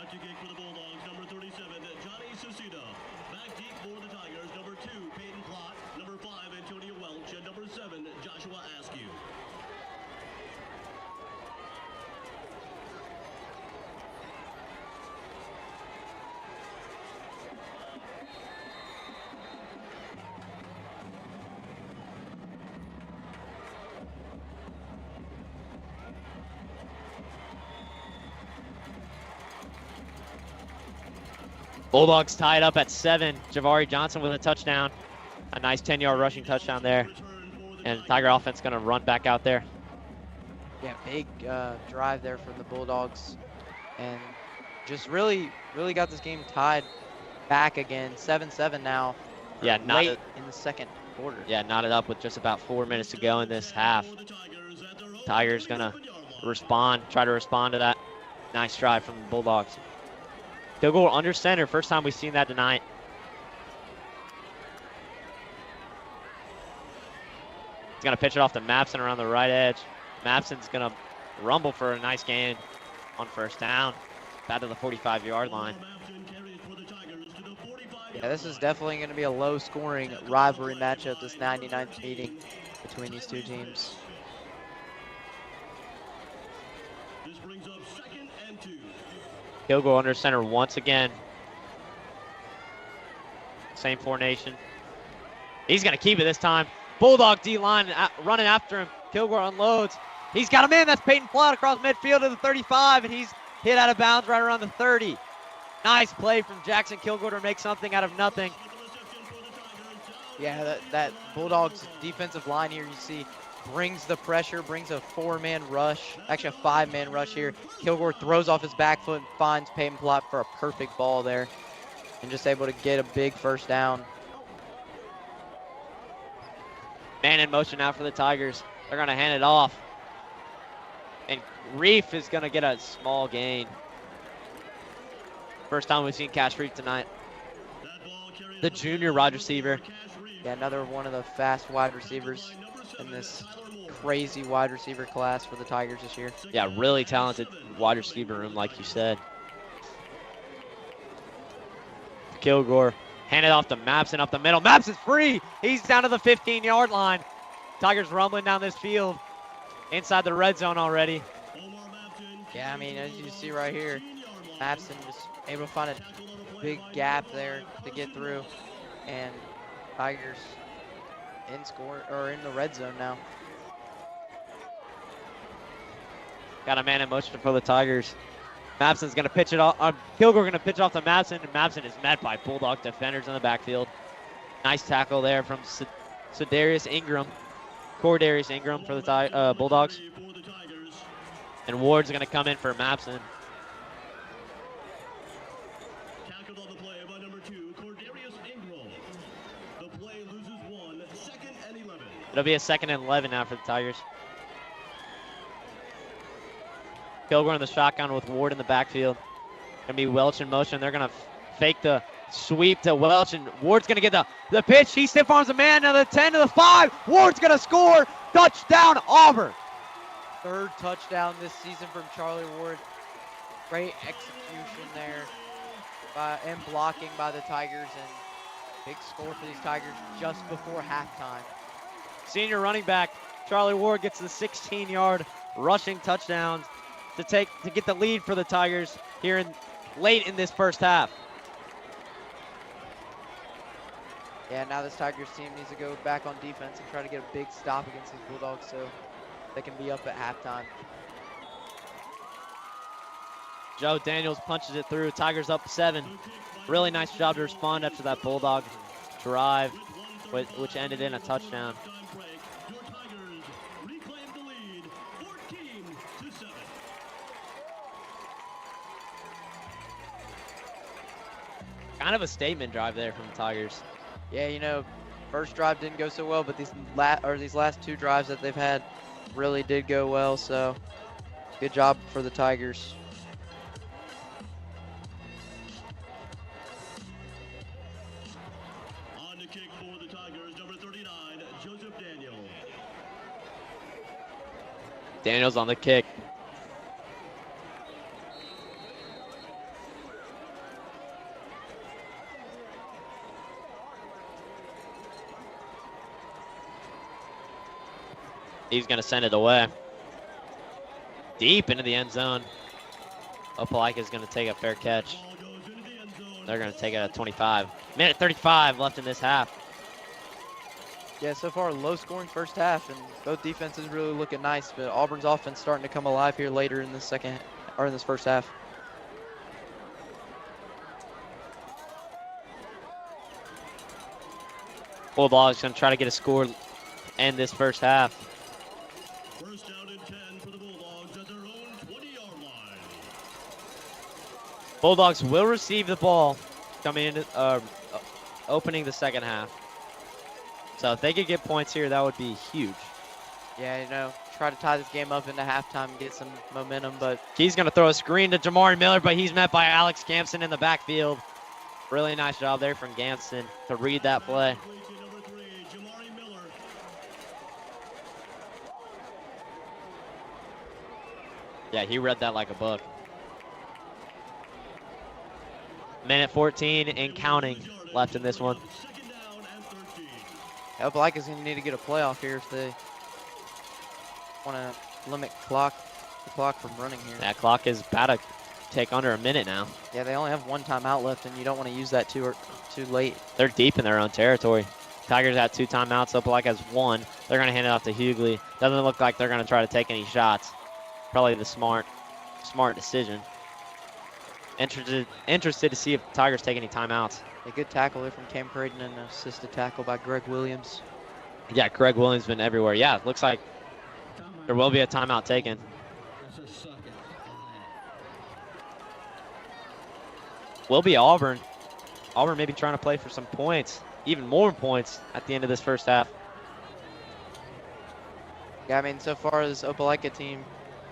Out to kick for the Bulldogs, number 37, Johnny Cecina. Back deep for the Tigers, number 2, Peyton Plott, number 5, Antonio Welch, and number 7, Joshua Askew. Bulldogs tied up at 7. Javari Johnson with a touchdown. A nice 10-yard rushing touchdown there. And the Tiger offense going to run back out there. Yeah, big drive there from the Bulldogs. And just really got this game tied back again. 7-7 now. Yeah, late in the second quarter. Yeah, knotted up with just about 4 minutes to go in this half. Tigers going to try to respond to that nice drive from the Bulldogs. They'll go under center. First time we've seen that tonight. He's going to pitch it off to Mapson around the right edge. Mapson's going to rumble for a nice gain on first down. Back to the 45-yard line. Yeah, this is definitely going to be a low-scoring rivalry matchup, this 99th meeting between these two teams. This brings up 2nd and 2. He'll go under center once again. Same formation. He's going to keep it this time. Bulldog D-line running after him. Kilgore unloads. He's got a man. That's Peyton Plott across midfield to the 35, and he's hit out of bounds right around the 30. Nice play from Jackson Kilgore to make something out of nothing. Yeah, that Bulldogs defensive line here, you see, brings the pressure, brings a 4-man rush, actually a 5-man rush here. Kilgore throws off his back foot and finds Peyton Plott for a perfect ball there and just able to get a big first down. Man in motion now for the Tigers. They're going to hand it off. And Reef is going to get a small gain. First time we've seen Cash Reef tonight. The junior wide receiver. Yeah, another one of the fast wide receivers in this crazy wide receiver class for the Tigers this year. Yeah, really talented wide receiver room, like you said. Kilgore handed off to Mapson up the middle. Mapson's free. He's down to the 15-yard line. Tigers rumbling down this field inside the red zone already. Yeah, I mean, as you see right here, Mapson just able to find a big gap there to get through, and Tigers in the red zone now. Got a man in motion for the Tigers. Mapson's going to pitch it off. Kilgore going to pitch off to Mapson, and Mapson is met by Bulldog defenders in the backfield. Nice tackle there from Cordarius Ingram for the Bulldogs. And Ward's going to come in for Mapson. Tackled on the play by number 2, Cordarius Ingram. The play loses 1, 2nd and 11. It'll be a 2nd and 11 now for the Tigers. Kilgore in the shotgun with Ward in the backfield. Gonna be Welch in motion. They're gonna fake the sweep to Welch, and Ward's gonna get the pitch. He stiff arms a man to the 10 to the 5. Ward's gonna score. Touchdown, Auburn. 3rd touchdown this season from Charlie Ward. Great execution there and blocking by the Tigers, and big score for these Tigers just before halftime. Senior running back Charlie Ward gets the 16-yard rushing touchdown to get the lead for the Tigers here late in this first half. Yeah, now this Tigers team needs to go back on defense and try to get a big stop against these Bulldogs so they can be up at halftime. Joe Daniels punches it through. Tigers up 7. Really nice job to respond after that Bulldog drive, which ended in a touchdown. Kind of a statement drive there from the Tigers. Yeah, you know, first drive didn't go so well, but these last 2 drives that they've had really did go well, so good job for the Tigers. On the kick for the Tigers, number 39, Joseph Daniel. Daniels on the kick. He's going to send it away. Deep into the end zone. Opelika is going to take a fair catch. They're going to take it at 25. Minute 35 left in this half. Yeah, so far low scoring first half, and both defenses really looking nice, but Auburn's offense starting to come alive here later in this first half. Bulldogs going to try to get a score end this first half. First down and 10 for the Bulldogs at their own 20-yard line. Bulldogs will receive the ball coming into opening the second half. So if they could get points here, that would be huge. Yeah, you know, try to tie this game up into halftime and get some momentum, but He's going to throw a screen to Jamari Miller, but he's met by Alex Gampson in the backfield. Really nice job there from Gampson to read that play. Yeah, he read that like a book. Minute 14 and counting left in this one. Opelika's going to need to get a playoff here if they want to limit the clock from running here. That clock is about to take under a minute now. Yeah, they only have 1 timeout left, and you don't want to use that too late. They're deep in their own territory. Tigers have 2 timeouts. Opelika has 1. They're going to hand it off to Hughley. Doesn't look like they're going to try to take any shots. Probably the smart decision. Interested to see if the Tigers take any timeouts. A good tackle there from Cam Creighton and an assisted tackle by Greg Williams. Yeah, Greg Williams been everywhere. Yeah, looks like there will be a timeout taken. Will be Auburn. Auburn may be trying to play for some points, even more points at the end of this first half. Yeah, I mean, so far this Opelika team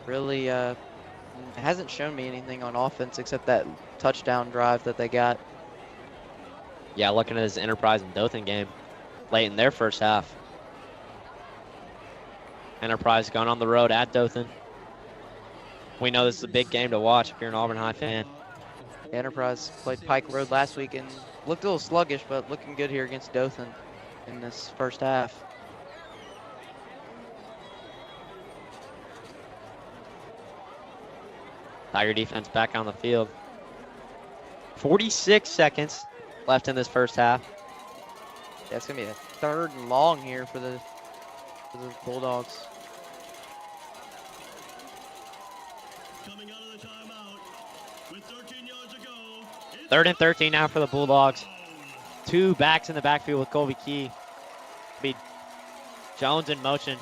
really hasn't shown me anything on offense except that touchdown drive that they got. Yeah, looking at this Enterprise and Dothan game late in their first half. Enterprise going on the road at Dothan. We know this is a big game to watch if you're an Auburn High fan. Enterprise played Pike Road last week and looked a little sluggish, but looking good here against Dothan in this first half. Tiger defense back on the field. 46 seconds left in this first half. Yeah, it's going to be a 3rd and long here for the Bulldogs. Coming out of the timeout with 13 yards to go. 3rd and 13 now for the Bulldogs. 2 backs in the backfield with Colby Key. Be Jones in motion.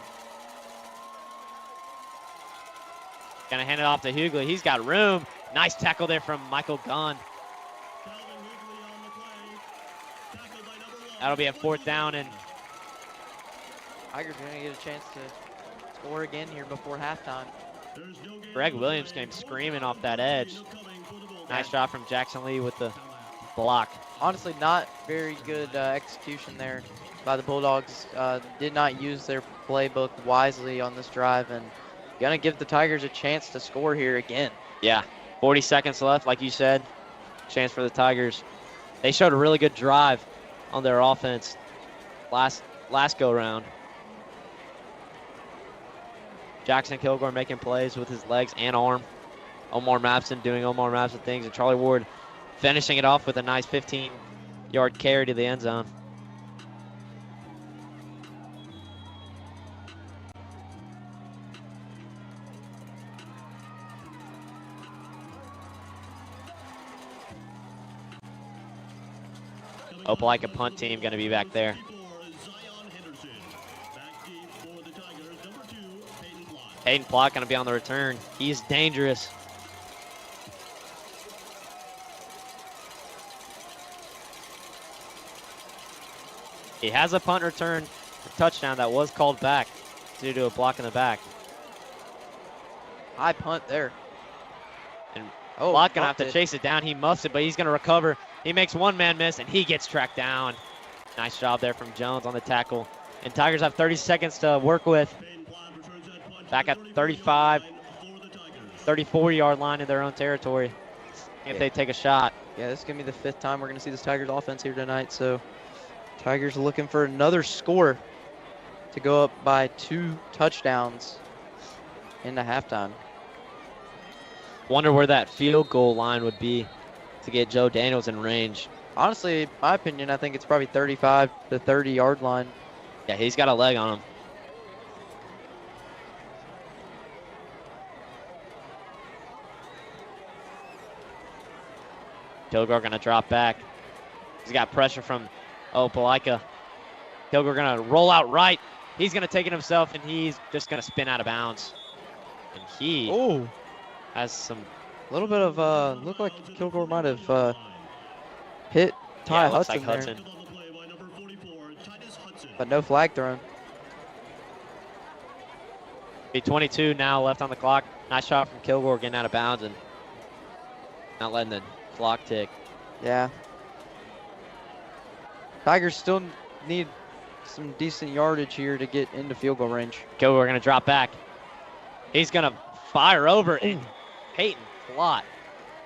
Gonna hand it off to Hughley. He's got room. Nice tackle there from Michael Gunn. That'll be a 4th down, and Tigers are gonna get a chance to score again here before halftime. Greg Williams came screaming off that edge. Nice job from Jackson Lee with the block. Honestly, not very good execution there by the Bulldogs. Did not use their playbook wisely on this drive, and gonna give the Tigers a chance to score here again. Yeah, 40 seconds left, like you said. Chance for the Tigers. They showed a really good drive on their offense last go round. Jackson Kilgore making plays with his legs and arm. Omar Mapson doing Omar Mapson things, and Charlie Ward finishing it off with a nice 15-yard carry to the end zone. Opelika punt team going to be back there. Hayden Plott going to be on the return. He's dangerous. He has a punt return for touchdown that was called back due to a block in the back. High punt there. And Plott going to have to chase it down. He muffs it, but he's going to recover. He makes one man miss, and he gets tracked down. Nice job there from Jones on the tackle. And Tigers have 30 seconds to work with. Back at 35, 34-yard line in their own territory if they take a shot. Yeah, this is going to be the 5th time we're going to see this Tigers offense here tonight. So Tigers looking for another score to go up by 2 touchdowns into halftime. Wonder where that field goal line would be to get Joe Daniels in range. Honestly, in my opinion, I think it's probably 35 to 30-yard line. Yeah, he's got a leg on him. Kilgore going to drop back. He's got pressure from Opelika. Kilgore going to roll out right. He's going to take it himself, and he's just going to spin out of bounds. And he has some... A little bit of, looked like Kilgore might have hit Ty Hudson there. But no flag thrown. Be 22 now left on the clock. Nice shot from Kilgore getting out of bounds and not letting the clock tick. Yeah. Tigers still need some decent yardage here to get into field goal range. Kilgore going to drop back. He's going to fire over and Peyton Plott.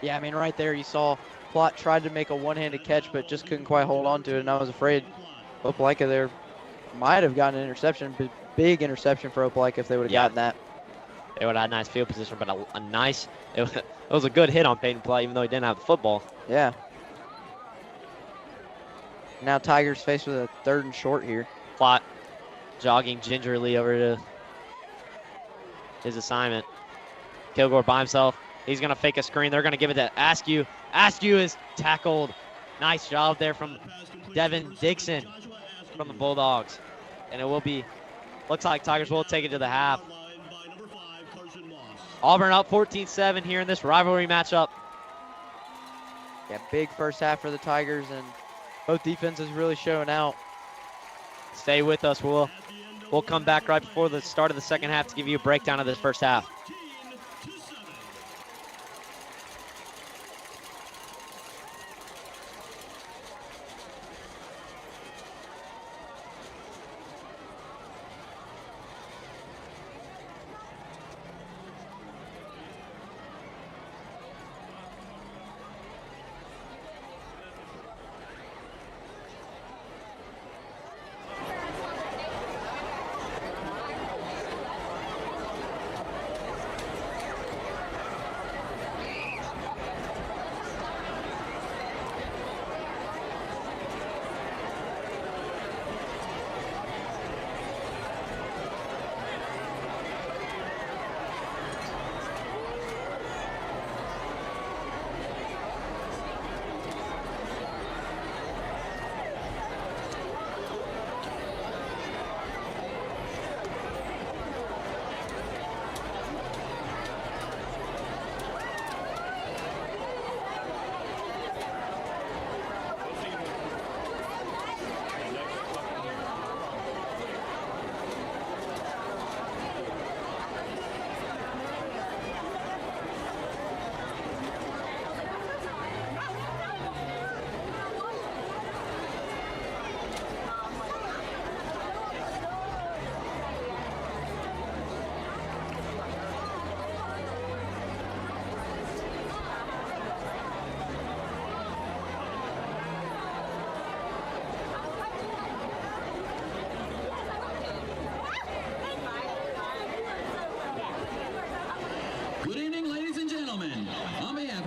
Yeah, I mean, right there you saw Plott tried to make a one-handed catch, but just couldn't quite hold on to it, and I was afraid Opelika there might have gotten an interception, but big interception for Opelika if they would have gotten that. They would have had nice field position, but a nice, it was a good hit on Peyton Plott, even though he didn't have the football. Yeah. Now Tigers faced with a 3rd and short here. Plott jogging gingerly over to his assignment. Kilgore by himself. He's going to fake a screen. They're going to give it to Askew. Askew is tackled. Nice job there from Devin Dixon from the Bulldogs. And it will be, looks like Tigers will take it to the half. Auburn up 14-7 here in this rivalry matchup. Yeah, big first half for the Tigers, and both defenses really showing out. Stay with us. We'll come back right before the start of the second half to give you a breakdown of this first half.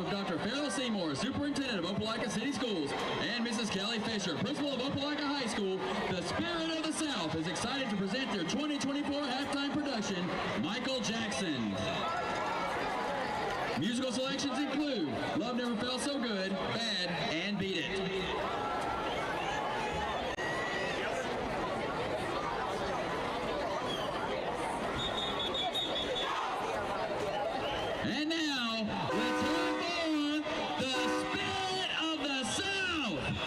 of Dr. Farrell Seymour, Superintendent of Opelika City Schools, and Mrs. Kelly Fisher, Principal of Opelika High School, the Spirit of the South is excited to present their 2024 halftime production, Michael Jackson. Musical selections include Love Never Felt So Good, Bad, and Beat It. And now, let's have on the Spirit of the South.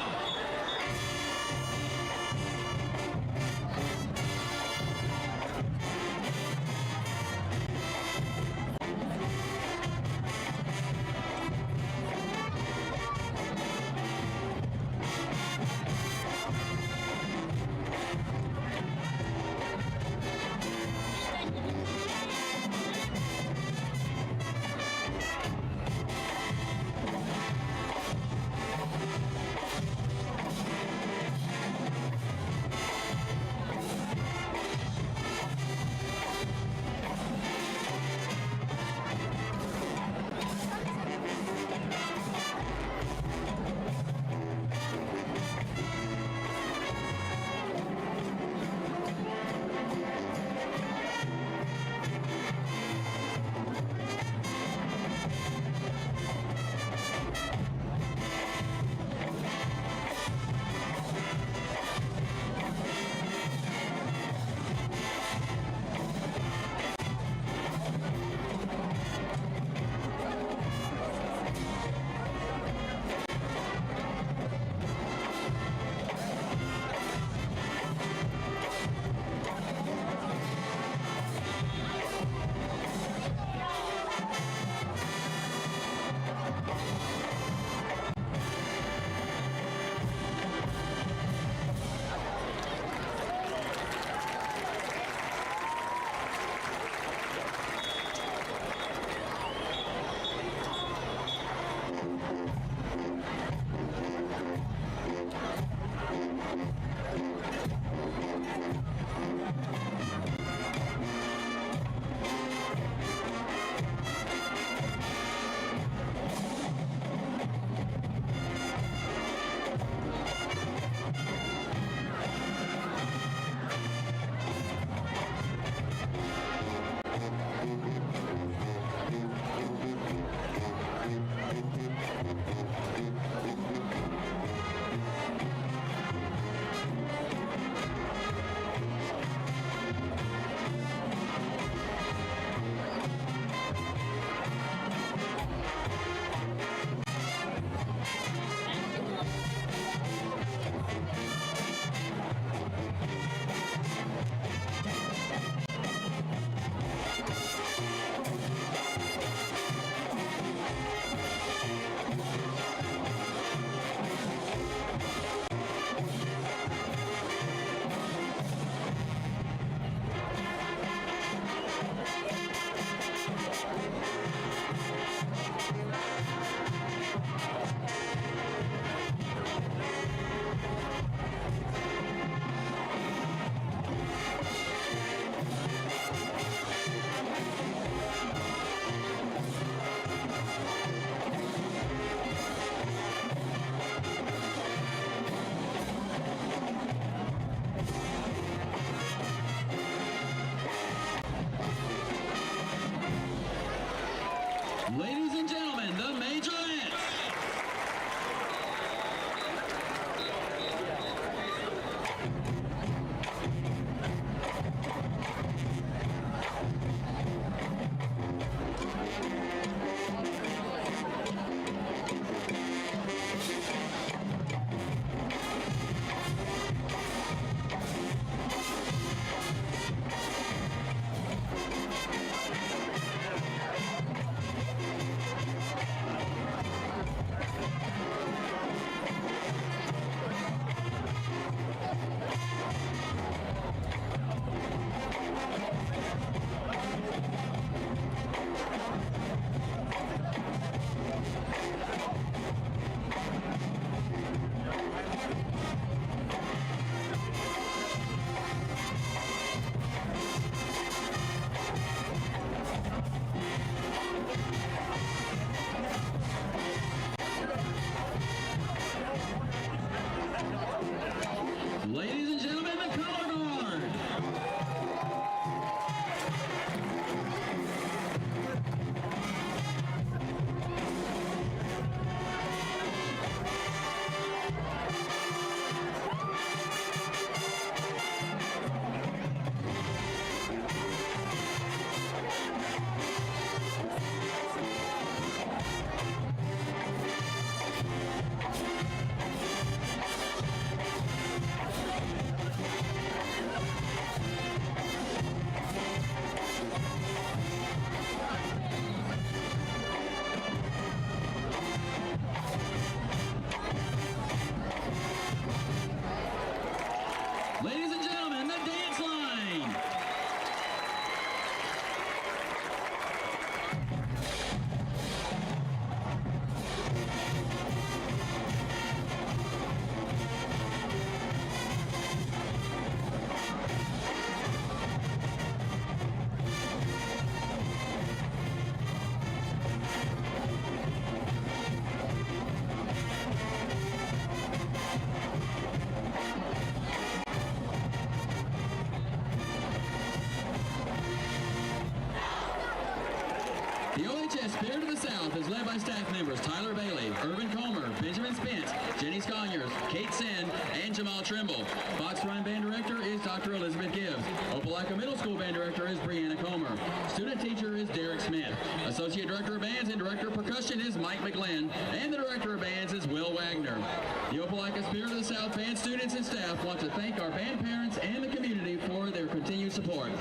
South is led by staff members Tyler Bailey, Irvin Comer, Benjamin Spence, Jenny Sconyers, Kate Sen, and Jamal Trimble. Fox Run Band Director is Dr. Elizabeth Gibbs. Opelika Middle School Band Director is Brianna Comer. Student Teacher is Derek Smith. Associate Director of Bands and Director of Percussion is Mike McGlynn. And the Director of Bands is Will Wagner. The Opelika Spirit of the South band students and staff want to thank our band parents and the community for their continued support.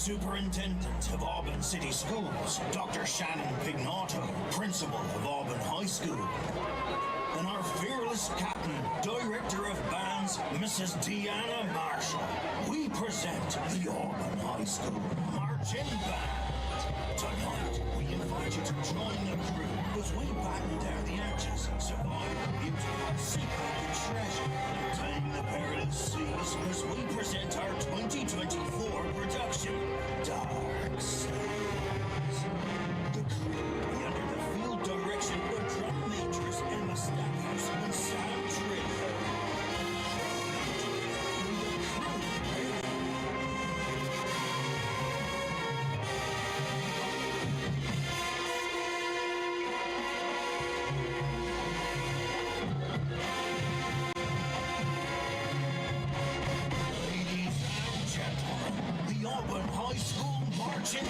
Superintendent of Auburn City Schools, Dr. Shannon Pignato, Principal of Auburn High School, and our fearless captain, Director of Bands, Mrs. Deanna Marshall, we present the Auburn High School Marching Band. Tonight, we invite you to join the crew as we batten down the hatches, survive the beauty, seek out the treasure, and tame the perilous seas as we present our 2024 production, Dark Seas. The crew will be under the field direction of drum majors Emma Stackhouse and Sam Tripp. Auburn High School marching.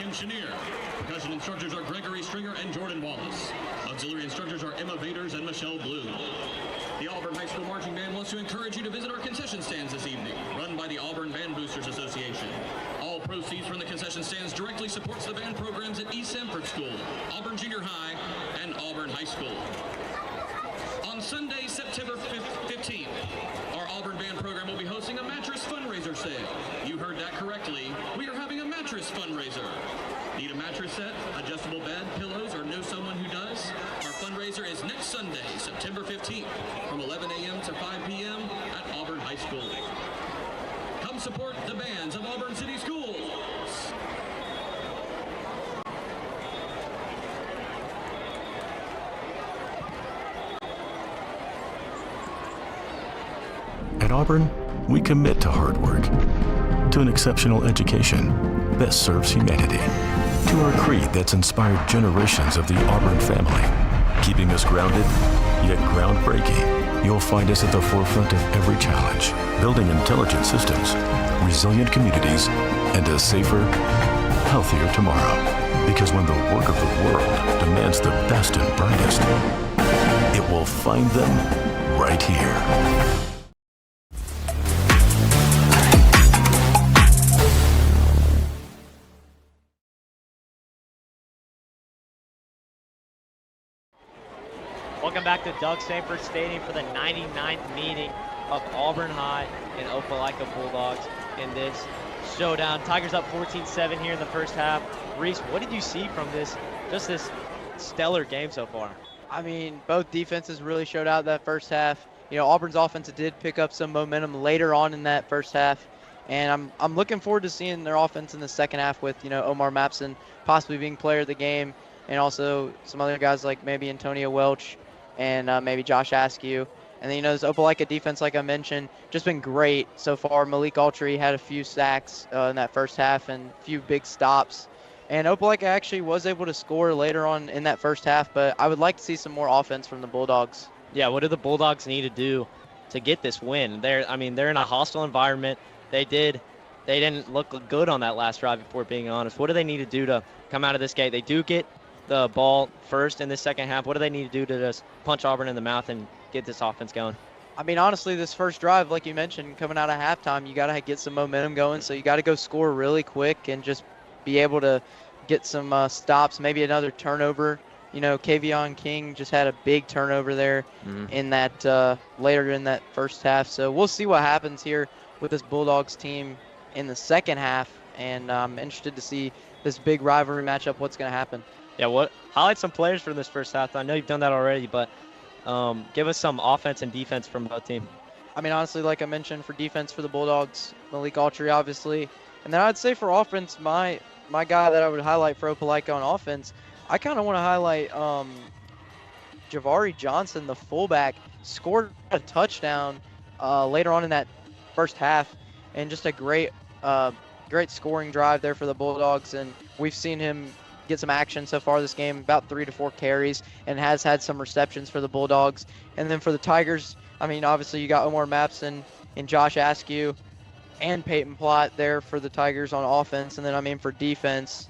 Tim Chenier. Percussion instructors are Gregory Stringer and Jordan Wallace. Auxiliary instructors are Emma Vaders and Michelle Blue. The Auburn High School Marching Band wants to encourage you to visit our concession stands this evening, run by the Auburn Band Boosters Association. All proceeds from the concession stands directly supports the band programs at East Sanford School, Auburn Junior High, and Auburn High School. On Sunday, September 15th, our Auburn Band program will be hosting a mattress fundraiser sale. You heard that correctly. We are having a mattress fundraiser. Need a mattress set, adjustable bed, pillows, or know someone who does? Our fundraiser is next Sunday, September 15th, from 11 a.m. to 5 p.m. at Auburn High School. Come support the bands of Auburn City Schools. At Auburn, we commit to hard work, to an exceptional education that serves humanity, to our creed that's inspired generations of the Auburn family, keeping us grounded, yet groundbreaking. You'll find us at the forefront of every challenge, building intelligent systems, resilient communities, and a safer, healthier tomorrow. Because when the work of the world demands the best and brightest, it will find them right here. Welcome back to Doug Sanford Stadium for the 99th meeting of Auburn High and Opelika Bulldogs in this showdown. Tigers up 14-7 here in the first half. Reese, what did you see from this stellar game so far? I mean, both defenses really showed out that first half. You know, Auburn's offense did pick up some momentum later on in that first half, and I'm looking forward to seeing their offense in the second half with, you know, Omar Mapson possibly being player of the game, and also some other guys like maybe Antonio Welch and maybe Josh Askew. And then, you know, this Opelika defense, like I mentioned, just been great so far. Malik Altry had a few sacks in that first half and a few big stops. And Opelika actually was able to score later on in that first half, but I would like to see some more offense from the Bulldogs. Yeah, what do the Bulldogs need to do to get this win? They're in a hostile environment. They didn't look good on that last drive, if we're being honest. What do they need to do to come out of this game? They do get the ball first in the second half. What do they need to do to just punch Auburn in the mouth and get this offense going? I mean, honestly, this first drive, like you mentioned, coming out of halftime, you got to get some momentum going. So you got to go score really quick and just be able to get some stops, maybe another turnover. You know, Kavion King just had a big turnover there in that later in that first half. So we'll see what happens here with this Bulldogs team in the second half. And I'm interested to see this big rivalry matchup, what's going to happen. Yeah, highlight some players from this first half. I know you've done that already, but give us some offense and defense from both teams. I mean, honestly, like I mentioned, for defense for the Bulldogs, Malik Altry, obviously. And then I'd say for offense, my guy that I would highlight for Opelika on offense, I kind of want to highlight Javari Johnson, the fullback, scored a touchdown later on in that first half, and just a great scoring drive there for the Bulldogs. And we've seen him get some action so far this game, about 3 to 4 carries, and has had some receptions for the Bulldogs. And then for the Tigers, I mean, obviously you got Omar Mapson and Josh Askew and Peyton Plott there for the Tigers on offense. And then, I mean, for defense,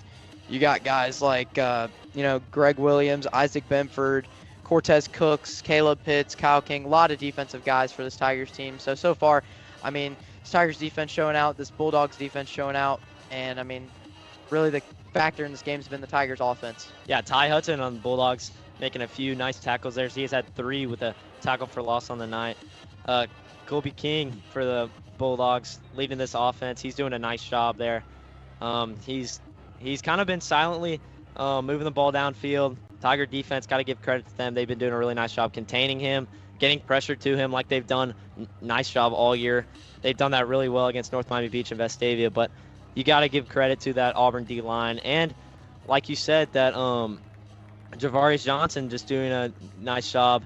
you got guys like, you know, Greg Williams, Isaac Benford, Cortez Cooks, Caleb Pitts, Kyle King, a lot of defensive guys for this Tigers team. So far, I mean, this Tigers defense showing out, this Bulldogs defense showing out, and, I mean, really the factor in this game has been the Tigers offense. Yeah, Ty Hudson on the Bulldogs making a few nice tackles there. He has had 3 with a tackle for loss on the night. Colby King for the Bulldogs leading this offense. He's doing a nice job there. He's kind of been silently moving the ball downfield. Tiger defense, got to give credit to them. They've been doing a really nice job containing him, getting pressure to him like they've done. Nice job all year. They've done that really well against North Miami Beach and Vestavia, but you got to give credit to that Auburn D-line. And like you said, that Javari Johnson just doing a nice job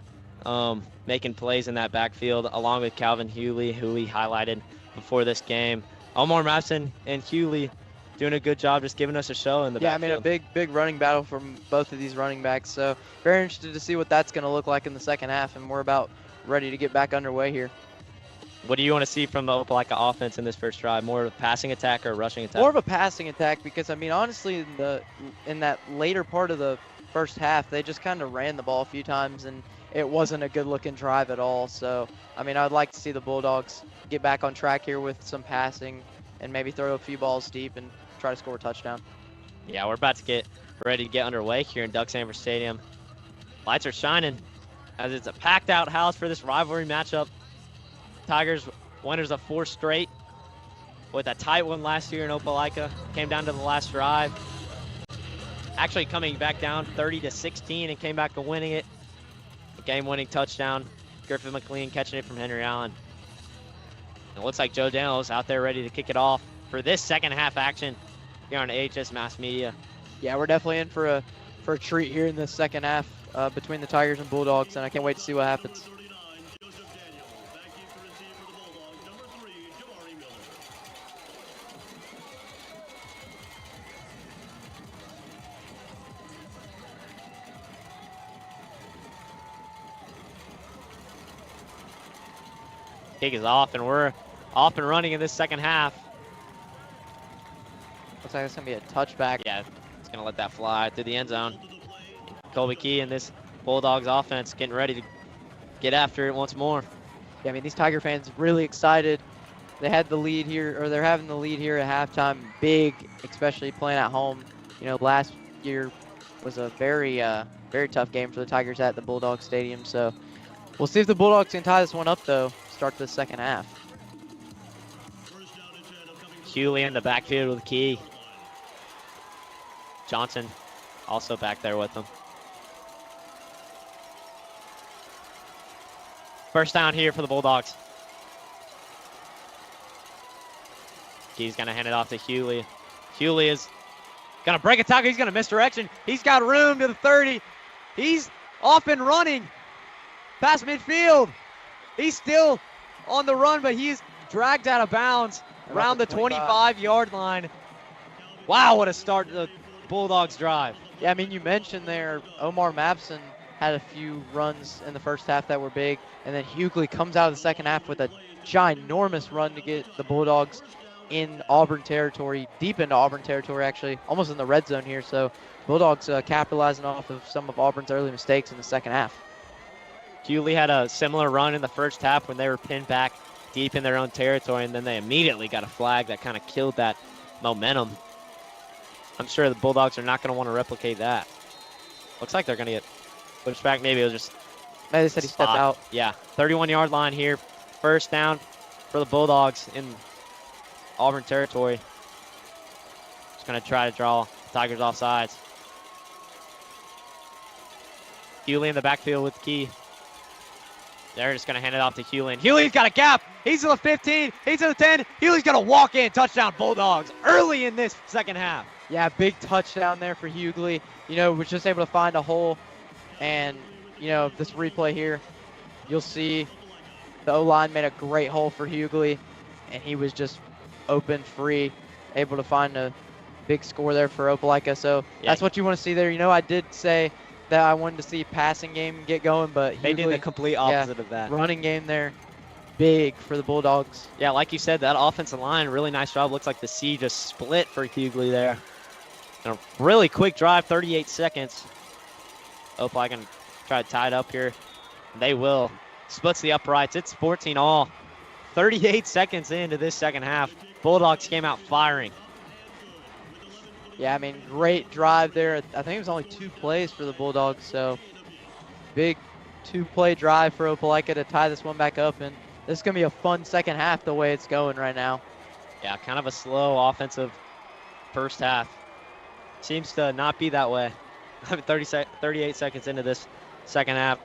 making plays in that backfield, along with Calvin Hewley, who we highlighted before this game. Omar Mapson and Hewley doing a good job just giving us a show in the backfield. I mean, a big running battle from both of these running backs. So very interested to see what that's going to look like in the second half, and we're about ready to get back underway here. What do you want to see from the Opelika offense in this first drive? More of a passing attack or a rushing attack? More of a passing attack because, I mean, honestly, in that later part of the first half, they just kind of ran the ball a few times, and it wasn't a good-looking drive at all. So, I mean, I'd like to see the Bulldogs get back on track here with some passing and maybe throw a few balls deep and try to score a touchdown. Yeah, we're about to get ready to get underway here in Duck Sanford Stadium. Lights are shining as it's a packed-out house for this rivalry matchup. Tigers winners of 4 straight with a tight one last year in Opelika. Came down to the last drive. Actually coming back down 30-16 and came back to winning it. A game-winning touchdown. Griffin McLean catching it from Henry Allen. And it looks like Joe Daniels out there ready to kick it off for this second half action here on AHS Mass Media. Yeah, we're definitely in for a treat here in the second half between the Tigers and Bulldogs, and I can't wait to see what happens. Kick is off, and we're off and running in this second half. Looks like it's going to be a touchback. Yeah, it's going to let that fly through the end zone. Colby Key and this Bulldogs offense getting ready to get after it once more. Yeah, I mean, these Tiger fans really excited. They had the lead here, or they're having the lead here at halftime. Big, especially playing at home. You know, last year was a very tough game for the Tigers at the Bulldogs Stadium. So we'll see if the Bulldogs can tie this one up, though. Start the second half. Hewley in the backfield with Key. Johnson also back there with them. First down here for the Bulldogs. Key's going to hand it off to Hewley. Hewley is going to break a tackle. He's going to misdirection. He's got room to the 30. He's off and running past midfield. He's still on the run, but he's dragged out of bounds around the 25-yard line. Wow, what a start to the Bulldogs drive. Yeah, I mean, you mentioned there Omar Mapson had a few runs in the first half that were big, and then Hughley comes out of the second half with a ginormous run to get the Bulldogs in Auburn territory, deep into Auburn territory actually, almost in the red zone here. So Bulldogs capitalizing off of some of Auburn's early mistakes in the second half. Hewley had a similar run in the first half when they were pinned back deep in their own territory, and then they immediately got a flag that kind of killed that momentum. I'm sure the Bulldogs are not going to want to replicate that. Looks like they're going to get pushed back. Maybe it was just... Maybe they said he stepped out. Yeah, 31-yard line here. First down for the Bulldogs in Auburn territory. Just going to try to draw Tigers off sides. Hewley in the backfield with Key. They're just going to hand it off to Hewley. Hewley's got a gap. He's to the 15. He's to the 10. Hewley's going to walk in. Touchdown Bulldogs early in this second half. Yeah, big touchdown there for Hughley. You know, was just able to find a hole. And, you know, this replay here, you'll see the O-line made a great hole for Hughley. And he was just open, free, able to find a big score there for Opelika. So that's what you want to see there. You know, I did say that I wanted to see passing game get going, but they did the complete opposite of that. Running game there, big for the Bulldogs. Yeah, like you said, that offensive line, really nice job. Looks like the C just split for Hughley there. And a really quick drive, 38 seconds. Opelika can try to tie it up here. They will. Splits the uprights. It's 14-all. 38 seconds into this second half. Bulldogs came out firing. Yeah, I mean, great drive there. I think it was only 2 plays for the Bulldogs, so big 2-play drive for Opelika to tie this one back up, and this is going to be a fun second half the way it's going right now. Yeah, kind of a slow offensive first half. Seems to not be that way. 38 seconds into this second half.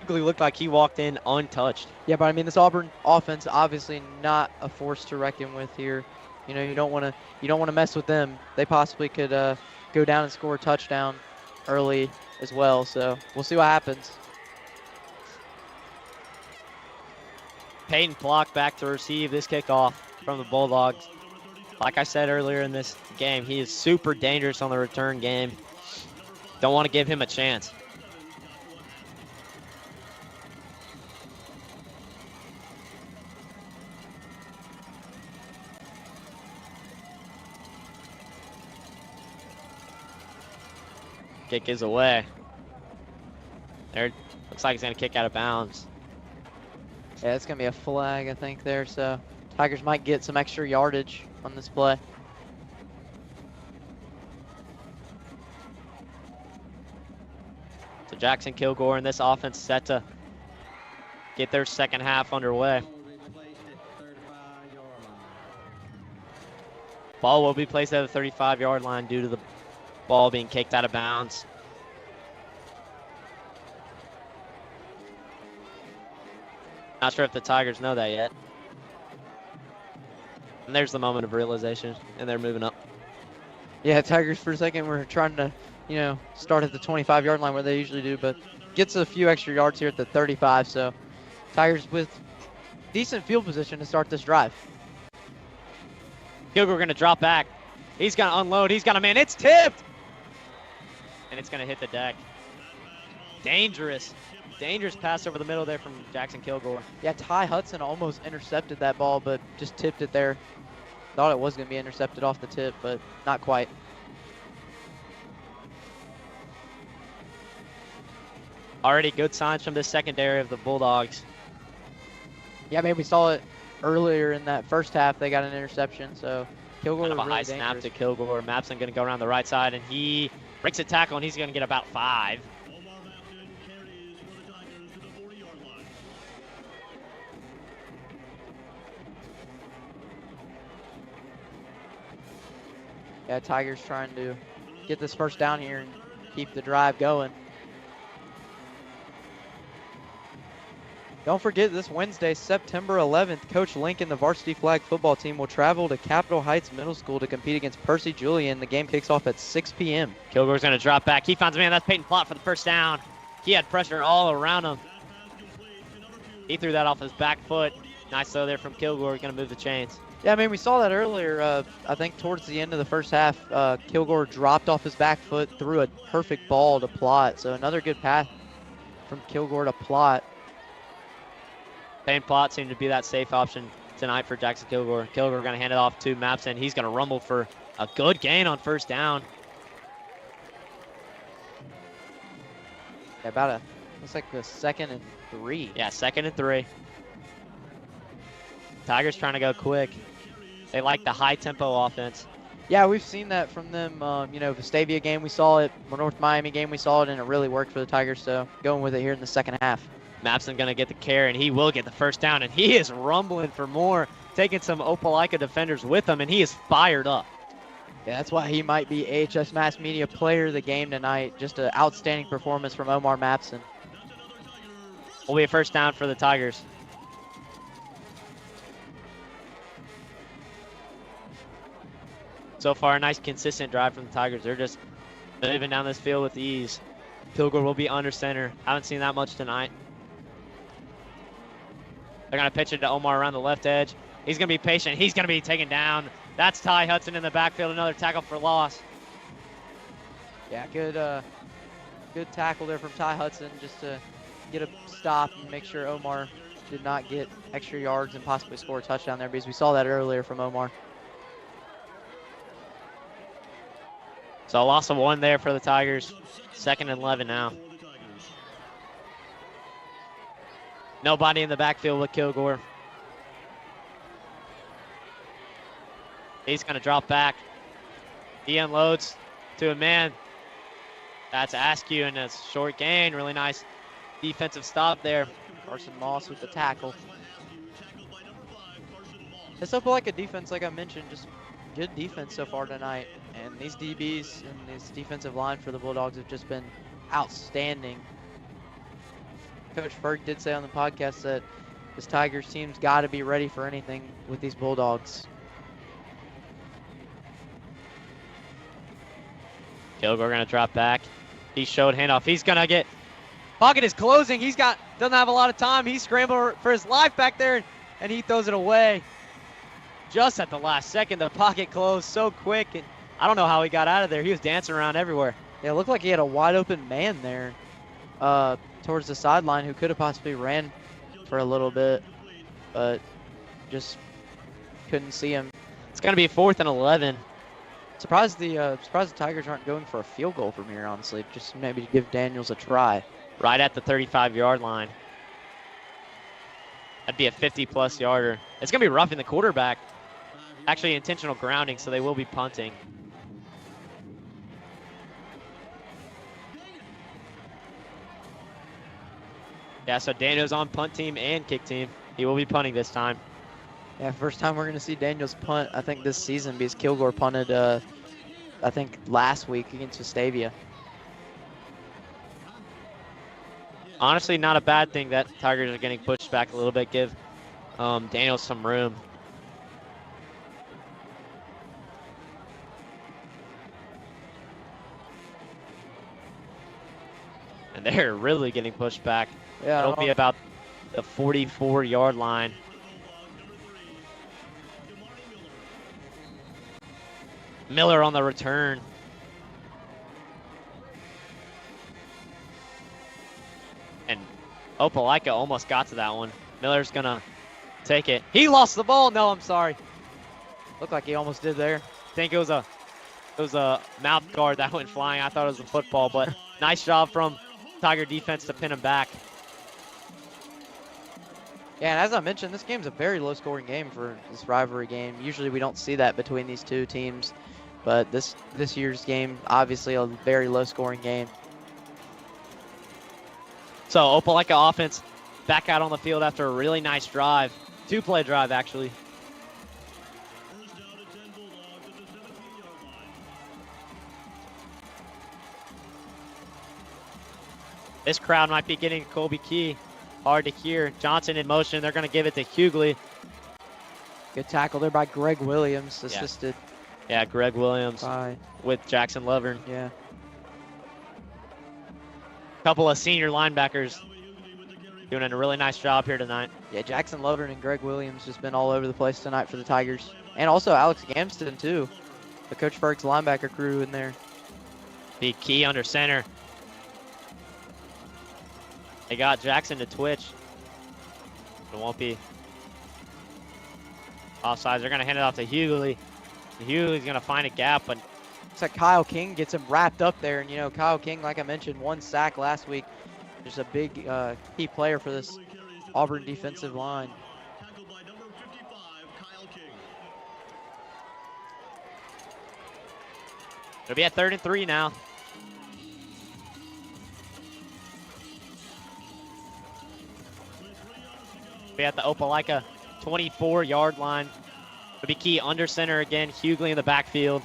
Hughley looked like he walked in untouched. Yeah, but I mean, this Auburn offense obviously not a force to reckon with here. You know, you don't want to mess with them. They possibly could go down and score a touchdown early as well. So we'll see what happens. Peyton Block back to receive this kickoff from the Bulldogs. Like I said earlier in this game, he is super dangerous on the return game. Don't want to give him a chance. Kick is away. There, looks like he's gonna kick out of bounds. Yeah, it's going to be a flag, I think, there. So Tigers might get some extra yardage on this play. So Jackson Kilgore and this offense set to get their second half underway. Ball will be placed at the 35-yard line due to the ball being kicked out of bounds. Not sure if the Tigers know that yet. And there's the moment of realization, and they're moving up. Yeah, Tigers for a second were trying to, start at the 25-yard line where they usually do, but gets a few extra yards here at the 35. So Tigers with decent field position to start this drive. Kilgore going to drop back. He's going to unload. He's got a man. It's tipped. And it's going to hit the deck. Dangerous pass over the middle there from Jackson Kilgore. Yeah, Ty Hudson almost intercepted that ball, but just tipped it there. Thought it was going to be intercepted off the tip, but not quite. Already good signs from this secondary of the Bulldogs. Yeah, maybe we saw it earlier in that first half. They got an interception, so Kilgore Kind of was a really high snap dangerous. to Kilgore. Mapson going to go around the right side, and he breaks a tackle, and he's going to get about 5. Yeah, Tigers trying to get this first down here and keep the drive going. Don't forget, this Wednesday, September 11th, Coach Lincoln, the varsity flag football team, will travel to Capitol Heights Middle School to compete against Percy Julian. The game kicks off at 6 p.m. Kilgore's going to drop back. He finds a man. That's Peyton Plott for the first down. He had pressure all around him. He threw that off his back foot. Nice throw there from Kilgore. Going to move the chains. Yeah, I mean, we saw that earlier. I think towards the end of the first half, Kilgore dropped off his back foot, threw a perfect ball to Plott. So another good pass from Kilgore to Plott. Payne Plott seemed to be that safe option tonight for Jackson Kilgore. Kilgore going to hand it off to Mapson. He's going to rumble for a good gain on first down. Yeah, looks like the 2nd and 3. Yeah, 2nd and 3. Tigers trying to go quick. They like the high tempo offense. Yeah, we've seen that from them. Vestavia game, we saw it. North Miami game, we saw it, and it really worked for the Tigers. So going with it here in the second half. Mapson going to get the carry, and he will get the first down, and he is rumbling for more, taking some Opelika defenders with him, and he is fired up. Yeah, that's why he might be AHS Mass Media Player of the game tonight. Just an outstanding performance from Omar Mapson. Will be a first down for the Tigers. So far, a nice consistent drive from the Tigers. They're just moving down this field with ease. Kilgore will be under center. Haven't seen that much tonight. They're going to pitch it to Omar around the left edge. He's going to be patient. He's going to be taken down. That's Ty Hudson in the backfield. Another tackle for loss. Yeah, good tackle there from Ty Hudson just to get a stop and make sure Omar did not get extra yards and possibly score a touchdown there, because we saw that earlier from Omar. So a loss of 1 there for the Tigers. 2nd and 11 now. Nobody in the backfield with Kilgore. He's going to drop back. He unloads to a man. That's Askew, and a short gain. Really nice defensive stop there. Carson Moss with the tackle. This Opelika defense, like I mentioned, just good defense so far tonight. And these DBs and this defensive line for the Bulldogs have just been outstanding. Coach Ferg did say on the podcast that this Tigers team's got to be ready for anything with these Bulldogs. Kilgore going to drop back. He showed handoff. He's going to get... Pocket is closing. Doesn't have a lot of time. He's scrambling for his life back there, and he throws it away. Just at the last second, the pocket closed so quick, and I don't know how he got out of there. He was dancing around everywhere. Yeah, it looked like he had a wide open man there towards the sideline who could have possibly ran for a little bit, but just couldn't see him. It's going to be 4th and 11. Surprised the Tigers aren't going for a field goal from here, honestly. Just maybe to give Daniels a try. Right at the 35-yard line. That'd be a 50-plus yarder. It's going to be roughing the quarterback. Actually intentional grounding, so they will be punting. Yeah, so Daniels on punt team and kick team. He will be punting this time. Yeah, first time we're going to see Daniels punt, I think, this season, because Kilgore punted, I think, last week against Vestavia. Honestly, not a bad thing that Tigers are getting pushed back a little bit. Give Daniels some room. And they're really getting pushed back. Yeah, it'll be about the 44-yard line. Miller on the return. And Opelika almost got to that one. Miller's gonna take it. He lost the ball. No, I'm sorry. Looked like he almost did there. I think it was a mouth guard that went flying. I thought it was a football, but nice job from Tiger defense to pin him back. Yeah, and as I mentioned, this game's a very low-scoring game for this rivalry game. Usually we don't see that between these two teams, but this year's game, obviously a very low-scoring game. So Opelika offense back out on the field after a really nice drive. Two-play drive, actually. This crowd might be getting Colby Key. Hard to hear. Johnson in motion. They're going to give it to Hughley. Good tackle there by Greg Williams, assisted. Yeah, Greg Williams with Jackson Lovern. Yeah. Couple of senior linebackers doing a really nice job here tonight. Yeah, Jackson Lovern and Greg Williams just been all over the place tonight for the Tigers. And also Alex Gamston, too. The Coach Ferg's linebacker crew in there. Be Key under center. They got Jackson to twitch. It won't be offsides. They're going to hand it off to Hughley. Hughley's going to find a gap, but looks like Kyle King gets him wrapped up there. And, you know, Kyle King, like I mentioned, 1 sack last week. Just a big key player for this Auburn defensive line. It'll be at 3rd and 3 now. Be at the Opelika 24-yard line. It'll be Key under center again. Hughley in the backfield.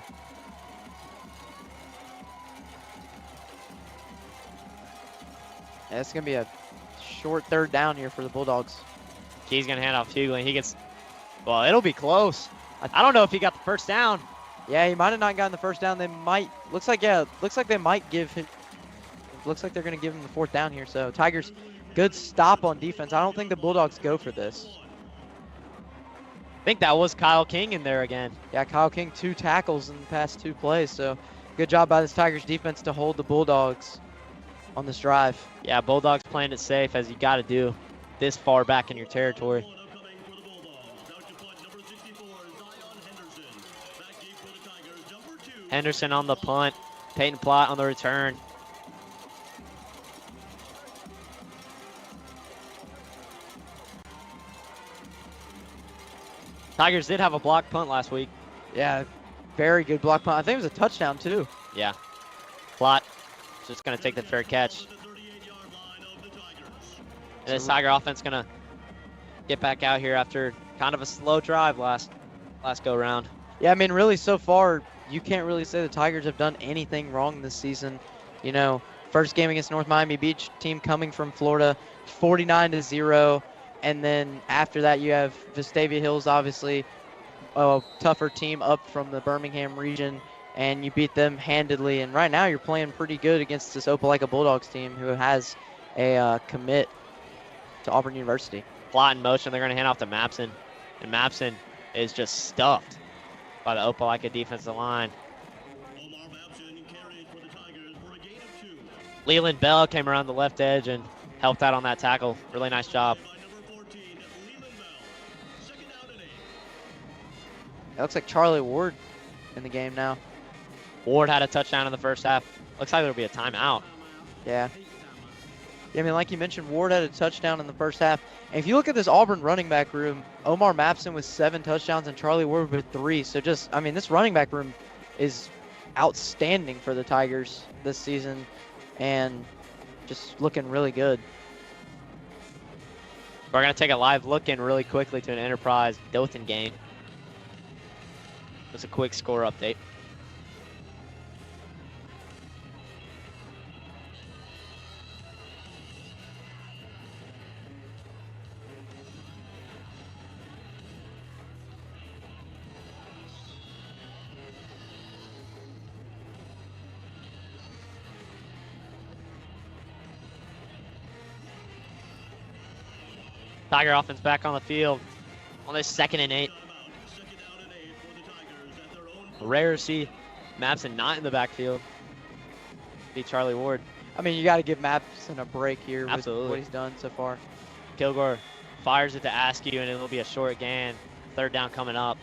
Yeah, it's going to be a short 3rd down here for the Bulldogs. Key's going to hand off Hughley. He gets, well, it'll be close. I don't know if he got the first down. Yeah, he might have not gotten the first down. They might, looks like they might give him, looks like they're going to give him the 4th down here. So Tigers, good stop on defense. I don't think the Bulldogs go for this. I think that was Kyle King in there again. Yeah, Kyle King, 2 tackles in the past 2 plays. So good job by this Tigers defense to hold the Bulldogs on this drive. Yeah, Bulldogs playing it safe, as you got to do this far back in your territory. Henderson on the punt. Peyton Plott on the return. Tigers did have a block punt last week. Yeah, very good block punt. I think it was a touchdown, too. Yeah. Plott just going to take the fair catch. And this Tiger offense going to get back out here after kind of a slow drive last go round. Yeah, I mean, really, so far, you can't really say the Tigers have done anything wrong this season. You know, first game against North Miami Beach, team coming from Florida, 49-0. And then after that, you have Vestavia Hills, obviously, a tougher team up from the Birmingham region, and you beat them handedly. And right now, you're playing pretty good against this Opelika Bulldogs team, who has a commit to Auburn University. Plot in motion. They're going to hand off to Mapson, and Mapson is just stuffed by the Opelika defensive line. Leland Bell came around the left edge and helped out on that tackle. Really nice job. It looks like Charlie Ward in the game now. Ward had a touchdown in the first half. Looks like there'll be a timeout. Yeah. Yeah, I mean, like you mentioned, Ward had a touchdown in the first half. And if you look at this Auburn running back room, Omar Mapson with 7 touchdowns and Charlie Ward with 3. So just, I mean, this running back room is outstanding for the Tigers this season and just looking really good. We're going to take a live look in really quickly to an Enterprise Dothan game. Just a quick score update. Tiger offense back on the field on this 2nd and 8. Rare to see Mapson not in the backfield. Be Charlie Ward. I mean, you got to give Mapson a break here Absolutely. with what he's done so far. Kilgore fires it to Askew, and it'll be a short gain. 3rd down coming up.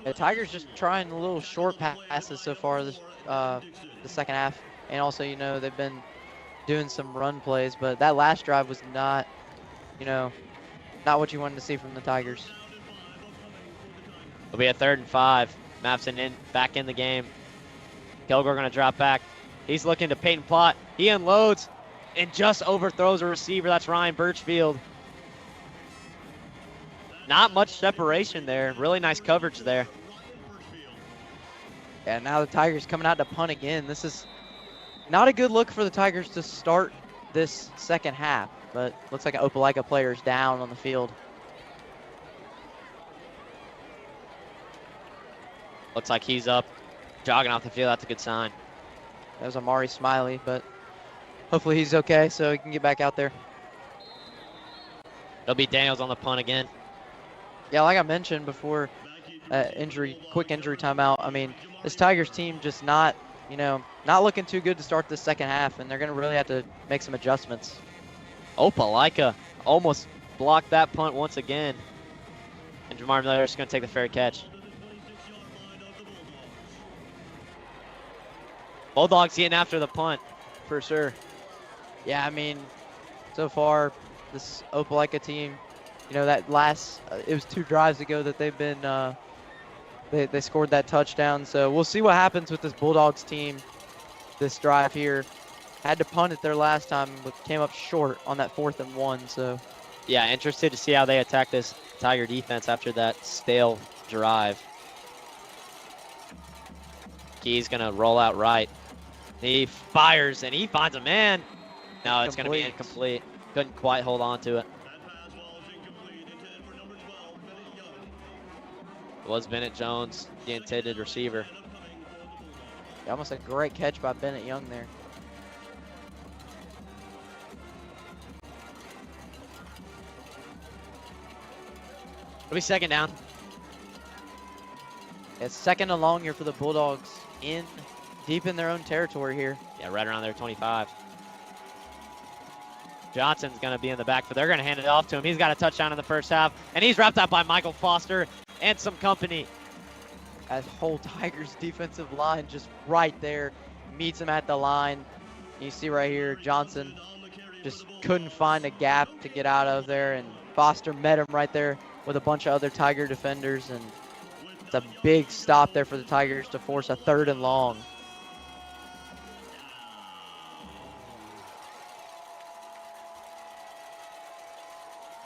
The Tigers just trying a little short passes so far this the second half. And also, you know, they've been doing some run plays, but that last drive was not, you know, not what you wanted to see from the Tigers. It'll be a 3rd and 5. Mapson back in the game. Kilgore going to drop back. He's looking to Peyton Plott. He unloads and just overthrows a receiver. That's Ryan Birchfield. Not much separation there. Really nice coverage there. Yeah, now the Tigers coming out to punt again. This is not a good look for the Tigers to start this second half, but looks like an Opelika player is down on the field. Looks like he's up, jogging off the field. That's a good sign. That was Amari Smiley, but hopefully he's okay so he can get back out there. It'll be Daniels on the punt again. Yeah, like I mentioned before, quick injury timeout. I mean, this Tigers team just not, you know, not looking too good to start the second half, and they're going to really have to make some adjustments. Opelika almost blocked that punt once again. And Jamar Miller is going to take the fair catch. Bulldogs getting after the punt, for sure. Yeah, I mean, so far, this Opelika team, you know, that last, it was 2 drives ago that they've been, they scored that touchdown. So we'll see what happens with this Bulldogs team this drive here. Had to punt it there last time, but came up short on that 4th and 1. So yeah, interested to see how they attack this Tiger defense after that stale drive. Key's gonna roll out right. He fires and he finds a man. No, it's gonna be incomplete. Couldn't quite hold on to it. It was Bennett Jones, the intended receiver. Yeah, almost a great catch by Bennett Young there. It'll be 2nd down. It's 2nd and long here for the Bulldogs, deep in their own territory here. Yeah, right around their 25. Johnson's going to be in the back, but they're going to hand it off to him. He's got a touchdown in the first half, and he's wrapped up by Michael Foster and some company. That whole Tigers defensive line just right there meets him at the line. You see right here, Johnson just couldn't find a gap to get out of there, and Foster met him right there with a bunch of other Tiger defenders, and it's a big stop there for the Tigers to force a 3rd and long.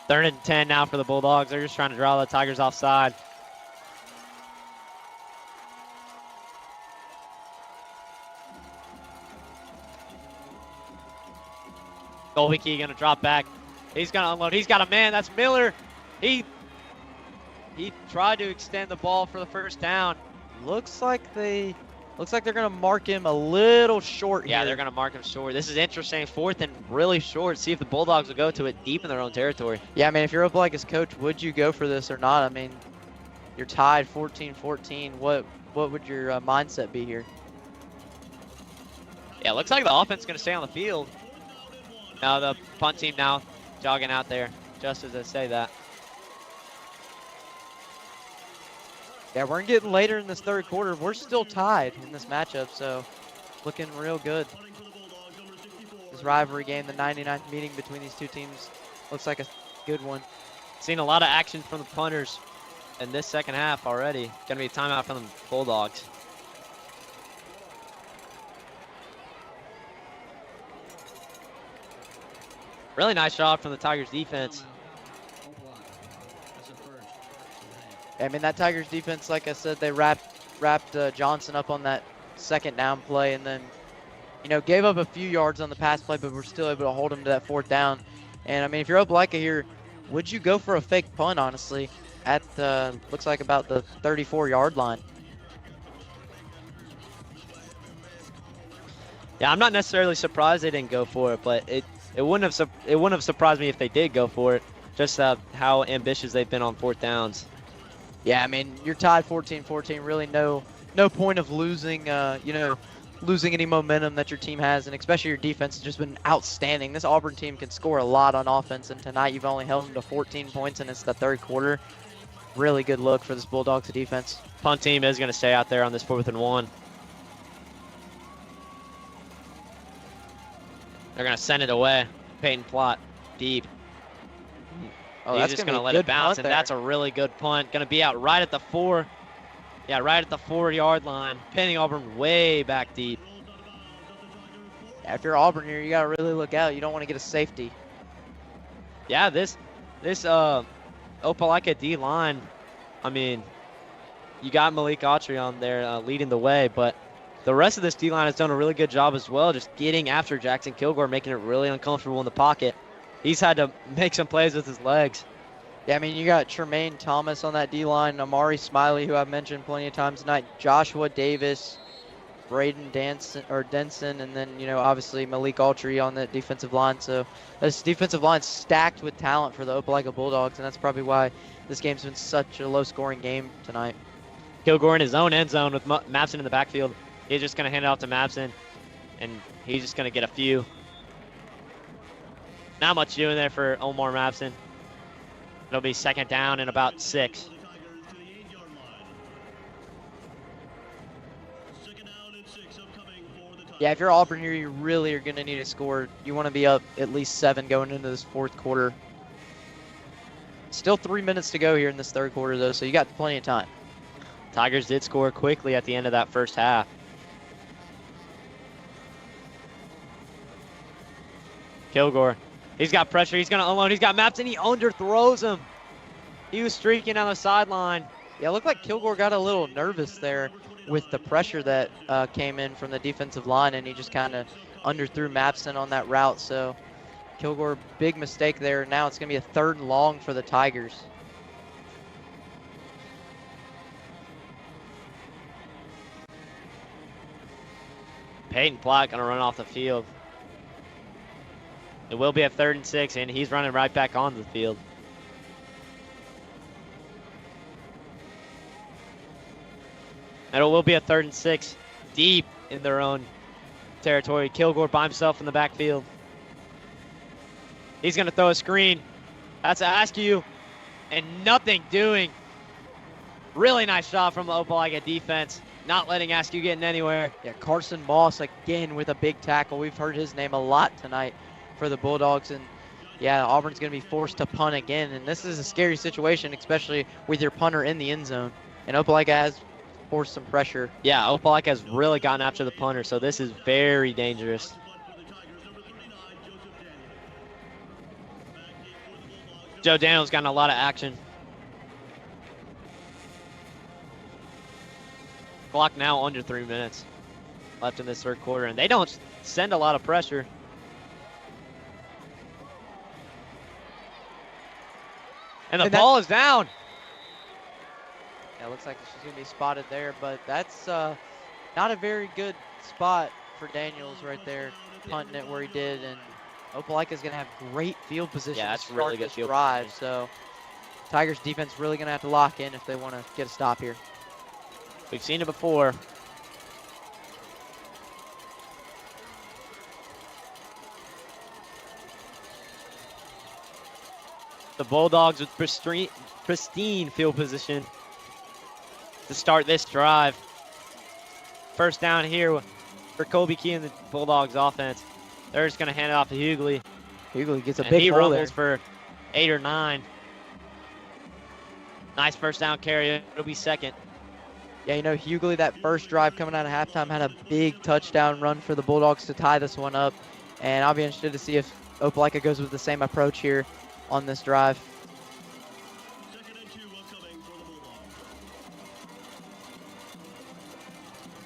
Third and 10 now for the Bulldogs. They're just trying to draw the Tigers offside. Golbicki gonna drop back. He's gonna unload. He's got a man. That's Miller. He tried to extend the ball for the first down. Looks like they're gonna mark him a little short here. Yeah, they're gonna mark him short. This is interesting. 4th and really short. See if the Bulldogs will go to it deep in their own territory. Yeah, I mean, if you're Opelika's coach, would you go for this or not? I mean, you're tied 14-14. What would your mindset be here? Yeah, looks like the offense is gonna stay on the field. Now the punt team now jogging out there, just as I say that. Yeah, we're getting later in this third quarter. We're still tied in this matchup, so looking real good. This rivalry game, the 99th meeting between these two teams, looks like a good one. Seen a lot of action from the punters in this second half already. Gonna be a timeout from the Bulldogs. Really nice shot from the Tigers defense. I mean, that Tigers defense, like I said, they wrapped Johnson up on that second down play, and then, you know, gave up a few yards on the pass play, but we're still able to hold him to that fourth down. And I mean, if you're Opelika here, would you go for a fake punt, honestly, at the, looks like about the 34-yard line? Yeah, I'm not necessarily surprised they didn't go for it, but it wouldn't have surprised me if they did go for it. Just how ambitious they've been on fourth downs. Yeah, I mean, you're tied 14-14. Really, no point of losing, losing any momentum that your team has, and especially your defense has just been outstanding. This Auburn team can score a lot on offense, and tonight you've only held them to 14 points, and it's the third quarter. Really good look for this Bulldogs defense. Punt team is going to stay out there on this 4th and 1. They're going to send it away. Peyton Plott, deep. Oh, He's that's just going to let it bounce, and that's a really good punt. Going to be out right at the 4. Yeah, right at the 4-yard line. Pinning Auburn way back deep. Yeah, if you're Auburn here, you got to really look out. You don't want to get a safety. Yeah, this Opelika D-line, I mean, you got Malik Autry on there leading the way, but the rest of this D-line has done a really good job as well, just getting after Jackson Kilgore, making it really uncomfortable in the pocket. He's had to make some plays with his legs. Yeah, I mean, you got Tremaine Thomas on that D-line, Amari Smiley, who I've mentioned plenty of times tonight, Joshua Davis, Braden Denson, and then, you know, obviously Malik Autry on the defensive line. So this defensive line stacked with talent for the Opelika Bulldogs, and that's probably why this game's been such a low-scoring game tonight. Kilgore in his own end zone with Mapson in the backfield. He's just going to hand it off to Mapson, and he's just going to get a few. Not much doing there for Omar Mapson. It'll be second down and about 6. Yeah, if you're Auburn here, you really are going to need to score. You want to be up at least 7 going into this fourth quarter. Still 3 minutes to go here in this third quarter, though, so you got plenty of time. Tigers did score quickly at the end of that first half. Kilgore. He's got pressure. He's going to unload. He's got Mapson. He underthrows him. He was streaking down the sideline. Yeah, it looked like Kilgore got a little nervous there with the pressure that came in from the defensive line, and he just kind of underthrew Mapson on that route. So Kilgore, big mistake there. Now it's going to be a 3rd and long for the Tigers. Peyton Plott going to run off the field. It will be a 3rd and 6, and he's running right back onto the field. And it will be a 3rd and 6, deep in their own territory. Kilgore by himself in the backfield. He's going to throw a screen. That's Askew, and nothing doing. Really nice shot from the Opelika defense, not letting Askew get in anywhere. Yeah, Carson Moss again with a big tackle. We've heard his name a lot tonight for the Bulldogs, and yeah, Auburn's going to be forced to punt again, and this is a scary situation, especially with your punter in the end zone. And Opelika has forced some pressure. Yeah, Opelika has really gotten after the punter, so this is very dangerous. Joe Daniels gotten a lot of action. Clock now under 3 minutes left in this third quarter, and they don't send a lot of pressure. And the ball is down. Yeah, it looks like she's going to be spotted there, but that's not a very good spot for Daniels right there, punting it where he did, and Opelika is going to have great field position that's to really start good this field drive, position. so Tigers defense really going to have to lock in if they want to get a stop here. We've seen it before. The Bulldogs with pristine field position. to start this drive. First down here for Colby Key and the Bulldogs offense. They're just going to hand it off to Hughley. Hughley gets a And big he hole there. rumbles for 8 or 9. Nice first down carry. It'll be second. Yeah, you know, Hughley, that first drive coming out of halftime, had a big touchdown run for the Bulldogs to tie this one up. And I'll be interested to see if Opelika goes with the same approach here on this drive.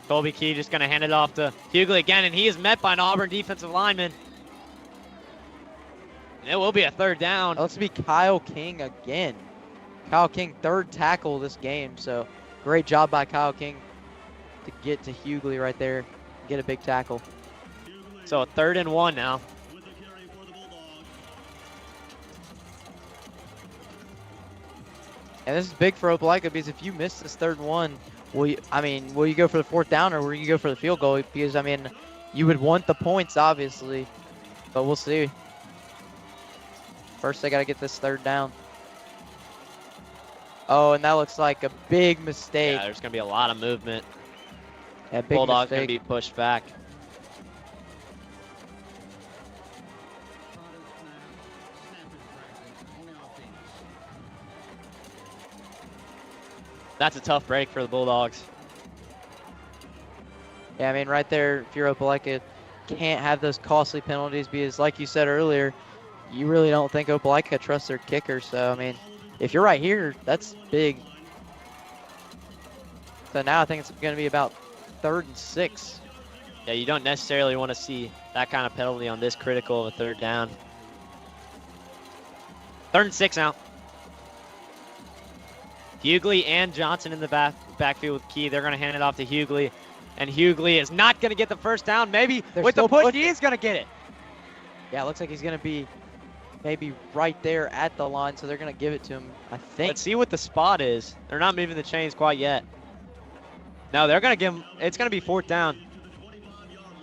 Colby Key just going to hand it off to Hughley again, and he is met by an Auburn defensive lineman. And it will be a third down. Let's be Kyle King again. Kyle King, third tackle this game, so great job by Kyle King to get to Hughley right there, get a big tackle. So a 3rd and 1 now. And this is big for Opelika because if you miss this 3rd and 1, will you go for the 4th down or will you go for the field goal? Because, I mean, you would want the points, obviously, but we'll see. First, they got to get this 3rd down. Oh, and that looks like a big mistake. Yeah, there's going to be a lot of movement. Yeah, big Bulldogs going to mistake. be pushed back. That's a tough break for the Bulldogs. Yeah, I mean, right there, if you're Opelika, can't have those costly penalties because, like you said earlier, you really don't think Opelika trusts their kicker. So, I mean, if you're right here, that's big. So now I think it's going to be about 3rd and 6. Yeah, you don't necessarily want to see that kind of penalty on this critical of a 3rd down. 3rd and 6 now. Hughley and Johnson in the backfield with Key. They're going to hand it off to Hughley. And Hughley is not going to get the first down. Maybe with the push, he is going to get it. Yeah, it looks like he's going to be maybe right there at the line, so they're going to give it to him, I think. Let's see what the spot is. They're not moving the chains quite yet. No, they're going to give him, it's going to be 4th down.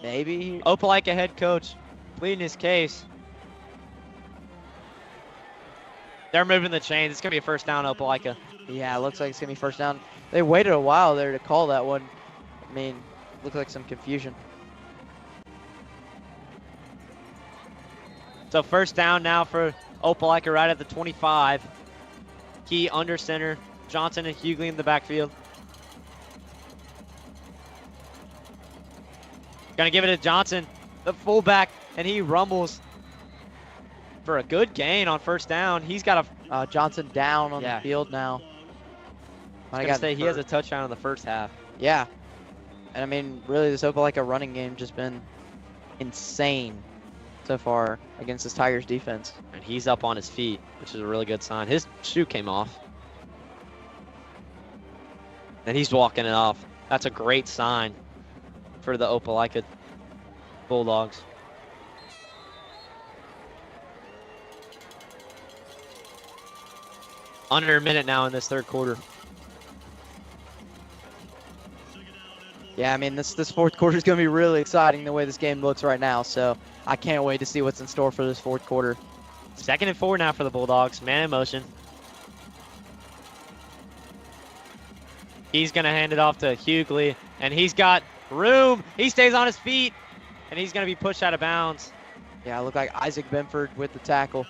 Maybe. Opelika head coach pleading his case. They're moving the chains. It's going to be a 1st down, Opelika. Yeah, it looks like it's going to be 1st down. They waited a while there to call that one. I mean, looks like some confusion. So 1st down now for Opelika right at the 25. Key under center. Johnson and Hughley in the backfield. Gonna give it to Johnson, the fullback, and he rumbles for a good gain on 1st down. He's got a Johnson down on the field now. I gotta say he has a touchdown in the 1st half. Yeah, and I mean, really, this Opelika running game just been insane so far against this Tigers defense. And he's up on his feet, which is a really good sign. His shoe came off. And he's walking it off. That's a great sign for the Opelika Bulldogs. Under a minute now in this 3rd quarter. Yeah, I mean, this 4th quarter is going to be really exciting the way this game looks right now. So I can't wait to see what's in store for this 4th quarter. 2nd and 4 now for the Bulldogs. Man in motion. He's going to hand it off to Hughley, and he's got room. He stays on his feet, and he's going to be pushed out of bounds. Yeah, it looked like Isaac Benford with the tackle.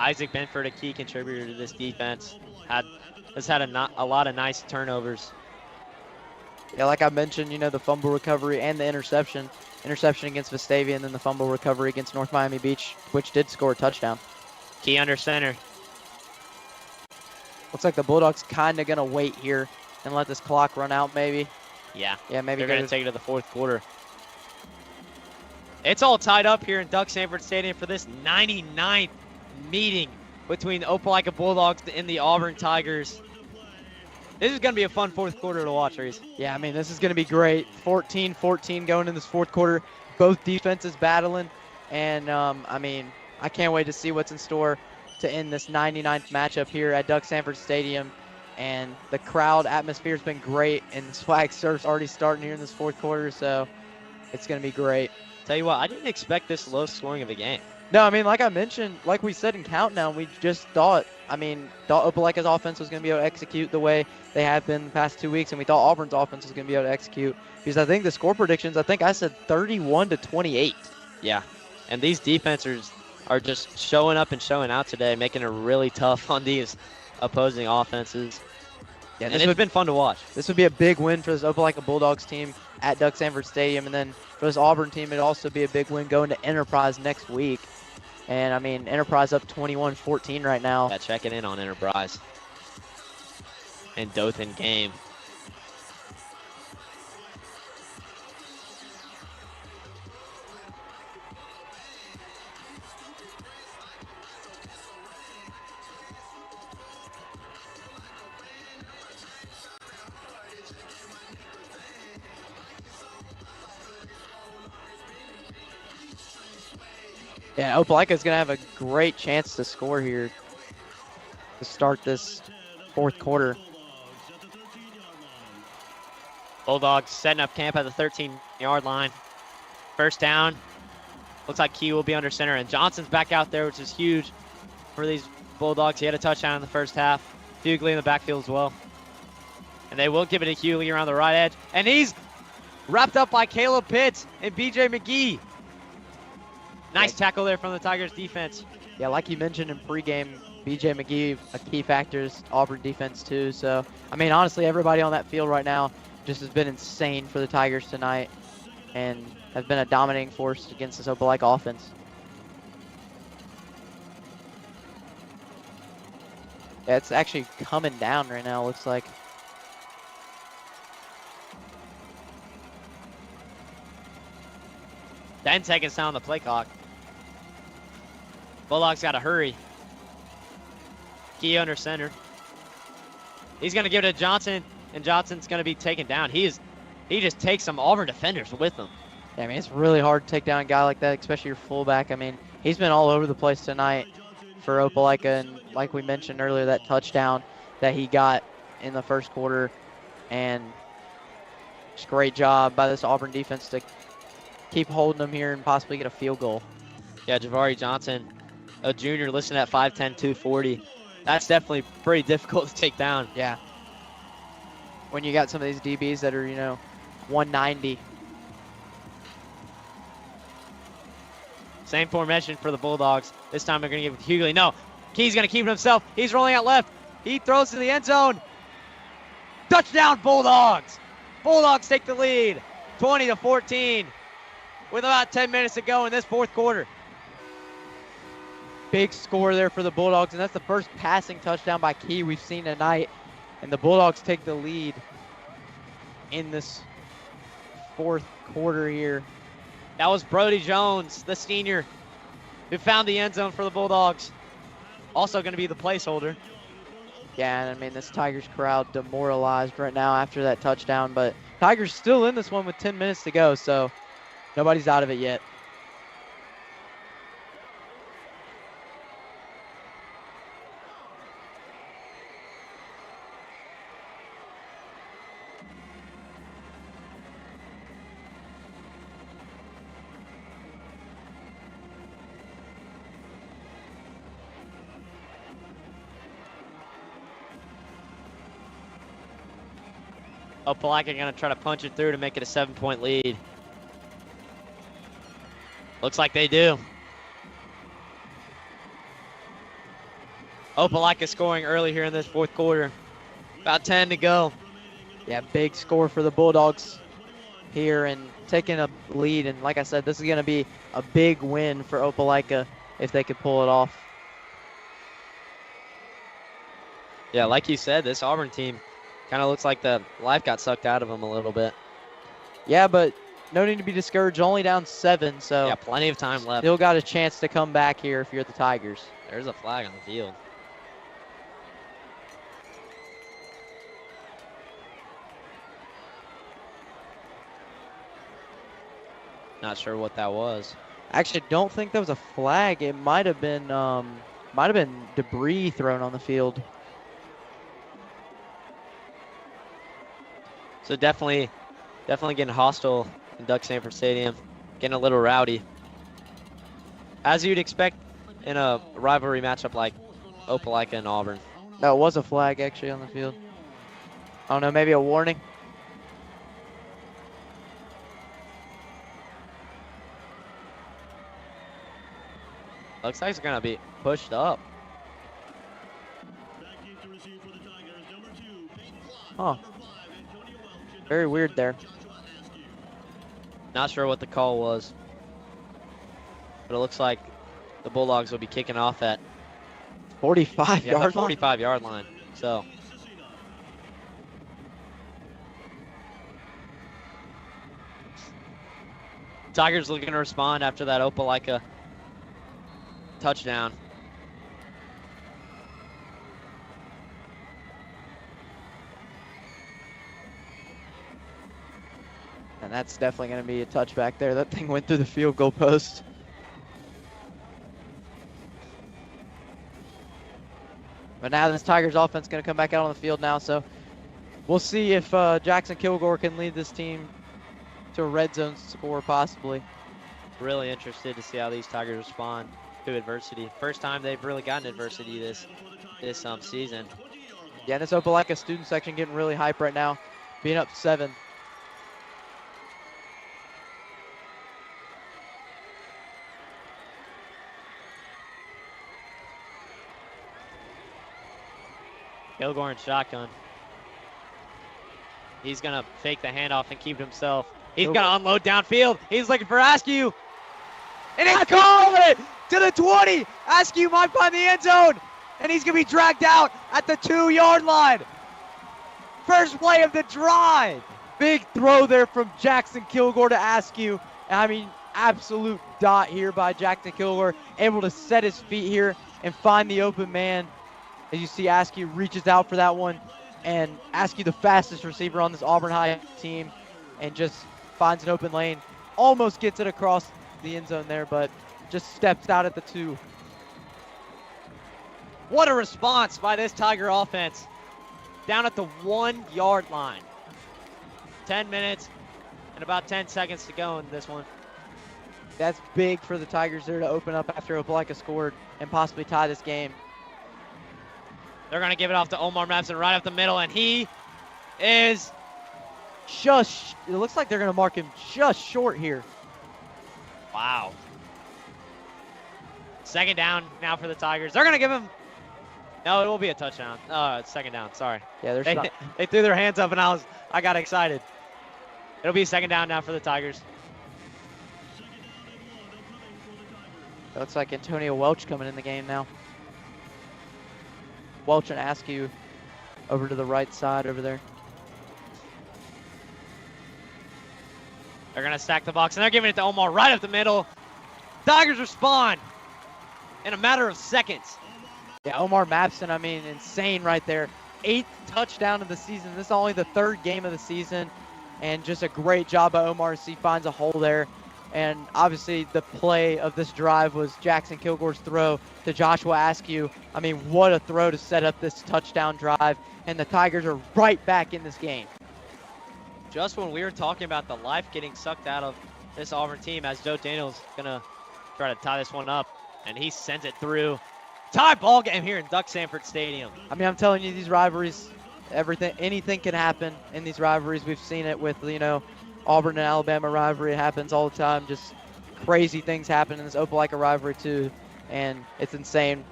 Isaac Benford, a key contributor to this defense, has had a lot of nice turnovers. Yeah, like I mentioned, you know, the fumble recovery and the interception. Interception against Vestavia, and then the fumble recovery against North Miami Beach, which did score a touchdown. Key under center. Looks like the Bulldogs kind of going to wait here and let this clock run out maybe. Yeah. Yeah, maybe they're going to take it to the 4th quarter. It's all tied up here in Doug Sanford Stadium for this 99th meeting between the Opelika Bulldogs and the Auburn Tigers. This is going to be a fun 4th quarter to watch, Reese. Yeah, I mean, this is going to be great. 14-14 going in this 4th quarter. Both defenses battling. And, I mean, I can't wait to see what's in store to end this 99th matchup here at Doug Sanford Stadium. And the crowd atmosphere has been great. And swag surf's already starting here in this 4th quarter. So it's going to be great. Tell you what, I didn't expect this low scoring of a game. No, I mean, like I mentioned, like we said in Countdown, we just thought Opelika's offense was going to be able to execute the way they have been the past 2 weeks, and we thought Auburn's offense was going to be able to execute. Because I think the score predictions, I think I said 31-28. Yeah, and these defenders are just showing up and showing out today, making it really tough on these opposing offenses. Yeah, and it's been fun to watch. This would be a big win for this Opelika Bulldogs team at Duck Sanford Stadium, and then for this Auburn team, it'd also be a big win going to Enterprise next week. And, I mean, Enterprise up 21-14 right now. Yeah, checking in on Enterprise. And Dothan game. Yeah, Opelika's going to have a great chance to score here to start this fourth quarter. Bulldogs setting up camp at the 13-yard line. First down. Looks like Key will be under center, and Johnson's back out there, which is huge for these Bulldogs. He had a touchdown in the first half. Hughley in the backfield as well. And they will give it to Hughley around the right edge. And he's wrapped up by Caleb Pitts and B.J. McGee. Nice tackle there from the Tigers defense. Yeah, like you mentioned in pregame, B.J. McGee, a key factor is Auburn defense too. So, I mean, honestly, everybody on that field right now just has been insane for the Tigers tonight and have been a dominating force against this Opelika offense. Yeah, it's actually coming down right now, looks like. Then seconds down on the play clock. Bulldogs got to hurry. Key under center. He's going to give it to Johnson, and Johnson's going to be taken down. He just takes some Auburn defenders with him. Yeah, I mean, it's really hard to take down a guy like that, especially your fullback. I mean, he's been all over the place tonight for Opelika, and like we mentioned earlier, that touchdown that he got in the first quarter, and just great job by this Auburn defense to keep holding them here and possibly get a field goal. Yeah, Javari Johnson, a junior, listed at 5'10", 240. That's definitely pretty difficult to take down. Yeah. When you got some of these DBs that are, 190. Same formation for the Bulldogs. This time they're going to give it to Hughley. No, Key's going to keep it himself. He's rolling out left. He throws to the end zone. Touchdown, Bulldogs. Bulldogs take the lead, 20-14, with about 10 minutes to go in this fourth quarter. Big score there for the Bulldogs, and that's the first passing touchdown by Key we've seen tonight. And the Bulldogs take the lead in this fourth quarter here. That was Brody Jones, the senior, who found the end zone for the Bulldogs. Also going to be the placeholder. Yeah, and I mean, this Tigers crowd demoralized right now after that touchdown, but Tigers still in this one with 10 minutes to go, so nobody's out of it yet. Opelika going to try to punch it through to make it a 7-point lead. Looks like they do. Opelika scoring early here in this fourth quarter. About 10 to go. Yeah, big score for the Bulldogs here and taking a lead. And like I said, this is going to be a big win for Opelika if they could pull it off. Yeah, like you said, this Auburn team kind of looks like the life got sucked out of them a little bit. Yeah, but no need to be discouraged. Only down 7, so yeah, plenty of time left. Still got a chance to come back here if you're the Tigers. There's a flag on the field. Not sure what that was. I actually don't think that was a flag. It might have been debris thrown on the field. So definitely getting hostile in Duck Sanford Stadium. getting a little rowdy. As you'd expect in a rivalry matchup like Opelika and Auburn. That was a flag actually on the field. I don't know, maybe a warning. Looks like it's gonna be pushed up. Huh. Very weird there. Not sure what the call was, but it looks like the Bulldogs will be kicking off at 45 yard the 45 yard line. So Tigers looking to respond after that Opelika touchdown. And that's definitely going to be a touchback there. That thing went through the field goal post. But now this Tigers offense is going to come back out on the field now. So we'll see if Jackson Kilgore can lead this team to a red zone score possibly. Really interested to see how these Tigers respond to adversity. First time they've really gotten adversity this season. Yeah, and this Opelika student section getting really hype right now, being up 7. Kilgore in shotgun. He's going to fake the handoff and keep it himself. He's going to unload downfield. He's looking for Askew. And he called it to the 20. Askew might find the end zone. And he's going to be dragged out at the 2-yard line. First play of the drive. Big throw there from Jackson Kilgore to Askew. I mean, absolute dot here by Jackson Kilgore. Able to set his feet here and find the open man. As you see, Askew reaches out for that one. And Askew, the fastest receiver on this Auburn High team, and just finds an open lane. Almost gets it across the end zone there, but just steps out at the 2. What a response by this Tiger offense. Down at the 1-yard line. 10 minutes and about 10 seconds to go in this one. That's big for the Tigers there to open up after Opelika scored and possibly tie this game. They're going to give it off to Omar Mapson right up the middle, and he is just, it looks like they're going to mark him just short here. Wow. Second down now for the Tigers. They're going to give him, no, it will be a touchdown. It's second down, sorry. Yeah, they threw their hands up, and I got excited. It'll be second down now for the Tigers. It looks like Antonio Welch coming in the game now. Welch and Askew over to the right side over there. They're going to stack the box, and they're giving it to Omar right up the middle. Tigers respond in a matter of seconds. Yeah, Omar Mapson, I mean, insane right there. 8th touchdown of the season. This is only the 3rd game of the season, and just a great job by Omar as he finds a hole there. And obviously the play of this drive was Jackson Kilgore's throw to Joshua Askew. I mean, what a throw to set up this touchdown drive. And the Tigers are right back in this game. Just when we were talking about the life getting sucked out of this Auburn team, as Joe Daniels going to try to tie this one up, and he sends it through. Tie ball game here in Duck Sanford Stadium. I mean, I'm telling you, these rivalries, anything can happen in these rivalries. We've seen it with, Auburn and Alabama rivalry. It happens all the time. Just crazy things happen in this Opelika rivalry too, and it's insane.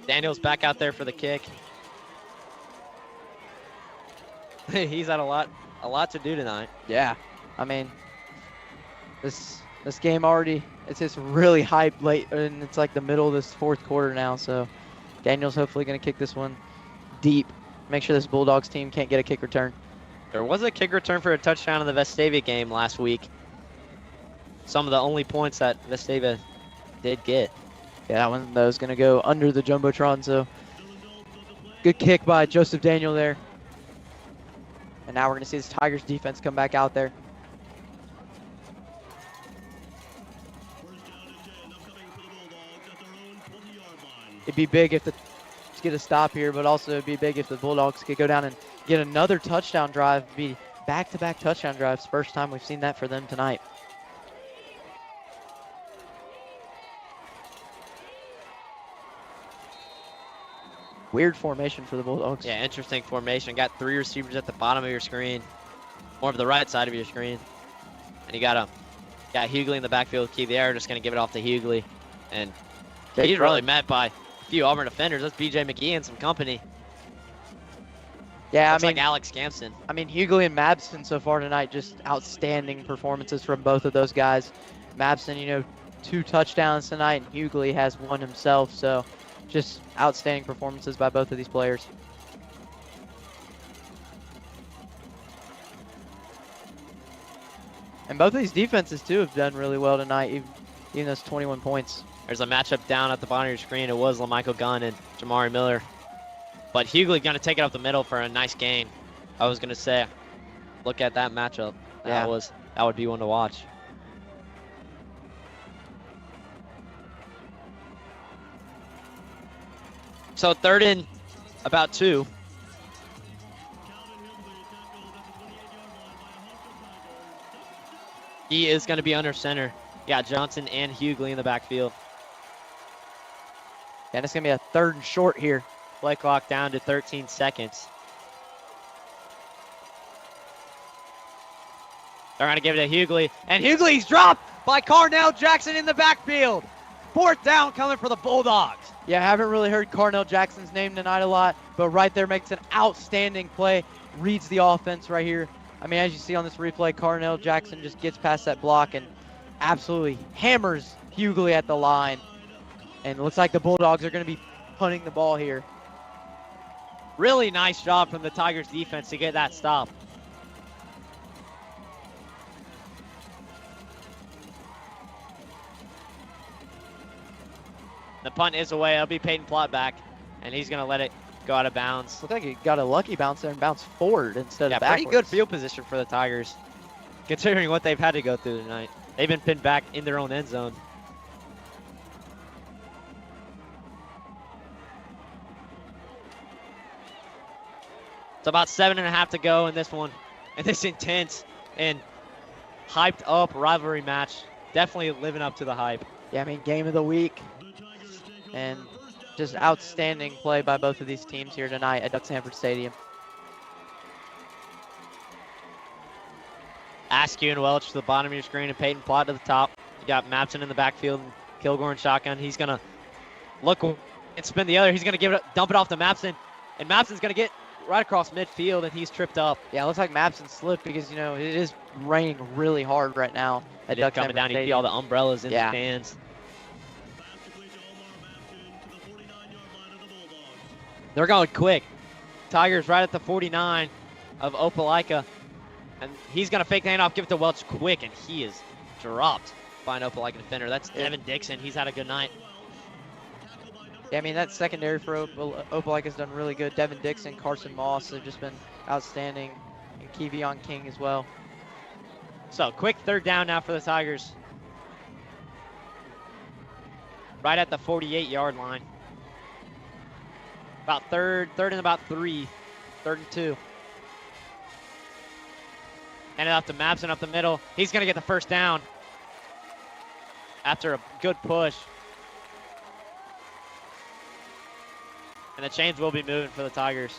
Daniels back out there for the kick. He's had a lot to do tonight. Yeah, I mean, this game already, it's just really hyped late, and it's like the middle of this 4th quarter now. So Daniel's hopefully going to kick this one deep. Make sure this Bulldogs team can't get a kick return. There was a kick return for a touchdown in the Vestavia game last week. Some of the only points that Vestavia did get. Yeah, that one was going to go under the Jumbotron. So good kick by Joseph Daniel there. And now we're going to see this Tigers defense come back out there. It'd be big if the get a stop here, but also it'd be big if the Bulldogs could go down and get another touchdown drive. It'd be back-to-back touchdown drives. First time we've seen that for them tonight. Weird formation for the Bulldogs. Yeah, interesting formation. Got 3 receivers at the bottom of your screen, more of the right side of your screen. And you got Hughley in the backfield. Key the air, just going to give it off to Hughley. And he's really met by a few Auburn defenders. That's BJ McGee and some company. Yeah, Looks I mean, like Alex Campson. I mean, Hughley and Mabson so far tonight, just outstanding performances from both of those guys. Mabson, you know, 2 touchdowns tonight, and Hughley has 1 himself. So just outstanding performances by both of these players. And both of these defenses, too, have done really well tonight, even those 21 points. There's a matchup down at the bottom of your screen. It was LaMichael Gunn and Jamari Miller. But Hughley going to take it up the middle for a nice gain. I was going to say, look at that matchup. That would be one to watch. So 3rd and about 2. He is going to be under center. Got Johnson and Hughley in the backfield. And it's going to be a 3rd and short here. Play clock down to 13 seconds. They're going to give it to Hughley. And Hughley's dropped by Carnell Jackson in the backfield. 4th down coming for the Bulldogs. Yeah, I haven't really heard Carnell Jackson's name tonight a lot, but right there makes an outstanding play. Reads the offense right here. I mean, as you see on this replay, Carnell Jackson just gets past that block and absolutely hammers Hughley at the line. And it looks like the Bulldogs are going to be punting the ball here. Really nice job from the Tigers defense to get that stop. The punt is away. It'll be Peyton Plott back, and he's going to let it go out of bounds. Looks like he got a lucky bounce there and bounced forward instead of backwards. Pretty good field position for the Tigers, considering what they've had to go through tonight. They've been pinned back in their own end zone. It's about 7.5 to go in this one. And this intense and hyped up rivalry match. Definitely living up to the hype. Yeah, I mean, game of the week. And just outstanding play by both of these teams here tonight at Duck Sanford Stadium. Askew and Welch to the bottom of your screen and Peyton Plott to the top. You got Mapson in the backfield and Kilgore in shotgun. He's going to look and spin the other. He's going to dump it off to Mapson. And Mapson's going to get right across midfield, and he's tripped up. Yeah, it looks like Mapson slipped because, you know, it is raining really hard right now at Duck coming down. You see all the umbrellas in the stands. They're going quick. Tigers right at the 49 of Opelika. And he's going to fake the handoff, give it to Welch quick, and he is dropped by an Opelika defender. That's Devin Dixon. He's had a good night. Yeah, I mean, that secondary for Opelika's done really good. Devin Dixon, Carson Moss have just been outstanding, and Kevion King as well. So, quick 3rd down now for the Tigers. Right at the 48-yard line. About third and about 3. 3rd and 2. Hand it off to Mabson up the middle. He's going to get the 1st down after a good push. And the chains will be moving for the Tigers.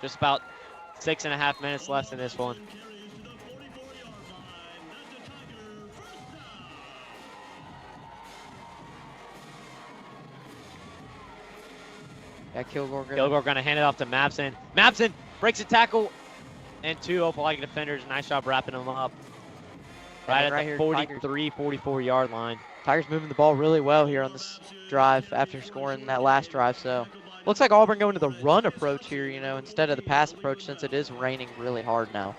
Just about 6.5 minutes left in this one. Yeah, Kilgore going to hand it off to Mabson. Mabson breaks a tackle, and 2 Opelika defenders. Nice job wrapping them up. Right at the 43, 44-yard line. Tigers moving the ball really well here on this drive after scoring that last drive. So looks like Auburn going to the run approach here, you know, instead of the pass approach since it is raining really hard now.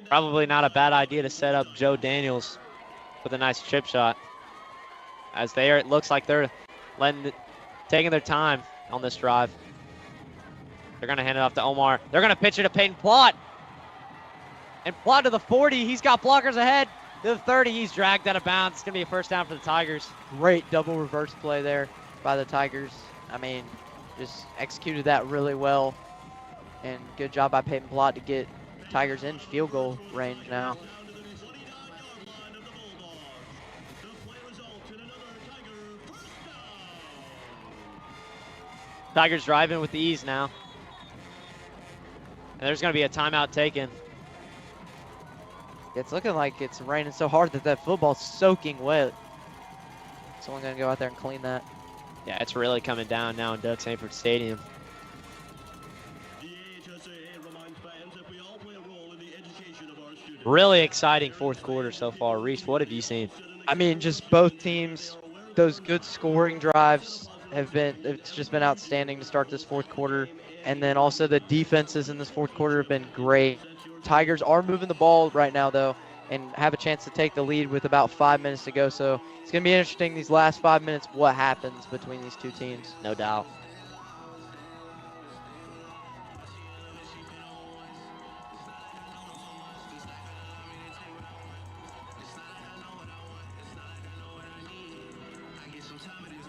Probably not a bad idea to set up Joe Daniels with a nice chip shot. as it looks like they're taking their time on this drive. They're going to hand it off to Omar. They're going to pitch it to Peyton Plott. And Plott to the 40. He's got blockers ahead. To the 30, he's dragged out of bounds. It's going to be a first down for the Tigers. Great double reverse play there by the Tigers. I mean, just executed that really well. And good job by Peyton Plott to get Tigers in field goal range now. Tigers driving with the ease now. And there's going to be a timeout taken. It's looking like it's raining so hard that football's soaking wet. Someone going to go out there and clean that. Yeah, it's really coming down now in Doug Sanford Stadium. Really exciting fourth quarter so far. Reese, what have you seen? I mean, just both teams, those good scoring drives it's just been outstanding to start this fourth quarter. And then also the defenses in this fourth quarter have been great. Tigers are moving the ball right now, though, and have a chance to take the lead with about 5 minutes to go. So it's going to be interesting these last 5 minutes what happens between these two teams. No doubt.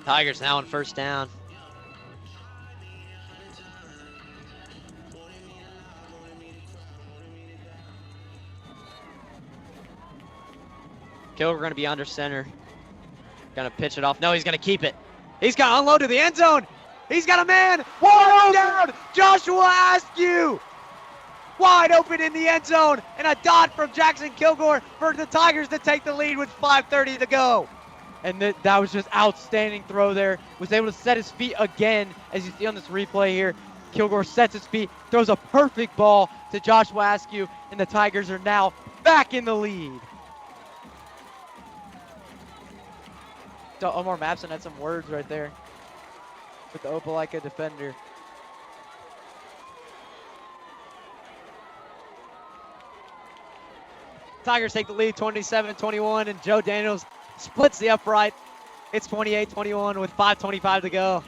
Tigers now on first down. Kilgore going to be under center. Going to pitch it off. No, he's going to keep it. He's going to unload to the end zone. He's got a man. Wide down. Joshua Askew. Wide open in the end zone. And a dot from Jackson Kilgore for the Tigers to take the lead with 5:30 to go. And that was just outstanding throw there. Was able to set his feet again, as you see on this replay here. Kilgore sets his feet, throws a perfect ball to Joshua Askew, and the Tigers are now back in the lead. So Omar Mapson had some words right there with the Opelika defender. Tigers take the lead 27-21, and Joe Daniels splits the upright. It's 28-21 with 5:25 to go.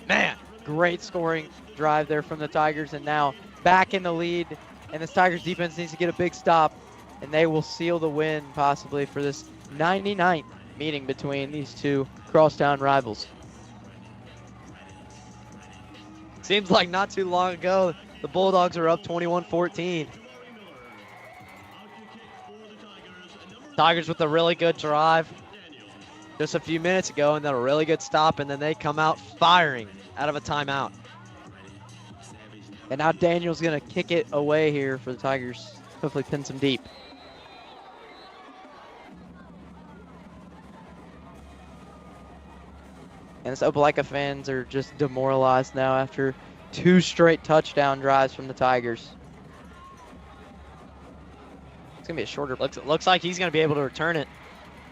Man, great scoring drive there from the Tigers, and now back in the lead. And this Tigers defense needs to get a big stop, and they will seal the win possibly for this 99th meeting between these two crosstown rivals. Seems like not too long ago, the Bulldogs are up 21-14. Tigers with a really good drive just a few minutes ago, and then a really good stop, and then they come out firing out of a timeout. And now Daniel's going to kick it away here for the Tigers. Hopefully pin some deep. And this Opelika fans are just demoralized now after 2 straight touchdown drives from the Tigers. It's going to be a shorter. Looks like he's going to be able to return it.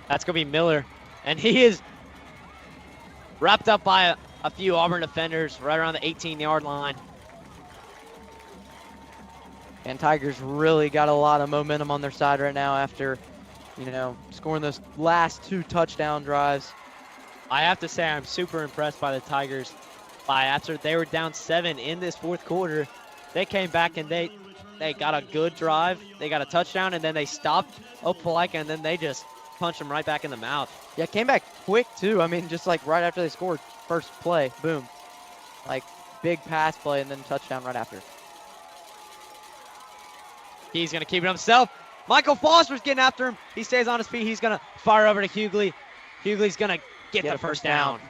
That's going to be Miller. And he is wrapped up by a few Auburn defenders right around the 18-yard line. And Tigers really got a lot of momentum on their side right now after, scoring those last 2 touchdown drives. I have to say I'm super impressed by the Tigers. After they were down 7 in this fourth quarter, they came back and they got a good drive. They got a touchdown, and then they stopped Opelika, and then they just punched them right back in the mouth. Yeah, came back quick too. I mean, just like right after they scored, first play, boom. Like big pass play and then touchdown right after. He's going to keep it himself. Michael Foster's getting after him. He stays on his feet. He's going to fire over to Hughley. Hughley's going to get the first down.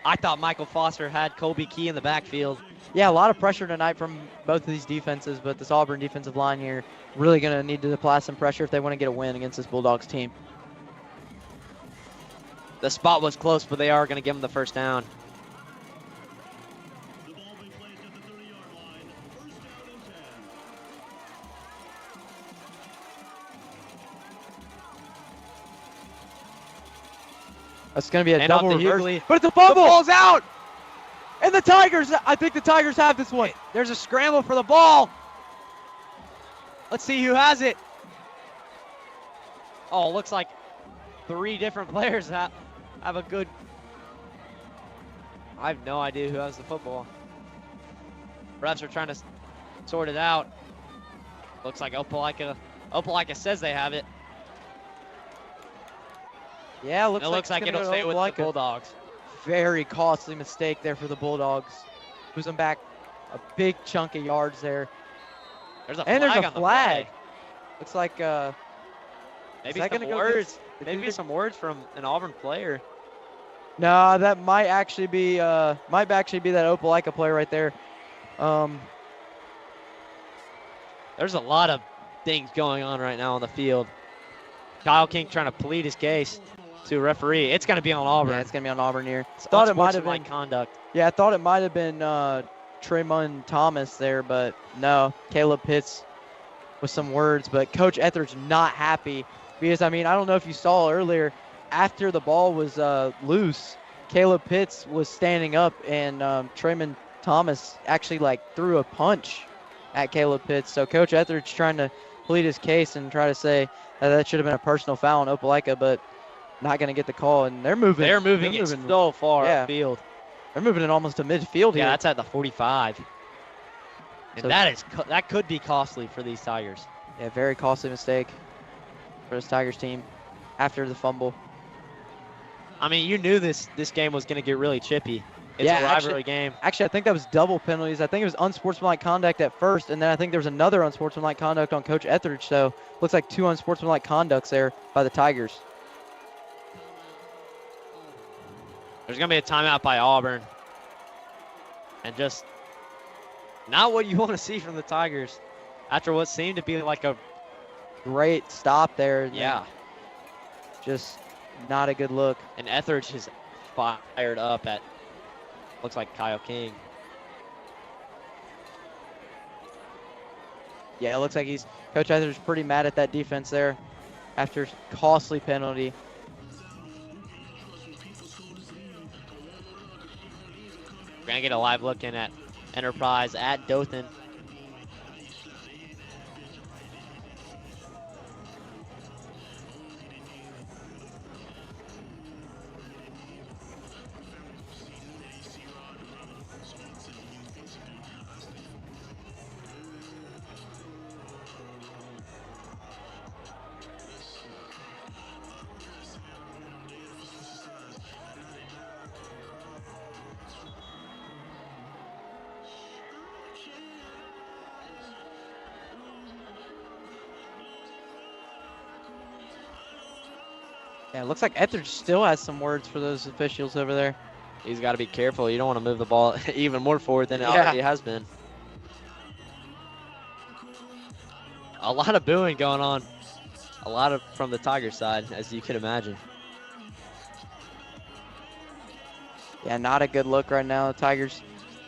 I thought Michael Foster had Colby Key in the backfield. Yeah, a lot of pressure tonight from both of these defenses, but this Auburn defensive line here really going to need to apply some pressure if they want to get a win against this Bulldogs team. The spot was close, but they are going to give him the first down. It's going to be a double reverse. Hughley. But it's a fumble. The ball's out. And the Tigers, I think the Tigers have this one. There's a scramble for the ball. Let's see who has it. Oh, looks like 3 different players have a good. I have no idea who has the football. Refs are trying to sort it out. Looks like Opelika says they have it. Yeah, It looks like it'll stay with the Bulldogs. Very costly mistake there for the Bulldogs. Losing back a big chunk of yards there. There's a and flag there's a on the flag. play. Looks like Maybe is that some gonna words. Go Maybe some words from an Auburn player. No, that might actually be that Opelika player right there. There's a lot of things going on right now on the field. Kyle King trying to plead his case to a referee. It's going to be on Auburn. Yeah, it's going to be on Auburn here. Thought it might have been conduct. Yeah, I thought it might have been Tremon Thomas there, but no. Caleb Pitts with some words, but Coach Etheridge not happy because, I mean, I don't know if you saw earlier, after the ball was loose, Caleb Pitts was standing up, and Tremon Thomas actually threw a punch at Caleb Pitts. So Coach Etheridge trying to plead his case and try to say that should have been a personal foul on Opelika, but not going to get the call. And they're moving. They're moving it so far upfield. They're moving it almost to midfield here. Yeah, that's at the 45. And So- that could be costly for these Tigers. Yeah, very costly mistake for this Tigers team after the fumble. I mean, you knew this game was going to get really chippy. It's a rivalry game. Actually, I think that was double penalties. I think it was unsportsmanlike conduct at first, and then I think there was another unsportsmanlike conduct on Coach Etheridge. So looks like 2 unsportsmanlike conducts there by the Tigers. There's going to be a timeout by Auburn. And just not what you want to see from the Tigers after what seemed to be like a great stop there. Yeah. Just not a good look. And Etheridge is fired up at, looks like Kyle King. Yeah, it looks like Coach Etheridge is pretty mad at that defense there after costly penalty. We're going to get a live look in at Enterprise at Dothan. Yeah, it looks like Etheridge still has some words for those officials over there. He's got to be careful. You don't want to move the ball even more forward than it already has been. A lot of booing going on. A lot from the Tigers side, as you can imagine. Yeah, not a good look right now. The Tigers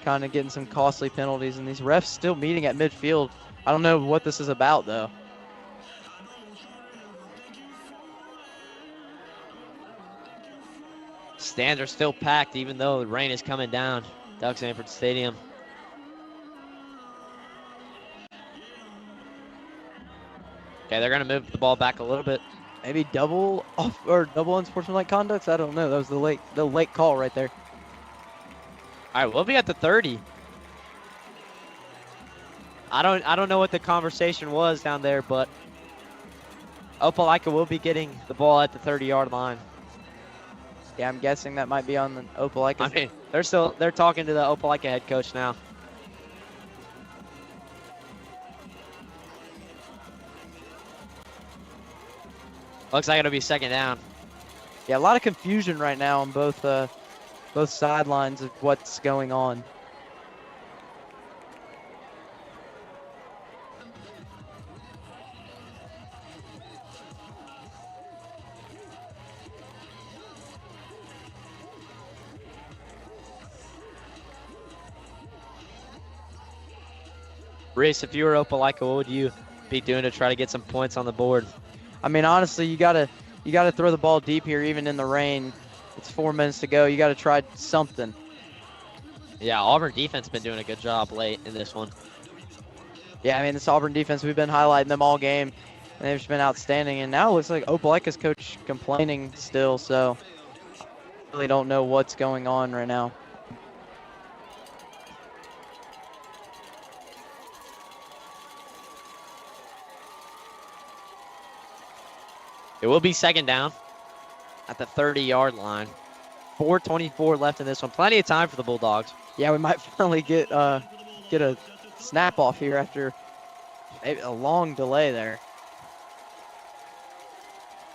kind of getting some costly penalties, and these refs still meeting at midfield. I don't know what this is about, though. Stands are still packed even though the rain is coming down. Doug Sanford Stadium. Okay, they're going to move the ball back a little bit. Maybe double unsportsmanlike conducts. I don't know. That was the late call right there. All right, we'll be at the 30. I don't know what the conversation was down there, but Opelika will be getting the ball at the 30-yard line. Yeah, I'm guessing that might be on the Opelika. I mean, they're talking to the Opelika head coach now. Looks like it'll be second down. Yeah, a lot of confusion right now on both sidelines of what's going on. Reese, if you were Opelika, what would you be doing to try to get some points on the board? I mean, honestly, you gotta throw the ball deep here, even in the rain. It's 4 minutes to go. You gotta try something. Yeah, Auburn defense been doing a good job late in this one. Yeah, I mean, this Auburn defense, we've been highlighting them all game. And they've just been outstanding. And now it looks like Opelika's coach complaining still, so I really don't know what's going on right now. It will be second down at the 30-yard line. 4:24 left in this one. Plenty of time for the Bulldogs. Yeah, we might finally get a snap off here after maybe a long delay there.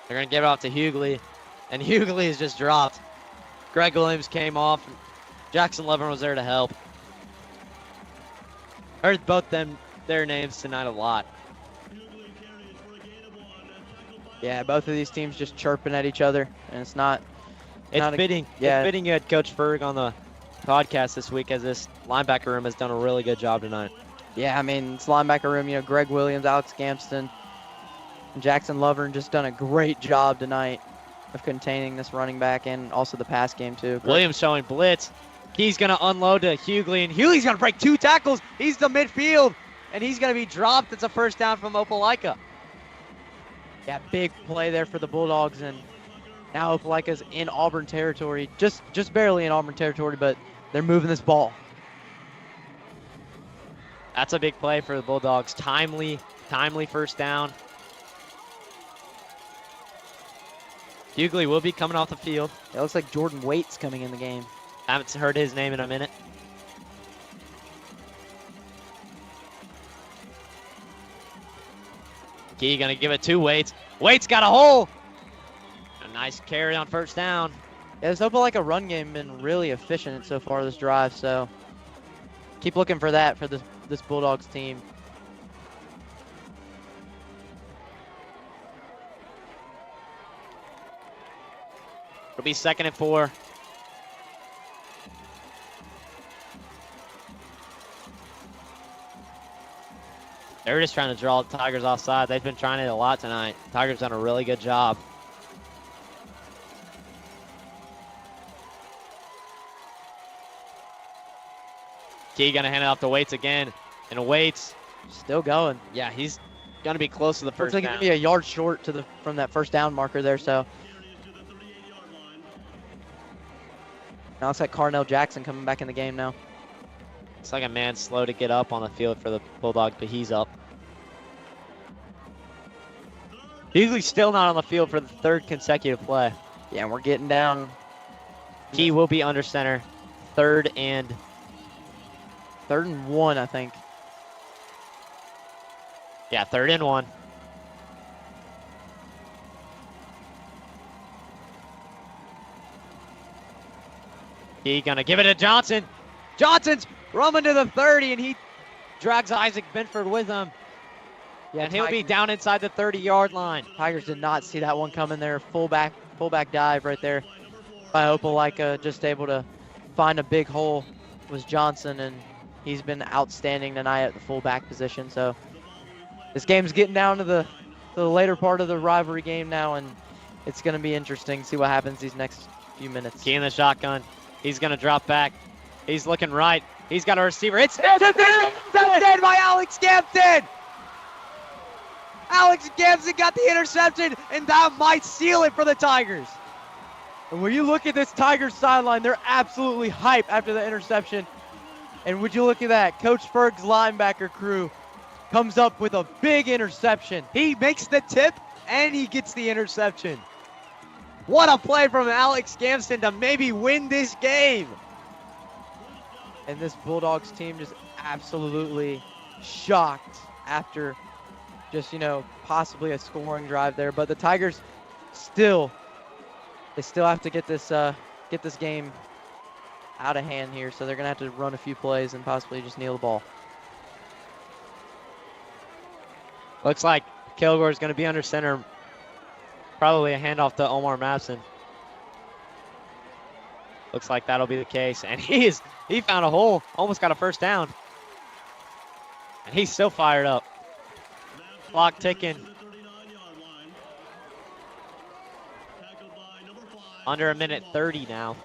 They're going to give it off to Hughley, and Hughley is just dropped. Greg Williams came off, and Jackson Levin was there to help. Heard both their names tonight a lot. Yeah, both of these teams just chirping at each other, and it's not. It's fitting. Yeah, It's fitting you had Coach Ferg on the podcast this week, as this linebacker room has done a really good job tonight. Yeah, I mean, it's linebacker room. You know, Greg Williams, Alex Gamston, and Jackson Lovern just done a great job tonight of containing this running back and also the pass game too. Williams showing blitz. He's going to unload to Hughley, and Hughley's going to break 2 tackles. He's the midfield, and he's going to be dropped. It's a first down from Opelika. Yeah, big play there for the Bulldogs, and now Opelika's in Auburn territory, just barely in Auburn territory, but they're moving this ball. That's a big play for the Bulldogs. Timely first down. Hughley will be coming off the field. It looks like Jordan Waite's coming in the game. Haven't heard his name in a minute. Key gonna give it to Waits. Waits got a hole. A nice carry on first down. Yeah, this Opelika run game been really efficient so far this drive, so keep looking for that for this Bulldogs team. It'll be 2nd and 4. They're just trying to draw the Tigers offside. They've been trying it a lot tonight. Tigers done a really good job. Key gonna hand it off to Waits again, and Waits still going. Yeah, he's gonna be close to the first Looks like down. he's gonna be a yard short from that first down marker there. So now it's like Carnell Jackson coming back in the game now. It's like a man slow to get up on the field for the Bulldogs, but he's up. Hughley's still not on the field for the 3rd consecutive play. Yeah, and we're getting down. Key will be under center. 3rd and 1, I think. Yeah, 3rd and 1. Key gonna give it to Johnson. Johnson's running to the 30, and he drags Isaac Benford with him. Yeah, and he'll be down inside the 30-yard line. Tigers did not see that one coming there. Fullback dive right there by Opelika, just able to find a big hole was Johnson, and he's been outstanding tonight at the fullback position. So this game's getting down to the later part of the rivalry game now, and it's going to be interesting to see what happens these next few minutes. Key in the shotgun. He's going to drop back. He's looking right. He's got a receiver. It's intercepted by Alex Gampton. Alex Gampton got the interception, and that might seal it for the Tigers. And when you look at this Tigers sideline, they're absolutely hyped after the interception. And would you look at that? Coach Ferg's linebacker crew comes up with a big interception. He makes the tip, and he gets the interception. What a play from Alex Gamston to maybe win this game. And this Bulldogs team just absolutely shocked after just, possibly a scoring drive there. But the Tigers still have to get this game out of hand here. So they're going to have to run a few plays and possibly just kneel the ball. Looks like Kilgore is going to be under center. Probably a handoff to Omar Mapson. Looks like that'll be the case. And he found a hole. Almost got a first down. And he's still fired up. Clock ticking. Under 1:30 now.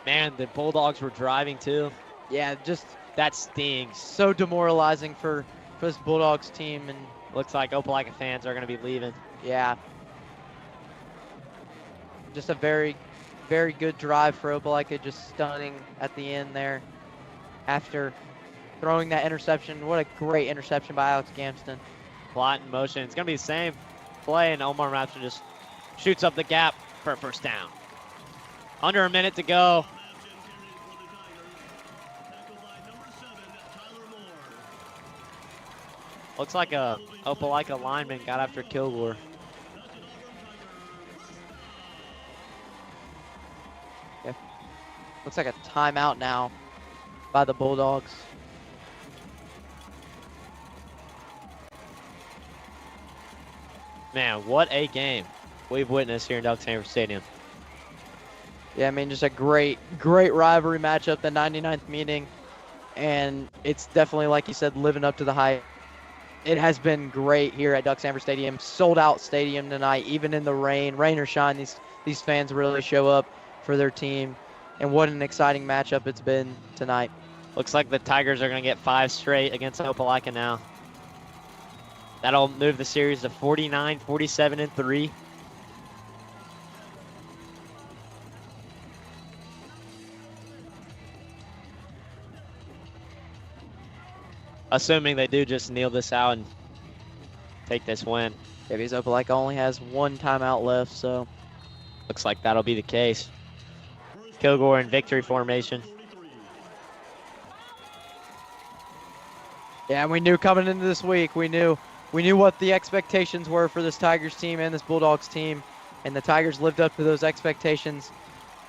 Man, the Bulldogs were driving too. Yeah, just that stings. So demoralizing for this Bulldogs team, and looks like Opelika fans are going to be leaving. Yeah. Just a very, very good drive for Opelika, just stunning at the end there after throwing that interception. What a great interception by Alex Gamston. Plot in motion. It's going to be the same play, and Omar Mapson just shoots up the gap for a first down. Under a minute to go. Looks like a Opelika lineman got after Kilgore. Yeah. Looks like a timeout now by the Bulldogs. Man, what a game we've witnessed here in Duck Sanford Stadium. Yeah, I mean, just a great rivalry matchup, the 99th meeting. And it's definitely, like you said, living up to the hype. It has been great here at Duck Sanford Stadium. Sold out stadium tonight, even in the rain or shine. These fans really show up for their team. And what an exciting matchup it's been tonight. Looks like the Tigers are going to get 5 straight against Opelika now. That'll move the series to 49, 47, and 3. Assuming they do just kneel this out and take this win. Yeah, because Opelika only has 1 timeout left, so. Looks like that'll be the case. Kilgore in victory formation. Yeah, and we knew coming into this week, we knew what the expectations were for this Tigers team and this Bulldogs team. And the Tigers lived up to those expectations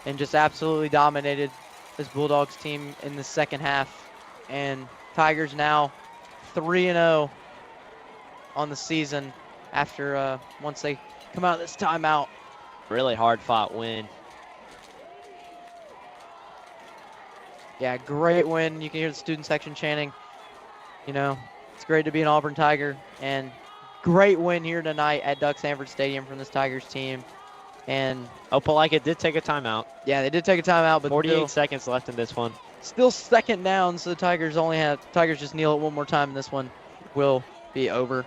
and just absolutely dominated this Bulldogs team in the second half. And Tigers now 3-0 on the season after once they come out of this timeout. Really hard fought win. Yeah, great win. You can hear the student section chanting. You know, it's great to be an Auburn Tiger, and great win here tonight at Duck Sanford Stadium from this Tigers team. And Opelika did take a timeout. Yeah, they did take a timeout, but 48 seconds left in this one. Still second down, so the Tigers just kneel it one more time, and this one will be over.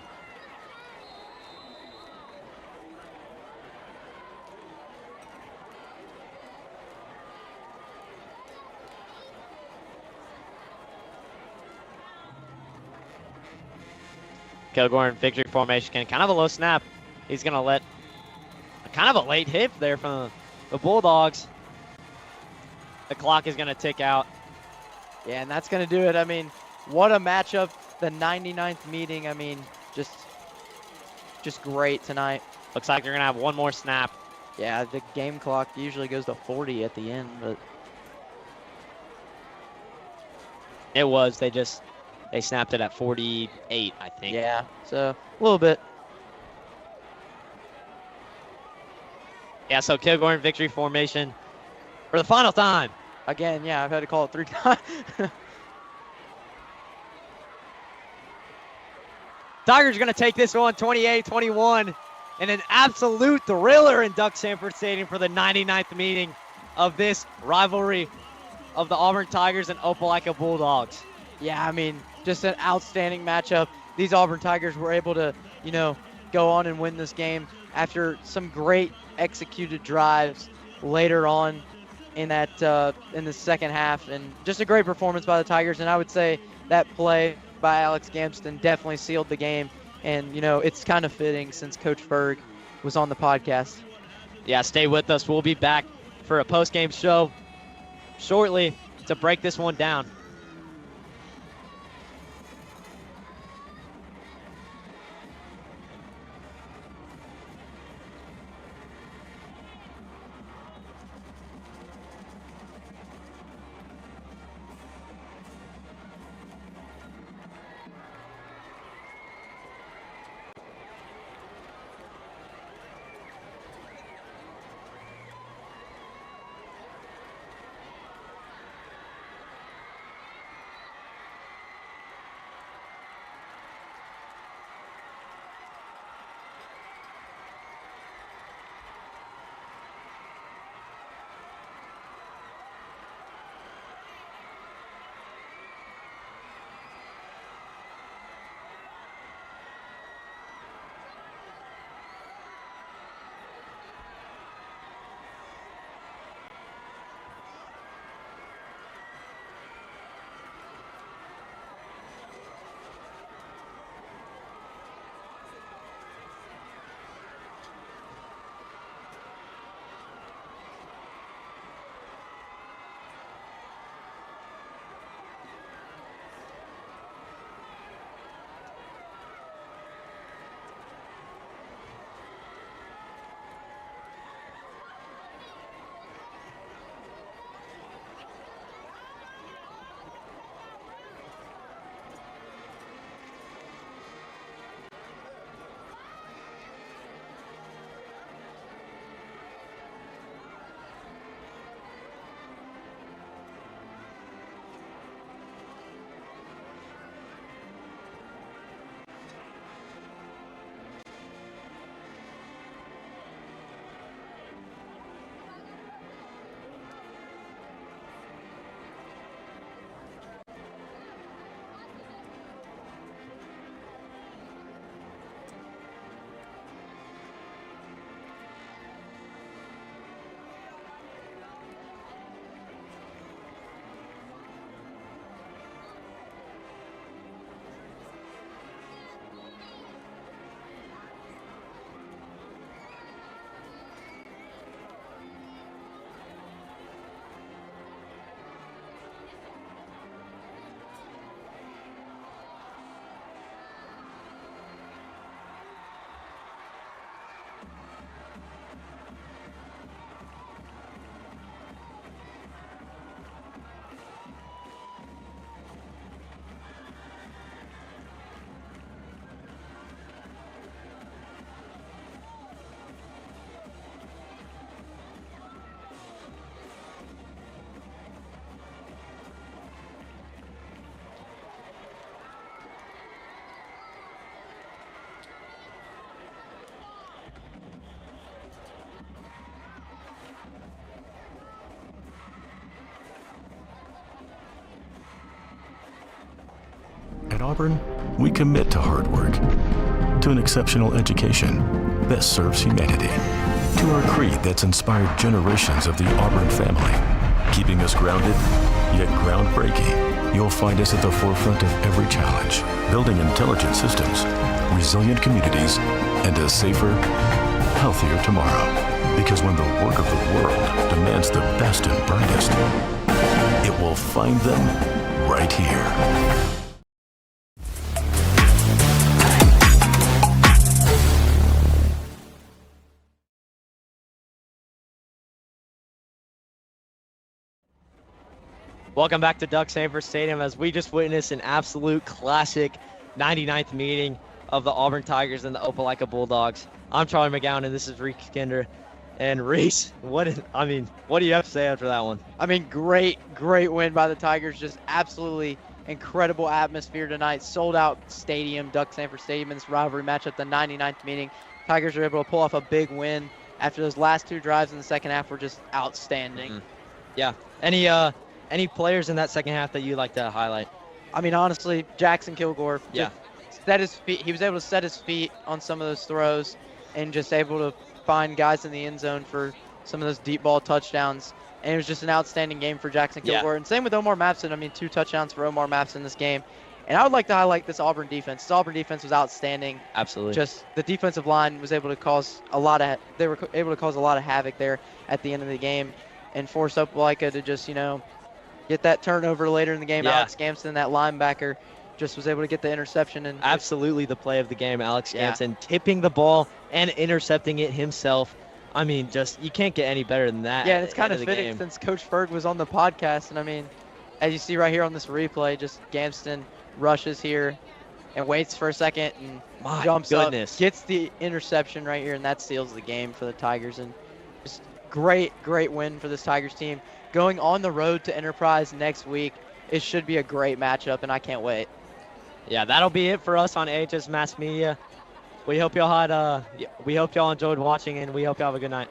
Kilgore in victory formation again. Kind of a low snap. He's going to let kind of a late hit there from the Bulldogs. The clock is going to tick out. Yeah, and that's going to do it. I mean, what a matchup. The 99th meeting, I mean, just great tonight. Looks like they're going to have one more snap. Yeah, the game clock usually goes to 40 at the end, but it was. They snapped it at 48, I think. Yeah, so a little bit. Yeah, so Kilgore in victory formation for the final time. Again, yeah, I've had to call it 3 times. Tigers are going to take this one 28-21 in an absolute thriller in Duck Sanford Stadium for the 99th meeting of this rivalry of the Auburn Tigers and Opelika Bulldogs. Yeah, I mean, just an outstanding matchup. These Auburn Tigers were able to, go on and win this game after some great executed drives later on in that in the second half, and just a great performance by the Tigers. And I would say that play by Alex Gamston definitely sealed the game. And it's kind of fitting since Coach Ferg was on the podcast. Yeah, stay with us. We'll be back for a post-game show shortly to break this one down. Auburn, we commit to hard work, to an exceptional education that serves humanity, to our creed that's inspired generations of the Auburn family, keeping us grounded, yet groundbreaking. You'll find us at the forefront of every challenge, building intelligent systems, resilient communities, and a safer, healthier tomorrow. Because when the work of the world demands the best and brightest, it will find them right here. Welcome back to Duck Sanford Stadium as we just witnessed an absolute classic 99th meeting of the Auburn Tigers and the Opelika Bulldogs. I'm Charlie McGowan and this is Reese Kinder. And Reese, what do you have to say after that one? I mean, great win by the Tigers. Just absolutely incredible atmosphere tonight. Sold out stadium, Duck Sanford Stadium in this rivalry matchup, the 99th meeting. Tigers were able to pull off a big win after those last two drives in the second half were just outstanding. Mm-hmm. Yeah. Any players in that second half that you'd like to highlight? I mean, honestly, Jackson Kilgore. Yeah. Set his feet. He was able to set his feet on some of those throws and just able to find guys in the end zone for some of those deep ball touchdowns. And it was just an outstanding game for Jackson Kilgore. Yeah. And same with Omar Mapson. I mean, 2 touchdowns for Omar Mapson in this game. And I would like to highlight this Auburn defense. This Auburn defense was outstanding. Absolutely. Just the defensive line was able to cause a lot of havoc there at the end of the game and force Opelika to just, get that turnover later in the game. Yeah. Alex Gamson, that linebacker, just was able to get the interception. And absolutely the play of the game, Alex Gamson tipping the ball and intercepting it himself. I mean, just you can't get any better than that. Yeah, and it's kind of fitting since Coach Ferg was on the podcast. And I mean, as you see right here on this replay, just Gamston rushes here and waits for a second and jumps up, gets the interception right here, and that seals the game for the Tigers. And just great win for this Tigers team. Going on the road to Enterprise next week, it should be a great matchup, and I can't wait. Yeah, that'll be it for us on AHS Mass Media. We hope y'all enjoyed watching, and we hope y'all have a good night.